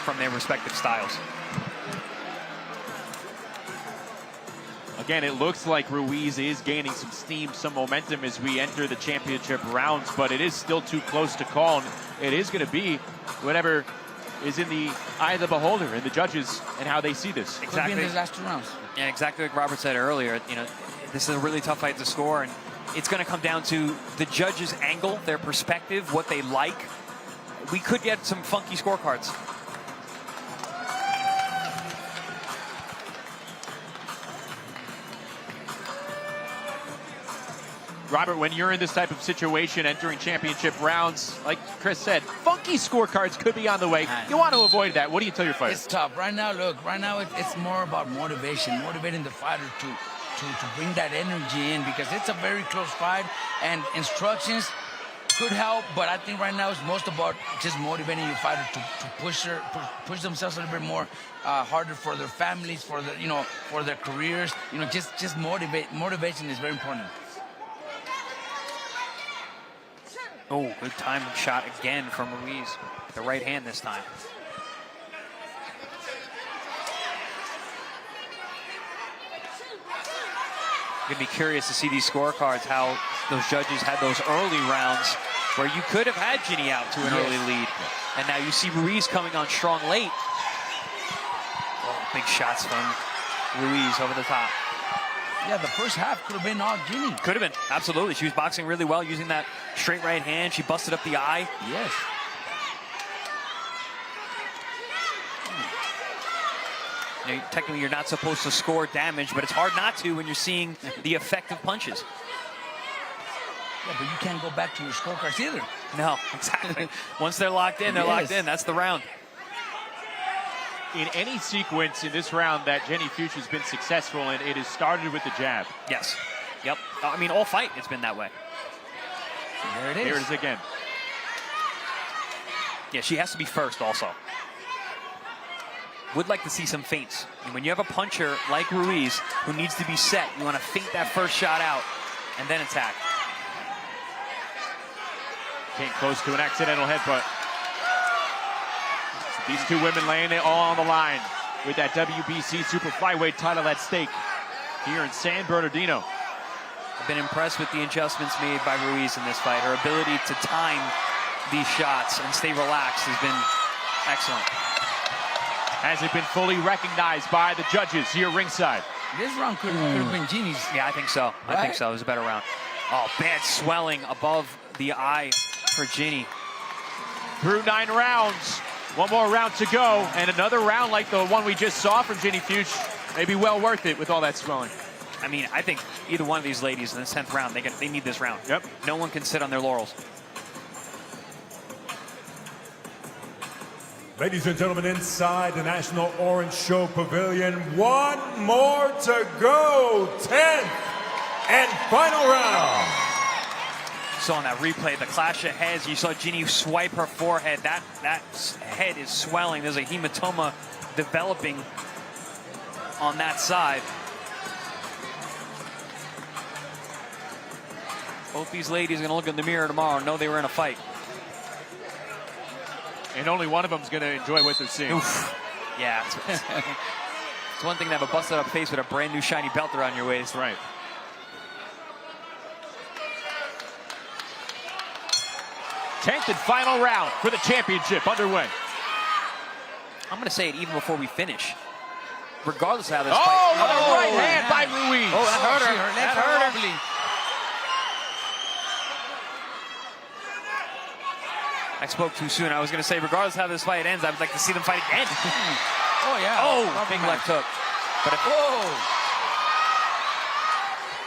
from their respective styles. Again, it looks like Ruiz is gaining some steam, some momentum as we enter the championship rounds, but it is still too close to call. And it is going to be whatever is in the eye of the beholder and the judges and how they see this. Exactly. In these last 2 rounds. Yeah, exactly like Robert said earlier. You know, this is a really tough fight to score, and it's going to come down to the judges' angle, their perspective, what they like. We could get some funky scorecards. Robert, when you're in this type of situation, entering championship rounds, like Chris said, funky scorecards could be on the way. You want to avoid that. What do you tell your fighters? It's tough. Right now, look, right now it's more about motivation, motivating the fighter to bring that energy in, because it's a very close fight, and instructions could help, but I think right now it's most about just motivating your fighter to push themselves a little bit more harder for their families, for their, for their careers. Just motivation is very important. Oh, good timing shot again from Ruiz. The right hand this time. Gonna be curious to see these scorecards, how those judges had those early rounds where you could have had Ginny out to an early lead. And now you see Ruiz coming on strong late. Oh, big shots from Ruiz over the top. Yeah, the first half could have been all Ginny. Could have been, absolutely. She was boxing really well, using that straight right hand. She busted up the eye. Yes. Technically, you're not supposed to score damage, but it's hard not to when you're seeing the effective punches. Yeah, but you can't go back to your scorecards either. No, exactly. Once they're locked in, they're locked in. That's the round. In any sequence in this round that Ginny Fuchs has been successful in, it has started with the jab. Yes. Yep. I mean, all fight, it's been that way. There it is. There it is again. Yeah, she has to be first also. Would like to see some feints. And when you have a puncher like Ruiz who needs to be set, you want to feint that first shot out and then attack. Came close to an accidental headbutt. These two women laying it all on the line with that WBC super flyweight title at stake here in San Bernardino. I've been impressed with the adjustments made by Ruiz in this fight. Her ability to time these shots and stay relaxed has been excellent. Has it been fully recognized by the judges here ringside? This round could have been Ginny's. Yeah, I think so. Right? I think so. It was a better round. Oh, bad swelling above the eye for Ginny. Through 9 rounds. One more round to go, and another round like the one we just saw from Ginny Fuchs may be well worth it with all that swelling. I mean, I think either one of these ladies in the 10th round, they need this round. Yep. No one can sit on their laurels. Ladies and gentlemen, inside the National Orange Show Pavilion, one more to go. 10th and final round. Saw in that replay, the clash of heads. You saw Ginny swipe her forehead. That head is swelling. There's a hematoma developing on that side. Both these ladies are going to look in the mirror tomorrow and know they were in a fight. And only one of them is going to enjoy what they're seeing. Oof. Yeah. It's one thing to have a busted up face with a brand new shiny belt around your waist. Right. Tenth and final round for the championship underway. I'm going to say it even before we finish. Regardless of how this fight... Oh, right hand by Ruiz. Oh, that hurt her. That hurt her. I spoke too soon. I was going to say, regardless of how this fight ends, I would like to see them fight again. Oh, yeah. Oh, big left hook. But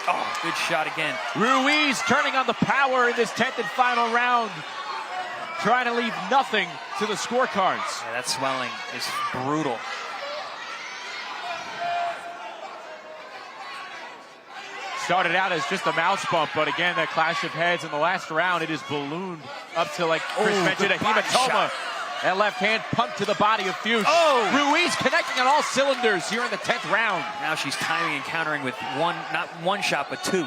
oh, good shot again. Ruiz turning on the power in this 10th and final round. Trying to leave nothing to the scorecards. Yeah, that swelling is brutal. Started out as just a mouse bump, but again, that clash of heads in the last round, it is ballooned up to, like Chris mentioned, a hematoma. That left hand pumped to the body of Fuchs. Oh! Ruiz connecting on all cylinders here in the 10th round. Now she's timing and countering with not one shot, but 2.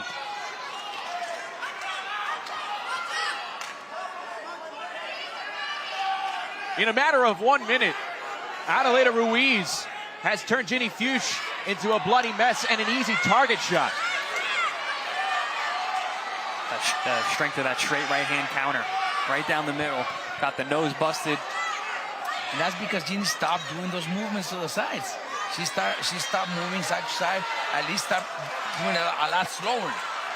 In a matter of 1 minute, Adelaida Ruiz has turned Ginny Fuchs into a bloody mess and an easy target shot. The strength of that straight right-hand counter, right down the middle. Got the nose busted. And that's because Ginny stopped doing those movements to the sides. She stopped moving side to side. At least stopped doing it a lot slower.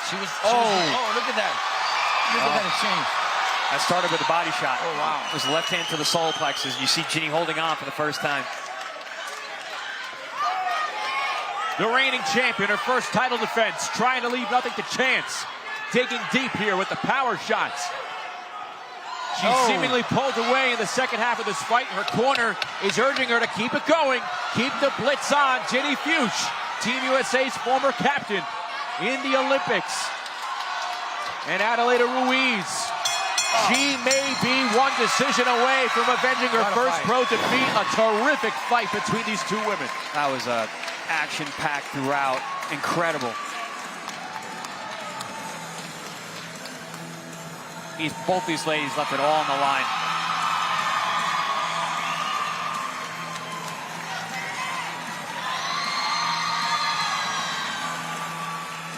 She was look at that. Look at that exchange. That started with a body shot. Oh, wow. It was left hand to the solar plexus. You see Ginny holding on for the first time. The reigning champion, her first title defense, trying to leave nothing to chance. Digging deep here with the power shots. She's seemingly pulled away in the second half of this fight. Her corner is urging her to keep it going. Keep the blitz on. Ginny Fuchs, Team USA's former captain in the Olympics. And Adelaida Ruiz. She may be one decision away from avenging her first pro defeat. A terrific fight between these two women. That was action-packed throughout. Incredible. Both these ladies left it all on the line.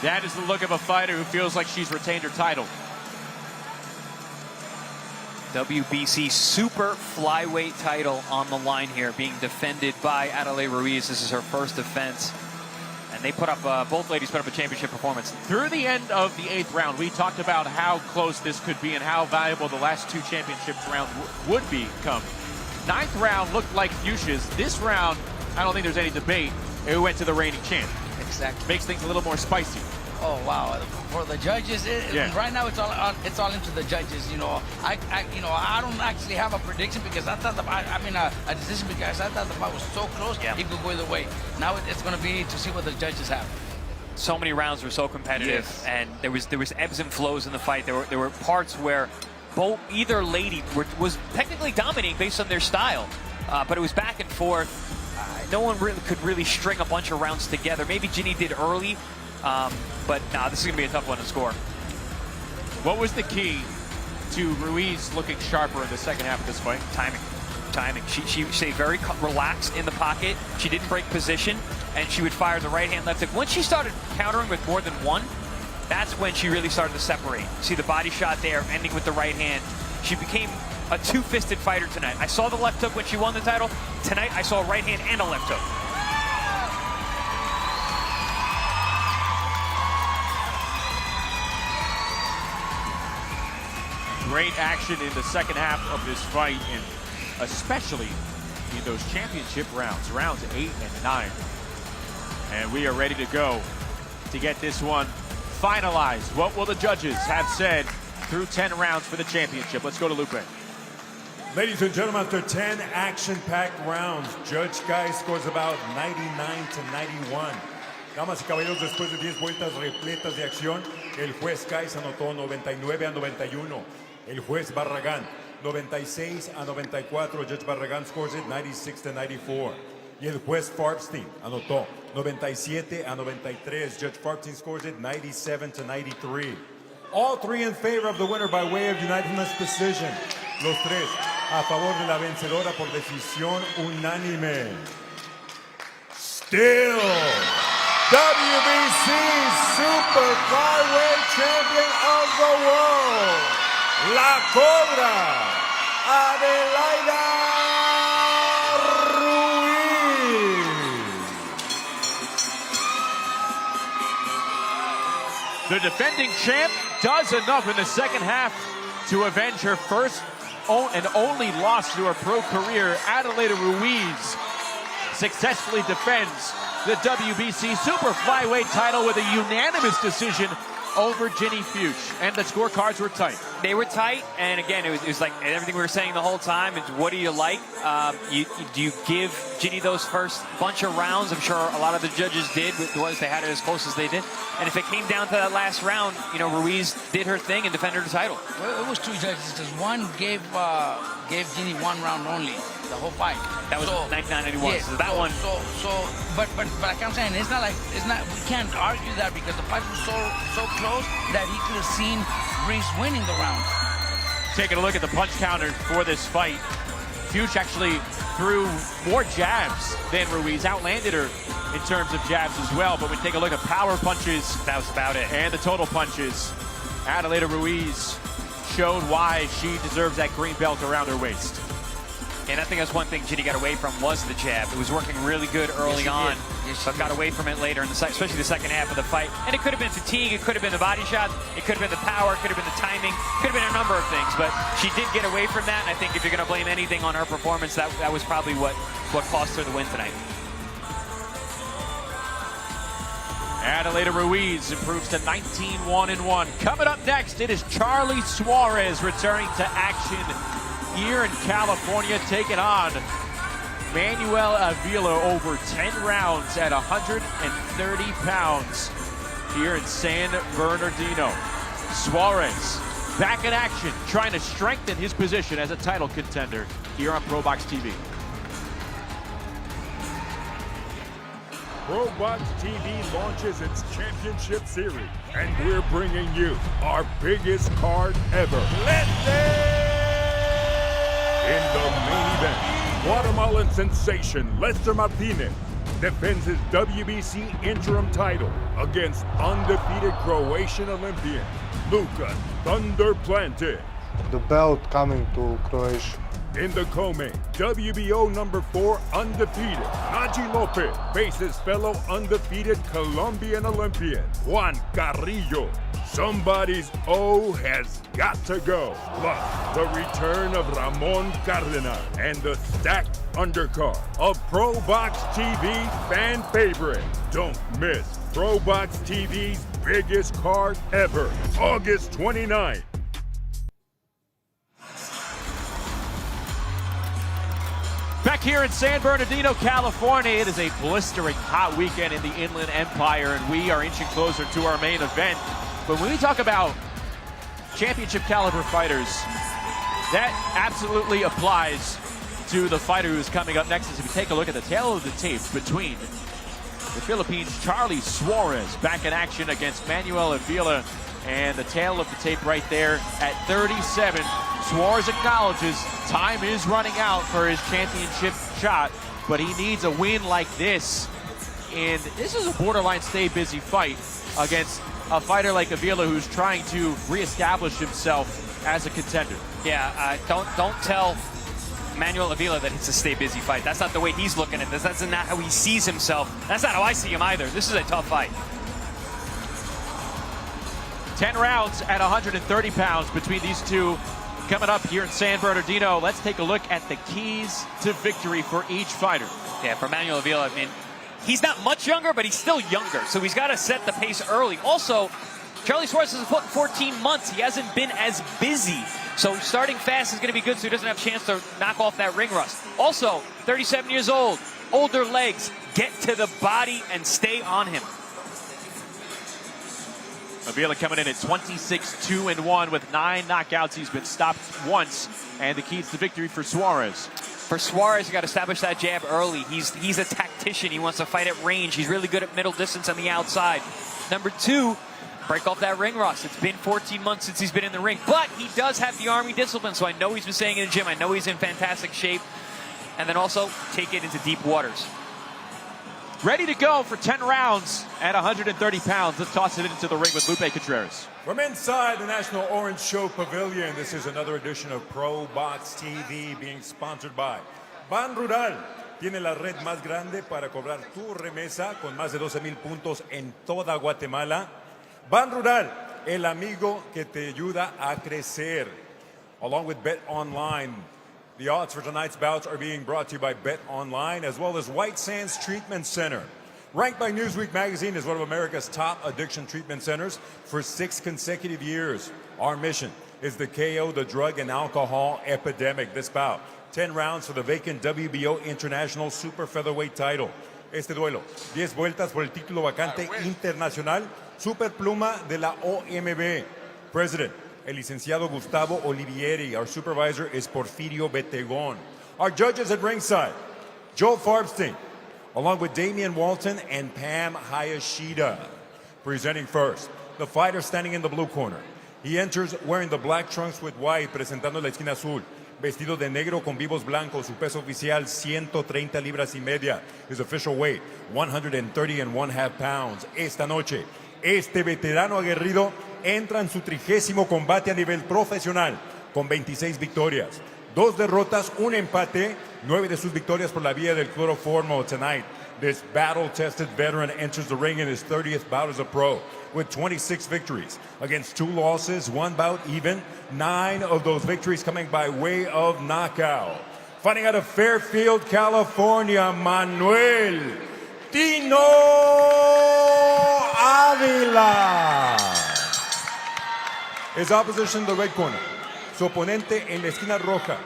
That is the look of a fighter who feels like she's retained her title. WBC super flyweight title on the line here, being defended by Adelaida Ruiz. This is her first defense. And they put up, both ladies put up a championship performance. Through the end of the 8th round, we talked about how close this could be and how valuable the last 2 championship rounds would become. 9th round looked like Fuchs. This round, I don't think there's any debate. It went to the reigning champ. Exactly. Makes things a little more spicy. Oh wow! For the judges, right now it's all into the judges. You know, I don't actually have a prediction because I thought a decision because I thought the fight was so close it could go either way. Now it's going to be to see what the judges have. So many rounds were so competitive, and there was ebbs and flows in the fight. There were parts where either lady was technically dominating based on their style, but it was back and forth. No one could really string a bunch of rounds together. Maybe Ginny did early. But this is going to be a tough one to score. What was the key to Ruiz looking sharper in the second half of this fight? Timing. She stayed very relaxed in the pocket. She didn't break position, and she would fire the right hand, left hook. Once she started countering with more than one, that's when she really started to separate. See the body shot there, ending with the right hand. She became a two-fisted fighter tonight. I saw the left hook when she won the title. Tonight, I saw a right hand and a left hook. Great action in the second half of this fight, and especially in those championship rounds, rounds 8 and 9. And we are ready to go to get this one finalized. What will the judges have said through 10 rounds for the championship? Let's go to Lupe. Ladies and gentlemen, after 10 action-packed rounds, Judge Guy scores about 99 to 91. Damas y caballeros, después de 10 vueltas repletas de acción, el juez Guys anotó 99 a 91. El juez Barragán, 96 a 94. Judge Barragán scores it 96 to 94. Y el juez Farbstein anotó 97 a 93. Judge Farbstein scores it 97 to 93. All three in favor of the winner by way of unanimous decision. Los tres a favor de la vencedora por decisión unánime. Still, WBC Super Flyweight Champion of the World, La Cobra, Adelaida Ruiz. The defending champ does enough in the second half to avenge her first and only loss to her pro career. Adelaida Ruiz successfully defends the WBC Super Flyweight title with a unanimous decision over Ginny Fuchs, and the scorecards were tight. They were tight, and again, it was like everything we were saying the whole time. It's what do you like? Do you give Ginny those first bunch of rounds? I'm sure a lot of the judges did. They had it as close as they did. And if it came down to that last round, Ruiz did her thing and defended her title. Well, it was two judges, because one gave Ginny 1 round only, the whole fight. That was 1991. So that one. But like I'm saying, we can't argue that because the fight was so close that he could have seen Ruiz winning the round. Taking a look at the punch counter for this fight, Fuchs actually threw more jabs than Ruiz, outlanded her in terms of jabs as well. But when you take a look at power punches, that was about it. And the total punches, Adelaida Ruiz showed why she deserves that green belt around her waist. And I think that's one thing Ginny got away from was the jab. It was working really good early on, but got away from it later, in the especially the second half of the fight. And it could have been fatigue, it could have been the body shots, it could have been the power, it could have been the timing, could have been a number of things. But she did get away from that, and I think if you're going to blame anything on her performance, that was probably what cost her the win tonight. Adelaida Ruiz improves to 19-1-1. Coming up next, it is Charly Suarez returning to action here in California, taking on Manuel Avila over 10 rounds at 130 pounds here in San Bernardino. Suarez back in action, trying to strengthen his position as a title contender here on ProBox TV. ProBox TV launches its championship series, and we're bringing you our biggest card ever. In the main event, Guatemalan sensation Lester Martinez defends his WBC interim title against undefeated Croatian Olympian Luka Thunder Planted. The belt coming to Croatia. In the co-main, WBO number 4 undefeated Naji Lopez faces fellow undefeated Colombian Olympian Juan Carrillo. Somebody's O has got to go. Plus, the return of Ramon Cardenas and the stacked undercard of ProBox TV fan favorite. Don't miss ProBox TV's biggest card ever, August 29th. Back here in San Bernardino, California, it is a blistering hot weekend in the Inland Empire, and we are inching closer to our main event. But when we talk about championship caliber fighters, that absolutely applies to the fighter who's coming up next. As we take a look at the tail of the tape between the Philippines' Charly Suarez back in action against Manuel Avila, and the tail of the tape right there at 37. Suarez acknowledges time is running out for his championship shot, but he needs a win like this. And this is a borderline stay busy fight against a fighter like Avila who's trying to reestablish himself as a contender. Yeah, don't tell Manuel Avila that it's a stay busy fight. That's not the way he's looking at this. That's not how he sees himself. That's not how I see him either. This is a tough fight. 10 rounds at 130 pounds between these two coming up here in San Bernardino. Let's take a look at the keys to victory for each fighter. Yeah, for Manuel Avila, I mean, he's not much younger, but he's still younger, so he's got to set the pace early. Also, Charly Suarez has fought in 14 months. He hasn't been as busy, so starting fast is going to be good so he doesn't have a chance to knock off that ring rust. Also, 37 years old, older legs. Get to the body and stay on him. Avila coming in at 26-2-1 with 9 knockouts. He's been stopped once, and the keys to victory for Suarez. For Suarez, you got to establish that jab early. He's a tactician. He wants to fight at range. He's really good at middle distance on the outside. Number 2, break off that ring rust. It's been 14 months since he's been in the ring, but he does have the Army discipline, so I know he's been staying in the gym. I know he's in fantastic shape. And then also take it into deep waters. Ready to go for 10 rounds at 130 pounds. Let's toss it into the ring with Lupe Contreras. From inside the National Orange Show Pavilion, this is another edition of ProBox TV being sponsored by Ban Rural. Tiene la red más grande para cobrar tu remesa con más de 12,000 puntos en toda Guatemala. Ban Rural, el amigo que te ayuda a crecer. Along with Bet Online. The odds for tonight's bouts are being brought to you by Bet Online, as well as White Sands Treatment Center. Ranked by Newsweek magazine as one of America's top addiction treatment centers for 6 consecutive years. Our mission is to KO the drug and alcohol epidemic. This bout, 10 rounds for the vacant WBO International Super Featherweight title. Este duelo, 10 vueltas por el título vacante internacional Super Pluma de la OMB. President, el licenciado Gustavo Olivieri. Our supervisor is Porfirio Betegon. Our judges at ringside, Joe Farbstein, along with Damian Walton and Pam Hayashida. Presenting first, the fighter standing in the blue corner. He enters wearing the black trunks with white, presentando la esquina azul. vestido de negro con vivos blancos. Su peso oficial 130 libras y media. His official weight 130.5 pounds. Esta noche, este veterano aguerrido entra en su 30º combate a nivel profesional con 26 victorias, 2 derrotas, 1 empate, 9 de sus victorias por la vía del cloroformo. Tonight, this battle-tested veteran enters the ring in his 30th bout as a pro with 26 victories against 2 losses, 1 bout even, 9 of those victories coming by way of knockout. Fighting out of Fairfield, California, Manuel Tino Avila. His opposition in the red corner. Su oponente en la esquina roja.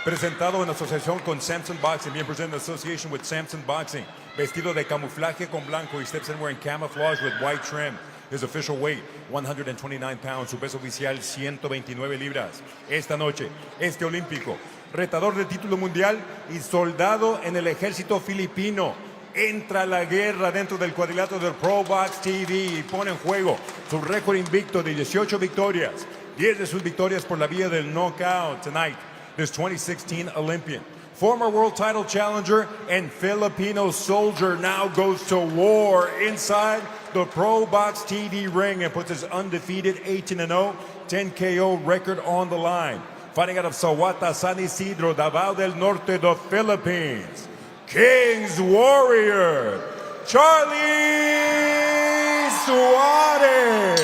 Presentado en asociación con Samson Boxing. Being presented in association with Samson Boxing. Vestido de camuflaje con blanco. He steps in wearing camouflage with white trim. His official weight, 129 pounds. Su peso oficial, 129 libras. Esta noche, este olímpico, retador del título mundial y soldado en el ejército filipino, entra a la guerra dentro del cuadrilátero del ProBox TV y pone en juego su récord invicto de 18 victorias. 10 de sus victorias por la vía del knockout. Tonight, this 2016 Olympian, former world title challenger and Filipino soldier, now goes to war inside the ProBox TV ring and puts his undefeated 18-0, 10 KO record on the line. Fighting out of Sawata, San Isidro, Davao del Norte, the Philippines, King's Warrior, Charly Suarez.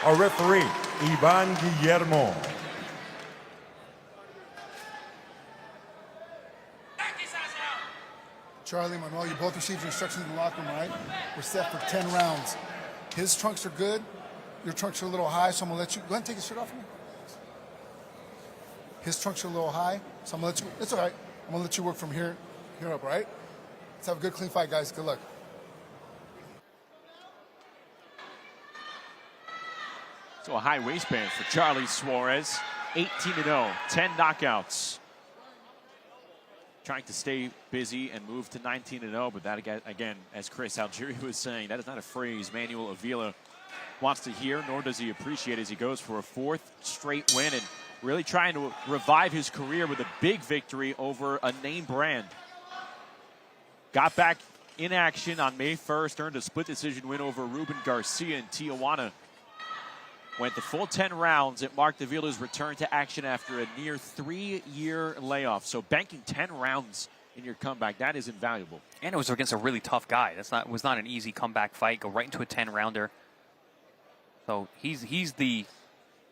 Our referee, Ivan Guillermo. Charlie, Manuel, you both received your instructions in the locker room, right? We're set for 10 rounds. His trunks are good. Your trunks are a little high, so I'm going to let you... Go ahead and take your shirt off for me. His trunks are a little high, so I'm going to let you... It's all right. I'm going to let you work from here up, all right? Let's have a good, clean fight, guys. Good luck. So a high waistband for Charly Suarez. 18-0, 10 knockouts. Trying to stay busy and move to 19-0, but that again, as Chris Algieri was saying, that is not a phrase Manuel Avila wants to hear, nor does he appreciate as he goes for a 4th straight win and really trying to revive his career with a big victory over a name brand. Got back in action on May 1st, earned a split decision win over Ruben Garcia in Tijuana. Went the full 10 rounds. It marked Avila's return to action after a near 3-year layoff. So banking 10 rounds in your comeback, that is invaluable. And it was against a really tough guy. Was not an easy comeback fight. Go right into a 10-rounder. So he's the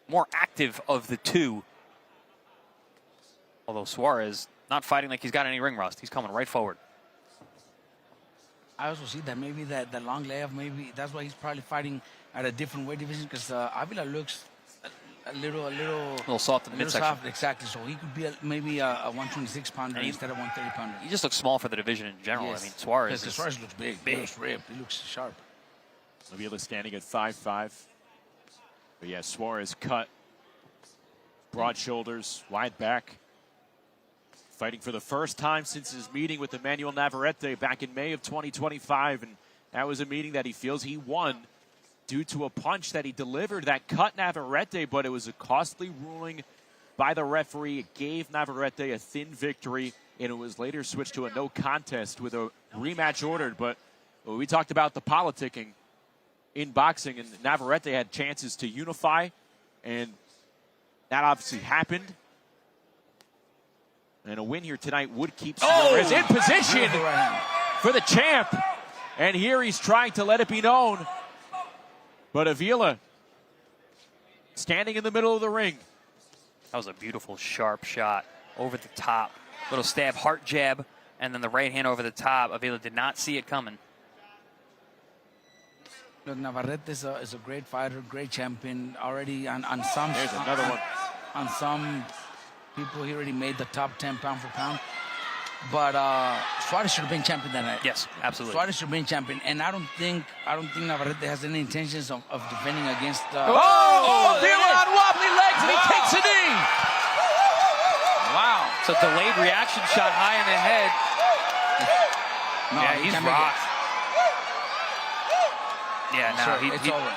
more active of the two. Although Suarez not fighting like he's got any ring rust. He's coming right forward. I also see that maybe the long layoff, maybe that's why he's probably fighting at a different weight division, because Avila looks a little soft in the midsection. Soft, exactly. So he could be maybe a 126 pounder instead of 130 pounder. He just looks small for the division in general. Yes. I mean, Suarez. Suarez looks big. He looks ripped. He looks sharp. Avila standing at 5'5". But yeah, Suarez cut, broad shoulders, wide back. Fighting for the first time since his meeting with Emmanuel Navarrete back in May of 2025. And that was a meeting that he feels he won due to a punch that he delivered that cut Navarrete, but it was a costly ruling by the referee. It gave Navarrete a thin victory, and it was later switched to a no contest with a rematch ordered. But we talked about the politicking in boxing, and Navarrete had chances to unify, and that obviously happened. And a win here tonight would keep Suarez in position for the champ. And here he's trying to let it be known. But Avila standing in the middle of the ring. That was a beautiful, sharp shot over the top. Little stab, heart jab, and then the right hand over the top. Avila did not see it coming. Look, Navarrete is a great fighter, great champion. Already on some... There's another one. On some people, he already made the top 10 pound for pound. But Suarez should have been champion that night. Yes, absolutely. Suarez should have been champion, and I don't think Navarrete has any intentions of defending against. Avila on wobbly legs, and he takes a knee. Wow! It's a delayed reaction shot high in the head. No, yeah, he's rocked. Yeah, now it's over.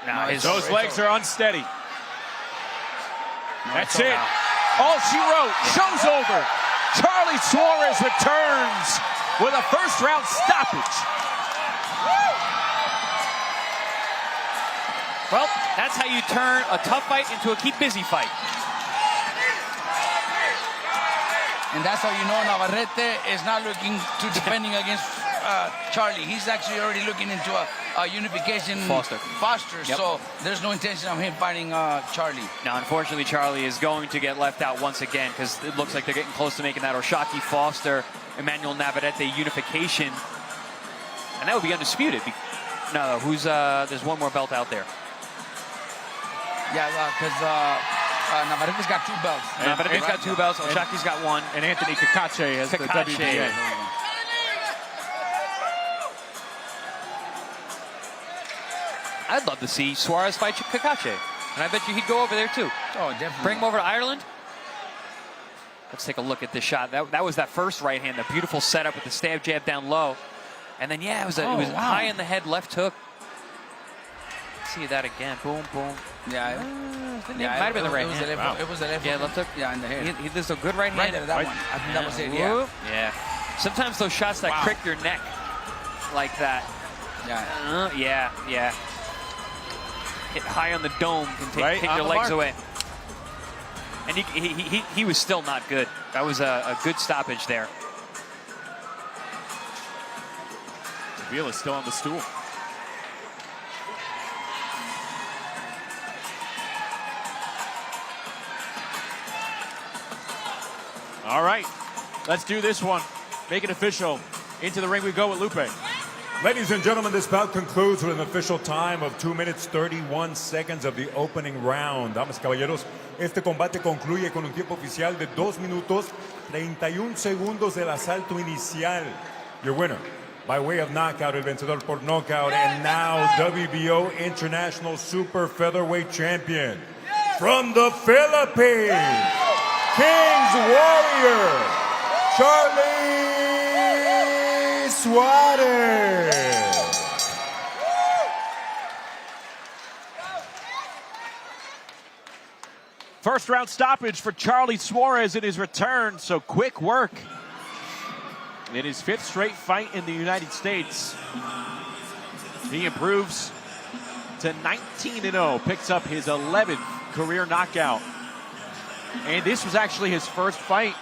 Now those legs are unsteady. That's it. All she wrote. Show's over. Charly Suarez returns with a first-round stoppage. Well, that's how you turn a tough fight into a keep busy fight. And that's how you know Navarrete is not looking to defending against Charly. He's actually already looking into a unification Foster. Yep. So there's no intention of him fighting Charly. Now, unfortunately, Charly is going to get left out once again because it looks like they're getting close to making that Oshaki Foster, Emmanuel Navarrete unification. And that would be undisputed. No, there's one more belt out there. Yeah, because Navarrete's got 2 belts. Navarrete's got 2 belts. Oshaki's got 1. And Anthony Kakache has the WBA. I'd love to see Suarez fight Kakache. And I bet you he'd go over there too. Oh, definitely. Bring him over to Ireland. Let's take a look at this shot. That was that first right hand, the beautiful setup with the stab jab down low. And then, yeah, it was high in the head left hook. Let's see that again. Boom, boom. Yeah, it might have been the right hand. It was the left hook. Yeah, left hook. Yeah, in the head. He does a good right hand. Right there, that one. I think that was it, yeah. Yeah. Sometimes those shots that crick your neck like that. Yeah. Yeah. Hit high on the dome can take your legs away. And he was still not good. That was a good stoppage there. Avila still on the stool. All right, let's do this one. Make it official. Into the ring we go with Lupe. Ladies and gentlemen, this bout concludes with an official time of 2 minutes 31 seconds of the opening round. Damas y caballeros, este combate concluye con un tiempo oficial de 2 minutos 31 segundos del asalto inicial. Your winner, by way of knockout, el vencedor por knockout, and now WBO International Super Featherweight Champion from the Philippines, King's Warrior, Charly Suarez. First round stoppage for Charly Suarez in his return, so quick work. In his 5th straight fight in the United States, he improves to 19-0, picks up his 11th career knockout. And this was actually his first fight.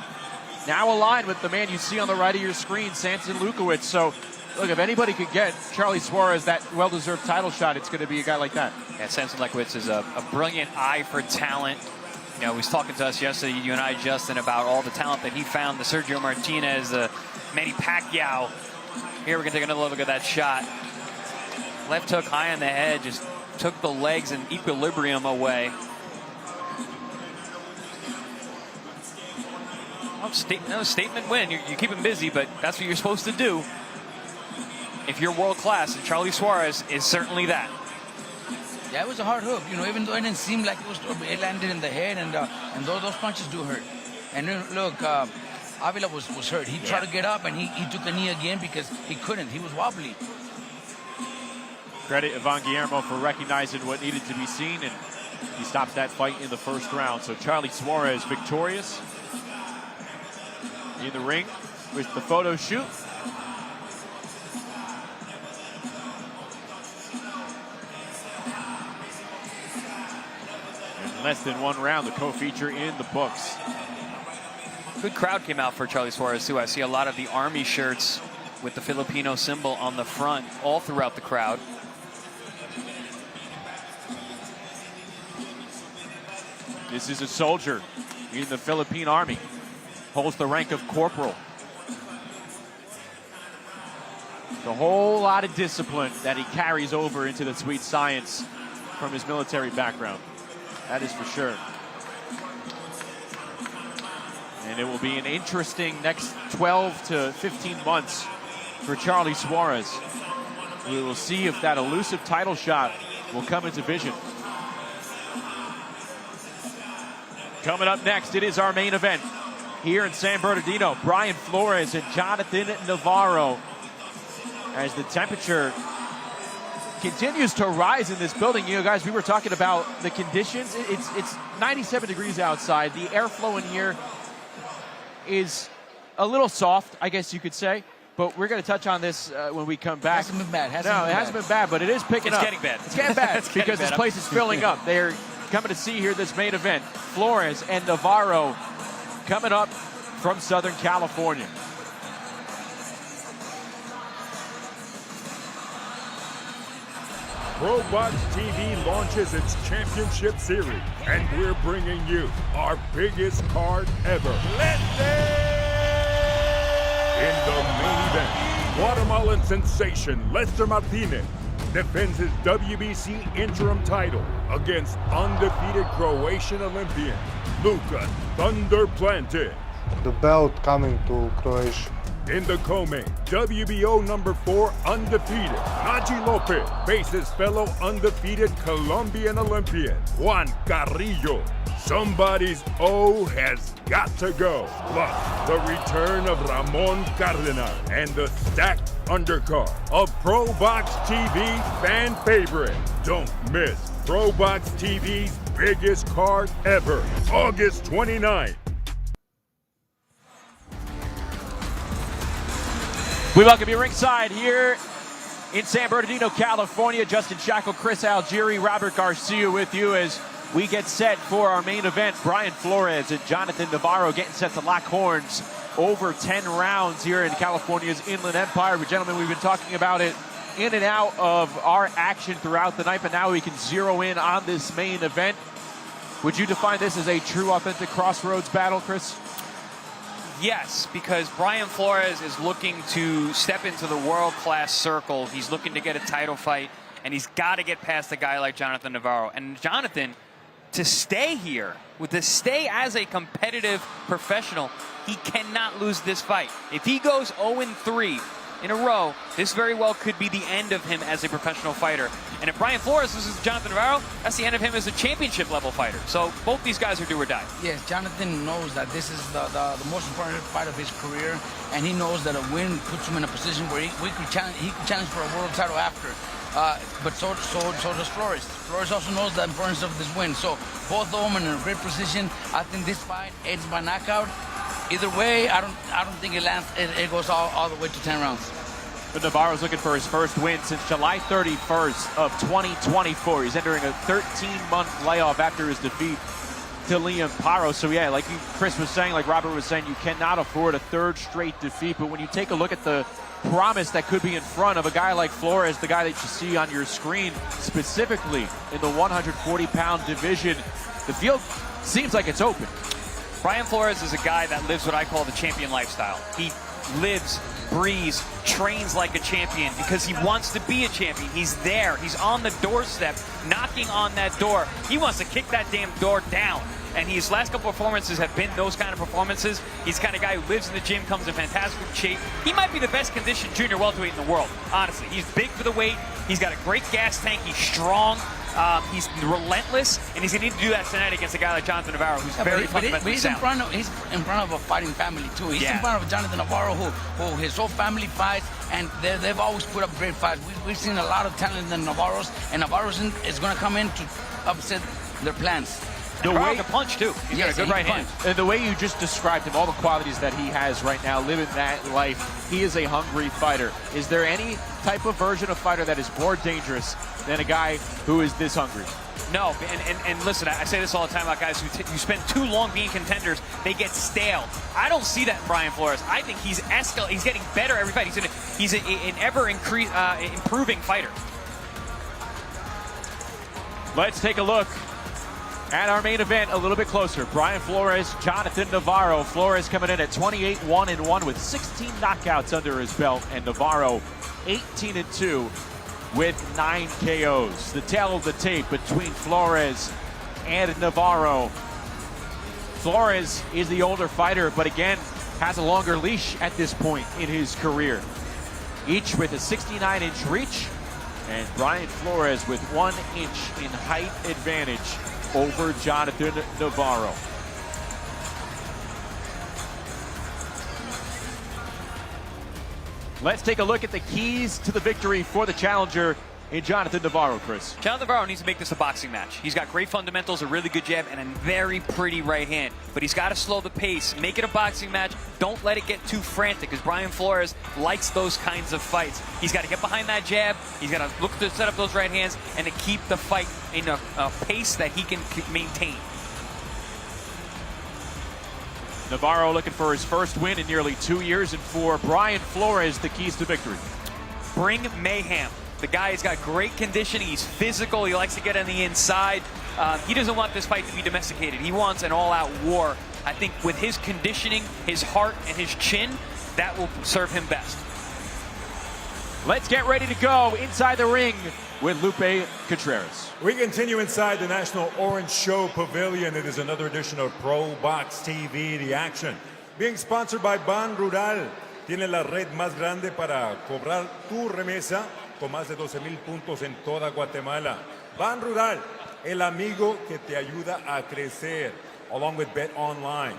Now aligned with the man you see on the right of your screen, Samson Lukowicz. So, look, if anybody could get Charly Suarez that well-deserved title shot, it's going to be a guy like that. Yeah, Samson Lukowicz is a brilliant eye for talent. You know, he was talking to us yesterday, you and I, Justin, about all the talent that he found, the Sergio Martinez, the Manny Pacquiao. Here we're going to take another look at that shot. Left hook high on the head, just took the legs and equilibrium away. Statement win. You keep him busy, but that's what you're supposed to do if you're world class, and Charly Suarez is certainly that. Yeah, it was a hard hook, you know, even though it didn't seem like it landed in the head, and those punches do hurt. And look, Avila was hurt. He tried to get up, and he took a knee again because he couldn't. He was wobbly. Credit Ivan Guillermo for recognizing what needed to be seen, and he stops that fight in the first round. So Charly Suarez victorious in the ring with the photo shoot. In less than 1 round, the co-feature in the books. Good crowd came out for Charly Suarez too. I see a lot of the Army shirts with the Filipino symbol on the front all throughout the crowd. This is a soldier in the Philippine Army. Holds the rank of corporal. A whole lot of discipline that he carries over into the sweet science from his military background. That is for sure. And it will be an interesting next 12 to 15 months for Charly Suarez. We will see if that elusive title shot will come into vision. Coming up next, it is our main event. Here in San Bernardino, Bryan Flores and Jonathan Navarro, as the temperature continues to rise in this building. You know, guys, we were talking about the conditions. It's 97 degrees outside. The airflow in here is a little soft, I guess you could say. But we're going to touch on this when we come back. It hasn't been bad. It hasn't been bad, but it is picking up. It's getting bad. It's getting bad It's getting because bad. this place is filling up. They're coming to see here this main event. Flores and Navarro coming up from Southern California. ProBox TV launches its championship series, and we're bringing you our biggest card ever. In the main event, Guatemalan sensation Lester Martinez defends his WBC interim title against undefeated Croatian Olympian Luka Thunder Planted. The belt coming to Croatia. In the co-main, WBO number 4 undefeated Naji Lopez faces fellow undefeated Colombian Olympian Juan Carrillo. Somebody's O has got to go. Plus, the return of Ramon Cardenas and the stacked undercard of ProBox TV fan favorite. Don't miss ProBox TV's biggest card ever, August 29th. We welcome you ringside here in San Bernardino, California. Justin Shackle, Chris Algieri, Robert Garcia with you as we get set for our main event. Bryan Flores and Jonathan Navarro getting set to lock horns over 10 rounds here in California's Inland Empire. But gentlemen, we've been talking about it in and out of our action throughout the night, but now we can zero in on this main event. Would you define this as a true, authentic crossroads battle, Chris? Yes, because Bryan Flores is looking to step into the world-class circle. He's looking to get a title fight, and he's got to get past a guy like Jonathan Navarro. And Jonathan, to stay here, to stay as a competitive professional, he cannot lose this fight. If he goes 0-3 in a row, this very well could be the end of him as a professional fighter. And if Bryan Flores loses to Jonathan Navarro, that's the end of him as a championship level fighter. So both these guys are do or die. Yes, Jonathan knows that this is the most important fight of his career, and he knows that a win puts him in a position where he could challenge for a world title after. But so does Flores. Flores also knows the importance of this win. So both of them in a great position. I think this fight ends by knockout. Either way, I don't think it lands. It goes all the way to 10 rounds. But Navarro's looking for his first win since July 31st of 2024. He's entering a 13-month layoff after his defeat to Liam Paro. So yeah, like Chris was saying, like Robert was saying, you cannot afford a third straight defeat. But when you take a look at the promise that could be in front of a guy like Flores, the guy that you see on your screen, specifically in the 140-pound division, the field seems like it's open. Bryan Flores is a guy that lives what I call the champion lifestyle. He lives, breathes, trains like a champion because he wants to be a champion. He's there. He's on the doorstep, knocking on that door. He wants to kick that damn door down. And his last couple performances have been those kind of performances. He's the kind of guy who lives in the gym, comes in fantastic shape. He might be the best conditioned junior welterweight in the world, honestly. He's big for the weight. He's got a great gas tank. He's strong. He's relentless, and he's going to need to do that tonight against a guy like Jonathan Navarro, who's very fundamentally sound. He's in front of a fighting family, too. He's in front of Jonathan Navarro, who his whole family fights, and they've always put up great fights. We've seen a lot of talent in Navarro's, and Navarro is going to come in to upset their plans. The way to punch, too. He's got a good right hand. And the way you just described him, all the qualities that he has right now, living that life, he is a hungry fighter. Is there any type of version of fighter that is more dangerous than a guy who is this hungry? No, and listen, I say this all the time about guys who spend too long being contenders, they get stale. I don't see that in Bryan Flores. I think he's getting better every fight. He's an ever improving fighter. Let's take a look at our main event a little bit closer. Bryan Flores, Jonathan Navarro. Flores coming in at 28-1-1 with 16 knockouts under his belt, and Navarro 18-2 with 9 KOs. The tale of the tape between Flores and Navarro. Flores is the older fighter, but again, has a longer leash at this point in his career. Each with a 69-inch reach, and Bryan Flores with 1 inch in height advantage over Jonathan Navarro. Let's take a look at the keys to the victory for the challenger. in Jonathan Navarro, Chris? Jonathan Navarro needs to make this a boxing match. He's got great fundamentals, a really good jab, and a very pretty right hand. But he's got to slow the pace, make it a boxing match. Don't let it get too frantic, because Bryan Flores likes those kinds of fights. He's got to get behind that jab. He's got to look to set up those right hands and to keep the fight in a pace that he can maintain. Navarro looking for his first win in nearly 2 years, and for Bryan Flores, the keys to victory. Bring mayhem. The guy's got great conditioning. He's physical. He likes to get on the inside. He doesn't want this fight to be domesticated. He wants an all-out war. I think with his conditioning, his heart, and his chin, that will serve him best. Let's get ready to go inside the ring with Lupe Contreras. We continue inside the National Orange Show Pavilion. It is another edition of ProBox TV, the action. Being sponsored by Ban Rural. Tiene la red más grande para cobrar tu remesa con más de 12,000 puntos en toda Guatemala. Ban Rural, el amigo que te ayuda a crecer, along with Bet Online.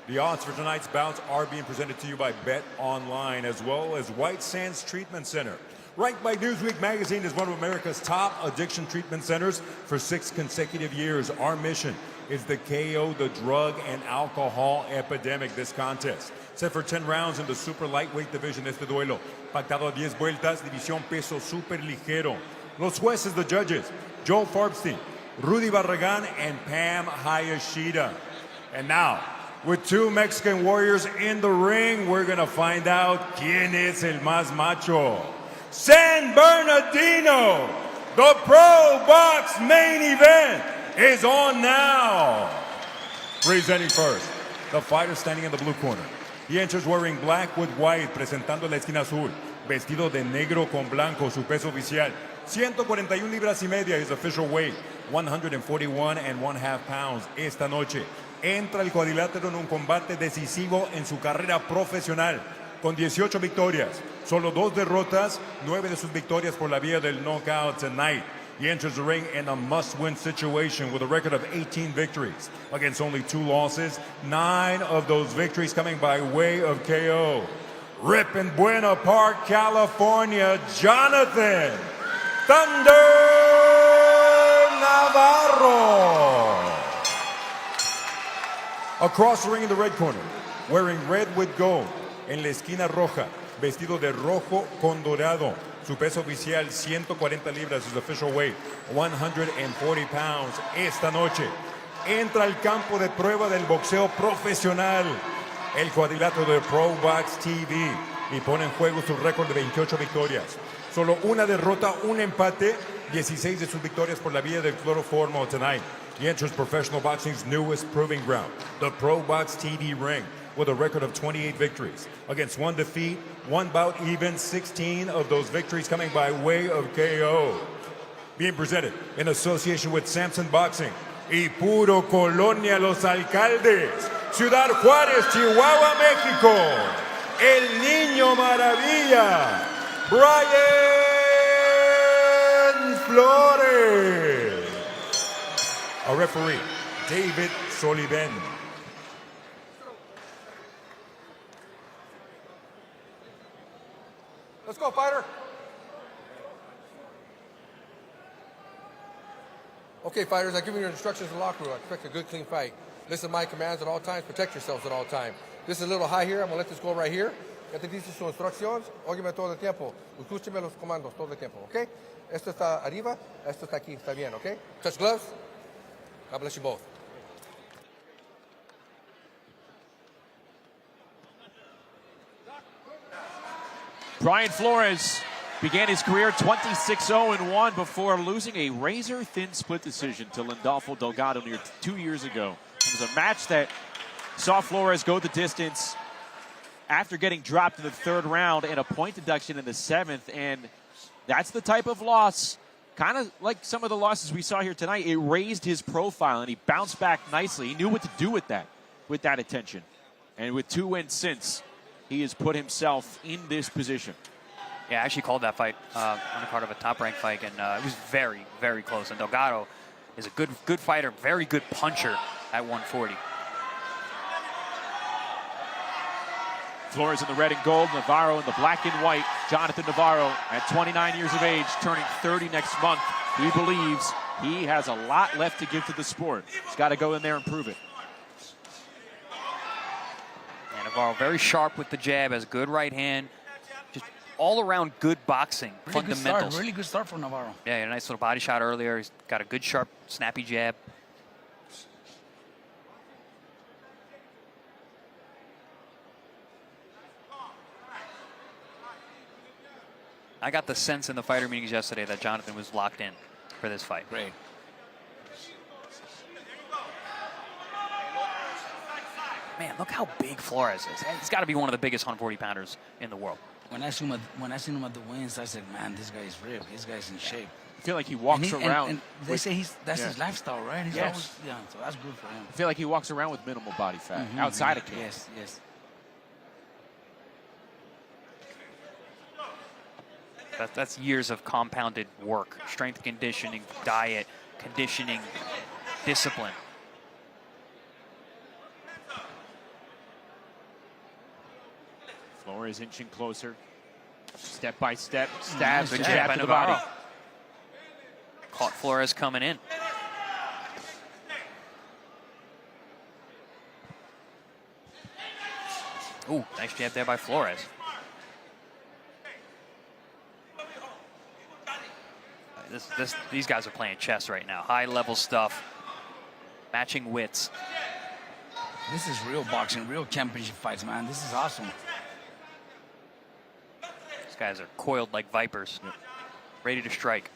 The odds for tonight's bouts are being presented to you by Bet Online, as well as White Sands Treatment Center. Ranked by Newsweek magazine as one of America's top addiction treatment centers for 6 consecutive years. Our mission is to KO the drug and alcohol epidemic this contest. Set for 10 rounds in the super lightweight division este duelo. Pactado a 10 vueltas, división peso super ligero. Los jueces, the judges, Joel Farbstein, Rudy Barragan, and Pam Hayashida. And now, with 2 Mexican warriors in the ring, we're going to find out quién es el más macho. San Bernardino, the ProBox main event is on now. Presenting first, the fighter standing in the blue corner. He enters wearing black with white, presentando la esquina azul. Vestido de negro con blanco, su peso oficial. 141 libras y media, his official weight. 141.5 pounds esta noche. Entra el cuadrilátero en un combate decisivo en su carrera profesional. Con 18 victorias, solo 2 derrotas, 9 de sus victorias por la vía del knockout tonight. He enters the ring in a must-win situation with a record of 18 victories against only 2 losses, 9 of those victories coming by way of KO. Rip in Buena Park, California, Jonathan Thunder Navarro. Across the ring in the red corner, wearing red with gold, en la esquina roja, vestido de rojo con dorado. Su peso oficial, 140 libras, his official weight, 140 pounds. Esta noche entra al campo de prueba del boxeo profesional, el cuadrilátero de ProBox TV, y pone en juego su récord de 28 victorias. Solo una derrota, un empate, 16 de sus victorias por la vía del cloroformo tonight. He enters professional boxing's newest proving ground, the ProBox TV ring, with a record of 28 victories. Against 1 defeat, 1 bout even, 16 of those victories coming by way of KO. Being presented in association with Samson Boxing y Puro Colonia Los Alcaldes, Ciudad Juárez, Chihuahua, México, el Niño Maravilla, Bryan Flores. A referee, David Soliven. Let's go, fighter. Okay, fighters, I've given you instructions in the locker room. I expect a good, clean fight. Listen to my commands at all times. Protect yourselves at all times. This is a little high here. I'm going to let this go right here. Ya te dice sus instrucciones. Óyeme todo el tiempo. Escúcheme los comandos todo el tiempo, ¿ok? Esto está arriba. Esto está aquí. Está bien, ¿ok? Touch gloves. God bless you both. Bryan Flores began his career 26-0-1 before losing a razor-thin split decision to Lindolfo Delgado near 2 years ago. It was a match that saw Flores go the distance after getting dropped in the 3rd round and a point deduction in the 7th. And that's the type of loss, kind of like some of the losses we saw here tonight. It raised his profile, and he bounced back nicely. He knew what to do with that attention. And with 2 wins since, he has put himself in this position. Yeah, I actually called that fight on the card of a top-ranked fight, and it was very, very close. And Delgado is a good fighter, very good puncher at 140. Flores in the red and gold, Navarro in the black and white. Jonathan Navarro, at 29 years of age, turning 30 next month. He believes he has a lot left to give to the sport. He's got to go in there and prove it. And Navarro very sharp with the jab, has good right hand. Just all around good boxing, Really fundamentals. good start, really good start for Navarro. Yeah, he had a nice little body shot earlier. He's got a good, sharp, snappy jab. I got the sense in the fighter meetings yesterday that Jonathan was locked in for this fight. Great. Man, look how big Flores is. He's got to be one of the biggest 140-pounders in the world. When I seen him at the wins, I said, man, this guy's ripped. This guy's in shape. I feel like he walks around. And they say that's his lifestyle, right? He's Yes. always, yeah, so that's good for him. I feel like he walks around with minimal body fat outside of camp. Yes, yes. That's years of compounded work, strength conditioning, diet, conditioning, discipline. Flores inching closer. Step by step, stabs Good the jab jab by to the Navarro. body. Caught Flores coming in. Ooh, nice jab there by Flores. These guys are playing chess right now. High-level stuff, matching wits. This is real boxing, real championship fights, man. This is awesome. These guys are coiled like vipers, ready to strike.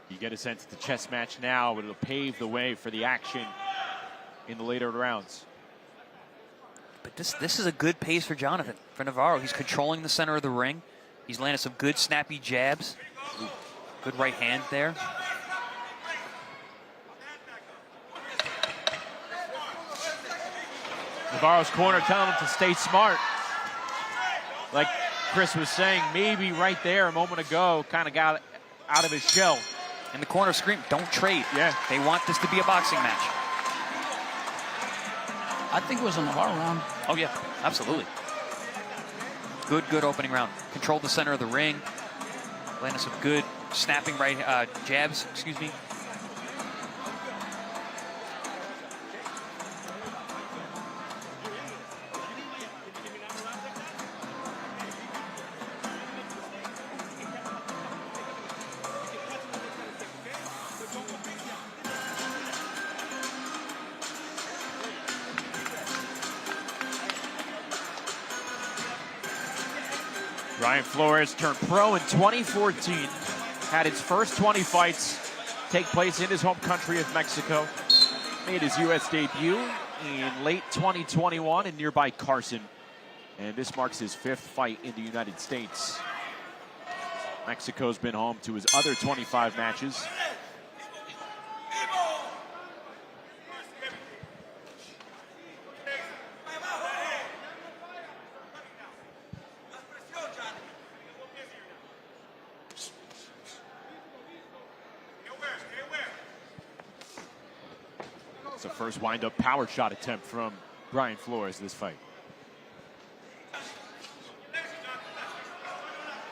You get a sense it's a chess match now, but it'll pave the way for the action in the later rounds. But this is a good pace for Jonathan, for Navarro. He's controlling the center of the ring. He's landed some good snappy jabs. Good right hand there. Navarro's corner telling him to stay smart. Like Chris was saying, maybe right there a moment ago, kind of got out of his shell. In the corner scream, don't trade. Yeah. They want this to be a boxing match. I think it was a Navarro round. Oh, yeah, absolutely. Good opening round. Controlled the center of the ring. Landed some good snapping right jabs, excuse me. Bryan Flores turned pro in 2014, had his first 20 fights take place in his home country of Mexico, made his U.S. debut in late 2021 in nearby Carson, and this marks his 5th fight in the United States. Mexico's been home to his other 25 matches. It's a first wind-up power shot attempt from Bryan Flores this fight.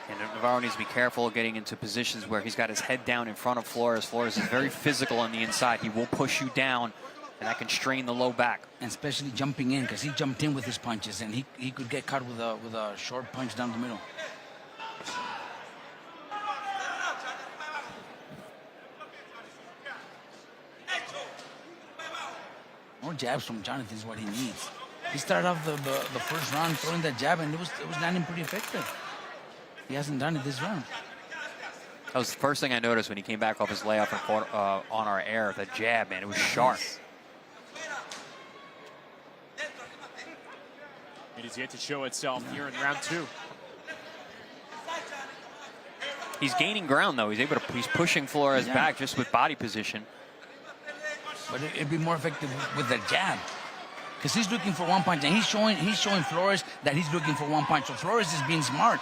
And Navarro needs to be careful getting into positions where he's got his head down in front of Flores. Flores is very physical on the inside. He will push you down, and that can strain the low back. And especially jumping in, because he jumped in with his punches, and he could get caught with a short punch down the middle. More jabs from Jonathan is what he needs. He started off the first round throwing that jab, and it was landing pretty effective. He hasn't done it this round. That was the first thing I noticed when he came back off his layoff on our air. The jab, man, it was sharp. It is yet to show itself here in round 2. He's gaining ground, though. He's pushing Flores back just with body position. But it'd be more effective with the jab, because he's looking for one punch, and he's showing Flores that he's looking for one punch. So Flores is being smart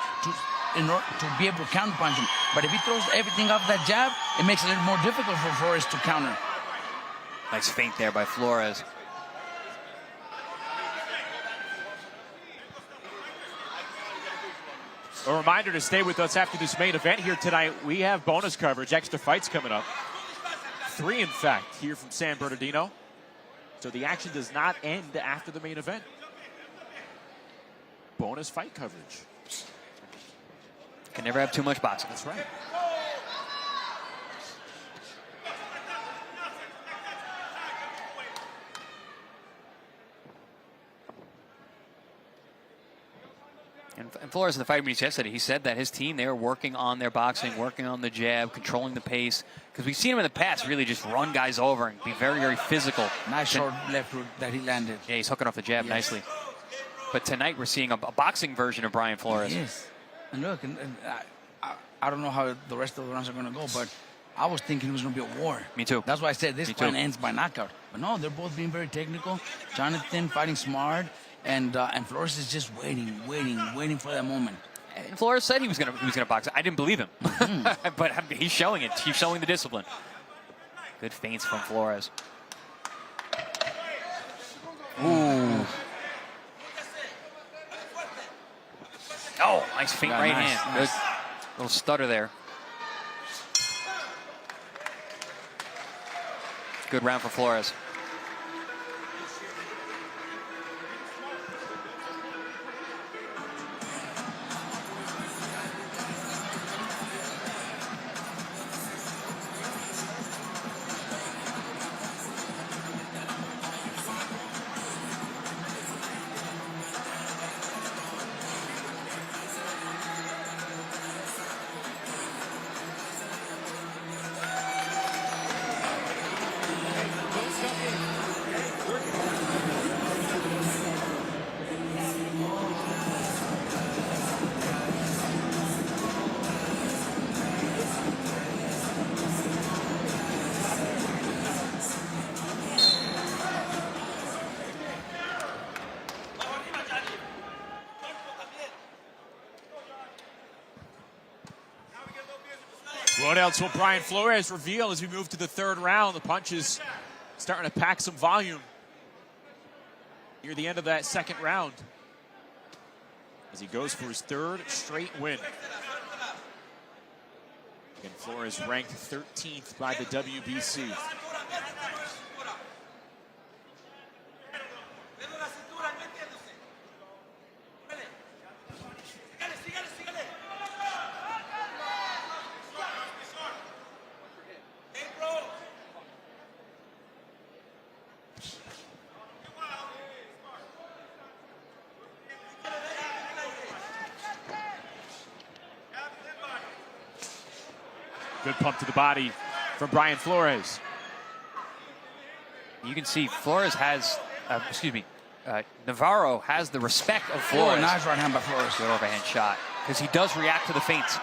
in order to be able to counter punch him. But if he throws everything off that jab, it makes it a little more difficult for Flores to counter. Nice feint there by Flores. A reminder to stay with us after this main event here tonight. We have bonus coverage, extra fights coming up. 3, in fact, here from San Bernardino. So the action does not end after the main event. Bonus fight coverage. Can never have too much boxing. That's right. And Flores in the fight meetings yesterday, he said that his team, they were working on their boxing, working on the jab, controlling the pace. Because we've seen him in the past really just run guys over and be very, very physical. Nice short left hook that he landed. Yeah, he's hooking off the jab nicely. But tonight we're seeing a boxing version of Bryan Flores. Yes. And look, I don't know how the rest of the rounds are going to go, but I was thinking it was going to be a war. Me too. That's why I said this fight ends by knockout. But no, they're both being very technical. Jonathan fighting smart, and Flores is just waiting for that moment. And Flores said he was gonna box. I didn't believe him, but he's showing it. He's showing the discipline. Good feints from Flores. Ooh. Oh, nice feint right hand. Good little stutter there. Good round for Flores. What else will Bryan Flores reveal as we move to the 3rd round? The punches starting to pack some volume near the end of that 2nd round as he goes for his 3rd straight win. Again, Flores ranked 13th by the WBC. Good pump to the body from Bryan Flores. You can see Flores has, Navarro has the respect of Flores. Oh, nice right hand by Flores. Good overhand shot, because he does react to the feints.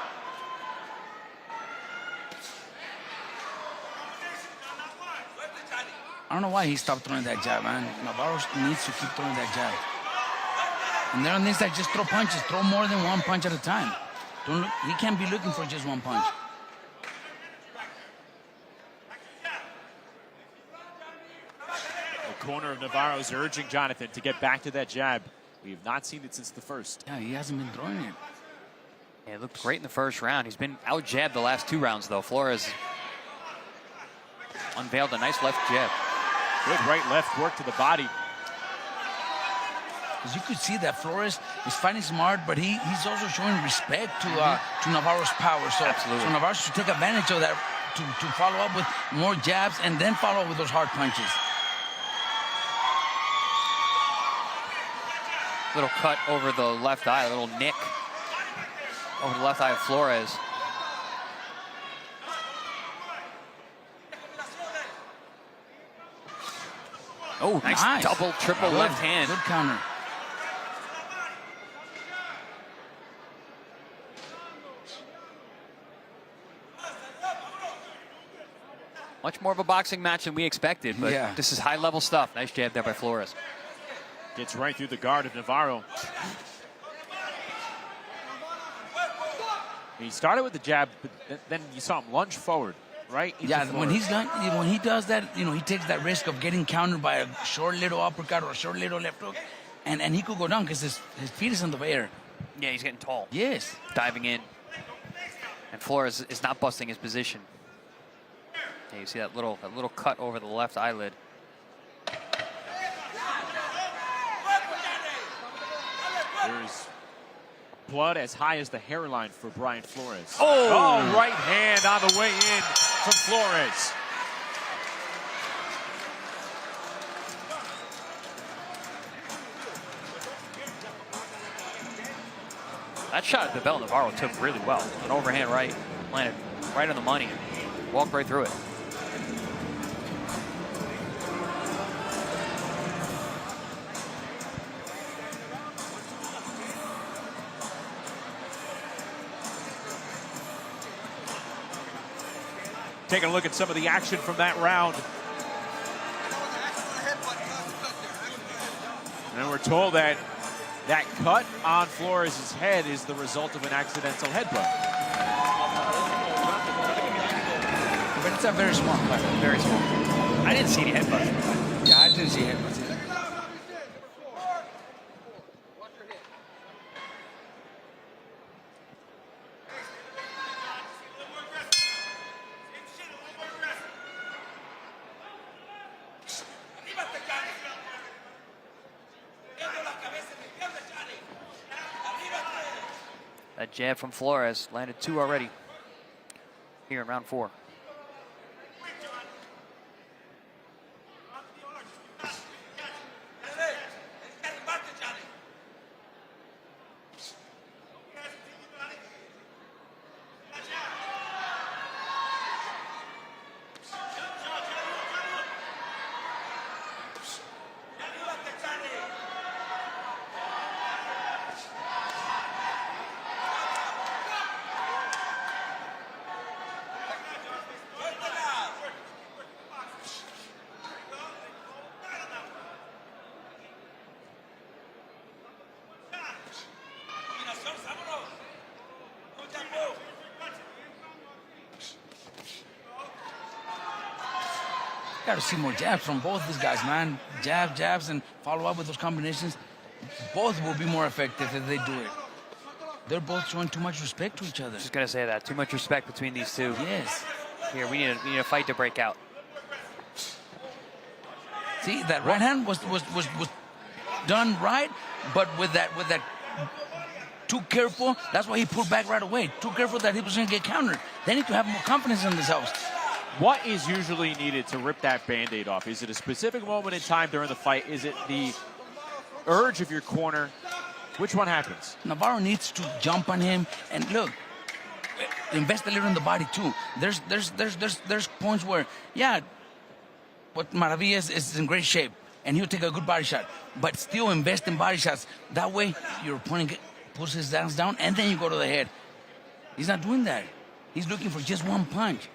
I don't know why he stopped throwing that jab, man. Navarro needs to keep throwing that jab. And there are things that just throw punches. Throw more than one punch at a time. Don't look, he can't be looking for just one punch. The corner of Navarro is urging Jonathan to get back to that jab. We have not seen it since the 1st. Yeah, he hasn't been throwing it. Yeah, it looked great in the 1st round. He's been out-jabbed the last 2 rounds, though. Flores unveiled a nice left jab. Good right-left work to the body. Because you could see that Flores is fighting smart, but he's also showing respect to Navarro's power. So, absolutely. So Navarro should take advantage of that to follow up with more jabs and then follow up with those hard punches. Little cut over the left eye, a little nick over the left eye of Flores. Oh, nice. Double, triple left hand. Good counter. Much more of a boxing match than we expected, but this is high-level stuff. Nice jab there by Flores. Gets right through the guard of Navarro. He started with the jab, but then you saw him lunge forward. right? Yeah, when he does that, he takes that risk of getting countered by a short little uppercut or a short little left hook, and he could go down because his feet is in the air. Yeah, he's getting tall. Yes. Diving in. And Flores is not busting his position. Yeah, you see that little cut over the left eyelid. There's blood as high as the hairline for Bryan Flores. Oh! Right hand on the way in from Flores. That shot at the belt Navarro took really well. An overhand right, landed right on the money, and walked right through it. Taking a look at some of the action from that round. And we're told that that cut on Flores' head is the result of an accidental headbutt. But it's a very small cut. Very small. I didn't see any headbutts. Yeah, I didn't see headbutts either. That jab from Flores landed 2 already here in round 4. Got to see more jabs from both these guys, man. Jabs, and follow up with those combinations. Both will be more effective if they do it. They're both showing too much respect to each other. Just gonna say that. Too much respect between these two. Yes. Here, we need a fight to break out. See, that right hand was done right, but with that too careful. That's why he pulled back right away. Too careful that he was gonna get countered. They need to have more confidence in themselves. What is usually needed to rip that Band-Aid off? Is it a specific moment in time during the fight? Is it the urge of your corner? Which one happens? Navarro needs to jump on him and look, invest a little in the body too. There's points where, yeah, what Maravilla is in great shape and he'll take a good body shot, but still invest in body shots. That way your opponent puts his hands down and then you go to the head. He's not doing that. He's looking for just one punch.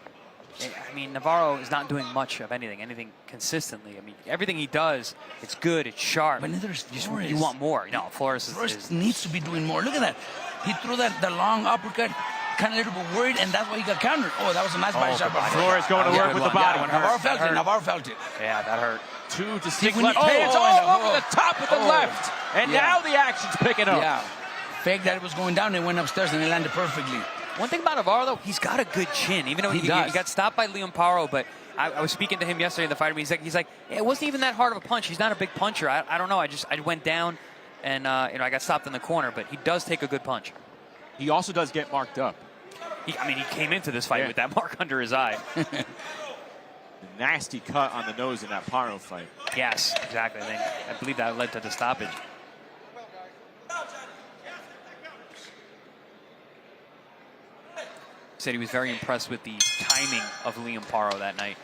I mean, Navarro is not doing much of anything consistently. I mean, everything he does, it's good, it's sharp. But neither is Flores. You want more. No, Flores needs to be doing more. Look at that. He threw the long uppercut, kind of a little bit worried, and that's why he got countered. Oh, that was a nice body shot. Flores going to work with the body. Navarro felt it. Yeah, that hurt. 2 distinct left hands all over the top of the left. And now the action's picking up. Yeah. Fake that it was going down, and went upstairs, and it landed perfectly. One thing about Navarro, though, he's got a good chin. Even though he got stopped by Limon, but I was speaking to him yesterday in the fight. He's like, yeah, it wasn't even that hard of a punch. He's not a big puncher. I don't know. I went down, and I got stopped in the corner. But he does take a good punch. He also does get marked up. He came into this fight with that mark under his eye. Nasty cut on the nose in that Paro fight. Yes, exactly. I believe that led to the stoppage. Said he was very impressed with the timing of Liam Paro that night.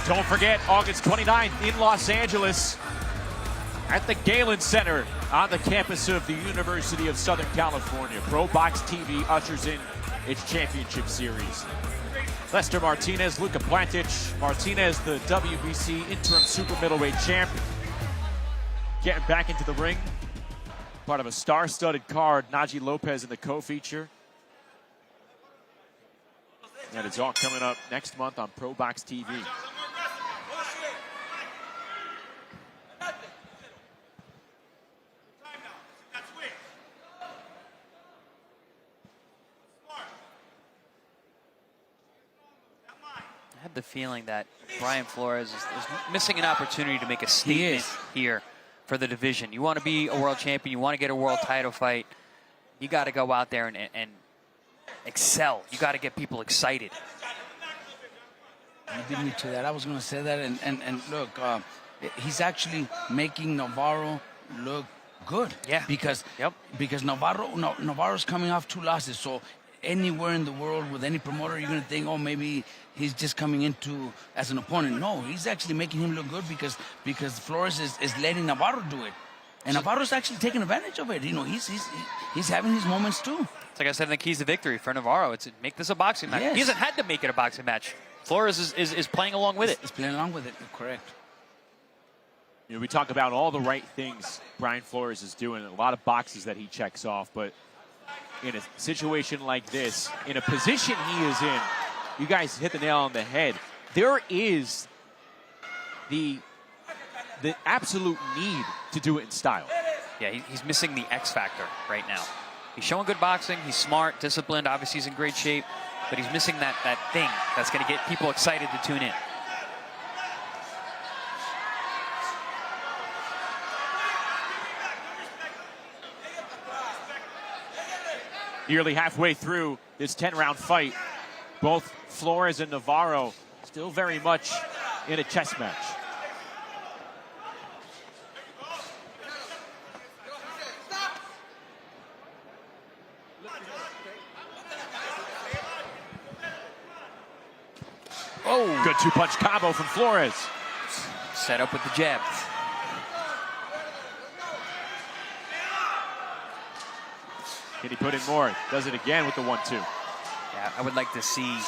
Don't forget, August 29th in Los Angeles at the Galen Center on the campus of the University of Southern California. ProBox TV ushers in its championship series. Lester Martinez, Luka Plantic. Martinez, the WBC interim super middleweight champ, getting back into the ring. Part of a star-studded card. Najee Lopez in the co-feature. And it's all coming up next month on ProBox TV. I have the feeling that Bryan Flores is missing an opportunity to make a statement here for the division. You want to be a world champion, you want to get a world title fight, you got to go out there and excel. You got to get people excited. You beat me to that. I was going to say that. And look, he's actually making Navarro look good. Yeah. Because Navarro's coming off 2 losses. So anywhere in the world with any promoter, you're going to think, oh, maybe he's just coming into as an opponent. No, he's actually making him look good because Flores is letting Navarro do it. And Navarro's actually taking advantage of it. You know, he's having his moments too. It's like I said, the keys to victory for Navarro. It's make this a boxing match. Yes. He hasn't had to make it a boxing match. Flores is playing along with it. He's playing along with it, correct. You know, we talk about all the right things Bryan Flores is doing, a lot of boxes that he checks off, but in a situation like this, in a position he is in, you guys hit the nail on the head. There is the absolute need to do it in style. Yeah, he's missing the X factor right now. He's showing good boxing. He's smart, disciplined. Obviously, he's in great shape. But he's missing that thing that's going to get people excited to tune in. Nearly halfway through this 10-round fight, both Flores and Navarro still very much in a chess match. Oh, good 2-punch combo from Flores. Set up with the jab. Can he put in more? Does it again with the 1-2. Yeah, I would like to see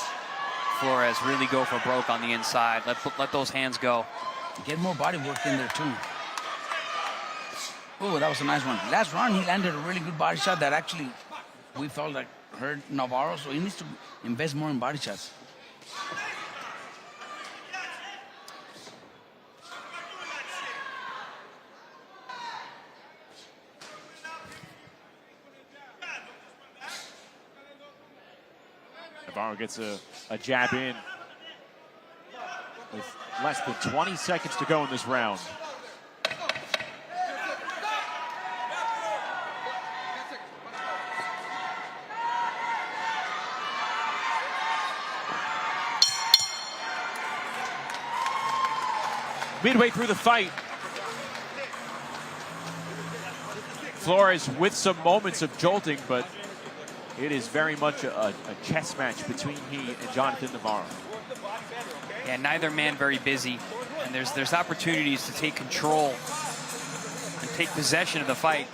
Flores really go for broke on the inside. Let those hands go. Get more body work in there too. Oh, that was a nice one. Last round, he landed a really good body shot that actually we felt like hurt Navarro, so he needs to invest more in body shots. Navarro gets a jab in with less than 20 seconds to go in this round. Midway through the fight, Flores with some moments of jolting, but it is very much a chess match between he and Jonathan Navarro. Yeah, neither man very busy, and there's opportunities to take control and take possession of the fight.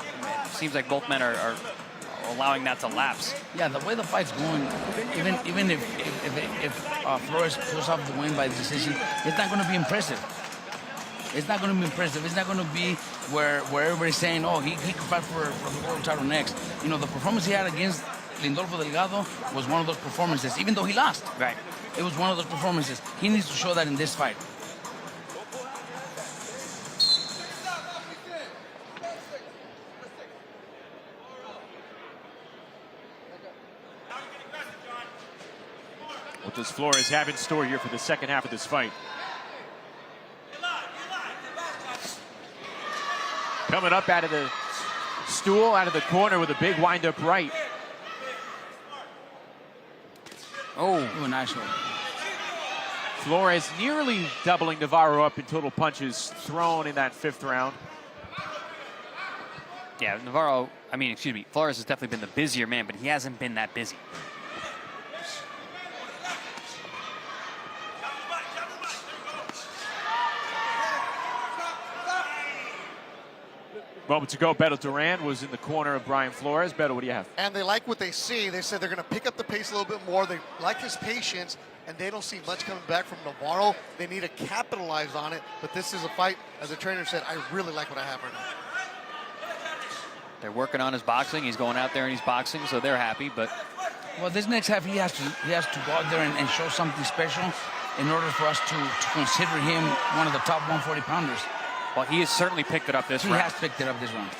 It seems like both men are allowing that to lapse. Yeah, the way the fight's going, even if Flores pulls off the win by decision, it's not going to be impressive. It's not going to be impressive. It's not going to be where everybody's saying, oh, he could fight for the world title next. You know, the performance he had against Lindolfo Delgado was one of those performances, even though he lost. Right. It was one of those performances. He needs to show that in this fight. What does Flores have in store here for the second half of this fight? Coming up out of the stool, out of the corner with a big wind-up right. Oh, nice one. Flores nearly doubling Navarro up in total punches thrown in that 5th round. Yeah, Flores has definitely been the busier man, but he hasn't been that busy. Moments ago, Beto Duran was in the corner of Bryan Flores. Beto, what do you have? And they like what they see. They said they're going to pick up the pace a little bit more. They like his patience, and they don't see much coming back from Navarro. They need to capitalize on it, but this is a fight, as the trainer said, I really like what I have right now. They're working on his boxing. He's going out there and he's boxing, so they're happy. But well, this next half he has to go out there and show something special in order for us to consider him one of the top 140 pounders. Well, he has certainly picked it up this round. He has picked it up this round.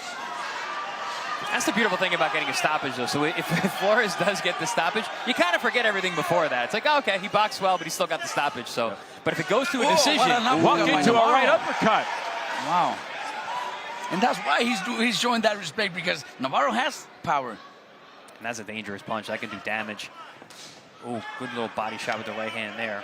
That's the beautiful thing about getting a stoppage, though. So if Flores does get the stoppage, you kind of forget everything before that. It's like, oh, okay, he boxed well, but he still got the stoppage. So, but if it goes to a decision, walked into a right uppercut. Wow. And that's why he's showing that respect, because Navarro has power. And that's a dangerous punch. That can do damage. Oh, good little body shot with the right hand there.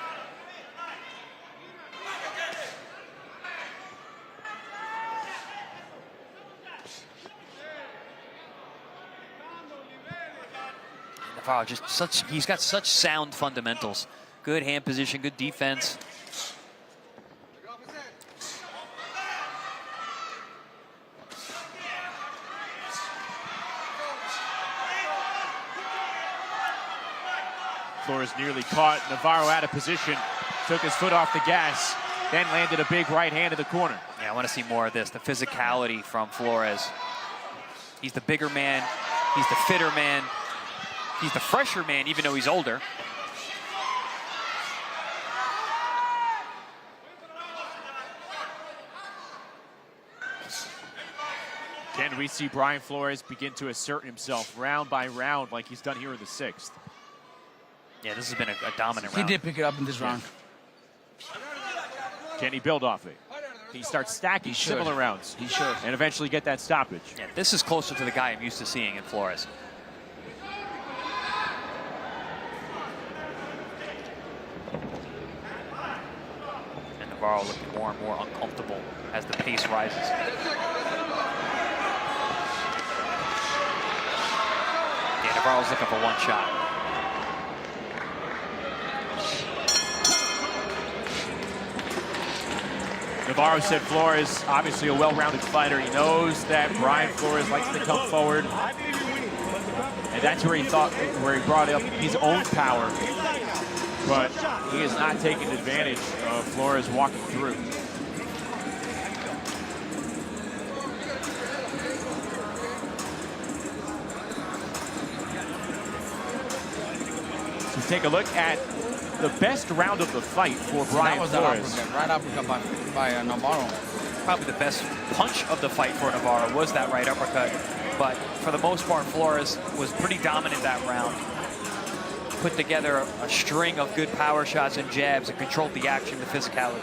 Navarro, he's got such sound fundamentals. Good hand position, good defense. Flores nearly caught Navarro out of position, took his foot off the gas, then landed a big right hand in the corner. Yeah, I want to see more of this, the physicality from Flores. He's the bigger man, he's the fitter man, he's the fresher man, even though he's older. Can we see Bryan Flores begin to assert himself round by round like he's done here in the 6th? Yeah, this has been a dominant round. He did pick it up in this round. Can he build off it? He starts stacking similar rounds. He should. And eventually get that stoppage. Yeah, this is closer to the guy I'm used to seeing in Flores. And Navarro looking more and more uncomfortable as the pace rises. Yeah, Navarro's looking for one shot. Navarro said Flores, obviously a well-rounded fighter. He knows that Bryan Flores likes to come forward. And that's where he brought up his own power. But he has not taken advantage of Flores walking through. So take a look at the best round of the fight for Bryan Flores. Right uppercut by Navarro. Probably the best punch of the fight for Navarro was that right uppercut. But for the most part, Flores was pretty dominant that round. Put together a string of good power shots and jabs and controlled the action, the physicality.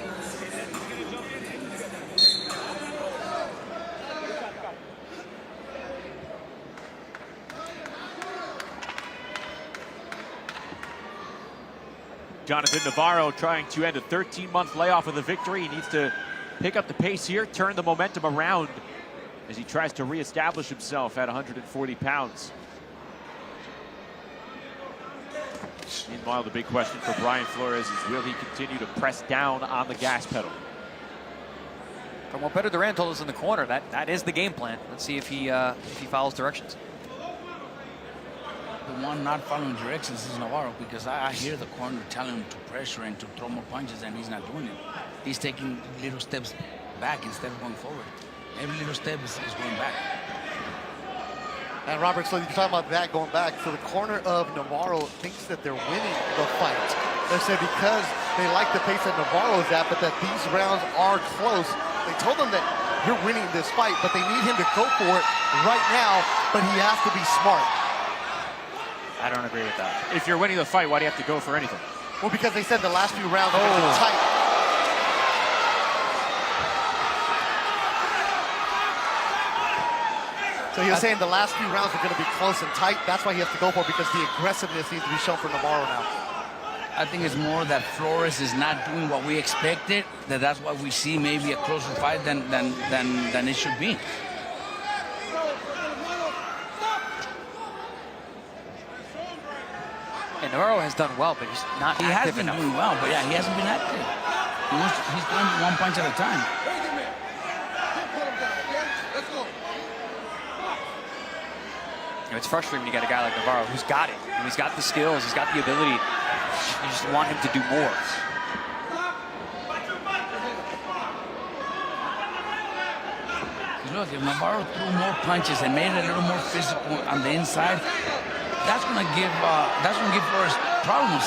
Jonathan Navarro trying to end a 13-month layoff of the victory. He needs to pick up the pace here, turn the momentum around as he tries to reestablish himself at 140 pounds. Meanwhile, the big question for Bryan Flores is, will he continue to press down on the gas pedal? From what Beto Duran told us in the corner, that is the game plan. Let's see if he follows directions. The one not following directions is Navarro, because I hear the corner telling him to pressure and to throw more punches, and he's not doing it. He's taking little steps back instead of going forward. Every little step is going back. And Robert, so you're talking about that going back. So the corner of Navarro thinks that they're winning the fight. They said because they like the pace that Navarro is at, but that these rounds are close. They told him that you're winning this fight, but they need him to go for it right now, but he has to be smart. I don't agree with that. If you're winning the fight, why do you have to go for anything? Well, because they said the last few rounds are going to be tight. So he was saying the last few rounds are going to be close and tight. That's why he has to go for it, because the aggressiveness needs to be shown for Navarro now. I think it's more that Flores is not doing what we expected. That's why we see maybe a closer fight than it should be. And Navarro has done well, but he's not active enough. He has been doing well, but yeah, he hasn't been active. He's throwing one punch at a time. You know, it's frustrating when you got a guy like Navarro who's got it. You know, he's got the skills, he's got the ability. You just want him to do more. Look, if Navarro threw more punches and made it a little more physical on the inside, that's gonna give Flores problems.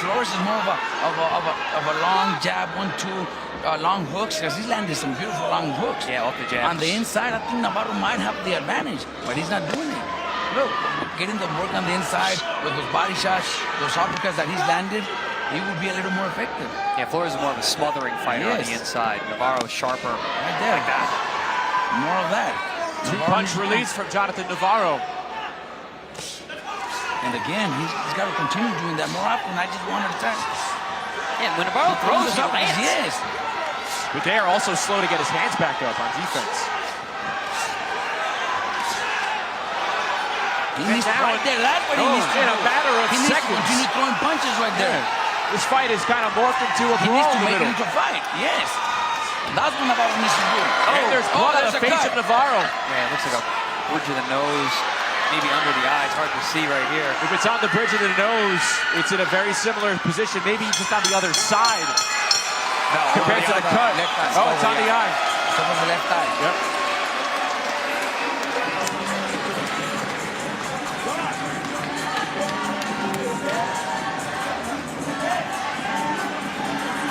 Flores is more of a long jab, 1-2, long hooks, because he's landed some beautiful long hooks. Yeah, off the jab. On the inside, I think Navarro might have the advantage, but he's not doing it. Look, getting the work on the inside with those body shots, those uppercuts that he's landed, he would be a little more effective. Yeah, Flores is more of a smothering fighter on the inside. Navarro is sharper. Right there. Like that. More of that. Two-punch release from Jonathan Navarro. And again, he's got to continue doing that more often, not just one at a time. Yeah, when Navarro throws, he lands. Yes. But they are also slow to get his hands back up on defense. He needs right there. That's what he needs to do. In a matter of he needs seconds. to continue throwing punches right there. Yeah. This fight is kind of morphed into a He brawl needs to in the make middle. it into a fight. Yes. That's what Navarro needs to do. And there's blood on the face of Navarro. Yeah, it looks like a bridge of the nose, maybe under the eye. It's hard to see right here. If it's on the bridge of the nose, it's in a very similar position, maybe just on the other side. No, compared to the cut. Oh, it's on the eye. It's on the left eye. Yep.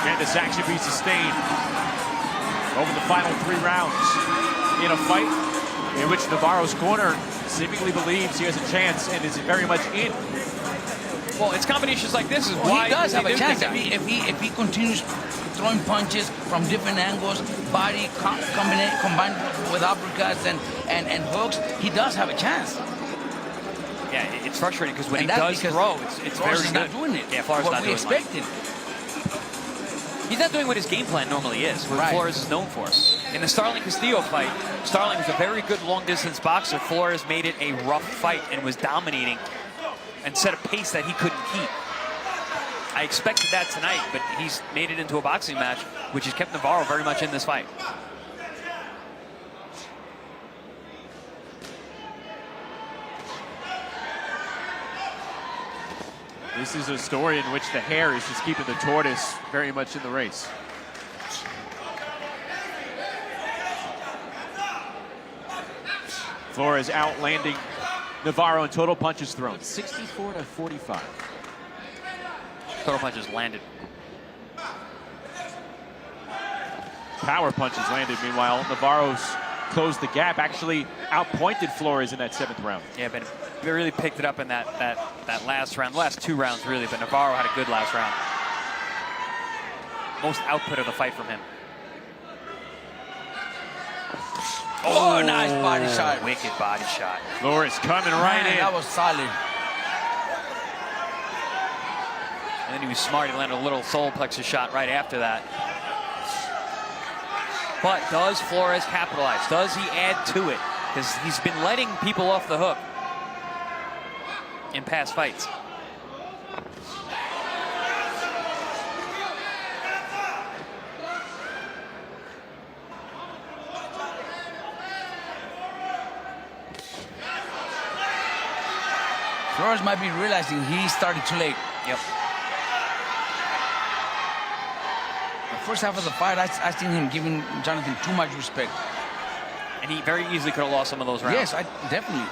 Can this action be sustained over the final 3 rounds in a fight in which Navarro's corner seemingly believes he has a chance and is very much in? Well, it's combinations like this is Well, why he does have a do chance think if he continues throwing punches from different angles, body combined with uppercuts and hooks. He does have a chance. Yeah, it's frustrating because when And he that's does because throw, it's Flores very is good. not doing it. Yeah, Flores what not we doing expected. He's not doing what his game plan normally is, what Right. Flores is known for. In the Starling Castillo fight, Starling was a very good long-distance boxer. Flores made it a rough fight and was dominating and set a pace that he couldn't keep. I expected that tonight, but he's made it into a boxing match, which has kept Navarro very much in this fight. This is a story in which the hare is just keeping the tortoise very much in the race. Flores outlanding Navarro in total punches thrown, 64 to 45. Total punches landed. Power punches landed. Meanwhile, Navarro's closed the gap, actually outpointed Flores in that 7th round. Yeah, but they really picked it up in that last round, the last 2 rounds really, but Navarro had a good last round. Most output of the fight from him. Oh, nice body shot. Wicked body shot. Flores coming right Man, in. that was solid. And then he was smart. He landed a little solar plexus shot right after that. But does Flores capitalize? Does he add to it? Because he's been letting people off the hook in past fights. Flores might be realizing he started too late. Yep. The first half of the fight, I seen him giving Jonathan too much respect. And he very easily could have lost some of those rounds. Yes, definitely.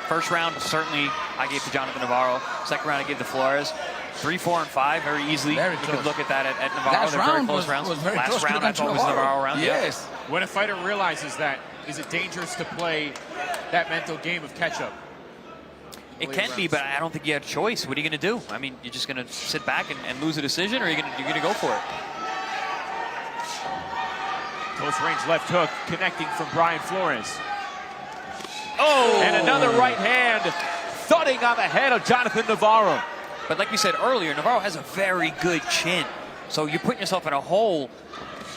First round, certainly, I gave to Jonathan Navarro. Second round, I gave to Flores. 3, 4, and 5, very easily. Very you close. could look at that at Navarro. Last They're round very close rounds. was very Last close. round, I thought was Navarro round. Yes. When a fighter realizes that, is it dangerous to play that mental game of catch-up? It can be, but I don't think you have a choice. What are you going to do? I mean, you're just going to sit back and lose a decision, or you're going to go for it? Close range left hook connecting from Bryan Flores. Oh! And another right hand thudding on the head of Jonathan Navarro. But like we said earlier, Navarro has a very good chin. So you're putting yourself in a hole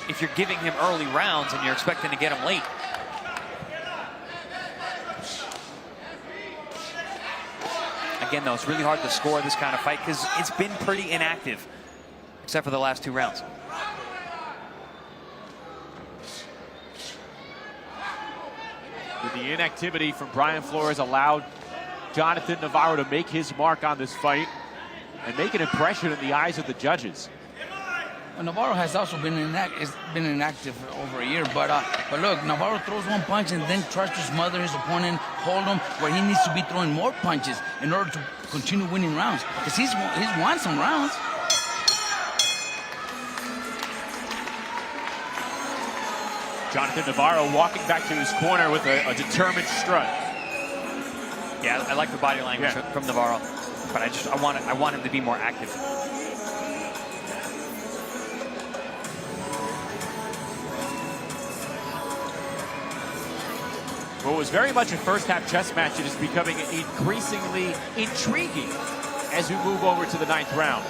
if you're giving him early rounds and you're expecting to get him late. Again, though, it's really hard to score this kind of fight because it's been pretty inactive, except for the last 2 rounds. The inactivity from Bryan Flores allowed Jonathan Navarro to make his mark on this fight and make an impression in the eyes of the judges. Well, Navarro has also been inactive for over a year, but look, Navarro throws one punch and then tries to smother his opponent, hold him, where he needs to be throwing more punches in order to continue winning rounds, because he's won some rounds. Jonathan Navarro walking back to his corner with a determined strut. Yeah, I like the body language from Navarro, but I want him to be more active. What was very much a first-half chess match, it is becoming increasingly intriguing as we move over to the 9th round.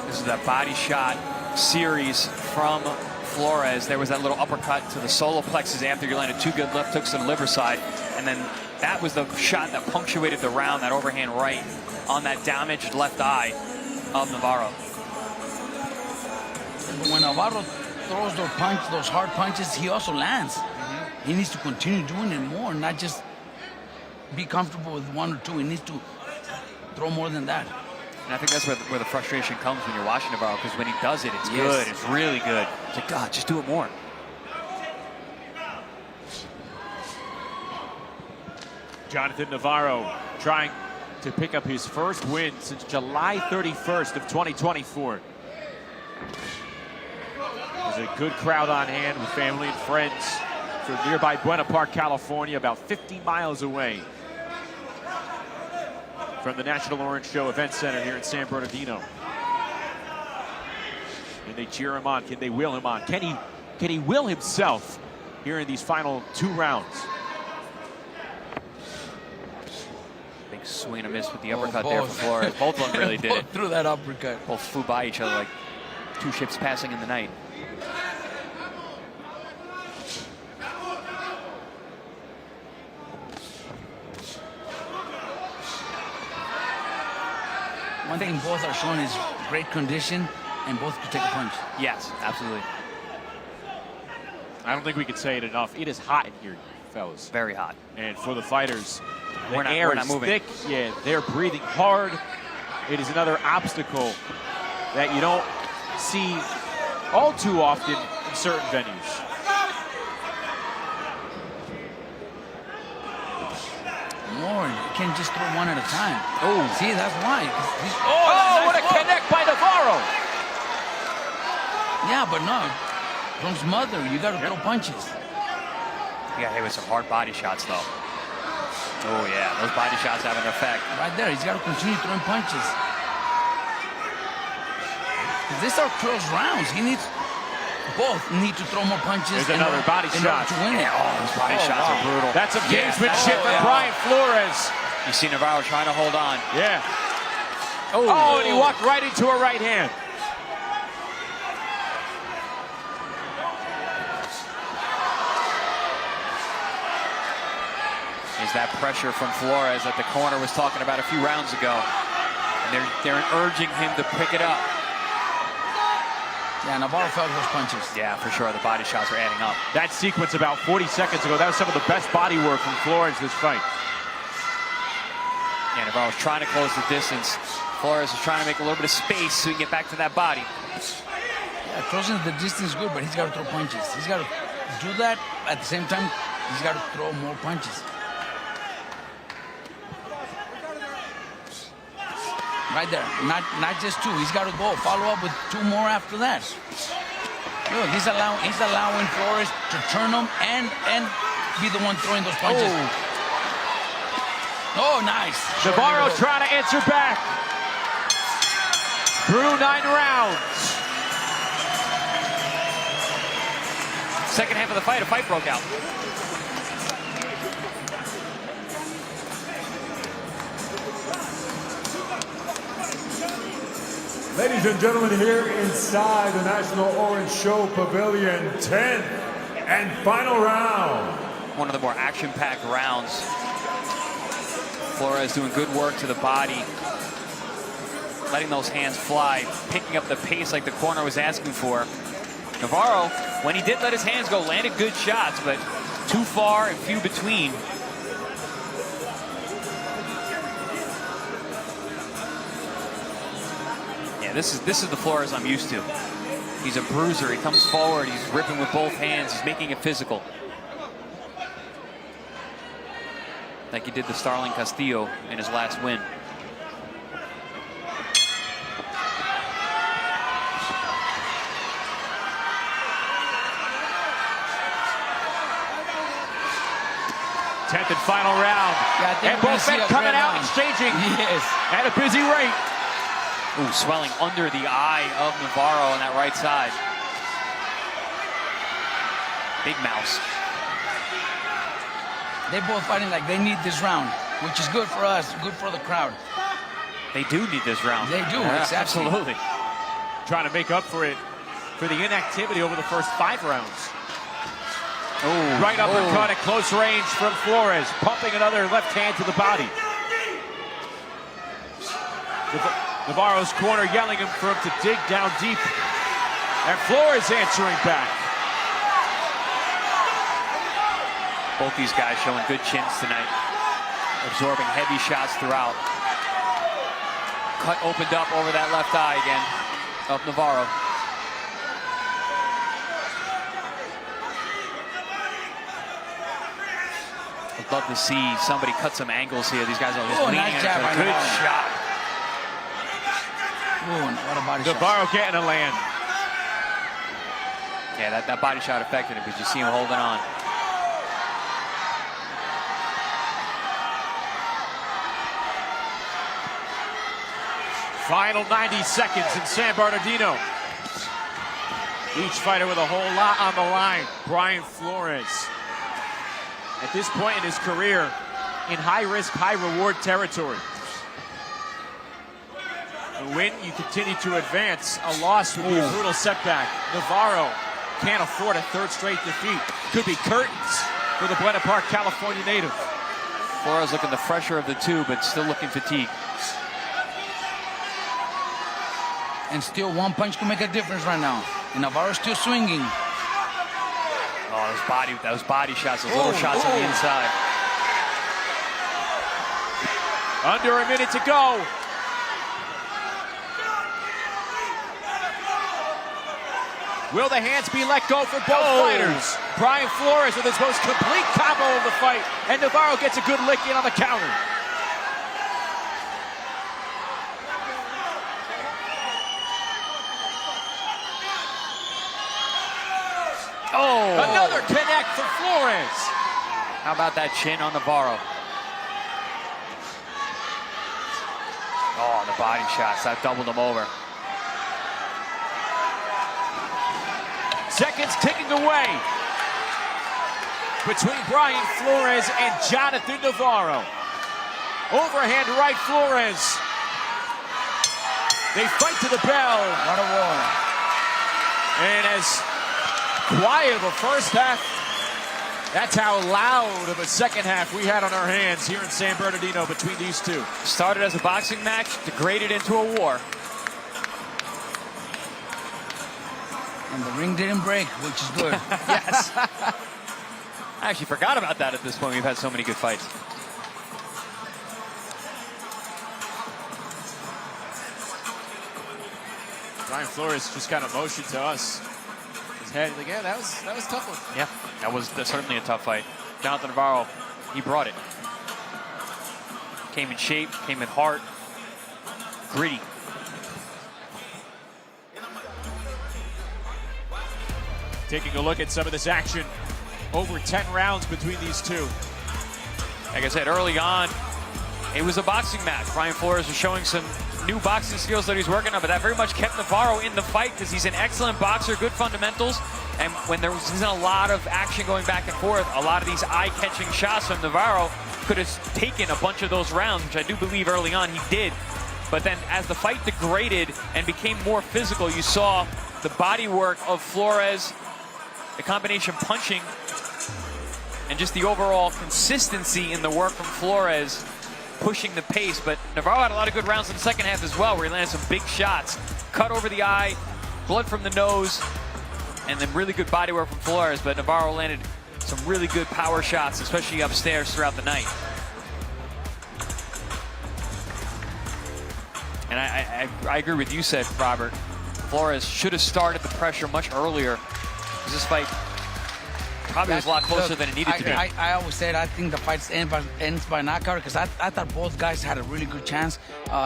This is that body shot series from Flores. There was that little uppercut to the solar plexus after you landed 2 good left hooks to the liver side, and then that was the shot that punctuated the round, that overhand right on that damaged left eye of Navarro. When Navarro throws those hard punches, he also lands. He needs to continue doing it more, not just be comfortable with 1 or 2. He needs to throw more than that. And I think that's where the frustration comes when you're watching Navarro, because when he does it, it's good. It's really good. It's like, God, just do it more. Jonathan Navarro trying to pick up his first win since July 31st of 2024. There's a good crowd on hand with family and friends from nearby Buena Park, California, about 50 miles away from the National Orange Show Event Center here in San Bernardino. Can they cheer him on? Can they will him on? Can he will himself here in these final 2 rounds? Big swing and a miss with the uppercut there for Flores. Both of them really did it. Threw that uppercut. Both flew by each other like 2 ships passing in the night. One thing both are showing is great condition, and both could take a punch. Yes, absolutely. I don't think we could say it enough. It is hot in here, fellas. Very hot. And for the fighters, the we're air not is moving. thick. Yeah, they're breathing hard. It is another obstacle that you don't see all too often in certain venues. More, you can't just throw one at a time. Oh, see, that's why. Nice what a connect by Navarro! Yeah, but no, don't smother. You got to throw punches. You got hit with some hard body shots, though. Oh yeah, those body shots have an effect. Right there, he's got to continue throwing punches. These are close rounds. Both need to throw more punches. There's another body shot. To win it. Oh, those body shots are brutal. That's some gamesmanship from Bryan Flores. You see Navarro trying to hold on. Yeah. Oh, and he walked right into a right hand. Is that pressure from Flores that the corner was talking about a few rounds ago. And they're urging him to pick it up. Yeah, Navarro felt those punches. Yeah, for sure. The body shots are adding up. That sequence about 40 seconds ago, that was some of the best body work from Flores this fight. Yeah, Navarro's trying to close the distance. Flores is trying to make a little bit of space so he can get back to that body. Yeah, closing the distance is good, but he's got to throw punches. He's got to do that. At the same time, he's got to throw more punches. Right there, not just 2. He's got to go follow up with 2 more after that. Look, he's allowing Flores to turn him and be the one throwing those punches. Oh, nice. Navarro trying to answer back. Through 9 rounds. Second half of the fight, a fight broke out. Ladies and gentlemen, here inside the National Orange Show Pavilion, 10th and final round. One of the more action-packed rounds. Flores doing good work to the body, letting those hands fly, picking up the pace like the corner was asking for. Navarro when he did let his hands go, landed good shots, but too far and few between. Yeah, this is the Flores I'm used to. He's a bruiser. He comes forward. He's ripping with both hands. He's making it physical. Like he did to Starling Castillo in his last win. Tenth and final round. Yeah, and both men coming out exchanging at a busy rate. Ooh, swelling under the eye of Navarro on that right side. Big mouse. They're both fighting like they need this round, which is good for us, good for the crowd. They do need this round. They do, exactly. Absolutely. Trying to make up for it, for the inactivity over the first 5 rounds. Ooh, right uppercut at close range from Flores, pumping another left hand to the body. Navarro's corner yelling for him to dig down deep. And Flores answering back. Both these guys showing good chins tonight. Absorbing heavy shots throughout. Cut opened up over that left eye again of Navarro. I'd love to see somebody cut some angles here. These guys are just leaning nice jab into a good shot. Ooh, what a body shot. Navarro getting a land. Yeah, that body shot affected him because you see him holding on. Final 90 seconds in San Bernardino. Each fighter with a whole lot on the line. Bryan Flores, at this point in his career, in high-risk, high-reward territory. A win, you continue to advance. A loss would be a brutal setback. Navarro can't afford a 3rd straight defeat. Could be curtains for the Buena Park, California native. Flores looking the fresher of the two, but still looking fatigued. And still, one punch can make a difference right now. And Navarro's still swinging. Oh, those body shots, those little shots on the inside. Under a minute to go. Will the hands be let go for both fighters? Bryan Flores with his most complete combo of the fight, and Navarro gets a good lick in on the counter. Another connect for Flores. How about that chin on Navarro? Oh, the body shots, that doubled him over. Seconds ticking away between Bryan Flores and Jonathan Navarro. Overhand right Flores. They fight to the bell. What a war. And as quiet of a first half, that's how loud of a second half we had on our hands here in San Bernardino between these two. Started as a boxing match, degraded into a war. And the ring didn't break, which is good. Yes. I actually forgot about that at this point. We've had so many good fights. Bryan Flores just kind of motioned to us. His head, like, yeah, that was a tough one. Yeah, that was certainly a tough fight. Jonathan Navarro, he brought it. Came in shape, came in heart, gritty. Taking a look at some of this action. Over 10 rounds between these two. Like I said, early on, it was a boxing match. Bryan Flores was showing some new boxing skills that he's working on, but that very much kept Navarro in the fight because he's an excellent boxer, good fundamentals. And when there wasn't a lot of action going back and forth, a lot of these eye-catching shots from Navarro could have taken a bunch of those rounds, which I do believe early on he did. But then as the fight degraded and became more physical, you saw the body work of Flores, the combination punching, and just the overall consistency in the work from Flores pushing the pace. But Navarro had a lot of good rounds in the second half as well, where he landed some big shots. Cut over the eye, blood from the nose, and then really good body work from Flores, but Navarro landed some really good power shots, especially upstairs throughout the night. And I agree with you said, Robert. Flores should have started the pressure much earlier, because this fight probably was a lot closer than it needed to be. I always said I think the fight ends by knockout, because I thought both guys had a really good chance.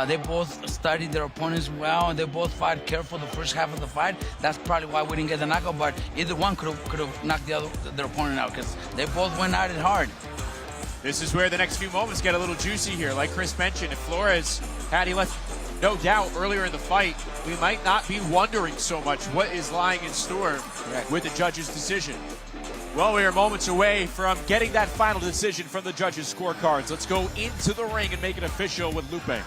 They both studied their opponents well, and they both fought careful the first half of the fight. That's probably why we didn't get the knockout, but either one could have knocked their opponent out, because they both went at it hard. This is where the next few moments get a little juicy here. Like Chris mentioned, if Flores had he left, no doubt earlier in the fight, we might not be wondering so much what is lying in store with the judge's decision. Well, we are moments away from getting that final decision from the judges' scorecards. Let's go into the ring and make it official with Lupe.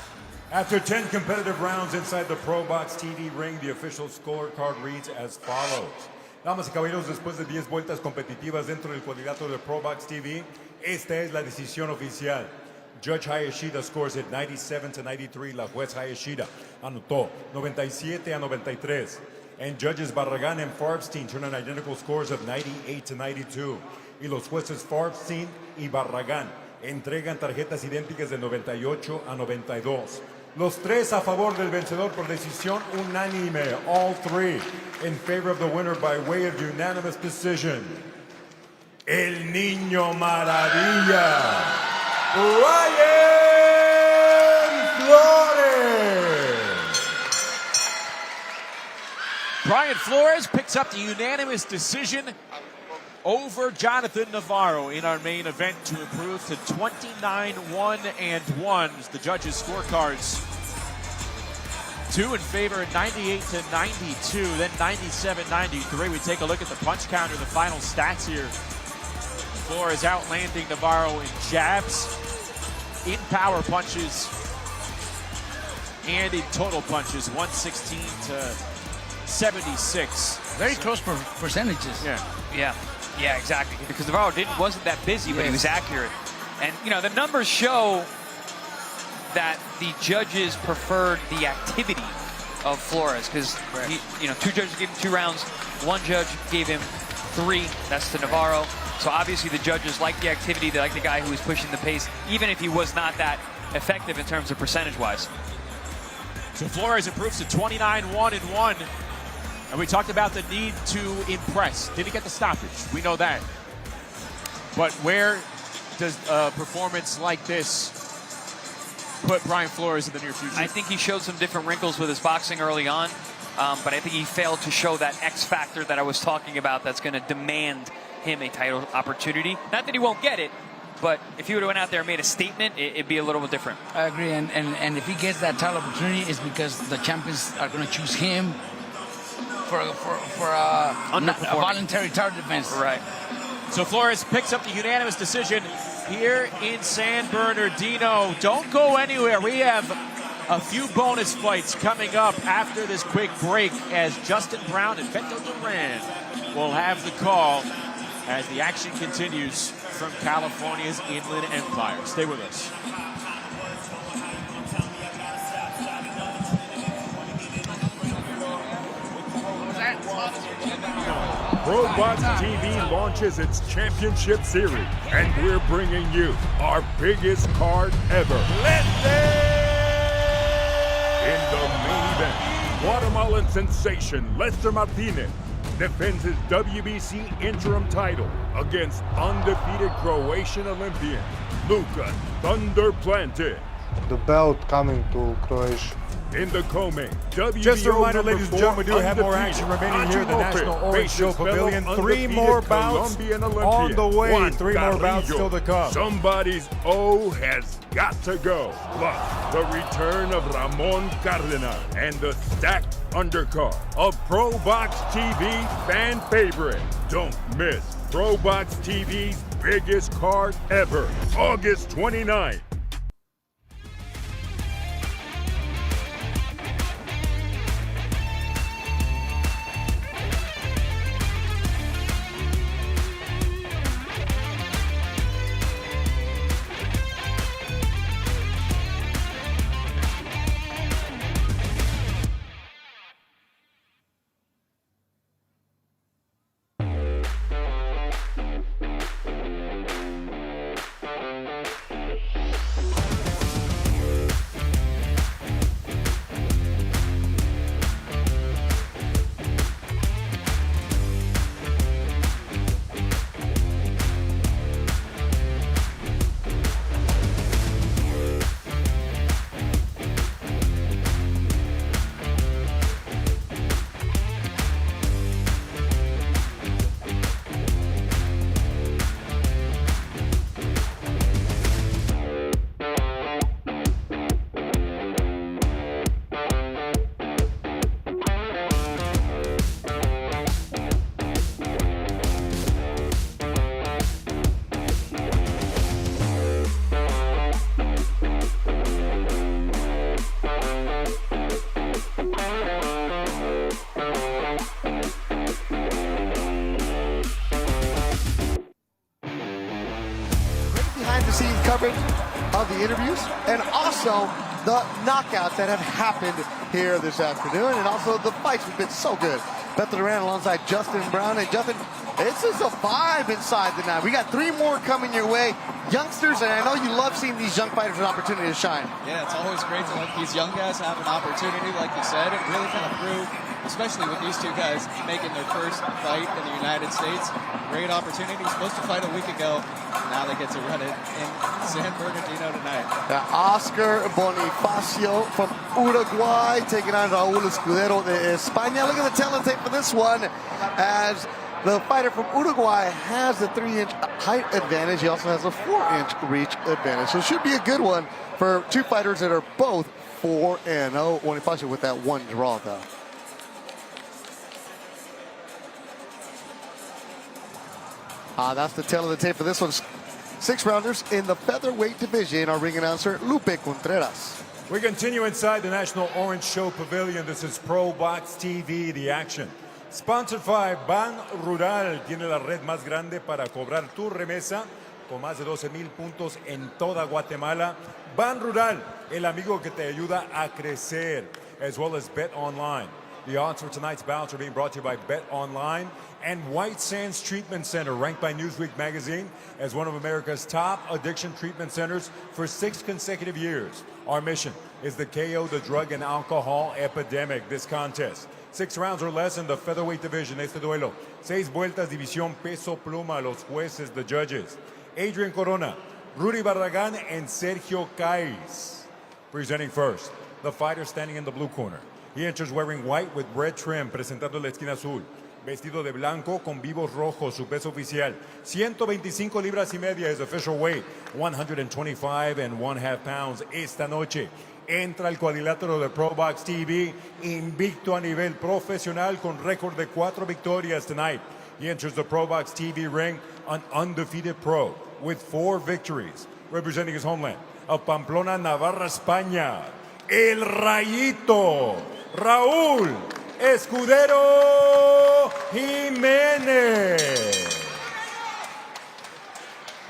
After 10 competitive rounds inside the ProBox TV ring, the official scorecard reads as follows. Damas y caballeros, después de 10 vueltas competitivas dentro del cuadrilátero de ProBox TV, esta es la decisión oficial. Judge Hayashida scores it 97-93. La juez Hayashida anotó 97-93. And judges Barragan and Farbstein turn on identical scores of 98-92. Y los jueces Farbstein y Barragan entregan tarjetas idénticas de 98-92. Los tres a favor del vencedor por decisión unánime. All three in favor of the winner by way of unanimous decision. El Niño Maravilla, Bryan Flores. Bryan Flores picks up the unanimous decision over Jonathan Navarro in our main event to improve to 29-1-1. The judges' scorecards. 2 in favor, 98-92, then 97-93. We take a look at the punch counter, the final stats here. Flores outlanding Navarro in jabs, in power punches, and in total punches, 116-76. Very close percentages. Yeah, exactly. Because Navarro wasn't that busy, but he was accurate. And you know, the numbers show that the judges preferred the activity of Flores, because two judges gave him 2 rounds, one judge gave him 3. That's to Navarro. So obviously the judges like the activity. They like the guy who was pushing the pace, even if he was not that effective in terms of percentage-wise. So Flores improves to 29-1-1. And we talked about the need to impress. Didn't get the stoppage. We know that. But where does a performance like this put Bryan Flores in the near future? I think he showed some different wrinkles with his boxing early on. But I think he failed to show that X factor that I was talking about that's going to demand him a title opportunity. Not that he won't get it, but if he would have went out there and made a statement, it'd be a little bit different. I agree, and if he gets that title opportunity, it's because the champions are going to choose him for a voluntary title defense. Right. So Flores picks up the unanimous decision here in San Bernardino. Don't go anywhere. We have a few bonus fights coming up after this quick break, as Justin Brown and Beto Duran will have the call as the action continues from California's Inland Empire. Stay with us. ProBox TV launches its championship series, and we're bringing you our biggest card ever. In the main event, Guatemalan sensation Lester Martinez defends his WBC interim title against undefeated Croatian Olympian Luka Thunder Planted. The belt coming to Croatia. In the co-main, WBO just a reminder, number ladies and 4 gentlemen, we do have more undefeated action remaining here in the National Orange Show faces Pavilion. fellow 3 more undefeated bouts Colombian on Olympian the way. Juan 3 more bouts still to come. Somebody's O has got to go. Plus, the return of Ramon Cardenas and the stacked undercard of ProBox TV fan favorite. Don't miss ProBox TV's biggest card ever, August 29th. of the interviews and also the knockouts that have happened here this afternoon, and also the fights have been so good. Beto Duran alongside Justin Brown. And Justin, it's just a vibe inside the night. We got 3 more coming your way. Youngsters, and I know you love seeing these young fighters an opportunity to shine. Yeah, it's always great to let these young guys have an opportunity, like you said, and really kind of prove, especially with these 2 guys making their first fight in the United States. Great opportunity. Supposed to fight a week ago. Now they get to run it in San Bernardino tonight. Oscar Bonifacio from Uruguay taking on Raúl Escudero de España. Look at the talent tape for this one, as the fighter from Uruguay has the 3-inch height advantage. He also has a 4-inch reach advantage. So it should be a good one for 2 fighters that are both 4-0. Bonifacio with that 1 draw, though. That's the tail of the tape for this one. 6-rounders in the featherweight division. Our ring announcer, Lupe Contreras. We continue inside the National Orange Show Pavilion. This is ProBox TV, the action. Sponsored by Ban Rural. Tiene la red más grande para cobrar tu remesa, con más de 12,000 puntos en toda Guatemala. Ban Rural, el amigo que te ayuda a crecer, as well as Bet Online. The odds for tonight's bouts are being brought to you by Bet Online and White Sands Treatment Center, ranked by Newsweek magazine as one of America's top addiction treatment centers for 6 consecutive years. Our mission is to KO the drug and alcohol epidemic. This contest, 6 rounds or less in the featherweight division. Este duelo, 6 vueltas, división peso pluma. Los jueces, the judges, Adrian Corona, Rudy Barragán, and Sergio Caiz. Presenting first, the fighter standing in the blue corner. He enters wearing white with red trim, presentando la esquina azul. Vestido de blanco con vivos rojos, su peso oficial, 125 libras y media, his official weight, 125.5 pounds. Esta noche entra el cuadrilátero de ProBox TV, invicto a nivel profesional con récord de 4 victorias tonight. He enters the ProBox TV ring an undefeated pro with 4 victories, representing his homeland of Pamplona, Navarra, España. El Rayito, Raúl Escudero Jiménez.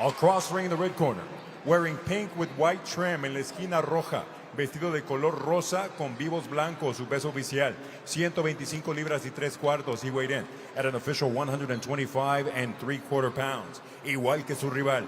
Across ring in the red corner, wearing pink with white trim en la esquina roja, vestido de color rosa con vivos blancos, su peso oficial, 125 libras y 3/4. He weighed in at an official 125.75 pounds, igual que su rival.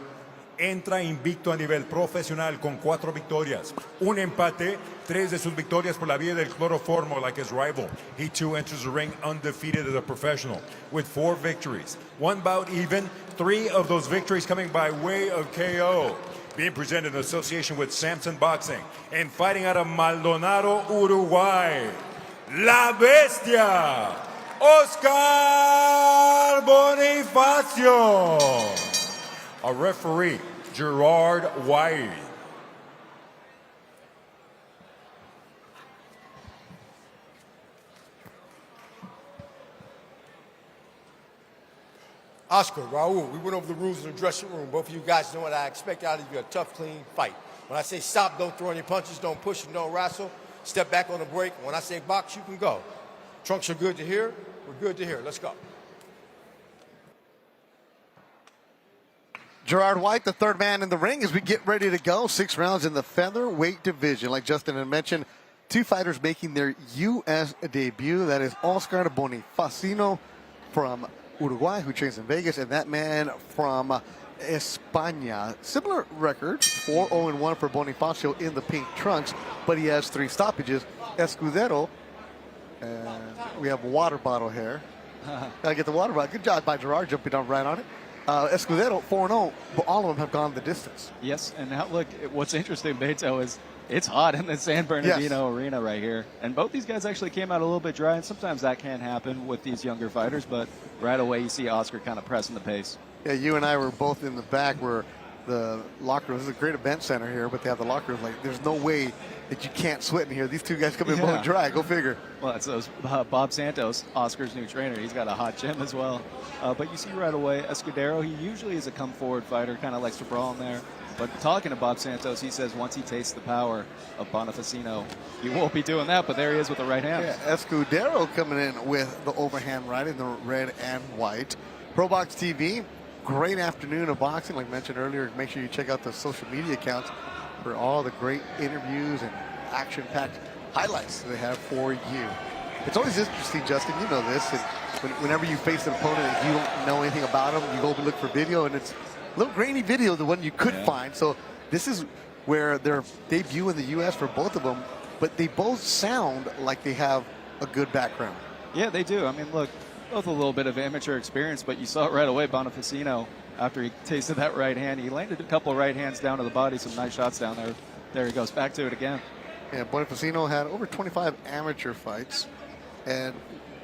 Entra invicto a nivel profesional con 4 victorias, un empate, 3 de sus victorias por la vía del cloroformo, like his rival. He too enters the ring undefeated as a professional with 4 victories, 1 bout even, 3 of those victories coming by way of KO. Being presented in association with Samson Boxing and fighting out of Maldonado, Uruguay, La Bestia, Oscar Bonifacio. A referee, Gerard White. Oscar, Raul, we went over the rules in the dressing room. Both of you guys know what I expect out of you, a tough, clean fight. When I say stop, don't throw any punches, don't push and don't wrestle. Step back on the break. When I say box, you can go. Trunks are good to hear. We're good to hear. Let's go. Gerard White, the 3rd man in the ring, as we get ready to go. 6 rounds in the featherweight division. Like Justin had mentioned, 2 fighters making their U.S. debut. That is Oscar Bonifacino from Uruguay, who trains in Vegas, and that man from España. Similar records, 4-0-1 for Bonifacio in the pink trunks, but he has 3 stoppages. Escudero, and we have water bottle here. Gotta get the water bottle. Good job by Gerard jumping on right on it. Escudero, 4-0, but all of them have gone the distance. Yes, and now look, what's interesting, Beto, is it's hot in the San Bernardino arena right here. And both these guys actually came out a little bit dry, and sometimes that can happen with these younger fighters, but right away you see Oscar kind of pressing the pace. Yeah, you and I were both in the back where the locker room, this is a great event center here, but they have the locker room. Like, there's no way that you can't sweat in here. These 2 guys come in bone dry. Go figure. Well, it's those Bob Santos, Oscar's new trainer. He's got a hot gym as well. But you see right away, Escudero, he usually is a come-forward fighter, kind of likes to brawl in there. But talking to Bob Santos, he says once he tastes the power of Bonifacino, he won't be doing that, but there he is with the right hand. Yeah, Escudero coming in with the overhand right in the red and white. ProBox TV, great afternoon of boxing. Like mentioned earlier, make sure you check out the social media accounts. for all the great interviews and action-packed highlights they have for you. It's always interesting, Justin, you know this, and whenever you face an opponent and you don't know anything about them, you go and look for video, and it's a little grainy video, the one you could find. So this is where their debut in the U.S. for both of them, but they both sound like they have a good background. Yeah, they do. I mean, look, both a little bit of amateur experience, but you saw it right away. Bonifacino, after he tasted that right hand, he landed a couple of right hands down to the body, some nice shots down there. There he goes, back to it again. Yeah, Bonifacino had over 25 amateur fights, and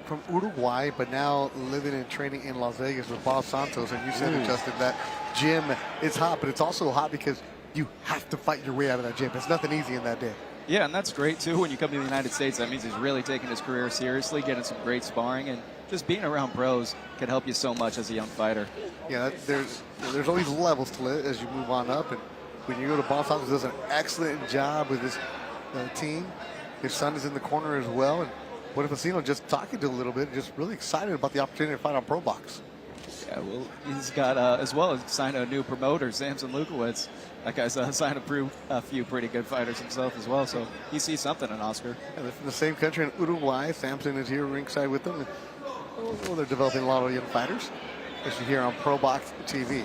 from Uruguay, but now living and training in Las Vegas with Bob Santos. And you said it, Justin, that gym is hot, but it's also hot because you have to fight your way out of that gym. It's nothing easy in that day. Yeah, and that's great, too. When you come to the United States, that means he's really taking his career seriously, getting some great sparring, and just being around pros can help you so much as a young fighter. Yeah, there's always levels to it as you move on up. And when you go to Bob Santos, does an excellent job with his team. His son is in the corner as well. And Bonifacino just talking to a little bit, just really excited about the opportunity to fight on ProBox. Yeah, well, he's got, as well as signed a new promoter, Samson Lukowitz. That guy's signed a few pretty good fighters himself as well, so he sees something in Oscar. Yeah, they're from the same country in Uruguay. Samson is here ringside with them. Well, they're developing a lot of young fighters, especially here on ProBox TV.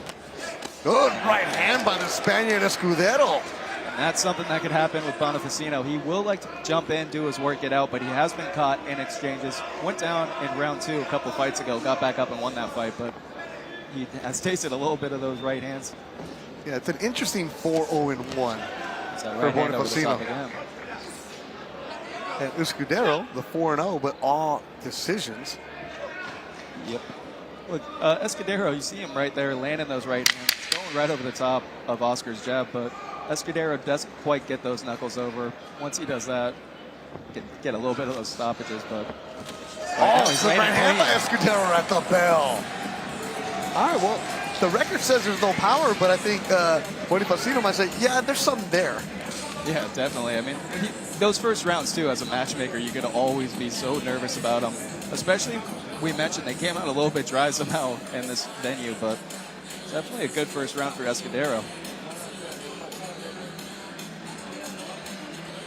Good right hand by the Spaniard Escudero. And that's something that could happen with Bonifacino. He will like to jump in, do his work, get out, but he has been caught in exchanges. Went down in round 2 a couple fights ago, got back up and won that fight, but he has tasted a little bit of those right hands. Yeah, it's an interesting 4-0-1 for Bonifacino. And Escudero, the 4-0, but all decisions. Yep. Look, Escudero, you see him right there landing those right hands, going right over the top of Oscar's jab, but Escudero doesn't quite get those knuckles over. Once he does that, get a little bit of those stoppages, but... It's the right hand by Escudero at the bell. All right, well, the record says there's no power, but I think Bonifacino might say, yeah, there's something there. Yeah, definitely. I mean, those first rounds, too, as a matchmaker, you're going to always be so nervous about them. Especially, we mentioned they came out a little bit dry somehow in this venue, but definitely a good first round for Escudero.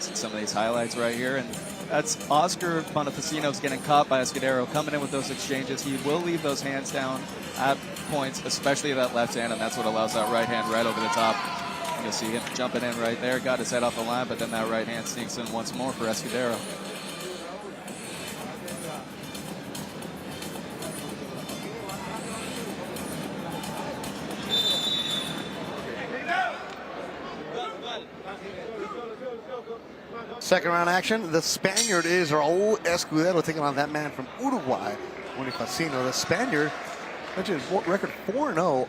See some of these highlights right here, and that's Oscar Bonifacino's getting caught by Escudero, coming in with those exchanges. He will leave those hands down at points, especially that left hand, and that's what allows that right hand right over the top. You'll see him jumping in right there, got his head off the line, but then that right hand sneaks in once more for Escudero. Second round action. The Spaniard is Raul Escudero taking on that man from Uruguay, Bonifacino. The Spaniard, mentioned record 4-0,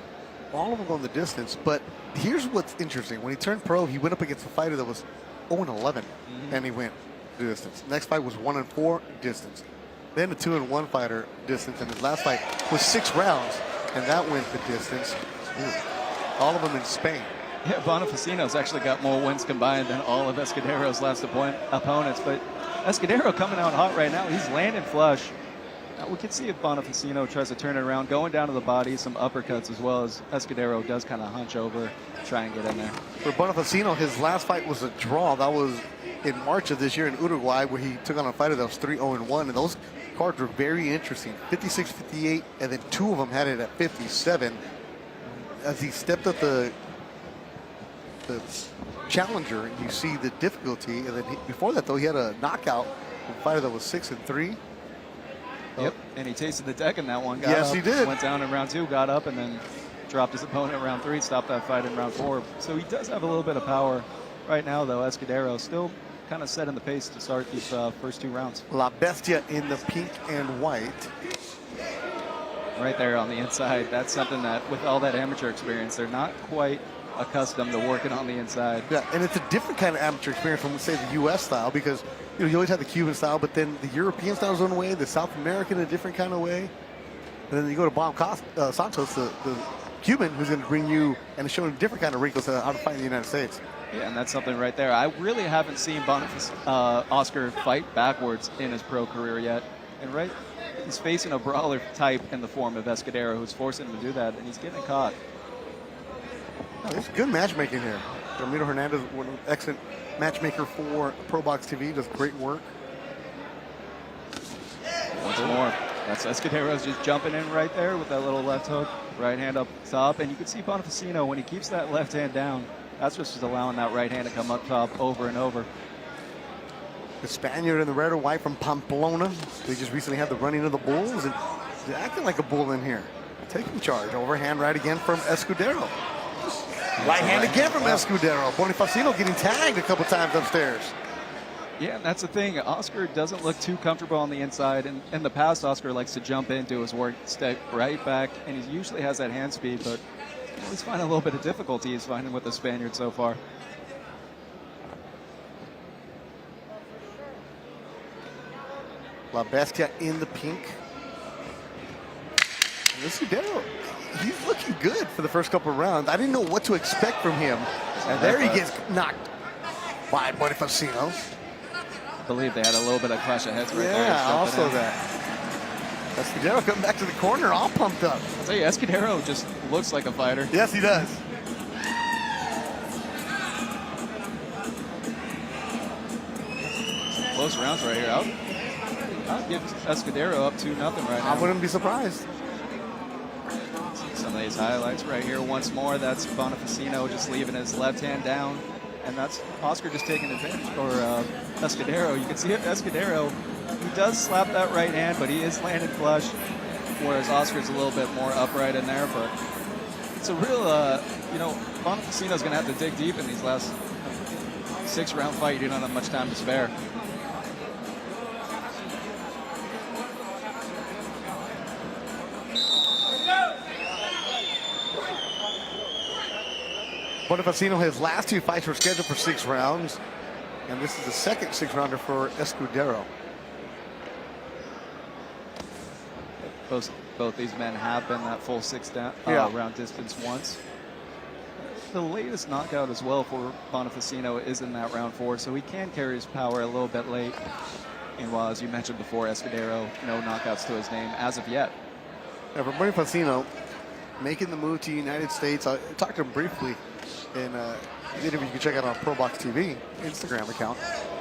all of them going the distance. But here's what's interesting. When he turned pro, he went up against a fighter that was 0-11, and he went the distance. Next fight was 1-4 distance. Then a 2-1 fighter distance, and his last fight was 6 rounds, and that went the distance. All of them in Spain. Yeah, Bonifacino's actually got more wins combined than all of Escudero's last opponents, but Escudero coming out hot right now. He's landing flush. Now we can see if Bonifacino tries to turn it around, going down to the body, some uppercuts as well as Escudero does kind of hunch over, try and get in there. For Bonifacino, his last fight was a draw. That was in March of this year in Uruguay, where he took on a fighter that was 3-0-1, and those cards were very interesting. 56-58, and then 2 of them had it at 57. As he stepped up the challenger, you see the difficulty, and then before that though he had a knockout from a fighter that was 6-3. Yep, and he tasted the deck in that one. Yes, he did. Went down in round 2, got up, and then dropped his opponent in round 3, stopped that fight in round 4. So he does have a little bit of power right now, though. Escudero still kind of setting the pace to start these first 2 rounds. La Bestia in the pink and white. Right there on the inside. That's something that, with all that amateur experience, they're not quite accustomed to working on the inside. Yeah, and it's a different kind of amateur experience from, say, the U.S. style, because you always have the Cuban style, but then the European style is one way, the South American a different kind of way, and then you go to Bob Santos, the Cuban, who's going to bring you and show a different kind of wrinkles how to fight in the United States. Yeah, and that's something right there. I really haven't seen Oscar fight backwards in his pro career yet, and he's facing a brawler type in the form of Escudero, who's forcing him to do that, and he's getting caught. Oh, there's good matchmaking here. Ramiro Hernandez, one excellent matchmaker for ProBox TV, does great work. Once more. That's Escudero's just jumping in right there with that little left hook. Right hand up top. And you can see Bonifacino, when he keeps that left hand down, that's just allowing that right hand to come up top over and over. The Spaniard in the red or white from Pamplona. They just recently had the running of the bulls, and they're acting like a bull in here. Taking charge. Overhand right again from Escudero. Right hand again from Escudero. Bonifacino getting tagged a couple times upstairs. Yeah, and that's the thing. Oscar doesn't look too comfortable on the inside. And in the past, Oscar likes to jump into his work, step right back, and he usually has that hand speed, but he's finding a little bit of difficulty he's finding with the Spaniard so far. La Bestia in the pink. Escudero, he's looking good for the first couple of rounds. I didn't know what to expect from him. And there he gets knocked by Bonifacino. I believe they had a little bit of clash of heads right there. Yeah, also that. Escudero coming back to the corner, all pumped up. I'll tell you, Escudero just looks like a fighter. Yes, he does. Close rounds right here. I'll give Escudero up 2-0 right now. I wouldn't be surprised. Some of these highlights right here once more. That's Bonifacino just leaving his left hand down. And that's Oscar just taking advantage, or Escudero. You can see it, Escudero, he does slap that right hand, but he is landed flush, whereas Oscar's a little bit more upright in there. But it's a real, you know, Bonifacino's going to have to dig deep in these last 6-round fight. You don't have much time to spare. Bonifacino, his last 2 fights were scheduled for 6 rounds, and this is the second 6-rounder for Escudero. Both these men have been that full 6-round distance once. The latest knockout as well for Bonifacino is in that round 4, so he can carry his power a little bit late. And while, as you mentioned before, Escudero, no knockouts to his name as of yet. Yeah, for Bonifacino, making the move to the United States, I talked to him briefly in the interview you can check out on ProBox TV Instagram account.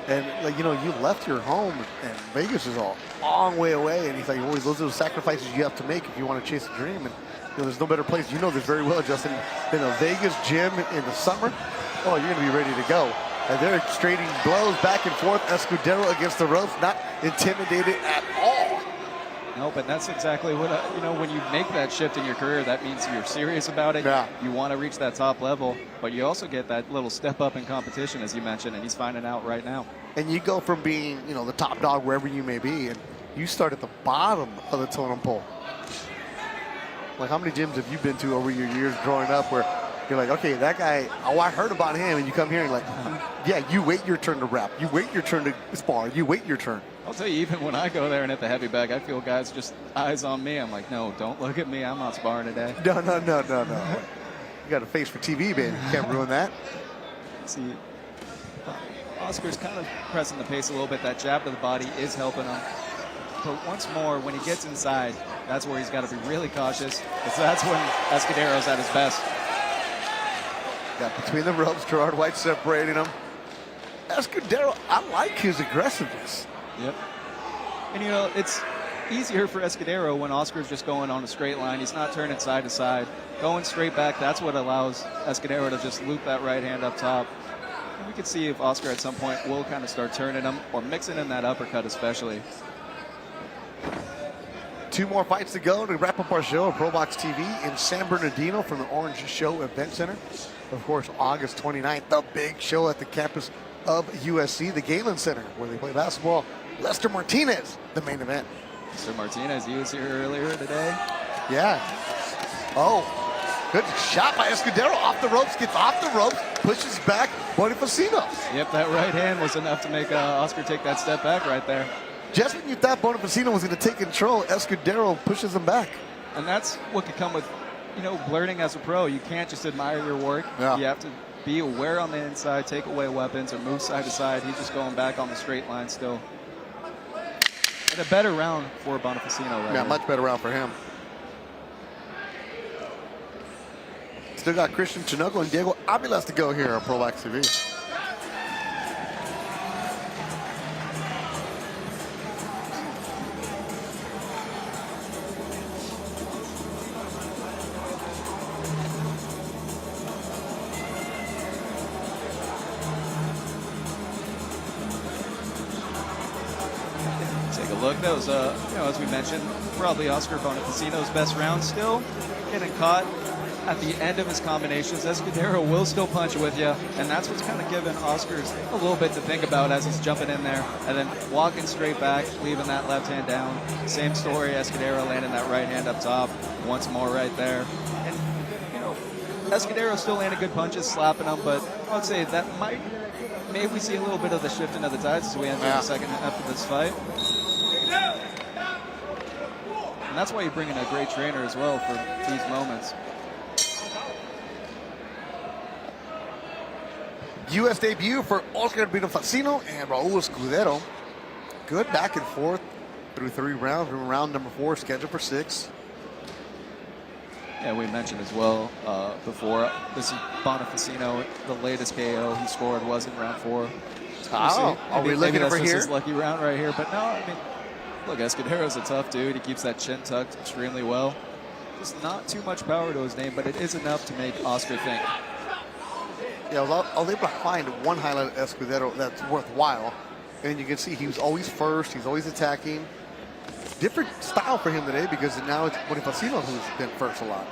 And, like, you know, you left your home, and Vegas is a long way away. And he's like, always those are the sacrifices you have to make if you want to chase a dream. And, you know, there's no better place. You know this very well, Justin, than a Vegas gym in the summer. Oh, you're going to be ready to go. And they're trading blows back and forth. Escudero against the ropes, not intimidated at all. No, but that's exactly what, you know, when you make that shift in your career, that means you're serious about it. Yeah. You want to reach that top level, but you also get that little step up in competition, as you mentioned, and he's finding out right now. And you go from being, you know, the top dog wherever you may be, and you start at the bottom of the totem pole. Like, how many gyms have you been to over your years growing up where you're like, okay, that guy, oh, I heard about him, and you come here and like, yeah, you wait your turn to rap. You wait your turn to spar. You wait your turn. I'll tell you, even when I go there and hit the heavy bag, I feel guys just eyes on me. I'm like, no, don't look at me. I'm not sparring today. No. You got a face for TV, baby. You can't ruin that. See, Oscar's kind of pressing the pace a little bit. That jab to the body is helping him. But once more, when he gets inside, that's where he's got to be really cautious, because that's when Escudero's at his best. Got between the ropes, Gerard White separating him. Escudero, I like his aggressiveness. Yep. And, you know, it's easier for Escudero when Oscar's just going on a straight line. He's not turning side to side. Going straight back, that's what allows Escudero to just loop that right hand up top. And we can see if Oscar at some point will kind of start turning him or mixing in that uppercut especially. 2 more fights to go to wrap up our show on ProBox TV in San Bernardino from the Orange Show Event Center. Of course, August 29th, the big show at the campus of USC, the Galen Center, where they play basketball. Lester Martinez, the main event. Mr. Martinez, he was here earlier today. Yeah. Oh, good shot by Escudero. Off the ropes, gets off the ropes, pushes back Bonifacino. Yep, that right hand was enough to make Oscar take that step back right there. Just when you thought Bonifacino was going to take control, Escudero pushes him back. And that's what could come with, you know, learning as a pro. You can't just admire your work. Yeah. You have to be aware on the inside, take away weapons, or move side to side. He's just going back on the straight line still. And a better round for Bonifacino right Yeah, here. much better round for him. Still got Christian Chinoco and Diego Avila to go here on ProBox TV. Look, that was, as we mentioned, probably Oscar Bonifacino's best round still. Getting caught at the end of his combinations. Escudero will still punch with you, and that's what's kind of given Oscars a little bit to think about as he's jumping in there, and then walking straight back, leaving that left hand down. Same story, Escudero landing that right hand up top, once more right there. And, Escudero still landing good punches, slapping them, but I would say that maybe we see a little bit of the shifting of the tides as we enter the second half of this fight. And that's why you bring in a great trainer as well for these moments. U.S. debut for Oscar Bonifacino and Raul Escudero. Good back and forth through 3 rounds. We're in round number 4, scheduled for 6. Yeah, we mentioned as well before, this is Bonifacino, the latest KO he scored was in round 4. Are we looking over here? His lucky round right here, but no, I mean, look, Escudero's a tough dude. He keeps that chin tucked extremely well. Just not too much power to his name, but it is enough to make Oscar think. Yeah, I was able to find one highlight of Escudero that's worthwhile. And you can see he was always first. He's always attacking. Different style for him today because now it's Bonifacino who's been first a lot.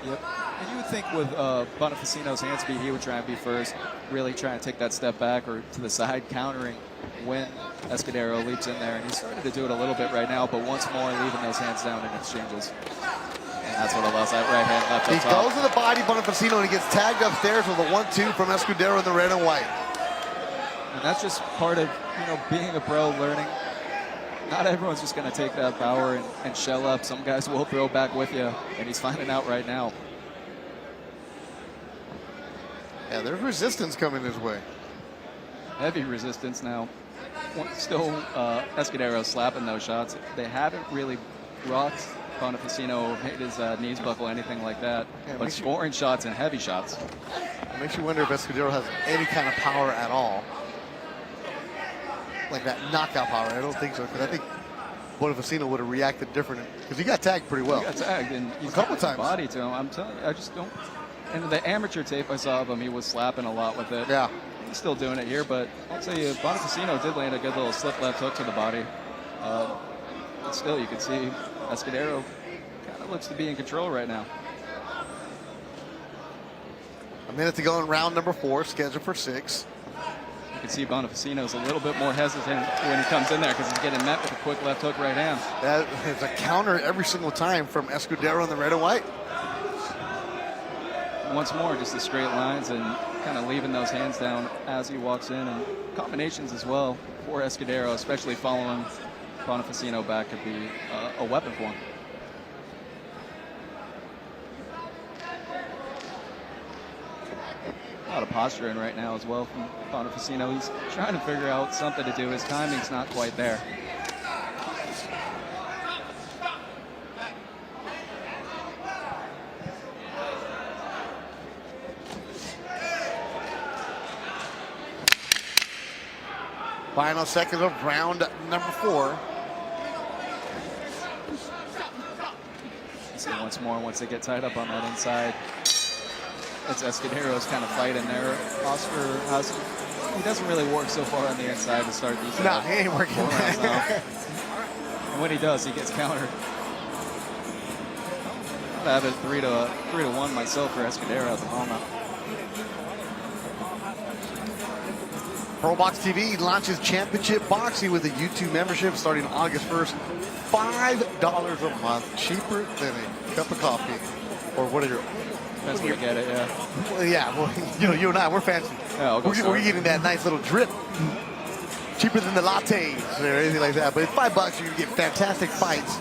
Yep. And you would think with Bonifacino's hand speed, he would try and be first, really try and take that step back or to the side, countering when Escudero leaps in there. And he's starting to do it a little bit right now, but once more leaving those hands down in exchanges. And that's what allows that right hand left up top. He goes to the body, Bonifacino, and he gets tagged upstairs with a 1-2 from Escudero in the red and white. And that's just part of, being a pro, learning. Not everyone's just going to take that power and shell up. Some guys will throw back with you, and he's finding out right now. Yeah, there's resistance coming his way. Heavy resistance now. Still, Escudero slapping those shots. They haven't really rocked Bonifacino, made his knees buckle, anything like that. Yeah, but scoring shots and heavy shots. It makes you wonder if Escudero has any kind of power at all. Like that knockout power. I don't think so, because I think Bonifacino would have reacted different because he got tagged pretty well. He got tagged and a couple times. Body to him. I'm telling you, I just don't. In the amateur tape I saw of him, he was slapping a lot with it. Yeah. He's still doing it here, but I'll tell you, Bonifacino did land a good little slip left hook to the body. But still, you can see Escudero kind of looks to be in control right now. A minute to go in round number 4, scheduled for 6. You can see Bonifacino's a little bit more hesitant when he comes in there because he's getting met with a quick left hook right hand. That is a counter every single time from Escudero in the red and white. Once more, just the straight lines and kind of leaving those hands down as he walks in, and combinations as well for Escudero, especially following Bonifacino back, could be a weapon for him. A lot of posturing right now as well from Bonifacino. He's trying to figure out something to do. His timing's not quite there. Final seconds of round number 4. So once more, once they get tied up on that inside, it's Escudero's kind of fighting there. Oscar he doesn't really work so far on the inside to start these. No, he ain't working. And when he does, he gets countered. I have it 3-1 myself for Escudero at the moment. ProBox TV launches championship boxing with a YouTube membership starting August 1st. $5 a month, cheaper than a cup of coffee. Or what are your... Depends where you get it, yeah. Well, yeah, well, you and I, we're fancy. Yeah, we're getting that nice little drip. Cheaper than the lattes or anything like that. But it's $5, you can get fantastic fights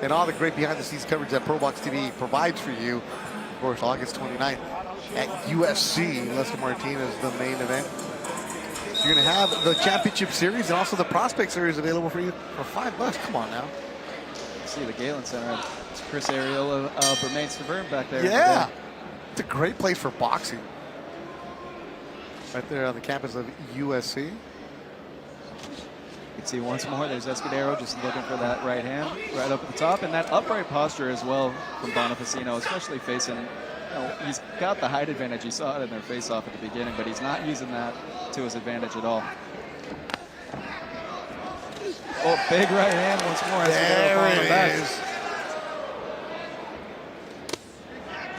and all the great behind-the-scenes coverage that ProBox TV provides for you. Of course, August 29th at USC. Lester Martinez, the main event. You're going to have the championship series and also the prospect series available for you for $5. Come on now. See the Galen Center. It's Chris Ariola, Bermain Stavern back there. Yeah. It's a great place for boxing. Right there on the campus of USC. You can see once more, there's Escudero just looking for that right hand right up at the top. And that upright posture as well from Bonifacino, especially facing, he's got the height advantage. You saw it in their face-off at the beginning, but he's not using that to his advantage at all. Oh, big right hand once more. There it is.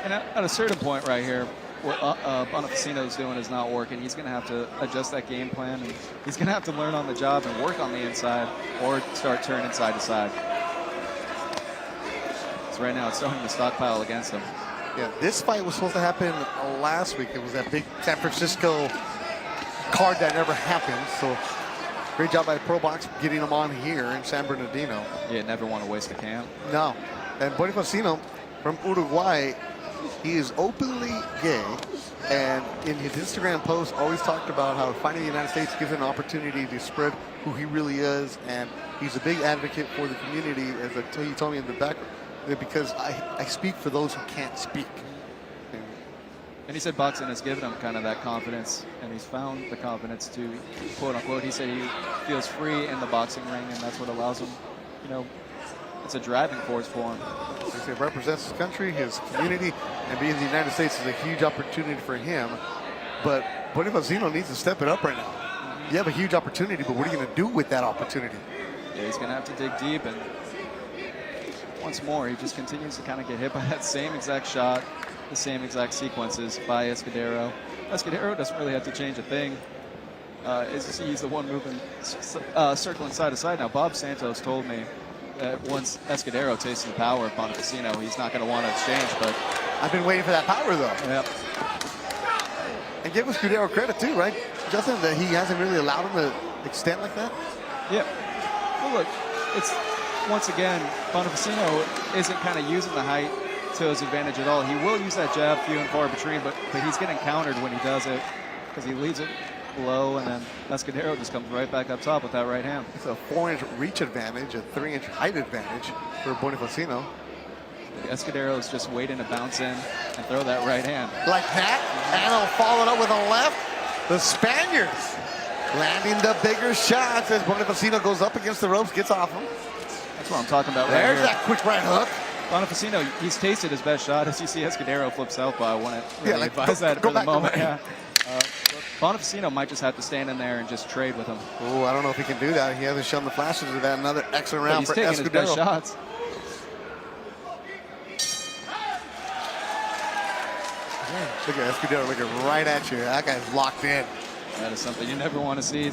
And at a certain point right here, what Bonifacino is doing is not working. He's going to have to adjust that game plan, and he's going to have to learn on the job and work on the inside or start turning side to side. So right now it's starting to stockpile against him. Yeah, this fight was supposed to happen last week. It was that big San Francisco card that never happened. So great job by ProBox getting him on here in San Bernardino. Yeah, never want to waste a camp. No. And Bonifacino from Uruguay, he is openly gay, and in his Instagram post always talked about how finding the United States gives him an opportunity to spread who he really is, and he's a big advocate for the community, as he told me in the back, because I speak for those who can't speak. And he said boxing has given him kind of that confidence, and he's found the confidence to, quote unquote, he said he feels free in the boxing ring, and that's what allows him, it's a driving force for him. He represents his country, his community, and being in the United States is a huge opportunity for him. But Bonifacino needs to step it up right now. You have a huge opportunity, but what are you going to do with that opportunity? Yeah, he's going to have to dig deep, and once more, he just continues to kind of get hit by that same exact shot, the same exact sequences by Escudero. Escudero doesn't really have to change a thing. He's the one moving, circling side to side. Now, Bob Santos told me that once Escudero tastes the power of Bonifacino, he's not going to want to exchange, but I've been waiting for that power, though. Yep. And give Escudero credit, too, right, Justin, that he hasn't really allowed him to extend like that? Yeah. Well, look, it's, once again, Bonifacino isn't kind of using the height to his advantage at all. He will use that jab few and far between, but he's getting countered when he does it because he leaves it low, and then Escudero just comes right back up top with that right hand. It's a 4-inch reach advantage, a 3-inch height advantage for Bonifacino. Escudero is just waiting to bounce in and throw that right hand. Like that, and he'll follow it up with a left. The Spaniards landing the bigger shots as Bonifacino goes up against the ropes, gets off him. That's what I'm talking about. There's right that quick right hook. Bonifacino, he's tasted his best shot. As you see Escudero flip southpaw, I want to really advise that for the moment. Yeah. Bonifacino might just have to stand in there and just trade with him. Oh, I don't know if he can do that. He hasn't shown the flashes of that. Another excellent round for Escudero. He's taking his best shots. Look at Escudero looking right at you. That guy's locked in. That is something you never want to see.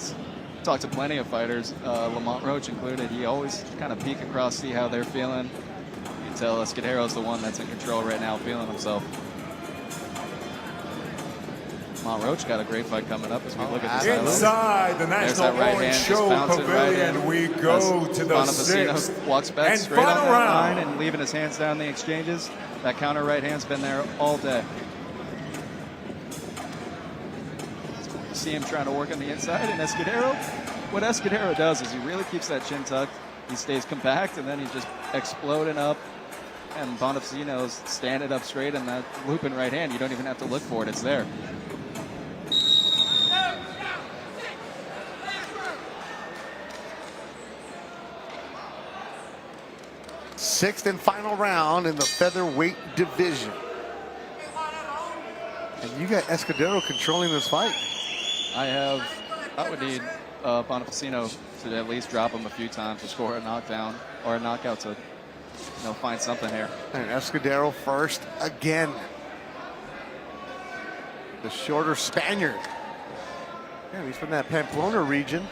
Talked to plenty of fighters, Lamont Roach included. He always kind of peek across, see how they're feeling. You can tell Escudero's the one that's in control right now, feeling himself. Lamont Roach got a great fight coming up as we look at this. Inside the National Orange Show Pavilion, we go to the sixth walks back and straight on final that round. line and leaving his hands down the exchanges. That counter right hand's been there all day. You see him trying to work on the inside, and Escudero, what Escudero does is he really keeps that chin tucked. He stays compact, and then he's just exploding up. And Bonifacino's standing up straight, and that looping right hand, you don't even have to look for it, it's there. Sixth and final round in the featherweight division. And you got Escudero controlling this fight. I would need Bonifacino to at least drop him a few times to score a knockdown or a knockout to find something here. And Escudero first again. The shorter Spaniard. Yeah, he's from that Pamplona region.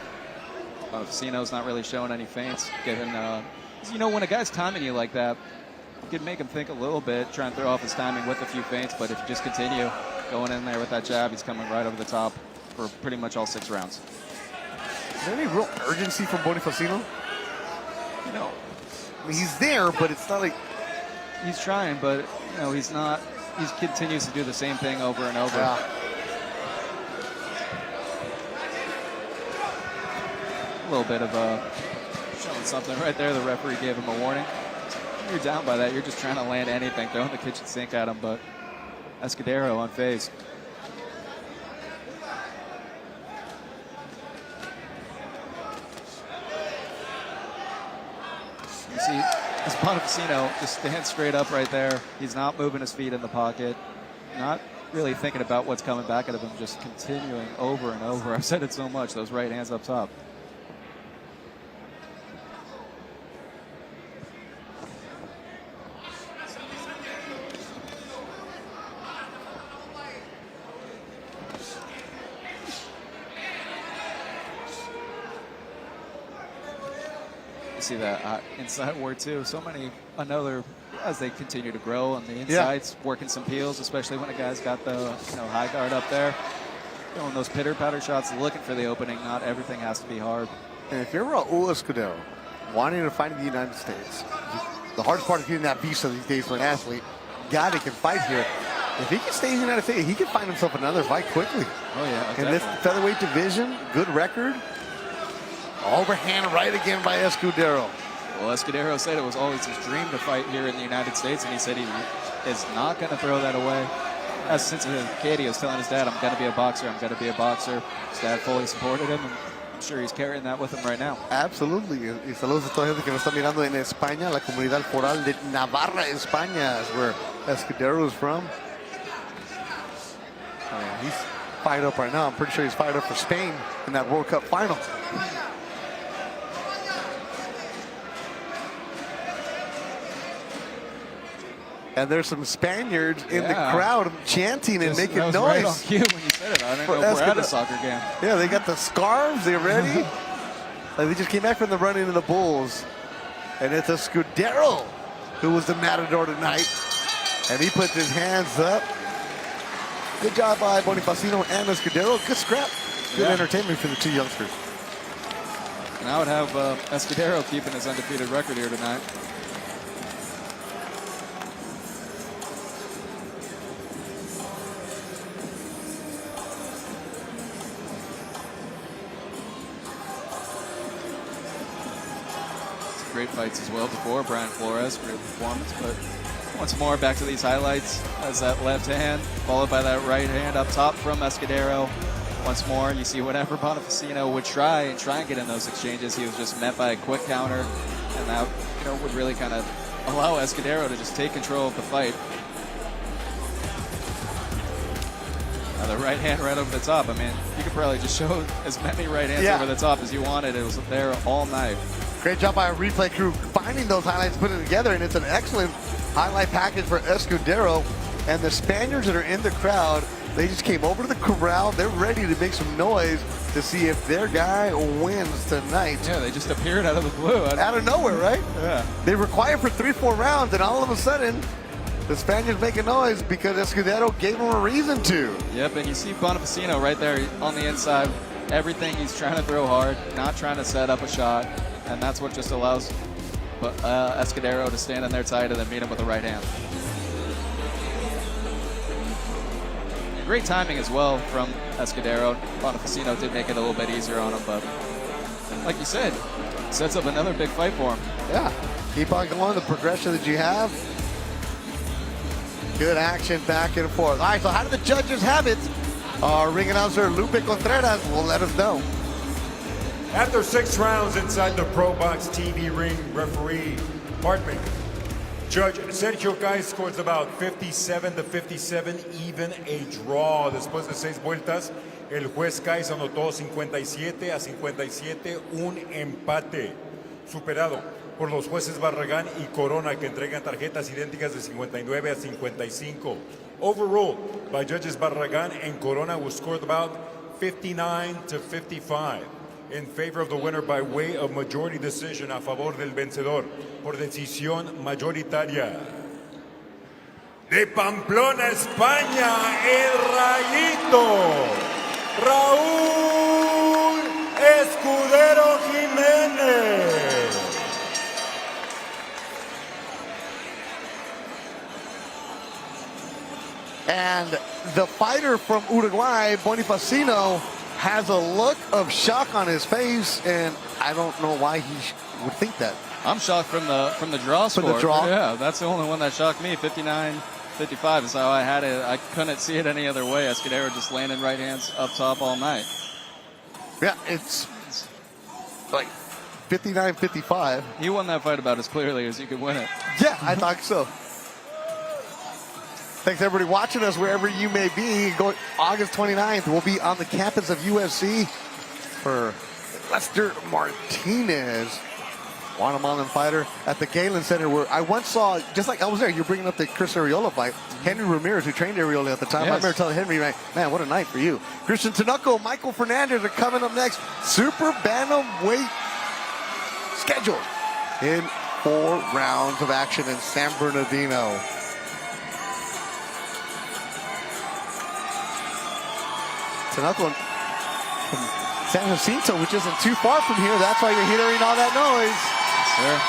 Bonifacino's not really showing any feints. When a guy's timing you like that, you can make him think a little bit, try and throw off his timing with a few feints, but if you just continue going in there with that jab, he's coming right over the top for pretty much all 6 rounds. Is there any real urgency from Bonifacino? I mean, he's there, but it's not like... He's trying, but, he's not... He continues to do the same thing over and over. Yeah. A little bit of showing something right there. The referee gave him a warning. When you're down by that, you're just trying to land anything, throwing the kitchen sink at him, but Escudero unfazed. You see, this Bonifacino just stands straight up right there. He's not moving his feet in the pocket, not really thinking about what's coming back at him, just continuing over and over. I've said it so much, those right hands up top. See that inside work too. So many, as they continue to grow on the insides, working some peels, especially when a guy's got the high guard up there. Throwing those pitter-patter shots, looking for the opening. Not everything has to be hard. And if you're Raul Escudero, wanting to fight in the United States, the hardest part of getting that visa these days for an athlete, guy that can fight here, if he can stay in the United States, he can find himself another fight quickly. Oh yeah, in this featherweight division, good record. Overhand right again by Escudero. Well, Escudero said it was always his dream to fight here in the United States, and he said he is not going to throw that away. As since a kid, he was telling his dad, I'm going to be a boxer, I'm going to be a boxer. His dad fully supported him, and I'm sure he's carrying that with him right now. Absolutely. Y saludos a toda gente que nos está mirando en España, la comunidad foral de Navarra, España, is where Escudero is from. I mean, he's fired up right now. I'm pretty sure he's fired up for Spain in that World Cup final. And there's some Spaniards in the crowd chanting and making noise. Right on cue when you said it. I didn't know we're at a soccer game. Yeah, they got the scarves. They're ready. Like they just came back from the run into the Bulls. And it's Escudero who was the matador tonight. And he puts his hands up. Good job by Bonifacino and Escudero. Good scrap. Good entertainment for the two youngsters. And I would have Escudero keeping his undefeated record here tonight. Great fights as well before. Bryan Flores, great performance, but once more back to these highlights as that left hand followed by that right hand up top from Escudero. Once more, you see whenever Bonifacino would try and get in those exchanges, he was just met by a quick counter, and that would really kind of allow Escudero to just take control of the fight. Now the right hand right over the top. I mean, you could probably just show as many right hands over the top as you wanted. It was there all night. Great job by our replay crew finding those highlights, putting it together, and it's an excellent highlight package for Escudero. And the Spaniards that are in the crowd, they just came over to the corral. They're ready to make some noise to see if their guy wins tonight. Yeah, they just appeared out of the blue. Out of nowhere, right? Yeah. They were quiet for 3-4 rounds, and all of a sudden, the Spaniards make a noise because Escudero gave them a reason to. Yep, and you see Bonifacino right there on the inside. Everything he's trying to throw hard, not trying to set up a shot. And that's what just allows Escudero to stand in there tight and then meet him with the right hand. And great timing as well from Escudero. Bonifacino did make it a little bit easier on him, but like you said, sets up another big fight for him. Yeah, keep on going, the progression that you have. Good action back and forth. All right, so how do the judges have it? Our ring announcer, Lupe Contreras, will let us know. After 6 rounds inside the ProBox TV ring, referee, Judge Sergio Kai scores about 57-57, even a draw. Después de 6 vueltas, el juez Kai anotó 57-57, un empate. Superado por los jueces Barragán y Corona, que entregan tarjetas idénticas de 59-55. Overruled by judges Barragán and Corona, was scored about 59-55. In favor of the winner by way of majority decision, a favor del vencedor por decisión mayoritaria. De Pamplona, España, el Rayito, Raúl Escudero Jiménez. And the fighter from Uruguay, Bonifacino, has a look of shock on his face, and I don't know why he would think that. I'm shocked from the draw score. From the draw? Yeah, that's the only one that shocked me. 59-57 55 is how I had it. I couldn't see it any other way. Escudero just landing right hands up top all night. Yeah, it's like 59-55. He won that fight about as clearly as you could win it. Yeah, I thought so. Thanks everybody watching us wherever you may be. Go August 29th, we'll be on the campus of UFC for Lester Martinez, Guatemalan fighter, at the Galen Center, where I once saw, just like I was there, you're bringing up the Chris Arreola fight, Henry Ramirez, who trained Arreola at the time. Yes. I remember telling Henry, man, what a night for you. Christian Tinoco, Michael Fernandez are coming up next. Super bantamweight scheduled in 4 rounds of action in San Bernardino. Tinoco from San Jacinto, which isn't too far from here. That's why you're hearing all that noise. Yes, sir.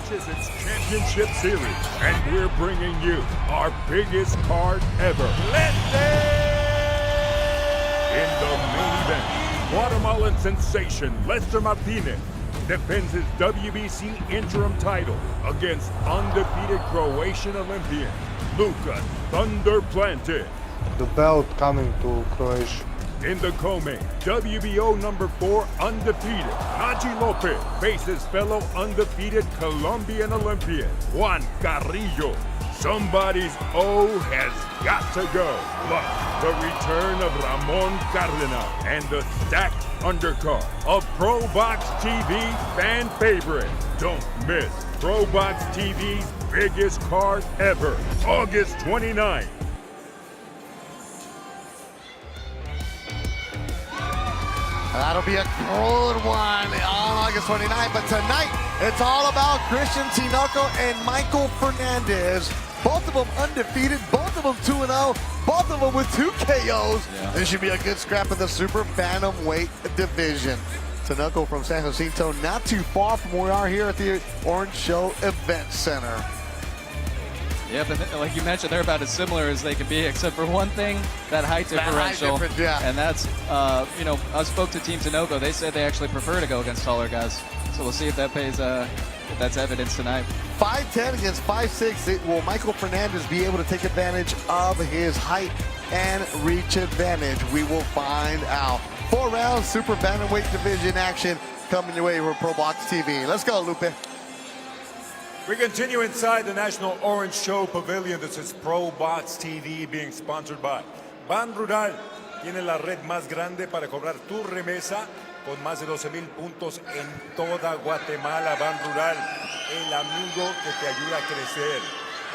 It's Championship Series, and we're bringing you our biggest card ever. In the main event, Guatemalan sensation Lester Martinez defends his WBC interim title against undefeated Croatian Olympian Luka Thunder Planted. The belt coming to Croatia. In the co-main, WBO number 4 undefeated Naji Lopez faces fellow undefeated Colombian Olympian Juan Carrillo. Somebody's O has got to go. Plus, the return of Ramon Cardinal and the stacked undercard of ProBox TV fan favorite. Don't miss ProBox TV's biggest card ever, August 29th. That'll be a good one on August 29th. But tonight, it's all about Christian Tinoco and Michael Fernandez. Both of them undefeated, both of them 2-0, both of them with 2 KOs. Yeah. This should be a good scrap of the super bantamweight division. Tinoco from San Jacinto, not too far from where we are here at the Orange Show Event Center. Yeah, but like you mentioned, they're about as similar as they can be, except for one thing, that height differential. Yeah. And that's, you know, I spoke to Team Tinoco. They said they actually prefer to go against taller guys. So we'll see if that pays, if that's evidence tonight. 5'10" against 5'6". Will Michael Fernandez be able to take advantage of his height and reach advantage? We will find out. 4 rounds, super bantamweight division action coming your way from ProBox TV. Let's go, Lupe. We continue inside the National Orange Show Pavilion. This is ProBox TV, being sponsored by Ban Rural. Tiene la red más grande para cobrar tu remesa, con más de 12,000 puntos en toda Guatemala. Ban Rural, el amigo que te ayuda a crecer.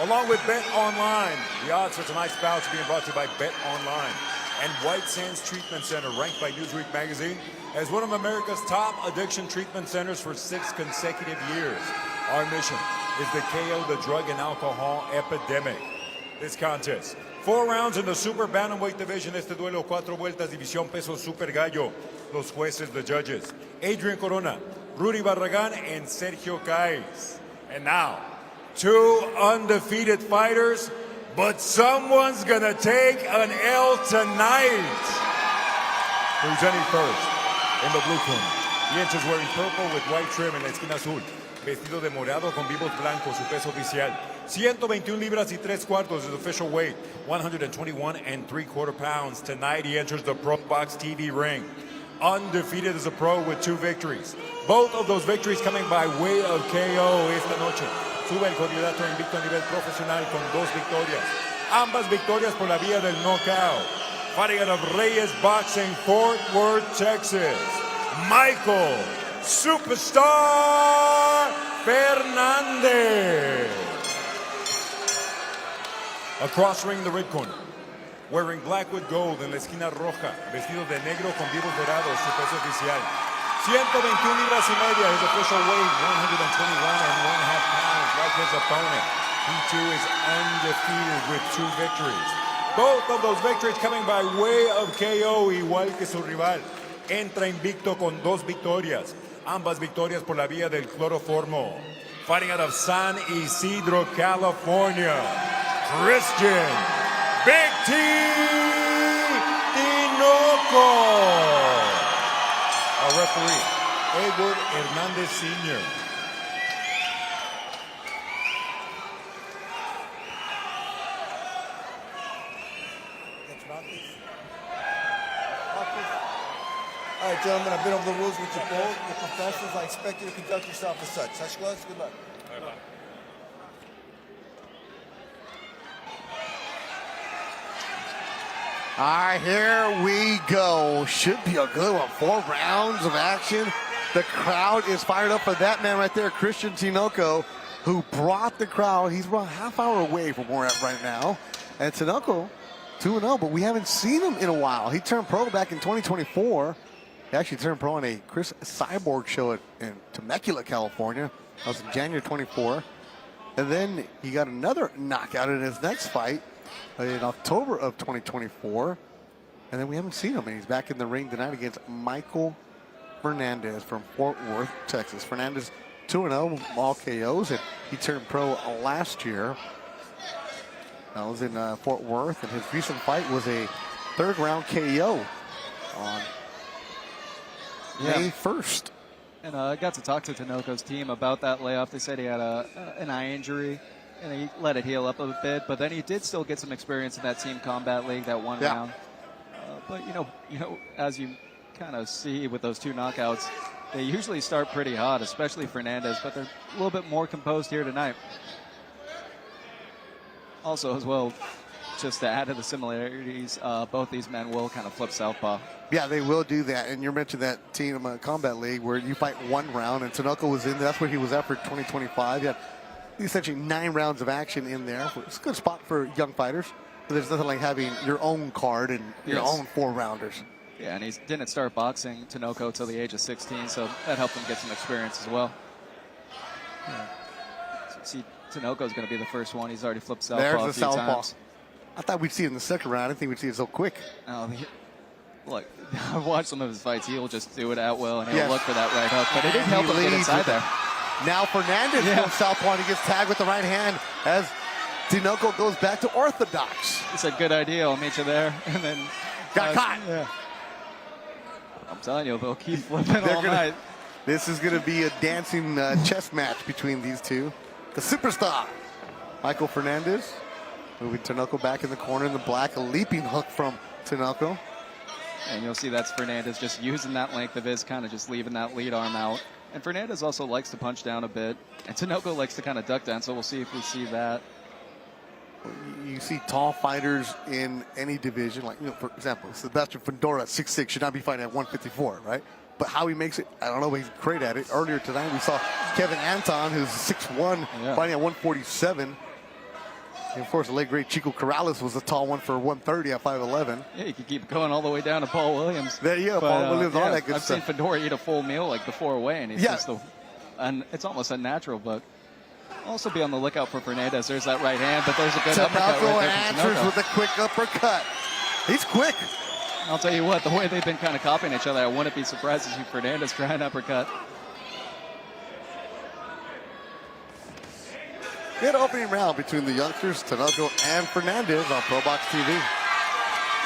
Along with Bet Online, the odds for tonight's bouts being brought to you by Bet Online. And White Sands Treatment Center, ranked by Newsweek magazine as one of America's top addiction treatment centers for 6 consecutive years. Our mission is to KO the drug and alcohol epidemic. This contest, 4 rounds in the super bantamweight division. Este duelo, 4 vueltas, división peso super gallo. Los jueces, the judges, Adrian Corona, Rudy Barragan, and Sergio Caiz. And now, 2 undefeated fighters, but someone's gonna take an L tonight. Presenting first, in the blue corner, he enters wearing purple with white trim en la esquina azul. Vestido de morado con vivos blancos, su peso oficial 121 libras y 3/4 is official weight, 121 3/4 pounds. Tonight he enters the ProBox TV ring, undefeated as a pro with 2 victories. Both of those victories coming by way of KO esta noche. Sube el candidato invicto a nivel profesional con 2 victorias. Ambas victorias por la vía del knockout. Fighting out of Reyes Boxing, Fort Worth, Texas, Michael Superstar Fernandez. Across ring, the red corner, wearing black with gold en la esquina roja, vestido de negro con vivos dorados, su peso oficial 121 libras y media, his official weight 121 1/2 pounds, like his opponent. He too is undefeated with 2 victories. Both of those victories coming by way of KO, igual que su rival. Entra invicto con 2 victorias. Ambas victorias por la vía del cloroformo. Fighting out of San Isidro, California, Christian Big T Tinoco. referee, Edward Hernandez Sr. All right, gentlemen, I've been over the rules with you both. You're professionals. I expect you to conduct yourself as such. Touch gloves. Good luck. All right, here we go. Should be a good one. 4 rounds of action. The crowd is fired up for that man right there, Christian Tinoco, who brought the crowd. He's about a half hour away from where we're at right now. And Tinoco, 2-0, but we haven't seen him in a while. He turned pro back in 2024. He actually turned pro on a Chris Cyborg show in Temecula, California. That was in January 24. And then he got another knockout in his next fight in October of 2024. And then we haven't seen him. And he's back in the ring tonight against Michael Hernandez from Fort Worth, Texas. Hernandez 2-0, all KOs. And he turned pro last year. That was in Fort Worth. And his recent fight was a 3rd round KO on May 1st. And I got to talk to Tinoco's team about that layoff. They said he had an eye injury, and he let it heal up a bit. But then he did still get some experience in that team combat league, that 1 round. But you know, as you kind of see with those 2 knockouts, they usually start pretty hot, especially Hernandez. But they're a little bit more composed here tonight. Also, as well, just to add to the similarities, both these men will kind of flip southpaw. Yeah, they will do that. And you mentioned that team combat league where you fight 1 round, and Tinoco was in. That's where he was at for 2025. He had essentially 9 rounds of action in there. It's a good spot for young fighters. But there's nothing like having your own card and your own 4-rounders. Yeah, and he didn't start boxing, Tinoco, until the age of 16, so that helped him get some experience as well. Yeah. See, Tinoco's going to be the first one. He's already flipped southpaw a few times. I thought we'd see it in the second round. I didn't think we'd see it so quick. Look, I've watched some of his fights. He'll just do it at will, and he'll look for that right hook. But it didn't help him get inside there. Now Hernandez goes southpaw, and he gets tagged with the right hand as Tinoco goes back to orthodox. He said, good idea, I'll meet you there. And then got caught. Yeah. I'm telling you, they'll keep flipping all night. This is going to be a dancing chess match between these two. The superstar, Michael Hernandez, moving Tinoco back in the corner in the black. A leaping hook from Tinoco. And you'll see that's Hernandez just using that length of his, kind of just leaving that lead arm out. And Hernandez also likes to punch down a bit. And Tinoco likes to kind of duck down, so we'll see if we see that. You see tall fighters in any division, like, for example, Sebastian Fundora at 6'6", should not be fighting at 154, right? But how he makes it, I don't know, but he's great at it. Earlier tonight, we saw Kevin Anton, who's 6'1", fighting at 147. And of course, the late great Chico Corrales was a tall one for 130 at 5'11". Yeah, you could keep going all the way down to Paul Williams. There you go, Paul Williams, all that good stuff. I've seen Fundora eat a full meal like before away, and he's just and it's almost unnatural, but also be on the lookout for Hernandez. There's that right hand, but there's a good uppercut right there from answers with a quick uppercut. He's quick. I'll tell you what, the way they've been kind of copying each other, I wouldn't be surprised to see Hernandez try an uppercut. Good opening round between the youngsters, Tinoco and Hernandez on ProBox TV.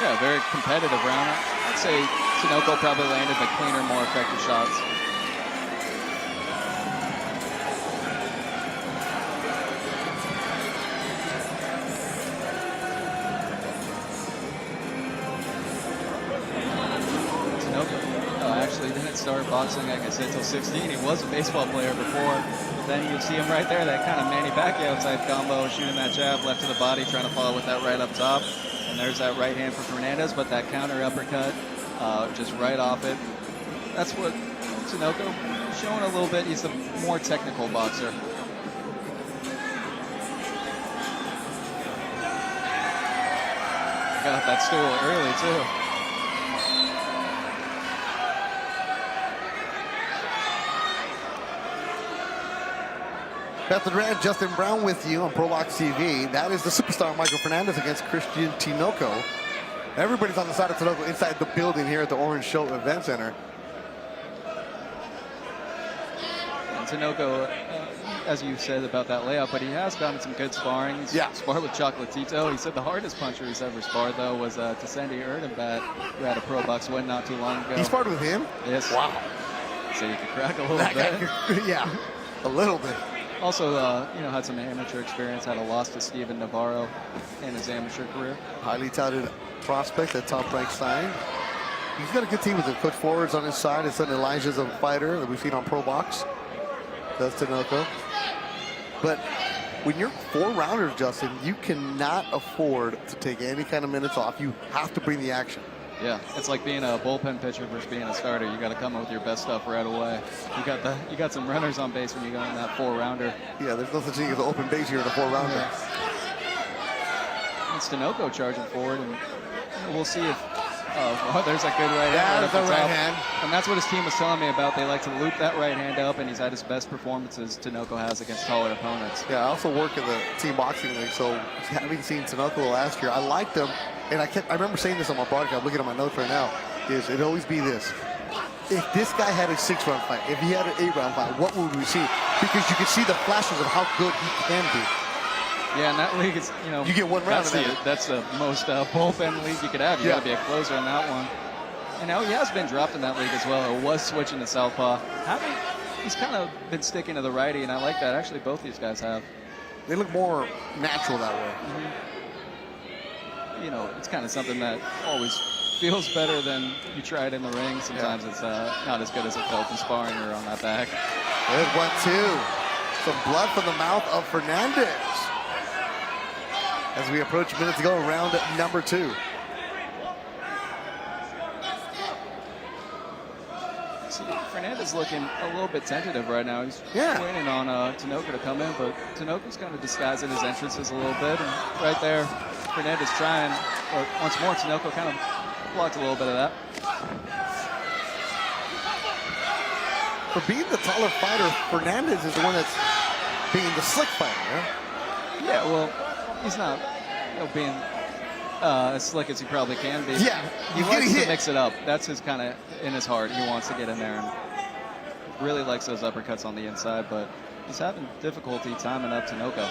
Yeah, very competitive round. I'd say Tinoco probably landed the cleaner, more effective shots. Actually didn't start boxing, like I said, until 16. He was a baseball player before. But then you see him right there, that kind of Manny Pacquiao type combo, shooting that jab left to the body, trying to follow with that right up top. And there's that right hand for Hernandez, but that counter uppercut just right off it. That's what Tinoco showing a little bit. He's a more technical boxer. Got that stool early too. Beth Duran, Justin Brown with you on ProBox TV. That is the superstar Michael Hernandez against Christian Tinoco. Everybody's on the side of Tinoco inside the building here at the Orange Show Event Center. And Tinoco, as you said about that layout, but he has gotten some good sparring. He's sparred with Chocolatito. He said the hardest puncher he's ever sparred, though, was Tesendi Erdenbat, who had a ProBox win not too long ago. He sparred with him? Yes. Wow. crack a little bit. Yeah, a little bit. Also, had some amateur experience, had a loss to Steven Navarro in his amateur career. Highly touted prospect at top rank sign. He's got a good team with him. Coach Flores on his side. His son Elijah's a fighter that we've seen on ProBox. That's Tinoco. But when you're 4-rounders, Justin, you cannot afford to take any kind of minutes off. You have to bring the action. Yeah, it's like being a bullpen pitcher versus being a starter. You got to come up with your best stuff right away. You got some runners on base when you go in that 4-rounder. Yeah, there's no such thing as an open base here in a 4-rounder. Yeah. It's Tinoco charging forward, and we'll see if. There's a good right hand. Yeah, there's a right hand. And that's what his team was telling me about. They like to loop that right hand up, and he's had his best performances Tinoco has against taller opponents. Yeah, I also work in the team boxing league, so having seen Tinoco last year, I liked him. And I remember saying this on my broadcast, I'm looking at my notes right now, is it'd always be this. If this guy had a 6-round fight, if he had an 8-round fight, what would we see? Because you can see the flashes of how good he can be. Yeah, in that league, it's, you get one round. That's the most bullpen league you could have. You got to be a closer in that one. And now he has been dropped in that league as well, or was switching to southpaw. He's kind of been sticking to the righty, and I like that. Actually, both these guys have. They look more natural that way. It's kind of something that always feels better than you try it in the ring. Sometimes it's not as good as it felt in sparring or on that back. Good 1-2. Some blood from the mouth of Hernandez. As we approach minutes to go, round number 2. See, Hernandez looking a little bit tentative right now. He's waiting on Tinoco to come in, but Tinoco's kind of disguising his entrances a little bit. And right there, Hernandez trying, or once more, Tinoco kind of blocked a little bit of that. For being the taller fighter, Hernandez is the one that's being the slick fighter, Yeah, well, he's not being as slick as he probably can be. Yeah, he likes to mix it up. That's his kind of in his heart. He wants to get in there and really likes those uppercuts on the inside, but he's having difficulty timing up Tinoco.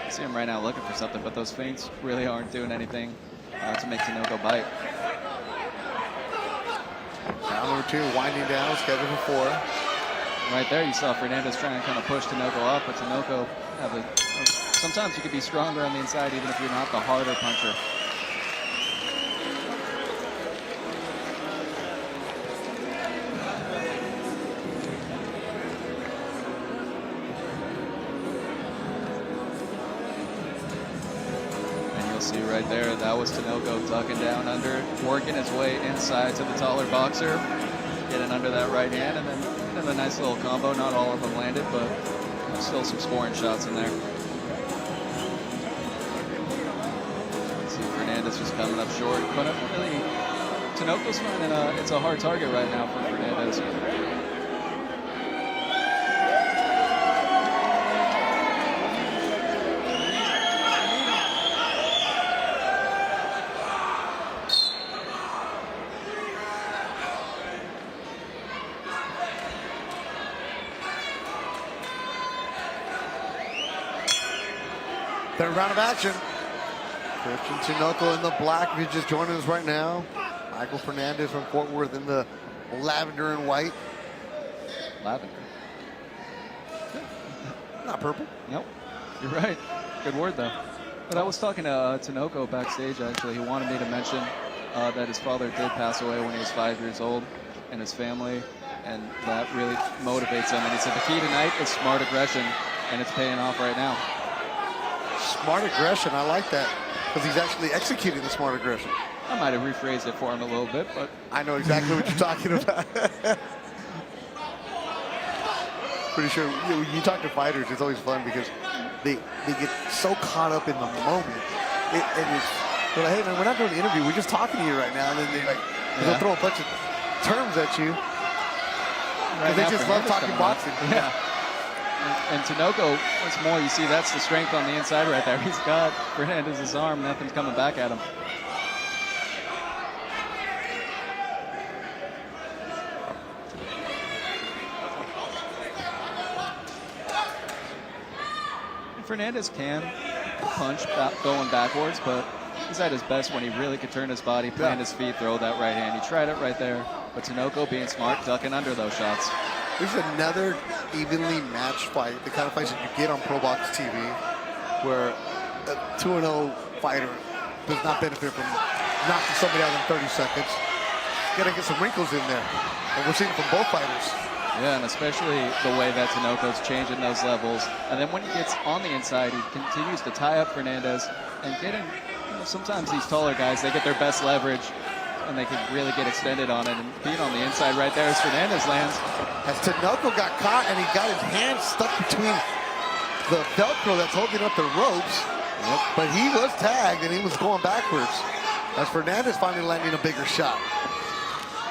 I see him right now looking for something, but those feints really aren't doing anything to make Tinoco bite. Round number 2, winding down, scheduled for 4. Right there, you saw Hernandez trying to kind of push Tinoco off, but Tinoco sometimes you could be stronger on the inside even if you're not the harder puncher. And you'll see right there, that was Tinoco ducking down under, working his way inside to the taller boxer, getting under that right hand, and then a nice little combo. Not all of them landed, but still some scoring shots in there. See Hernandez just coming up short, but really, Tinoco's finding it's a hard target right now for Hernandez. Third round of action. Christian Tinoco in the black. If you're just joining us right now, Michael Hernandez from Fort Worth in the lavender and white. Lavender. Not purple. Nope. You're right. Good word, though. But I was talking to Tinoco backstage, actually. He wanted me to mention that his father did pass away when he was 5 years old, and his family, and that really motivates him. And he said the key tonight is smart aggression, and it's paying off right now. Smart aggression, I like that, because he's actually executing the smart aggression. I might have rephrased it for him a little bit, but I know exactly what you're talking about. Pretty sure when you talk to fighters, it's always fun because they get so caught up in the moment. They're like, hey man, we're not doing an interview, we're just talking to you right now, and then they'll throw a bunch of terms at you because they just love talking boxing. Yeah. And Tinoco, once more, you see that's the strength on the inside right there. He's got Hernandez's arm, nothing's coming back at him. And Hernandez can punch going backwards, but he's at his best when he really could turn his body, plant his feet, throw that right hand. He tried it right there. But Tinoco being smart, ducking under those shots. This is another evenly matched fight, the kind of fights that you get on ProBox TV, where a 2-0 fighter does not benefit from knocking somebody out in 30 seconds. You gotta get some wrinkles in there, and we're seeing it from both fighters. Yeah, and especially the way that Tinoco's changing those levels. And then when he gets on the inside, he continues to tie up Hernandez and getting, sometimes these taller guys, they get their best leverage and they can really get extended on it. And being on the inside right there as Hernandez lands. As Tinoco got caught and he got his hand stuck between the Velcro that's holding up the ropes. Yep. But he was tagged and he was going backwards. As Hernandez finally landing a bigger shot.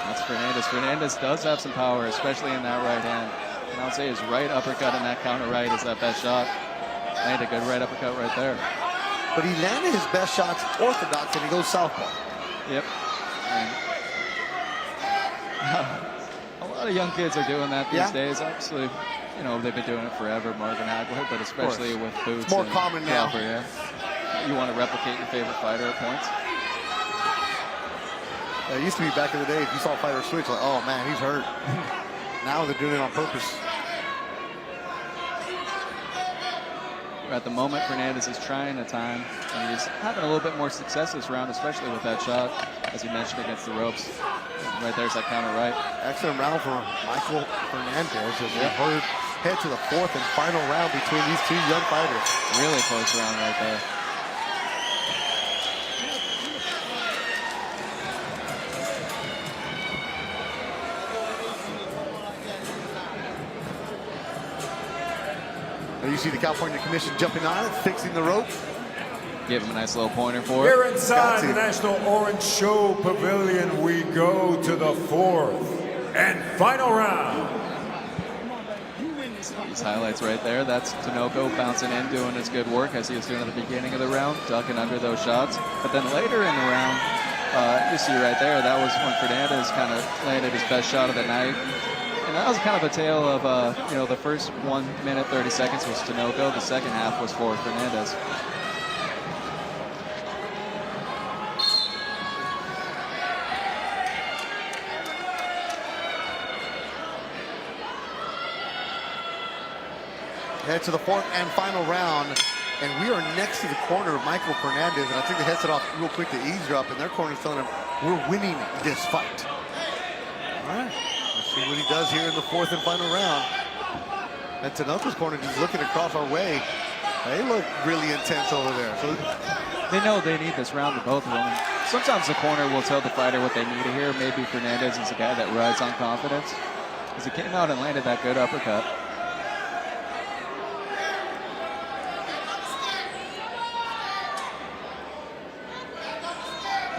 That's Hernandez. Hernandez does have some power, especially in that right hand. And I'll say his right uppercut in that counter right is that best shot. Landed a good right uppercut right there. But he landed his best shots orthodox and he goes southpaw. Yep. And a lot of young kids are doing that these days. Obviously, they've been doing it forever, Marvin Hagler, but especially with Fuchs. It's more common now. Crawford, yeah. You want to replicate your favorite fighter at points. It used to be back in the day, if you saw a fighter switch, like, oh man, he's hurt. Now they're doing it on purpose. At the moment, Hernandez is trying a time, and he's having a little bit more success this round, especially with that shot, as he mentioned, against the ropes. Right there's that counter right. Excellent round for Michael Hernandez as we head to the fourth and final round between these two young fighters. Really close round right there. You see the California Commission jumping on it, fixing the rope. Give him a nice little pointer for it. Here inside the National Orange Show Pavilion, we go to the fourth and final round. These highlights right there. That's Tinoco bouncing in, doing his good work as he was doing at the beginning of the round, ducking under those shots. But then later in the round, you see right there, that was when Hernandez kind of landed his best shot of the night. And that was kind of a tale of, the first 1 minute, 30 seconds was Tinoco. The second half was for Hernandez. Head to the fourth and final round. And we are next to the corner of Michael Hernandez. And I think they heads it off real quick to eavesdrop. And their corner's telling him, we're winning this fight. All right. See what he does here in the fourth and final round. And Tinoco's corner just looking across our way. They look really intense over there. So they know they need this round to both of them. Sometimes the corner will tell the fighter what they need to hear. Maybe Hernandez is a guy that rides on confidence. Because he came out and landed that good uppercut.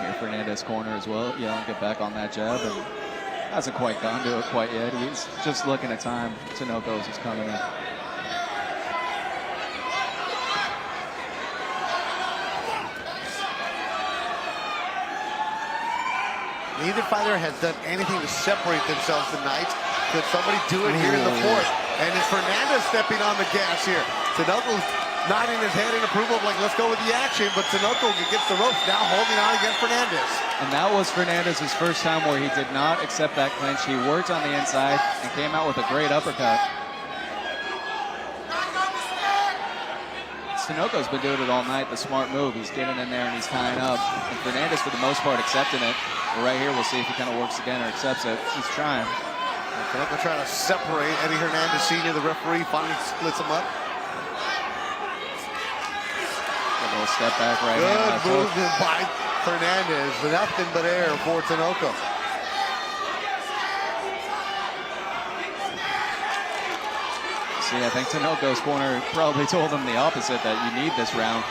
Here Hernandez corner as well. Get back on that jab. And hasn't quite gone to it quite yet. He's just looking at time. Tinoco's is coming in. Neither fighter has done anything to separate themselves tonight. Could somebody do it here in the fourth? And it's Hernandez stepping on the gas here. Tinoco's nodding his head in approval, like, let's go with the action. But Tinoco gets the ropes, now holding on against Hernandez. And that was Hernandez's first time where he did not accept that clinch. He worked on the inside and came out with a great uppercut. Tinoco's been doing it all night, the smart move. He's getting in there and he's tying up. And Hernandez, for the most part, accepting it. But right here, we'll see if he kind of works again or accepts it. He's trying. Tinoco trying to separate Eddie Hernandez Sr., the referee, finally splits him up. A little step back right hand. Good movement by Hernandez. Nothing but air for Tinoco. See, I think Tinoco's corner probably told him the opposite, that you need this round.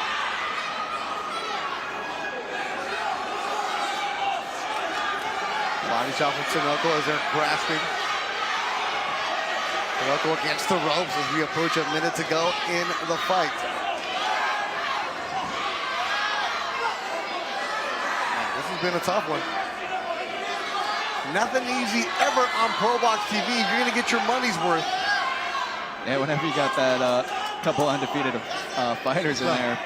Body shot from Tinoco as they're grasping. Tinoco against the ropes as we approach a minute to go in the fight. This has been a tough one. Nothing easy ever on ProBox TV. You're going to get your money's worth. Yeah, whenever you got that couple undefeated fighters in there.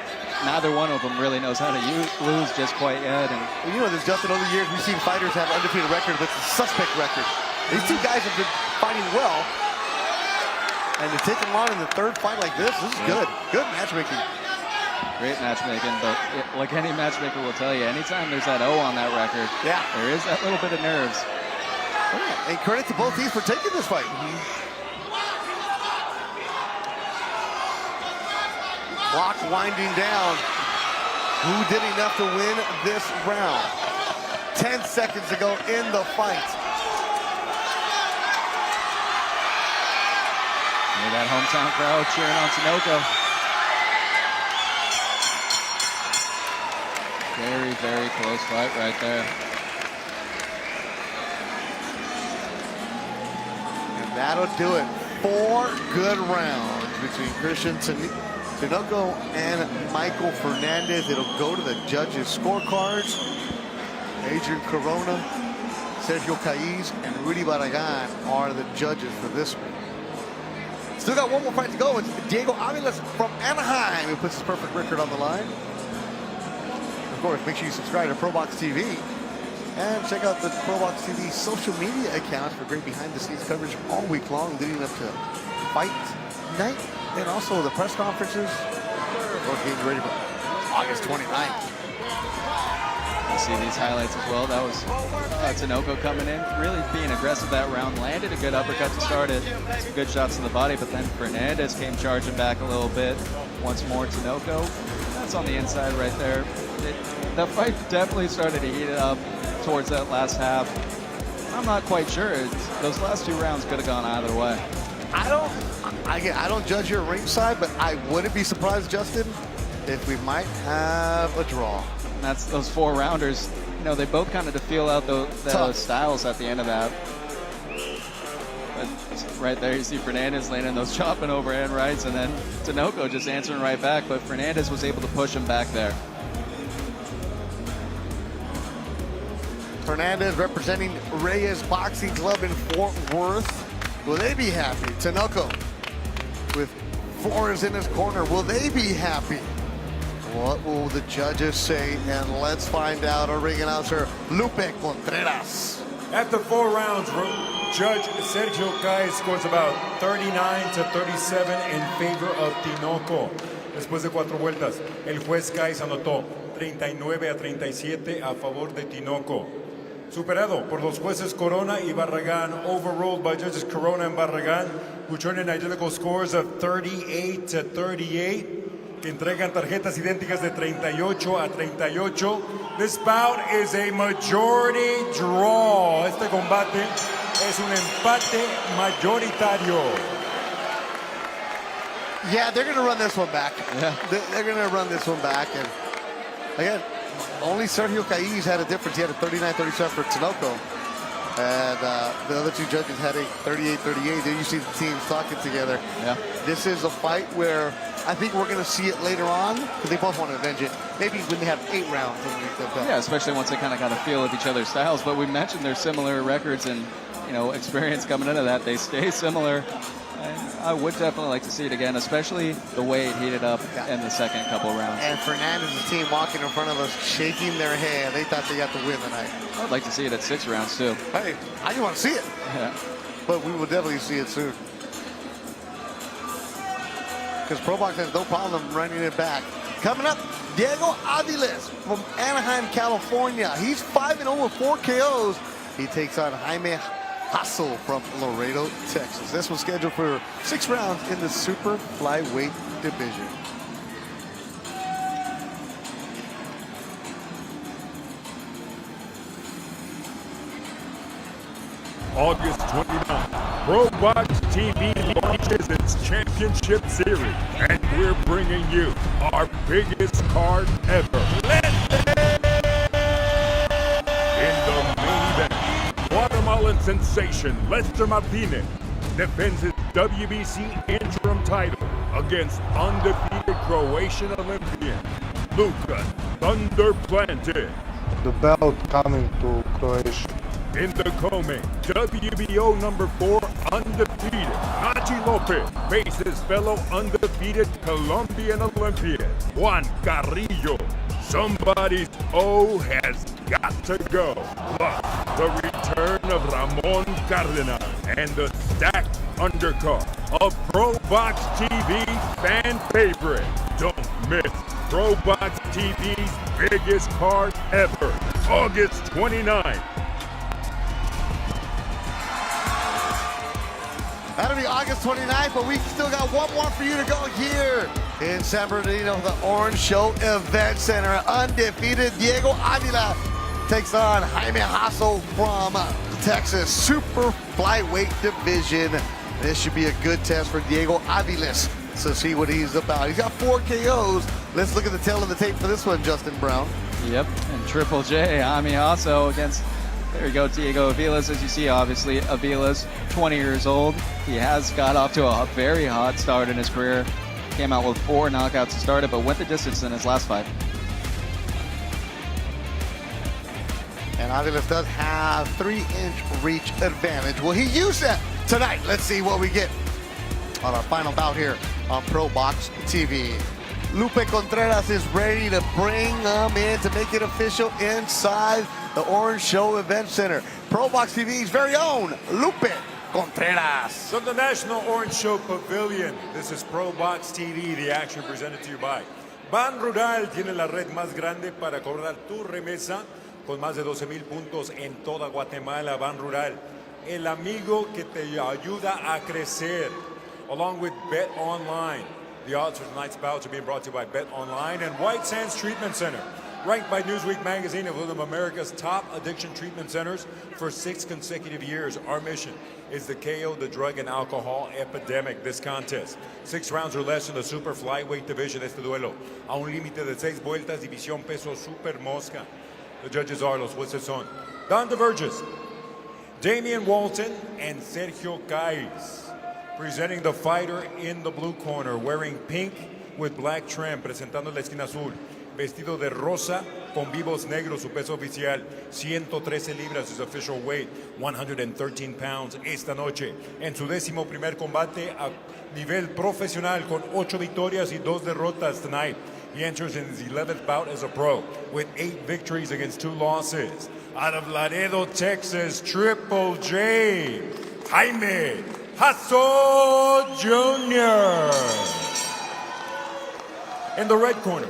Neither one of them really knows how to lose just quite yet. And you know, there's just in other years we've seen fighters have undefeated records, but it's a suspect record. These two guys have been fighting well, and to take them on in the third fight like this is good. Good matchmaking. Great matchmaking, but like any matchmaker will tell you, anytime there's that O on that record, there is that little bit of nerves. Yeah, and credit to both teams for taking this fight. Clock winding down. Who did enough to win this round? 10 seconds to go in the fight. Hear that hometown crowd cheering on Tinoco. Very, very close fight right there. And that'll do it. 4 good rounds between Christian Tinoco and Michael Hernandez. It'll go to the judges' scorecards. Adrian Corona, Sergio Caiz, and Rudy Barragan are the judges for this one. Still got one more fight to go. It's Diego Avila from Anaheim who puts his perfect record on the line. Of course, make sure you subscribe to ProBox TV and check out the ProBox TV social media accounts for great behind-the-scenes coverage all week long leading up to fight night and also the press conferences. We're getting ready for August 29th. You see these highlights as well. That was Tinoco coming in, really being aggressive that round. Landed a good uppercut to start it. Some good shots to the body, but then Hernandez came charging back a little bit. Once more, Tinoco. That's on the inside right there. The fight definitely started to heat it up towards that last half. I'm not quite sure. Those last 2 rounds could have gone either way. I don't judge your ringside, but I wouldn't be surprised, Justin, if we might have a draw. That's those 4 rounders. You know, they both kind of feel out those styles at the end of that. But right there, you see Hernandez landing those chopping overhand rights, and then Tinoco just answering right back. But Hernandez was able to push him back there. Hernandez representing Reyes Boxing Club in Fort Worth. Will they be happy? Tinoco with Flores in his corner. Will they be happy? What will the judges say? And let's find out. Our ring announcer, Lupe Contreras. After 4 rounds, Judge Sergio Caiz scores about 39-37 en favor of Tinoco. Después de 4 vueltas, el juez Caiz anotó 39-37 a favor de Tinoco. Superado por los jueces Corona y Barragan, overruled by judges Corona and Barragan, who turned in identical scores of 38-38. Que entregan tarjetas idénticas de 38-38. This bout is a majority draw. Este combate es un empate mayoritario. Yeah, they're going to run this one back. Yeah. They're going to run this one back. And again, only Sergio Caiz had a difference. He had a 39-37 for Tinoco. And the other 2 judges had a 38-38. There you see the teams talking together. Yeah. This is a fight where I think we're going to see it later on because they both want to avenge it. Maybe when they have 8 rounds. Yeah, especially once they kind of got a feel of each other's styles. But we mentioned their similar records and, you know, experience coming into that. They stay similar. And I would definitely like to see it again, especially the way it heated up in the second couple of rounds. And Fernandez's team walking in front of us, shaking their hand. They thought they got the win tonight. I'd like to see it at 6 rounds, too. Hey, I just want to see it. Yeah. But we will definitely see it soon. Because ProBox has no problem running it back. Coming up, Diego Avila from Anaheim, California. He's 5-0 with 4 KOs. He takes on Jaime Hassel from Laredo, Texas. This was scheduled for 6 rounds in the super flyweight division. August 29th, ProBox TV launches its championship series, and we're bringing you our biggest card ever. In the main event, Guatemalan sensation Lester Martinez defends his WBC interim title against undefeated Croatian Olympian Luka Thunder Planted. The belt coming to Croatia. In the co-main, WBO number 4 undefeated Naji Lopez faces fellow undefeated Colombian Olympian Juan Carrillo. Somebody's O has got to go. Plus, the return of Ramon Cardenas and the stacked undercard of ProBox TV fan favorite. Don't miss ProBox TV's biggest card ever, August 29th. That'll be August 29th, but we still got one more for you to go here in San Bernardino, the Orange Show Event Center. Undefeated Diego Avila takes on Jaime Hasso from Texas. Super flyweight division. This should be a good test for Diego Aviles to see what he's about. He's got 4 KOs. Let's look at the tail of the tape for this one, Justin Brown. Yep, and Triple J, Jaime Hasso against, there you go, Diego Aviles. As you see, obviously, Aviles, 20 years old. He has got off to a very hot start in his career. Came out with 4 knockouts to start it, but went the distance in his last fight. And Aviles does have 3-inch reach advantage. Will he use that tonight? Let's see what we get on our final bout here on ProBox TV. Lupe Contreras is ready to bring them in to make it official inside the Orange Show Event Center. ProBox TV's very own Lupe Contreras. From the National Orange Show Pavilion, this is ProBox TV, the action presented to you by Ban Rural. Tiene la red más grande para cobrar tu remesa con más de 12,000 puntos en toda Guatemala. Ban Rural, el amigo que te ayuda a crecer, along with Bet Online. The odds for tonight's bouts are being brought to you by Bet Online and White Sands Treatment Center. Ranked by Newsweek magazine as one of America's top addiction treatment centers for 6 consecutive years. Our mission is to KO the drug and alcohol epidemic. This contest, 6 rounds or less in the super flyweight division. Este duelo a un límite de 6 vueltas, división peso super mosca. The judges are, los jueces son Don Diverges, Damian Walton, and Sergio Caiz. Presenting the fighter in the blue corner, wearing pink with black trim, presentando la esquina azul, vestido de rosa con vivos negros, su peso oficial, 113 libras, his official weight, 113 pounds esta noche. En su 11º combate a nivel profesional con 8 victorias y 2 derrotas tonight. He enters in his 11th bout as a pro with 8 victories against 2 losses. Out of Laredo, Texas, Triple J, Jaime Hasso Jr. In the red corner,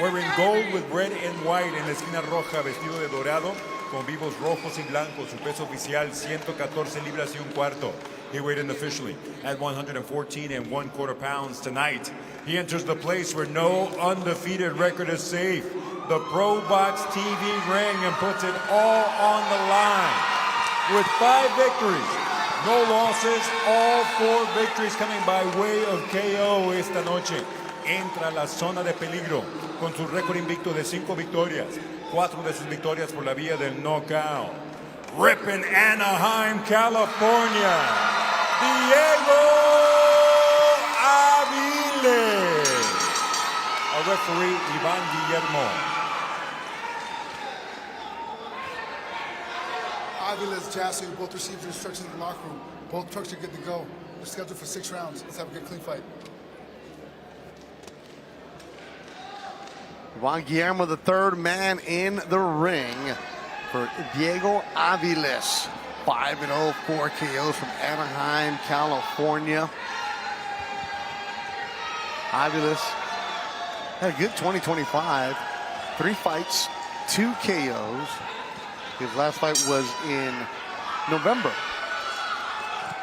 wearing gold with red and white en la esquina roja, vestido de dorado, con vivos rojos y blancos, su peso oficial 114 libras y un cuarto. He weighed in officially at 114 1/4 pounds tonight. He enters the place where no undefeated record is safe, the ProBox TV ring, and puts it all on the line. With 5 victories, no losses, all 4 victories coming by way of KO esta noche. Entra a la zona de peligro con su récord invicto de 5 victorias, 4 de sus victorias por la vía del knockout. Ripping Anaheim, California, Diego Avila. Our referee, Iván Guillermo. Avila's Jassy, we both received instructions in the locker room. Both trucks are good to go. We're scheduled for 6 rounds. Let's have a good, clean fight. Juan Guillermo, the 3rd man in the ring for Diego Aviles. 5-0, 4 KOs from Anaheim, California. Aviles had a good 2025. 3 fights, 2 KOs. His last fight was in November.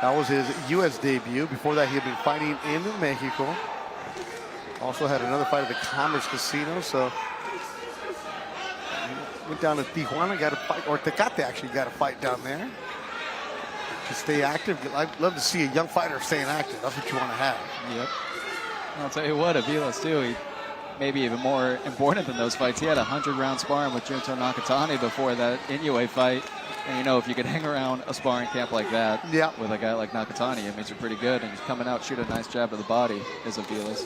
That was his U.S. debut. Before that, he had been fighting in Mexico. Also had another fight at the Commerce Casino, so went down to Tijuana, got a fight, or Tecate actually got a fight down there to stay active. I'd love to see a young fighter staying active. That's what you want to have. Yep. I'll tell you what, Aviles too, he maybe even more important than those fights. He had a 100-round sparring with Junto Nakatani before that Inoue fight. And you know, if you could hang around a sparring camp like that with a guy like Nakatani, it makes you pretty good. And he's coming out, shoot a nice jab to the body, is Aviles.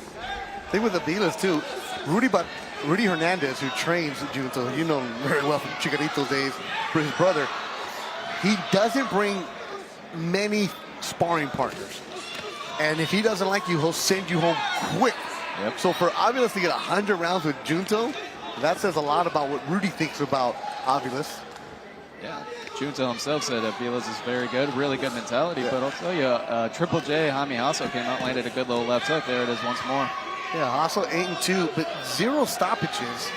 Thing with Aviles too, Rudy Hernandez, who trains Junto, you know him very well from Chicarito's days, for his brother, he doesn't bring many sparring partners. And if he doesn't like you, he'll send you home quick. Yep. So for Aviles to get 100 rounds with Junto, that says a lot about what Rudy thinks about Aviles. Yeah, Junto himself said Aviles is very good, really good mentality. But I'll tell you, Triple J, Jaime Hasso came out, landed a good little left hook. There it is once more. Yeah, Hasso 8-2, but 0 stoppages.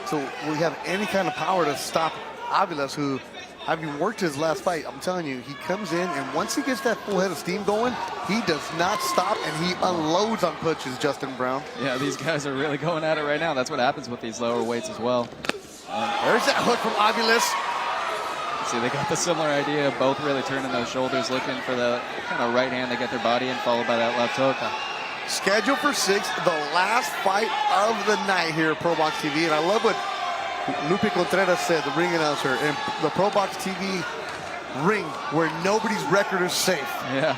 So we have any kind of power to stop Aviles, who, having worked his last fight, I'm telling you, he comes in, and once he gets that full head of steam going, he does not stop, and he unloads on punches, Justin Brown. Yeah, these guys are really going at it right now. That's what happens with these lower weights as well. There's that hook from Aviles. See, they got the similar idea, both really turning those shoulders, looking for the kind of right hand to get their body in, followed by that left hook. Scheduled for 6, the last fight of the night here at ProBox TV, and I love what Lupe Contreras said, the ring announcer, in the ProBox TV ring where nobody's record is safe. Yeah.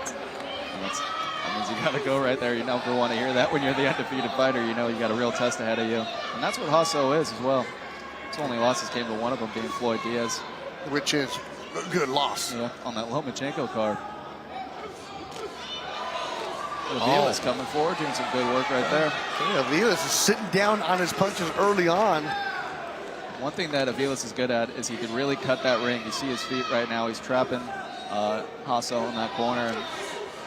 That means you got to go right there. You never want to hear that when you're the undefeated fighter. You know you got a real test ahead of you. And that's what Hasso is as well. His only losses came to one of them being Floyd Diaz. Which is a good loss. Yeah, on that Lomachenko card. Aviles coming forward, doing some good work right there. Yeah, Aviles is sitting down on his punches early on. One thing that Aviles is good at is he can really cut that ring. You see his feet right now. He's trapping Hasso in that corner. And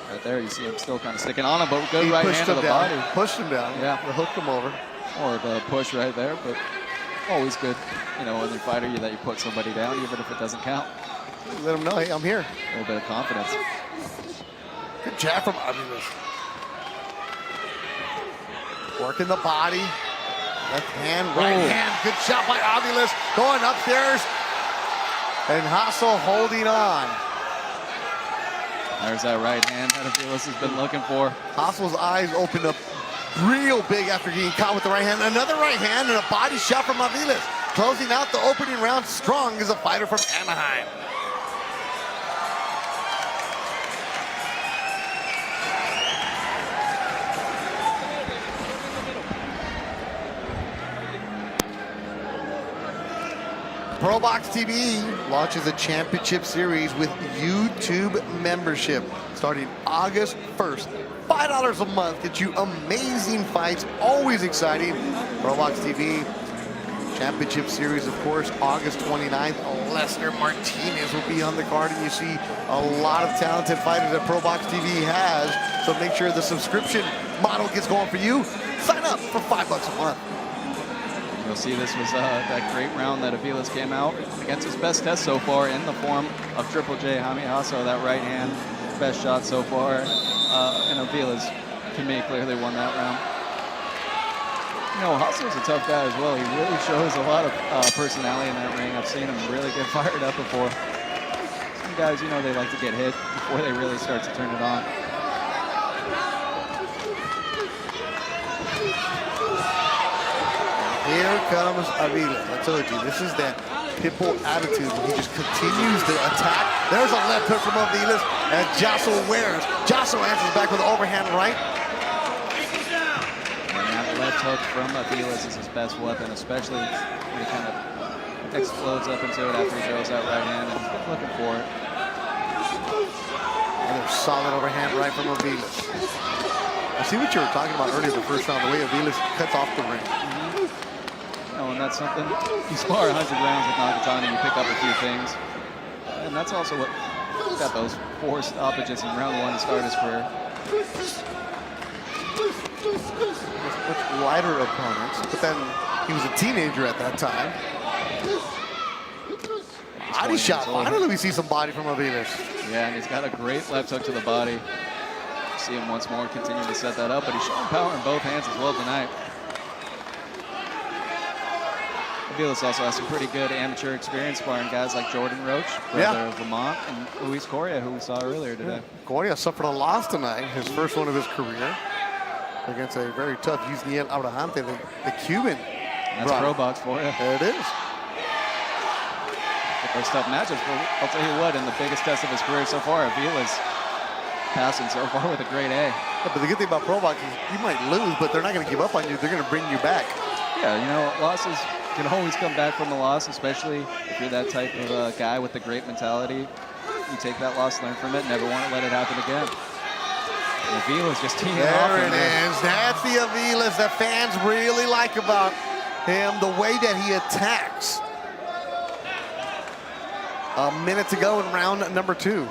right there, you see him still kind of sticking on him, but good right hand to the body. Pushed him down. Yeah. Hooked him over. Or the push right there, but always good, you know, when you're fighter, that you put somebody down, even if it doesn't count. Let him know, hey, I'm here. A little bit of confidence. Good jab from Aviles. Working the body. Left hand, right hand. Good shot by Aviles. Going upstairs. And Hasso holding on. There's that right hand that Aviles has been looking for. Hasso's eyes opened up real big after getting caught with the right hand. Another right hand and a body shot from Aviles. Closing out the opening round strong as a fighter from Anaheim. ProBox TV launches a championship series with YouTube membership starting August 1st. $5 a month gets you amazing fights, always exciting. ProBox TV championship series, of course, August 29th. Lester Martinez will be on the card, and you see a lot of talented fighters that ProBox TV has. So make sure the subscription model gets going for you. Sign up for $5 a month. You'll see this was that great round that Aviles came out against his best test so far in the form of Triple J, Jaime Hasso, that right hand, best shot so far. And Aviles, to me, clearly won that round. You know, Hasso's a tough guy as well. He really shows a lot of personality in that ring. I've seen him really get fired up before. Some guys, you know, they like to get hit before they really start to turn it on. Here comes Avila. I told you, this is that pitbull attitude when he just continues to attack. There's a left hook from Avila, and Jasso wears. Jasso answers back with an overhand right. And that left hook from Avila is his best weapon, especially when he kind of explodes up into it after he throws that right hand, and he's been looking for it. Another solid overhand right from Avila. I see what you were talking about earlier, the first round, the way Avila cuts off the ring. And that's something, you spar 100 rounds with Nakatani, you pick up a few things. And that's also what got those 4 stoppages in round 1 to start his career. Much lighter opponents, but then he was a teenager at that time. Body shot, finally we see some body from Aviles. Yeah, and he's got a great left hook to the body. See him once more continue to set that up, but he's showing power in both hands as well tonight. Aviles also has some pretty good amateur experience sparring guys like Jordan Roach, brother of Limon, and Luis Coria, who we saw earlier today. Coria suffered a loss tonight, his first one of his career, against a very tough Yusniel Abrasante, the Cuban. That's ProBox for you. There it is. Those tough matchups, but I'll tell you what, in the biggest test of his career so far, Avila's passing so far with a great A. Yeah, but the good thing about ProBox is you might lose, but they're not going to give up on you. They're going to bring you back. Yeah, you know, losses can always come back from a loss, especially if you're that type of guy with a great mentality. You take that loss, learn from it, never want to let it happen again. And Avila's just teeing off. There it is. That's the Avilas that fans really like about him, the way that he attacks. A minute to go in round number 2.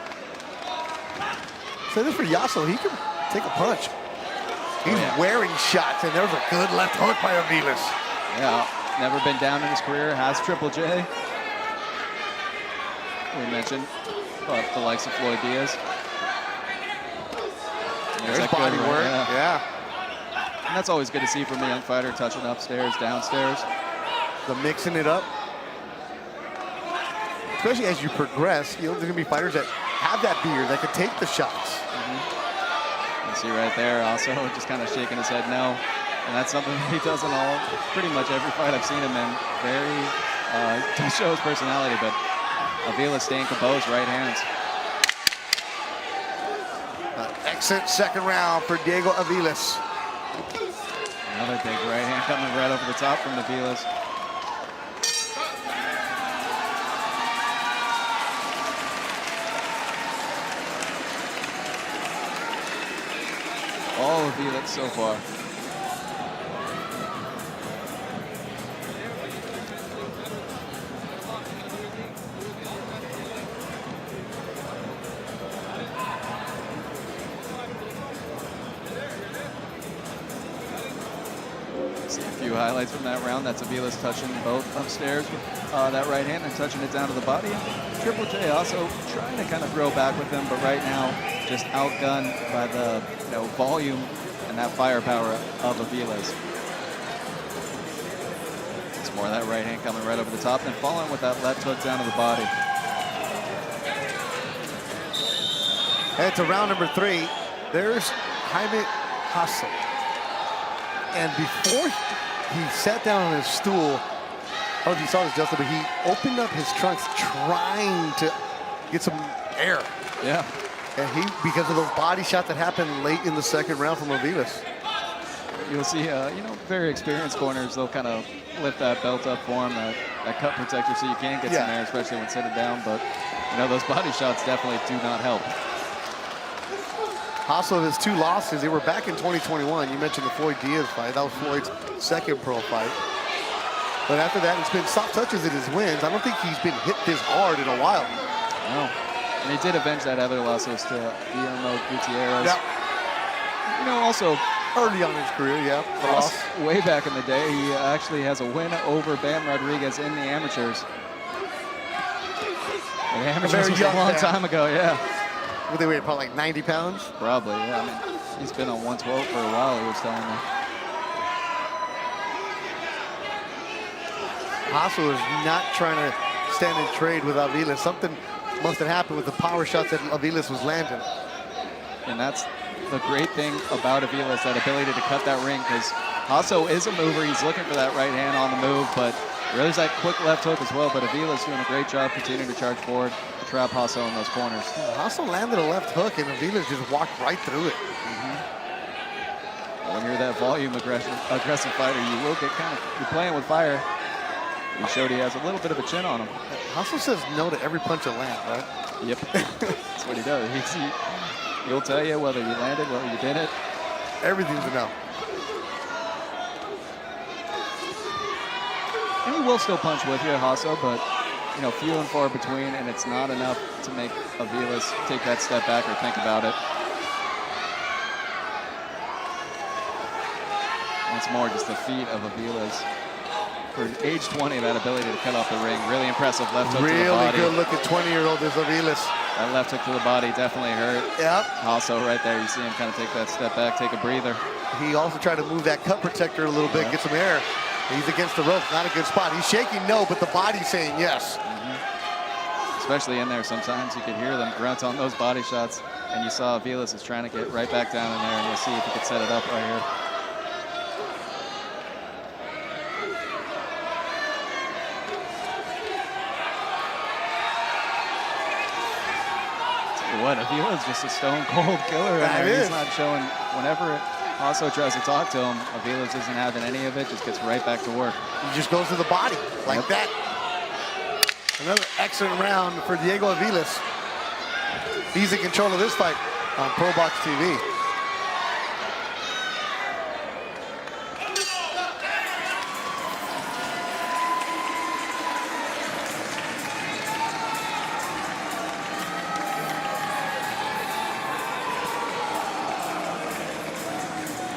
So this for Yasso, he can take a punch. He's wearing shots, and there's a good left hook by Avilas. Yeah, never been down in his career, has Triple J. We mentioned the likes of Floyd Diaz. There's body work, yeah. And that's always good to see from a young fighter, touching upstairs, downstairs. The mixing it up. Especially as you progress, you know, there's going to be fighters that have that beard, that can take the shots. You see right there, also just kind of shaking his head no. And that's something that he does in pretty much every fight I've seen him in. Very, to show his personality, but Avila staying composed, right hands. Excellent second round for Diego Avilas. Another big right hand coming right over the top from Avilas. All of Avilas so far. See a few highlights from that round. That's Avilas touching both upstairs with that right hand and touching it down to the body. Triple J also trying to kind of throw back with him, but right now just outgunned by the volume and that firepower of Avilas. It's more of that right hand coming right over the top and following with that left hook down to the body. And to round number 3. There's Jaime Hasso. And before he sat down on his stool, I don't know if you saw this, Justin, but he opened up his trunks trying to get some air. Yeah. And because of those body shots that happened late in the second round from Avilas. You'll see, very experienced corners, they'll kind of lift that belt up for him, that cut protector, so you can get some air, especially when sitting down. But, those body shots definitely do not help. Also, his 2 losses, they were back in 2021. You mentioned the Floyd Diaz fight. That was Floyd's second pro fight. But after that, it's been soft touches in his wins. I don't think he's been hit this hard in a while. No. And he did avenge that other losses to Guillermo Gutierrez. Yeah. Also early on in his career, the loss. Way back in the day, he actually has a win over Bam Rodriguez in the amateurs. And the amateurs was a long time ago, yeah. Would they weigh probably like 90 pounds? Probably, yeah. I mean, he's been on 112 for a while, he was telling me. Hasso is not trying to stand and trade with Avilas. Something must have happened with the power shots that Avilas was landing. And that's the great thing about Avilas, that ability to cut that ring, because Hasso is a mover. He's looking for that right hand on the move, but there's that quick left hook as well. But Avilas doing a great job continuing to charge forward, to trap Hasso in those corners. Hasso landed a left hook, and Avilas just walked right through it. When you're that volume aggressive fighter, you will get you're playing with fire. He showed he has a little bit of a chin on him. Hasso says no to every punch that lands, right? Yep, that's what he does. He'll tell you whether you landed, whether you didn't. Everything's a no. And he will still punch with you, Hasso, but few and far between, and it's not enough to make Avilas take that step back or think about it. Once more, just the feet of Avilas. For age 20, that ability to cut off the ring, really impressive left hook to the body. Really good-looking 20-year-old is Avilas. That left hook to the body definitely hurt. Yep. Also, right there, you see him kind of take that step back, take a breather. He also tried to move that cut protector a little bit, get some air. He's against the ropes, not a good spot. He's shaking no, but the body's saying yes. Especially in there, sometimes you could hear them grunt on those body shots, and you saw Avilas is trying to get right back down in there, and you'll see if he can set it up right here. What, Avila's just a stone cold killer. He's not showing, whenever Hasso tries to talk to him, Avilas isn't having any of it, just gets right back to work. He just goes to the body like that. Another excellent round for Diego Avilas. He's in control of this fight on ProBox TV.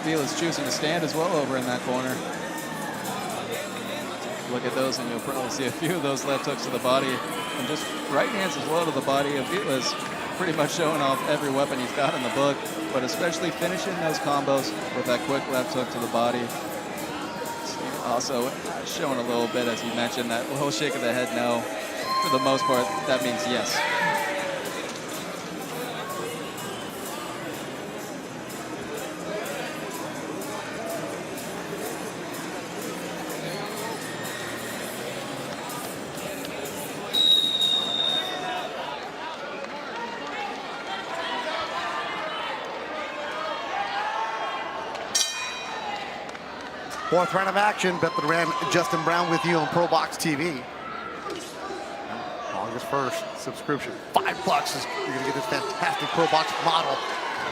Avila's choosing to stand as well over in that corner. Look at those, and you'll probably see a few of those left hooks to the body, and just right hands as well to the body. Avila's pretty much showing off every weapon he's got in the book, but especially finishing those combos with that quick left hook to the body. Also showing a little bit, as you mentioned, that little shake of the head no. For the most part, that means yes. Fourth round of action. Bet the Ram, Justin Brown with you on ProBox TV. August 1st, subscription. $5. You're going to get this fantastic ProBox model.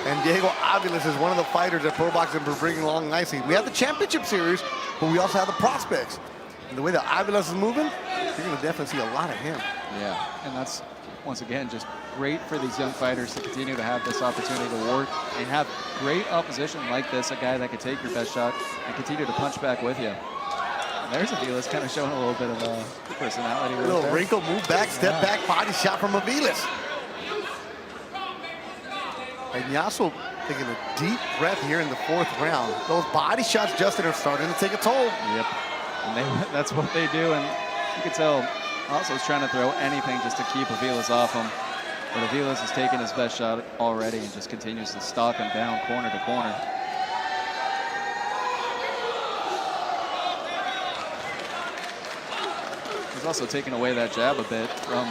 And Diego Avila is one of the fighters that ProBox has been bringing along nicely. We have the championship series, but we also have the prospects. And the way that Avila is moving, you're going to definitely see a lot of him. Yeah, and that's, once again, just great for these young fighters to continue to have this opportunity to work and have great opposition like this, a guy that could take your best shot and continue to punch back with you. And there's Avila's kind of showing a little bit of personality. A little wrinkle, move back, step back, body shot from Avila's. And Yasso taking a deep breath here in the fourth round. Those body shots, Justin, are starting to take a toll. Yep, and that's what they do, and you can tell also is trying to throw anything just to keep Avila's off him. But Avila's has taken his best shot already and just continues to stalk him down corner to corner. He's also taken away that jab a bit from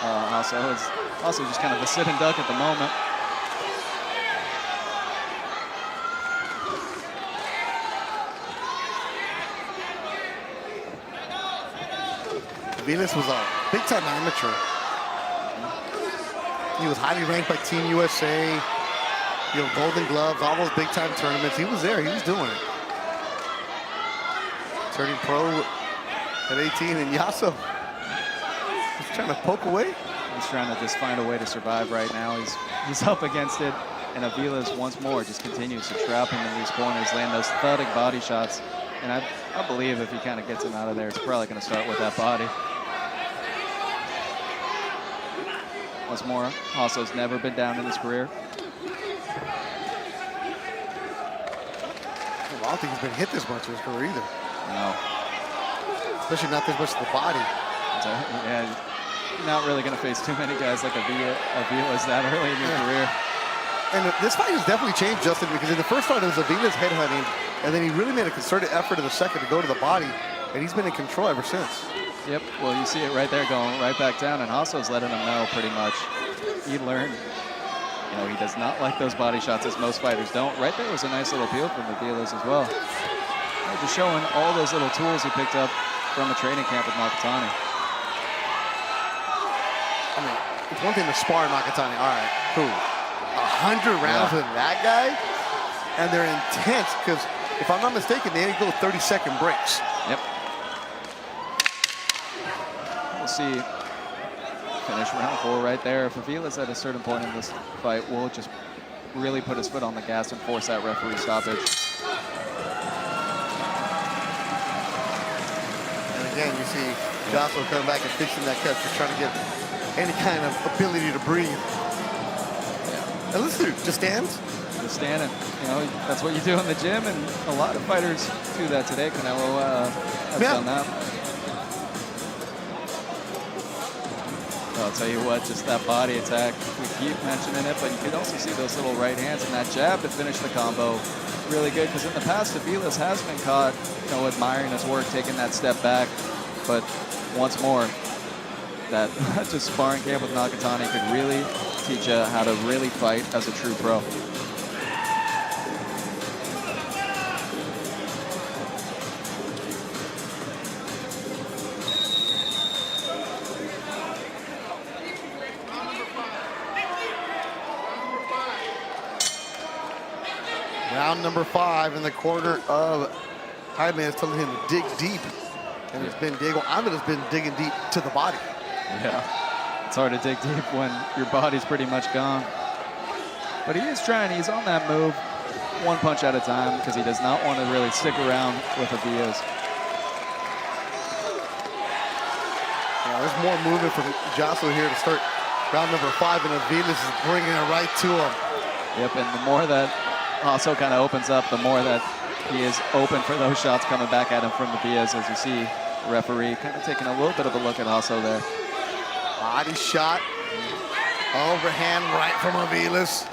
also. It's also just kind of a sit and duck at the moment. Venus was a big-time amateur. He was highly ranked by Team USA, you know, Golden Gloves, all those big-time tournaments. He was there. He was doing it. Turning pro at 18, and Yasso is trying to poke away. He's trying to just find a way to survive right now. He's up against it, and Avila's once more just continues to trap him in these corners, land those thudding body shots. And I believe if he kind of gets him out of there, it's probably going to start with that body. Once more, Hasso's never been down in his career. Well, I don't think he's been hit this much in his career either. No. Especially not this much to the body. Yeah, you're not really going to face too many guys like Avila's that early in your career. And this fight has definitely changed, Justin, because in the first fight it was Avila's headhunting, and then he really made a concerted effort in the second to go to the body, and he's been in control ever since. Yep, well, you see it right there going right back down, and Hasso's letting him know pretty much. He learned, you know, he does not like those body shots as most fighters don't. Right there was a nice little peel from Avila's as well. Just showing all those little tools he picked up from a training camp with Nakatani. I mean, it's one thing to spar Nakatani. All right, cool. 100 rounds with that guy, and they're intense because, if I'm not mistaken, they go 30-second breaks. Yep. We'll see. Finish round 4 right there. If Avila's at a certain point in this fight, we'll just really put his foot on the gas and force that referee stoppage. And again, you see Jocelyn coming back and fixing that cut, just trying to get any kind of ability to breathe. And listen, just stands. Just standing. You know, that's what you do in the gym, and a lot of fighters do that today. Canelo has done that. I'll tell you what, just that body attack, we keep mentioning it, but you can also see those little right hands and that jab to finish the combo. Really good, because in the past, Avila's has been caught, you know, admiring his work, taking that step back. But once more, that just sparring camp with Nakatani could really teach you how to really fight as a true pro. Round number 5 in the corner of Jaime is telling him to dig deep. And it's been Diego Avila's been digging deep to the body. Yeah, it's hard to dig deep when your body's pretty much gone. But he is trying, he's on that move, one punch at a time, because he does not want to really stick around with Avila's. Yeah, there's more movement from Jocelyn here to start round number 5, and Avila's is bringing it right to him. Yep, and the more that Hasso kind of opens up, the more that he is open for those shots coming back at him from Avila's, as you see the referee kind of taking a little bit of a look at Hasso there. Body shot, overhand right from Avila's.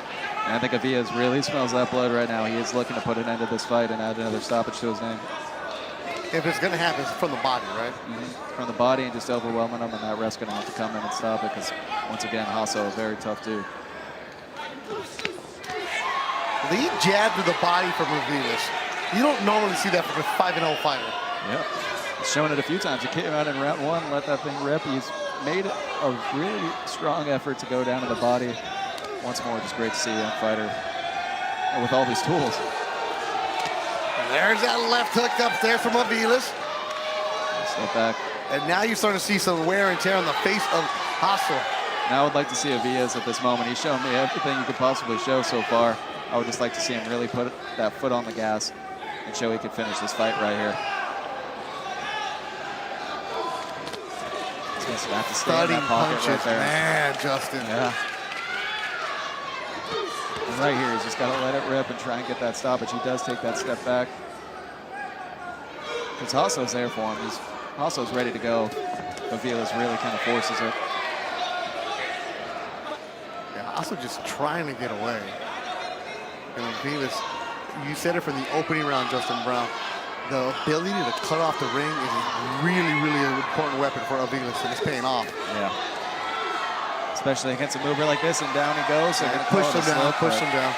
And I think Avila's really smells that blood right now. He is looking to put an end to this fight and add another stoppage to his name. If it's going to happen, it's from the body, right? From the body and just overwhelming him, and that ref's going to have to come in and stop it, because once again, Hasso, a very tough dude. Lead jab to the body from Avila's. You don't normally see that from a 5-0 fighter. Yep. He's shown it a few times. He came out in round 1, let that thing rip. He's made a really strong effort to go down to the body. Once more, just great to see a young fighter with all these tools. And there's that left hook upstairs from Avila's. Step back. And now you're starting to see some wear and tear on the face of Hasso. Now I would like to see Avila's at this moment. He's shown me everything he could possibly show so far. I would just like to see him really put that foot on the gas and show he could finish this fight right here. He's going to have to stay in that pocket punches, right there. Man, Justin. Yeah. And right here, he's just got to let it rip and try and get that stoppage. He does take that step back. Because Hasso's there for him. Hasso's ready to go. Avila's really kind of forces it. Yeah, Hasso just trying to get away. And Avila's, you said it from the opening round, Justin Brown. The ability to cut off the ring is really, really an important weapon for Avila's, and it's paying off. Yeah. Especially against a mover like this, and down he goes. So push him down, push him down.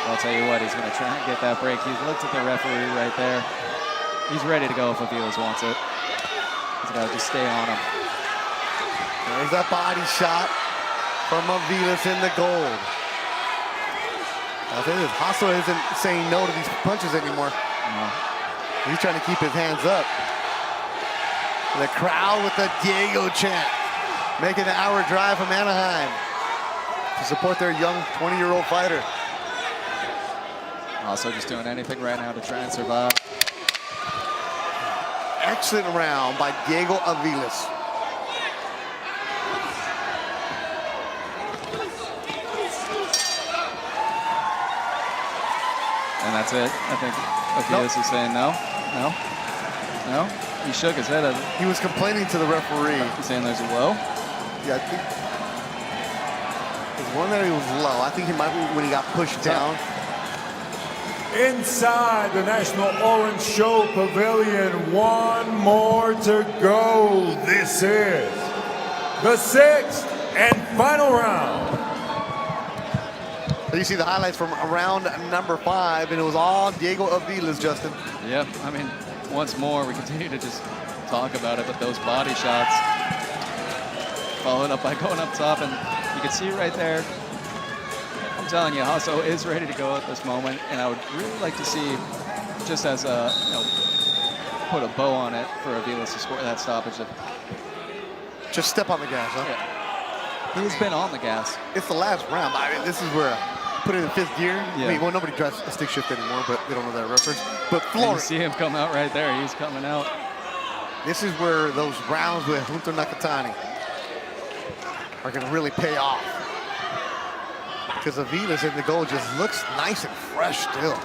I'll tell you what, he's going to try and get that break. He's looked at the referee right there. He's ready to go if Avila's wants it. He's got to just stay on him. There's that body shot from Avila's in the gold. I think Hasso isn't saying no to these punches anymore. No. He's trying to keep his hands up. The crowd with the Diego chant, making an hour drive from Anaheim to support their young 20-year-old fighter. Also just doing anything right now to try and survive. Excellent round by Diego Avila's. And that's it. I think Avila's is saying no, no, no. He shook his head at it. He was complaining to the referee. He's saying there's a low? Yeah, I think there's one that he was low. I think he might be when he got pushed down. Inside the National Orange Show Pavilion, one more to go. This is the 6th and final round. You see the highlights from round number 5, and it was all Diego Avila's, Justin. Yep, I mean, once more, we continue to just talk about it, but those body shots followed up by going up top, and you can see right there, I'm telling you, Hasso is ready to go at this moment, and I would really like to see, just as a, put a bow on it for Avila's to score that stoppage. Just step on the gas, huh? Yeah. He's been on the gas. It's the last round. I mean, this is where put it in 5th gear. Yeah. I mean, well, nobody drives a stick shift anymore, but they don't know that reference. But And you Flores, see him come out right there. He's coming out. this is where those rounds with Junto Nakatani are going to really pay off. Because Avila's in the goal just looks nice and fresh still.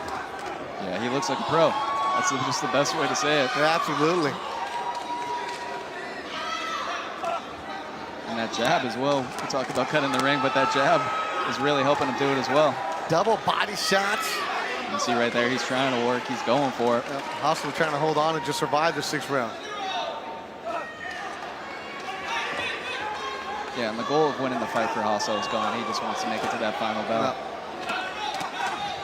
Yeah, he looks like a pro. That's just the best way to say it. Yeah, absolutely. And that jab as well. We talk about cutting the ring, but that jab is really helping him do it as well. Double body shots. You see right there, he's trying to work. He's going for it. Hasso trying to hold on and just survive the 6th round. Yeah, and the goal of winning the fight for Hasso is gone. He just wants to make it to that final bout.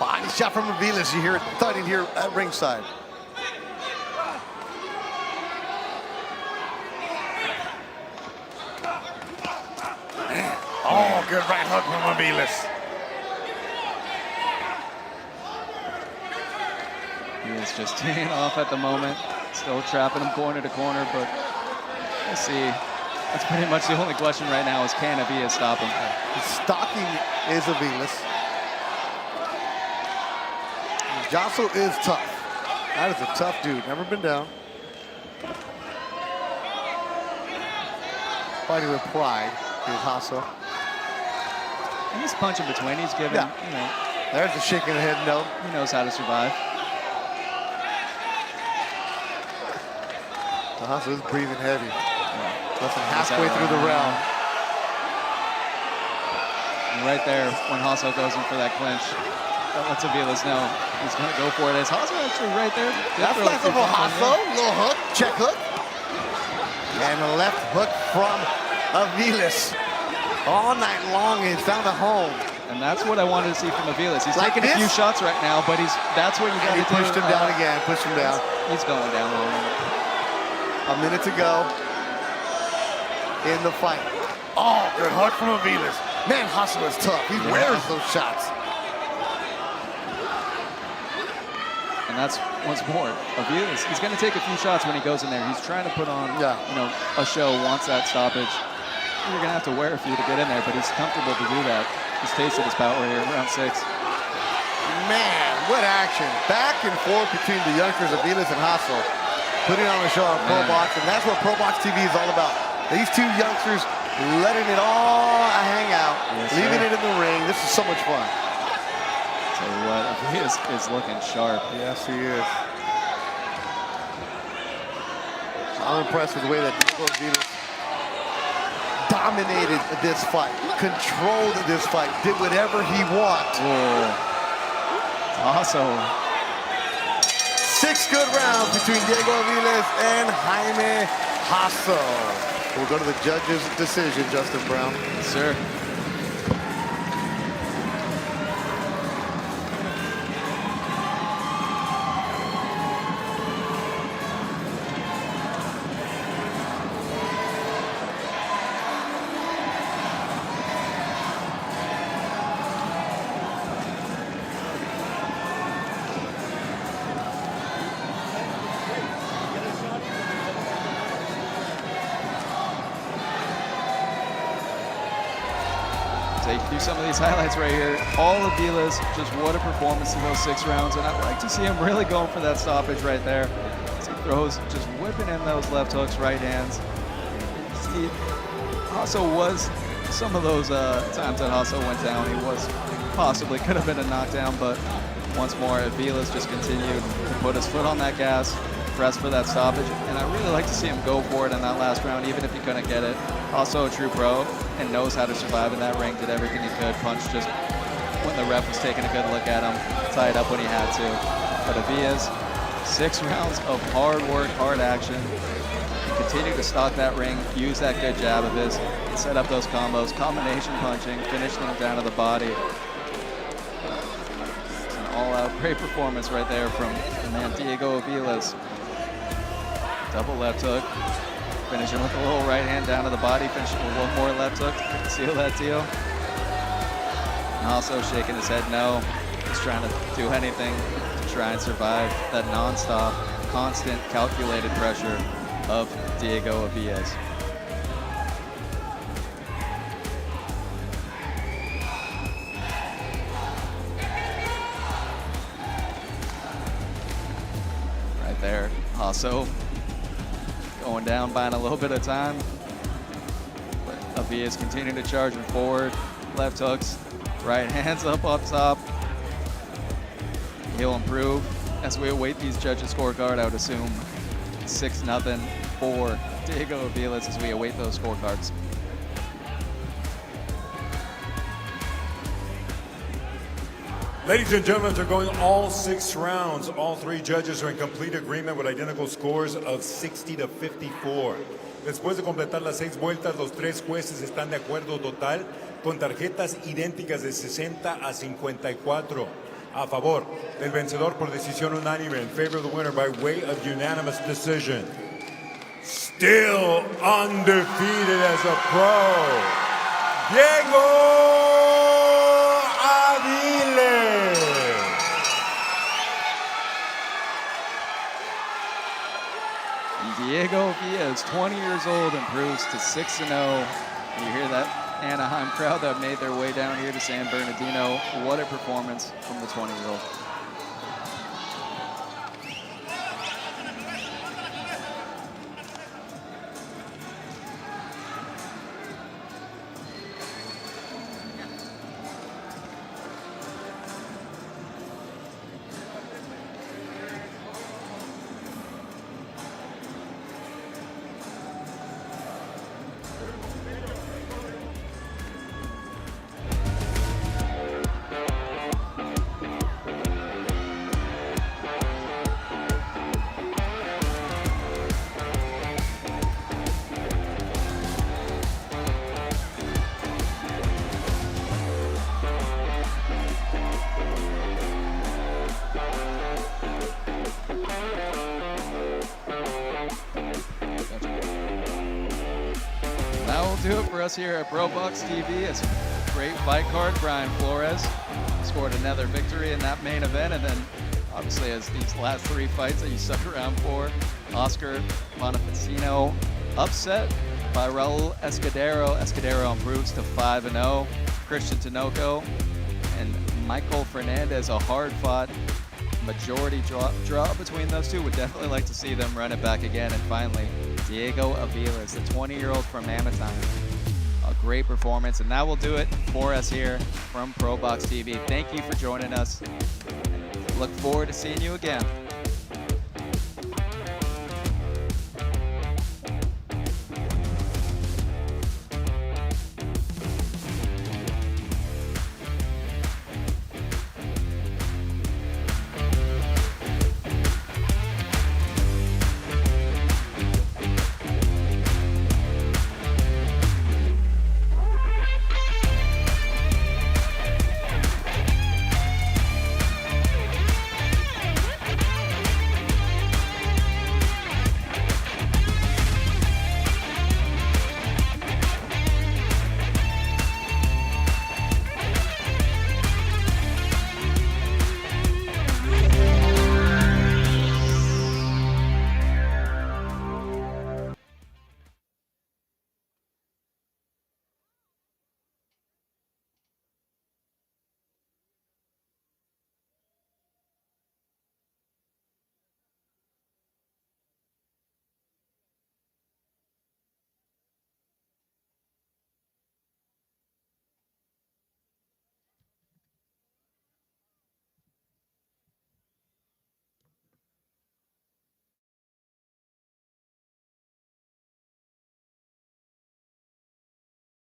Body shot from Avila's. You hear it thudding here at ringside. Oh, good right hook from Avila's. He is just teeing off at the moment. Still trapping him corner to corner, but we'll see. That's pretty much the only question right now is can Avila stop him? Stalking is Avila's. Jostle is tough. That is a tough dude. Never been down. Fighting with pride is Hasso. And he's punching between. He's giving, you know. There's a shaking the head no. He knows how to survive. Hasso is breathing heavy. Less than halfway through the round. And right there, when Hasso goes in for that clinch, that lets Avila's know he's going to go for it. Is Hasso actually right there? That's nice little Hasso. Little hook, check hook. And a left hook from Avilas. All night long, he's found a home. And that's what I wanted to see from Avilas. He's like taking a few shots right now, but that's what you got to do. He pushed him down again, pushed him down. He's going down a little bit. A minute to go in the fight. Oh, good hook from Avilas. Man, Hasso is tough. He wears those shots. And that's once more, Avilas, he's going to take a few shots when he goes in there. He's trying to put on, you know, a show, wants that stoppage. You're going to have to wear a few to get in there, but he's comfortable to do that. He's tasted his power here in round 6. Man, what action. Back and forth between the youngsters, Avilas and Hasso. Putting on a show on ProBox, and that's what ProBox TV is all about. These two youngsters letting it all hang out, leaving it in the ring. This is so much fun. Tell you what, Avilas is looking sharp. Yes, he is. I'm impressed with the way that Avilas dominated this fight, controlled this fight, did whatever he wanted. Hasso. 6 good rounds between Diego Avilas and Jaime Hasso. We'll go to the judge's decision, Justin Brown. Yes, sir. Some of these highlights right here. All of Avila's, just what a performance in those 6 rounds, and I'd like to see him really going for that stoppage right there. As he throws, just whipping in those left hooks, right hands. See, Hasso was, some of those times that Hasso went down, he was possibly could have been a knockdown, but once more, Avila's just continued to put his foot on that gas, press for that stoppage, and I really like to see him go for it in that last round, even if he couldn't get it. Also a true pro and knows how to survive in that ring, did everything he could, punched just when the ref was taking a good look at him, tied up when he had to. But Avila's 6 rounds of hard work, hard action. He continued to stalk that ring, use that good jab of his, and set up those combos, combination punching, finishing him down to the body. It's an all-out great performance right there from the man Diego Avila's. Double left hook. Finishing with a little right hand down to the body, finishing with one more left hook to seal that deal. And also shaking his head no, just trying to do anything to try and survive that non-stop, constant, calculated pressure of Diego Avilas. Right there, Hasso going down, buying a little bit of time. But Avila's continuing to charge him forward. Left hooks, right hands up top. He'll improve as we await these judges' scorecard. I would assume 6-0 for Diego Avilas as we await those scorecards. Ladies and gentlemen, they're going all 6 rounds. All 3 judges are in complete agreement with identical scores of 60-54. Después de completar las 6 vueltas, los 3 jueces están de acuerdo total con tarjetas idénticas de 60-54 a favor del vencedor por decisión unánime, in favor of the winner by way of unanimous decision. Still undefeated as a pro, Diego Avila. Diego Avila is 20 years old, improves to 6-0. You hear that Anaheim crowd that made their way down here to San Bernardino. What a performance from the 20-year-old. Do it for us here at ProBox TV. It's a great fight card. Bryan Flores scored another victory in that main event, and then obviously as these last 3 fights that you stuck around for, Oscar Bonifacino upset by Raul Escudero. Escudero improves to 5-0. Christian Tinoco and Michael Hernandez, a hard-fought majority draw between those two. Would definitely like to see them run it back again. And finally, Diego Avila is the 20-year-old from Anaheim. A great performance, and that will do it for us here from ProBox TV. Thank you for joining us. Look forward to seeing you again.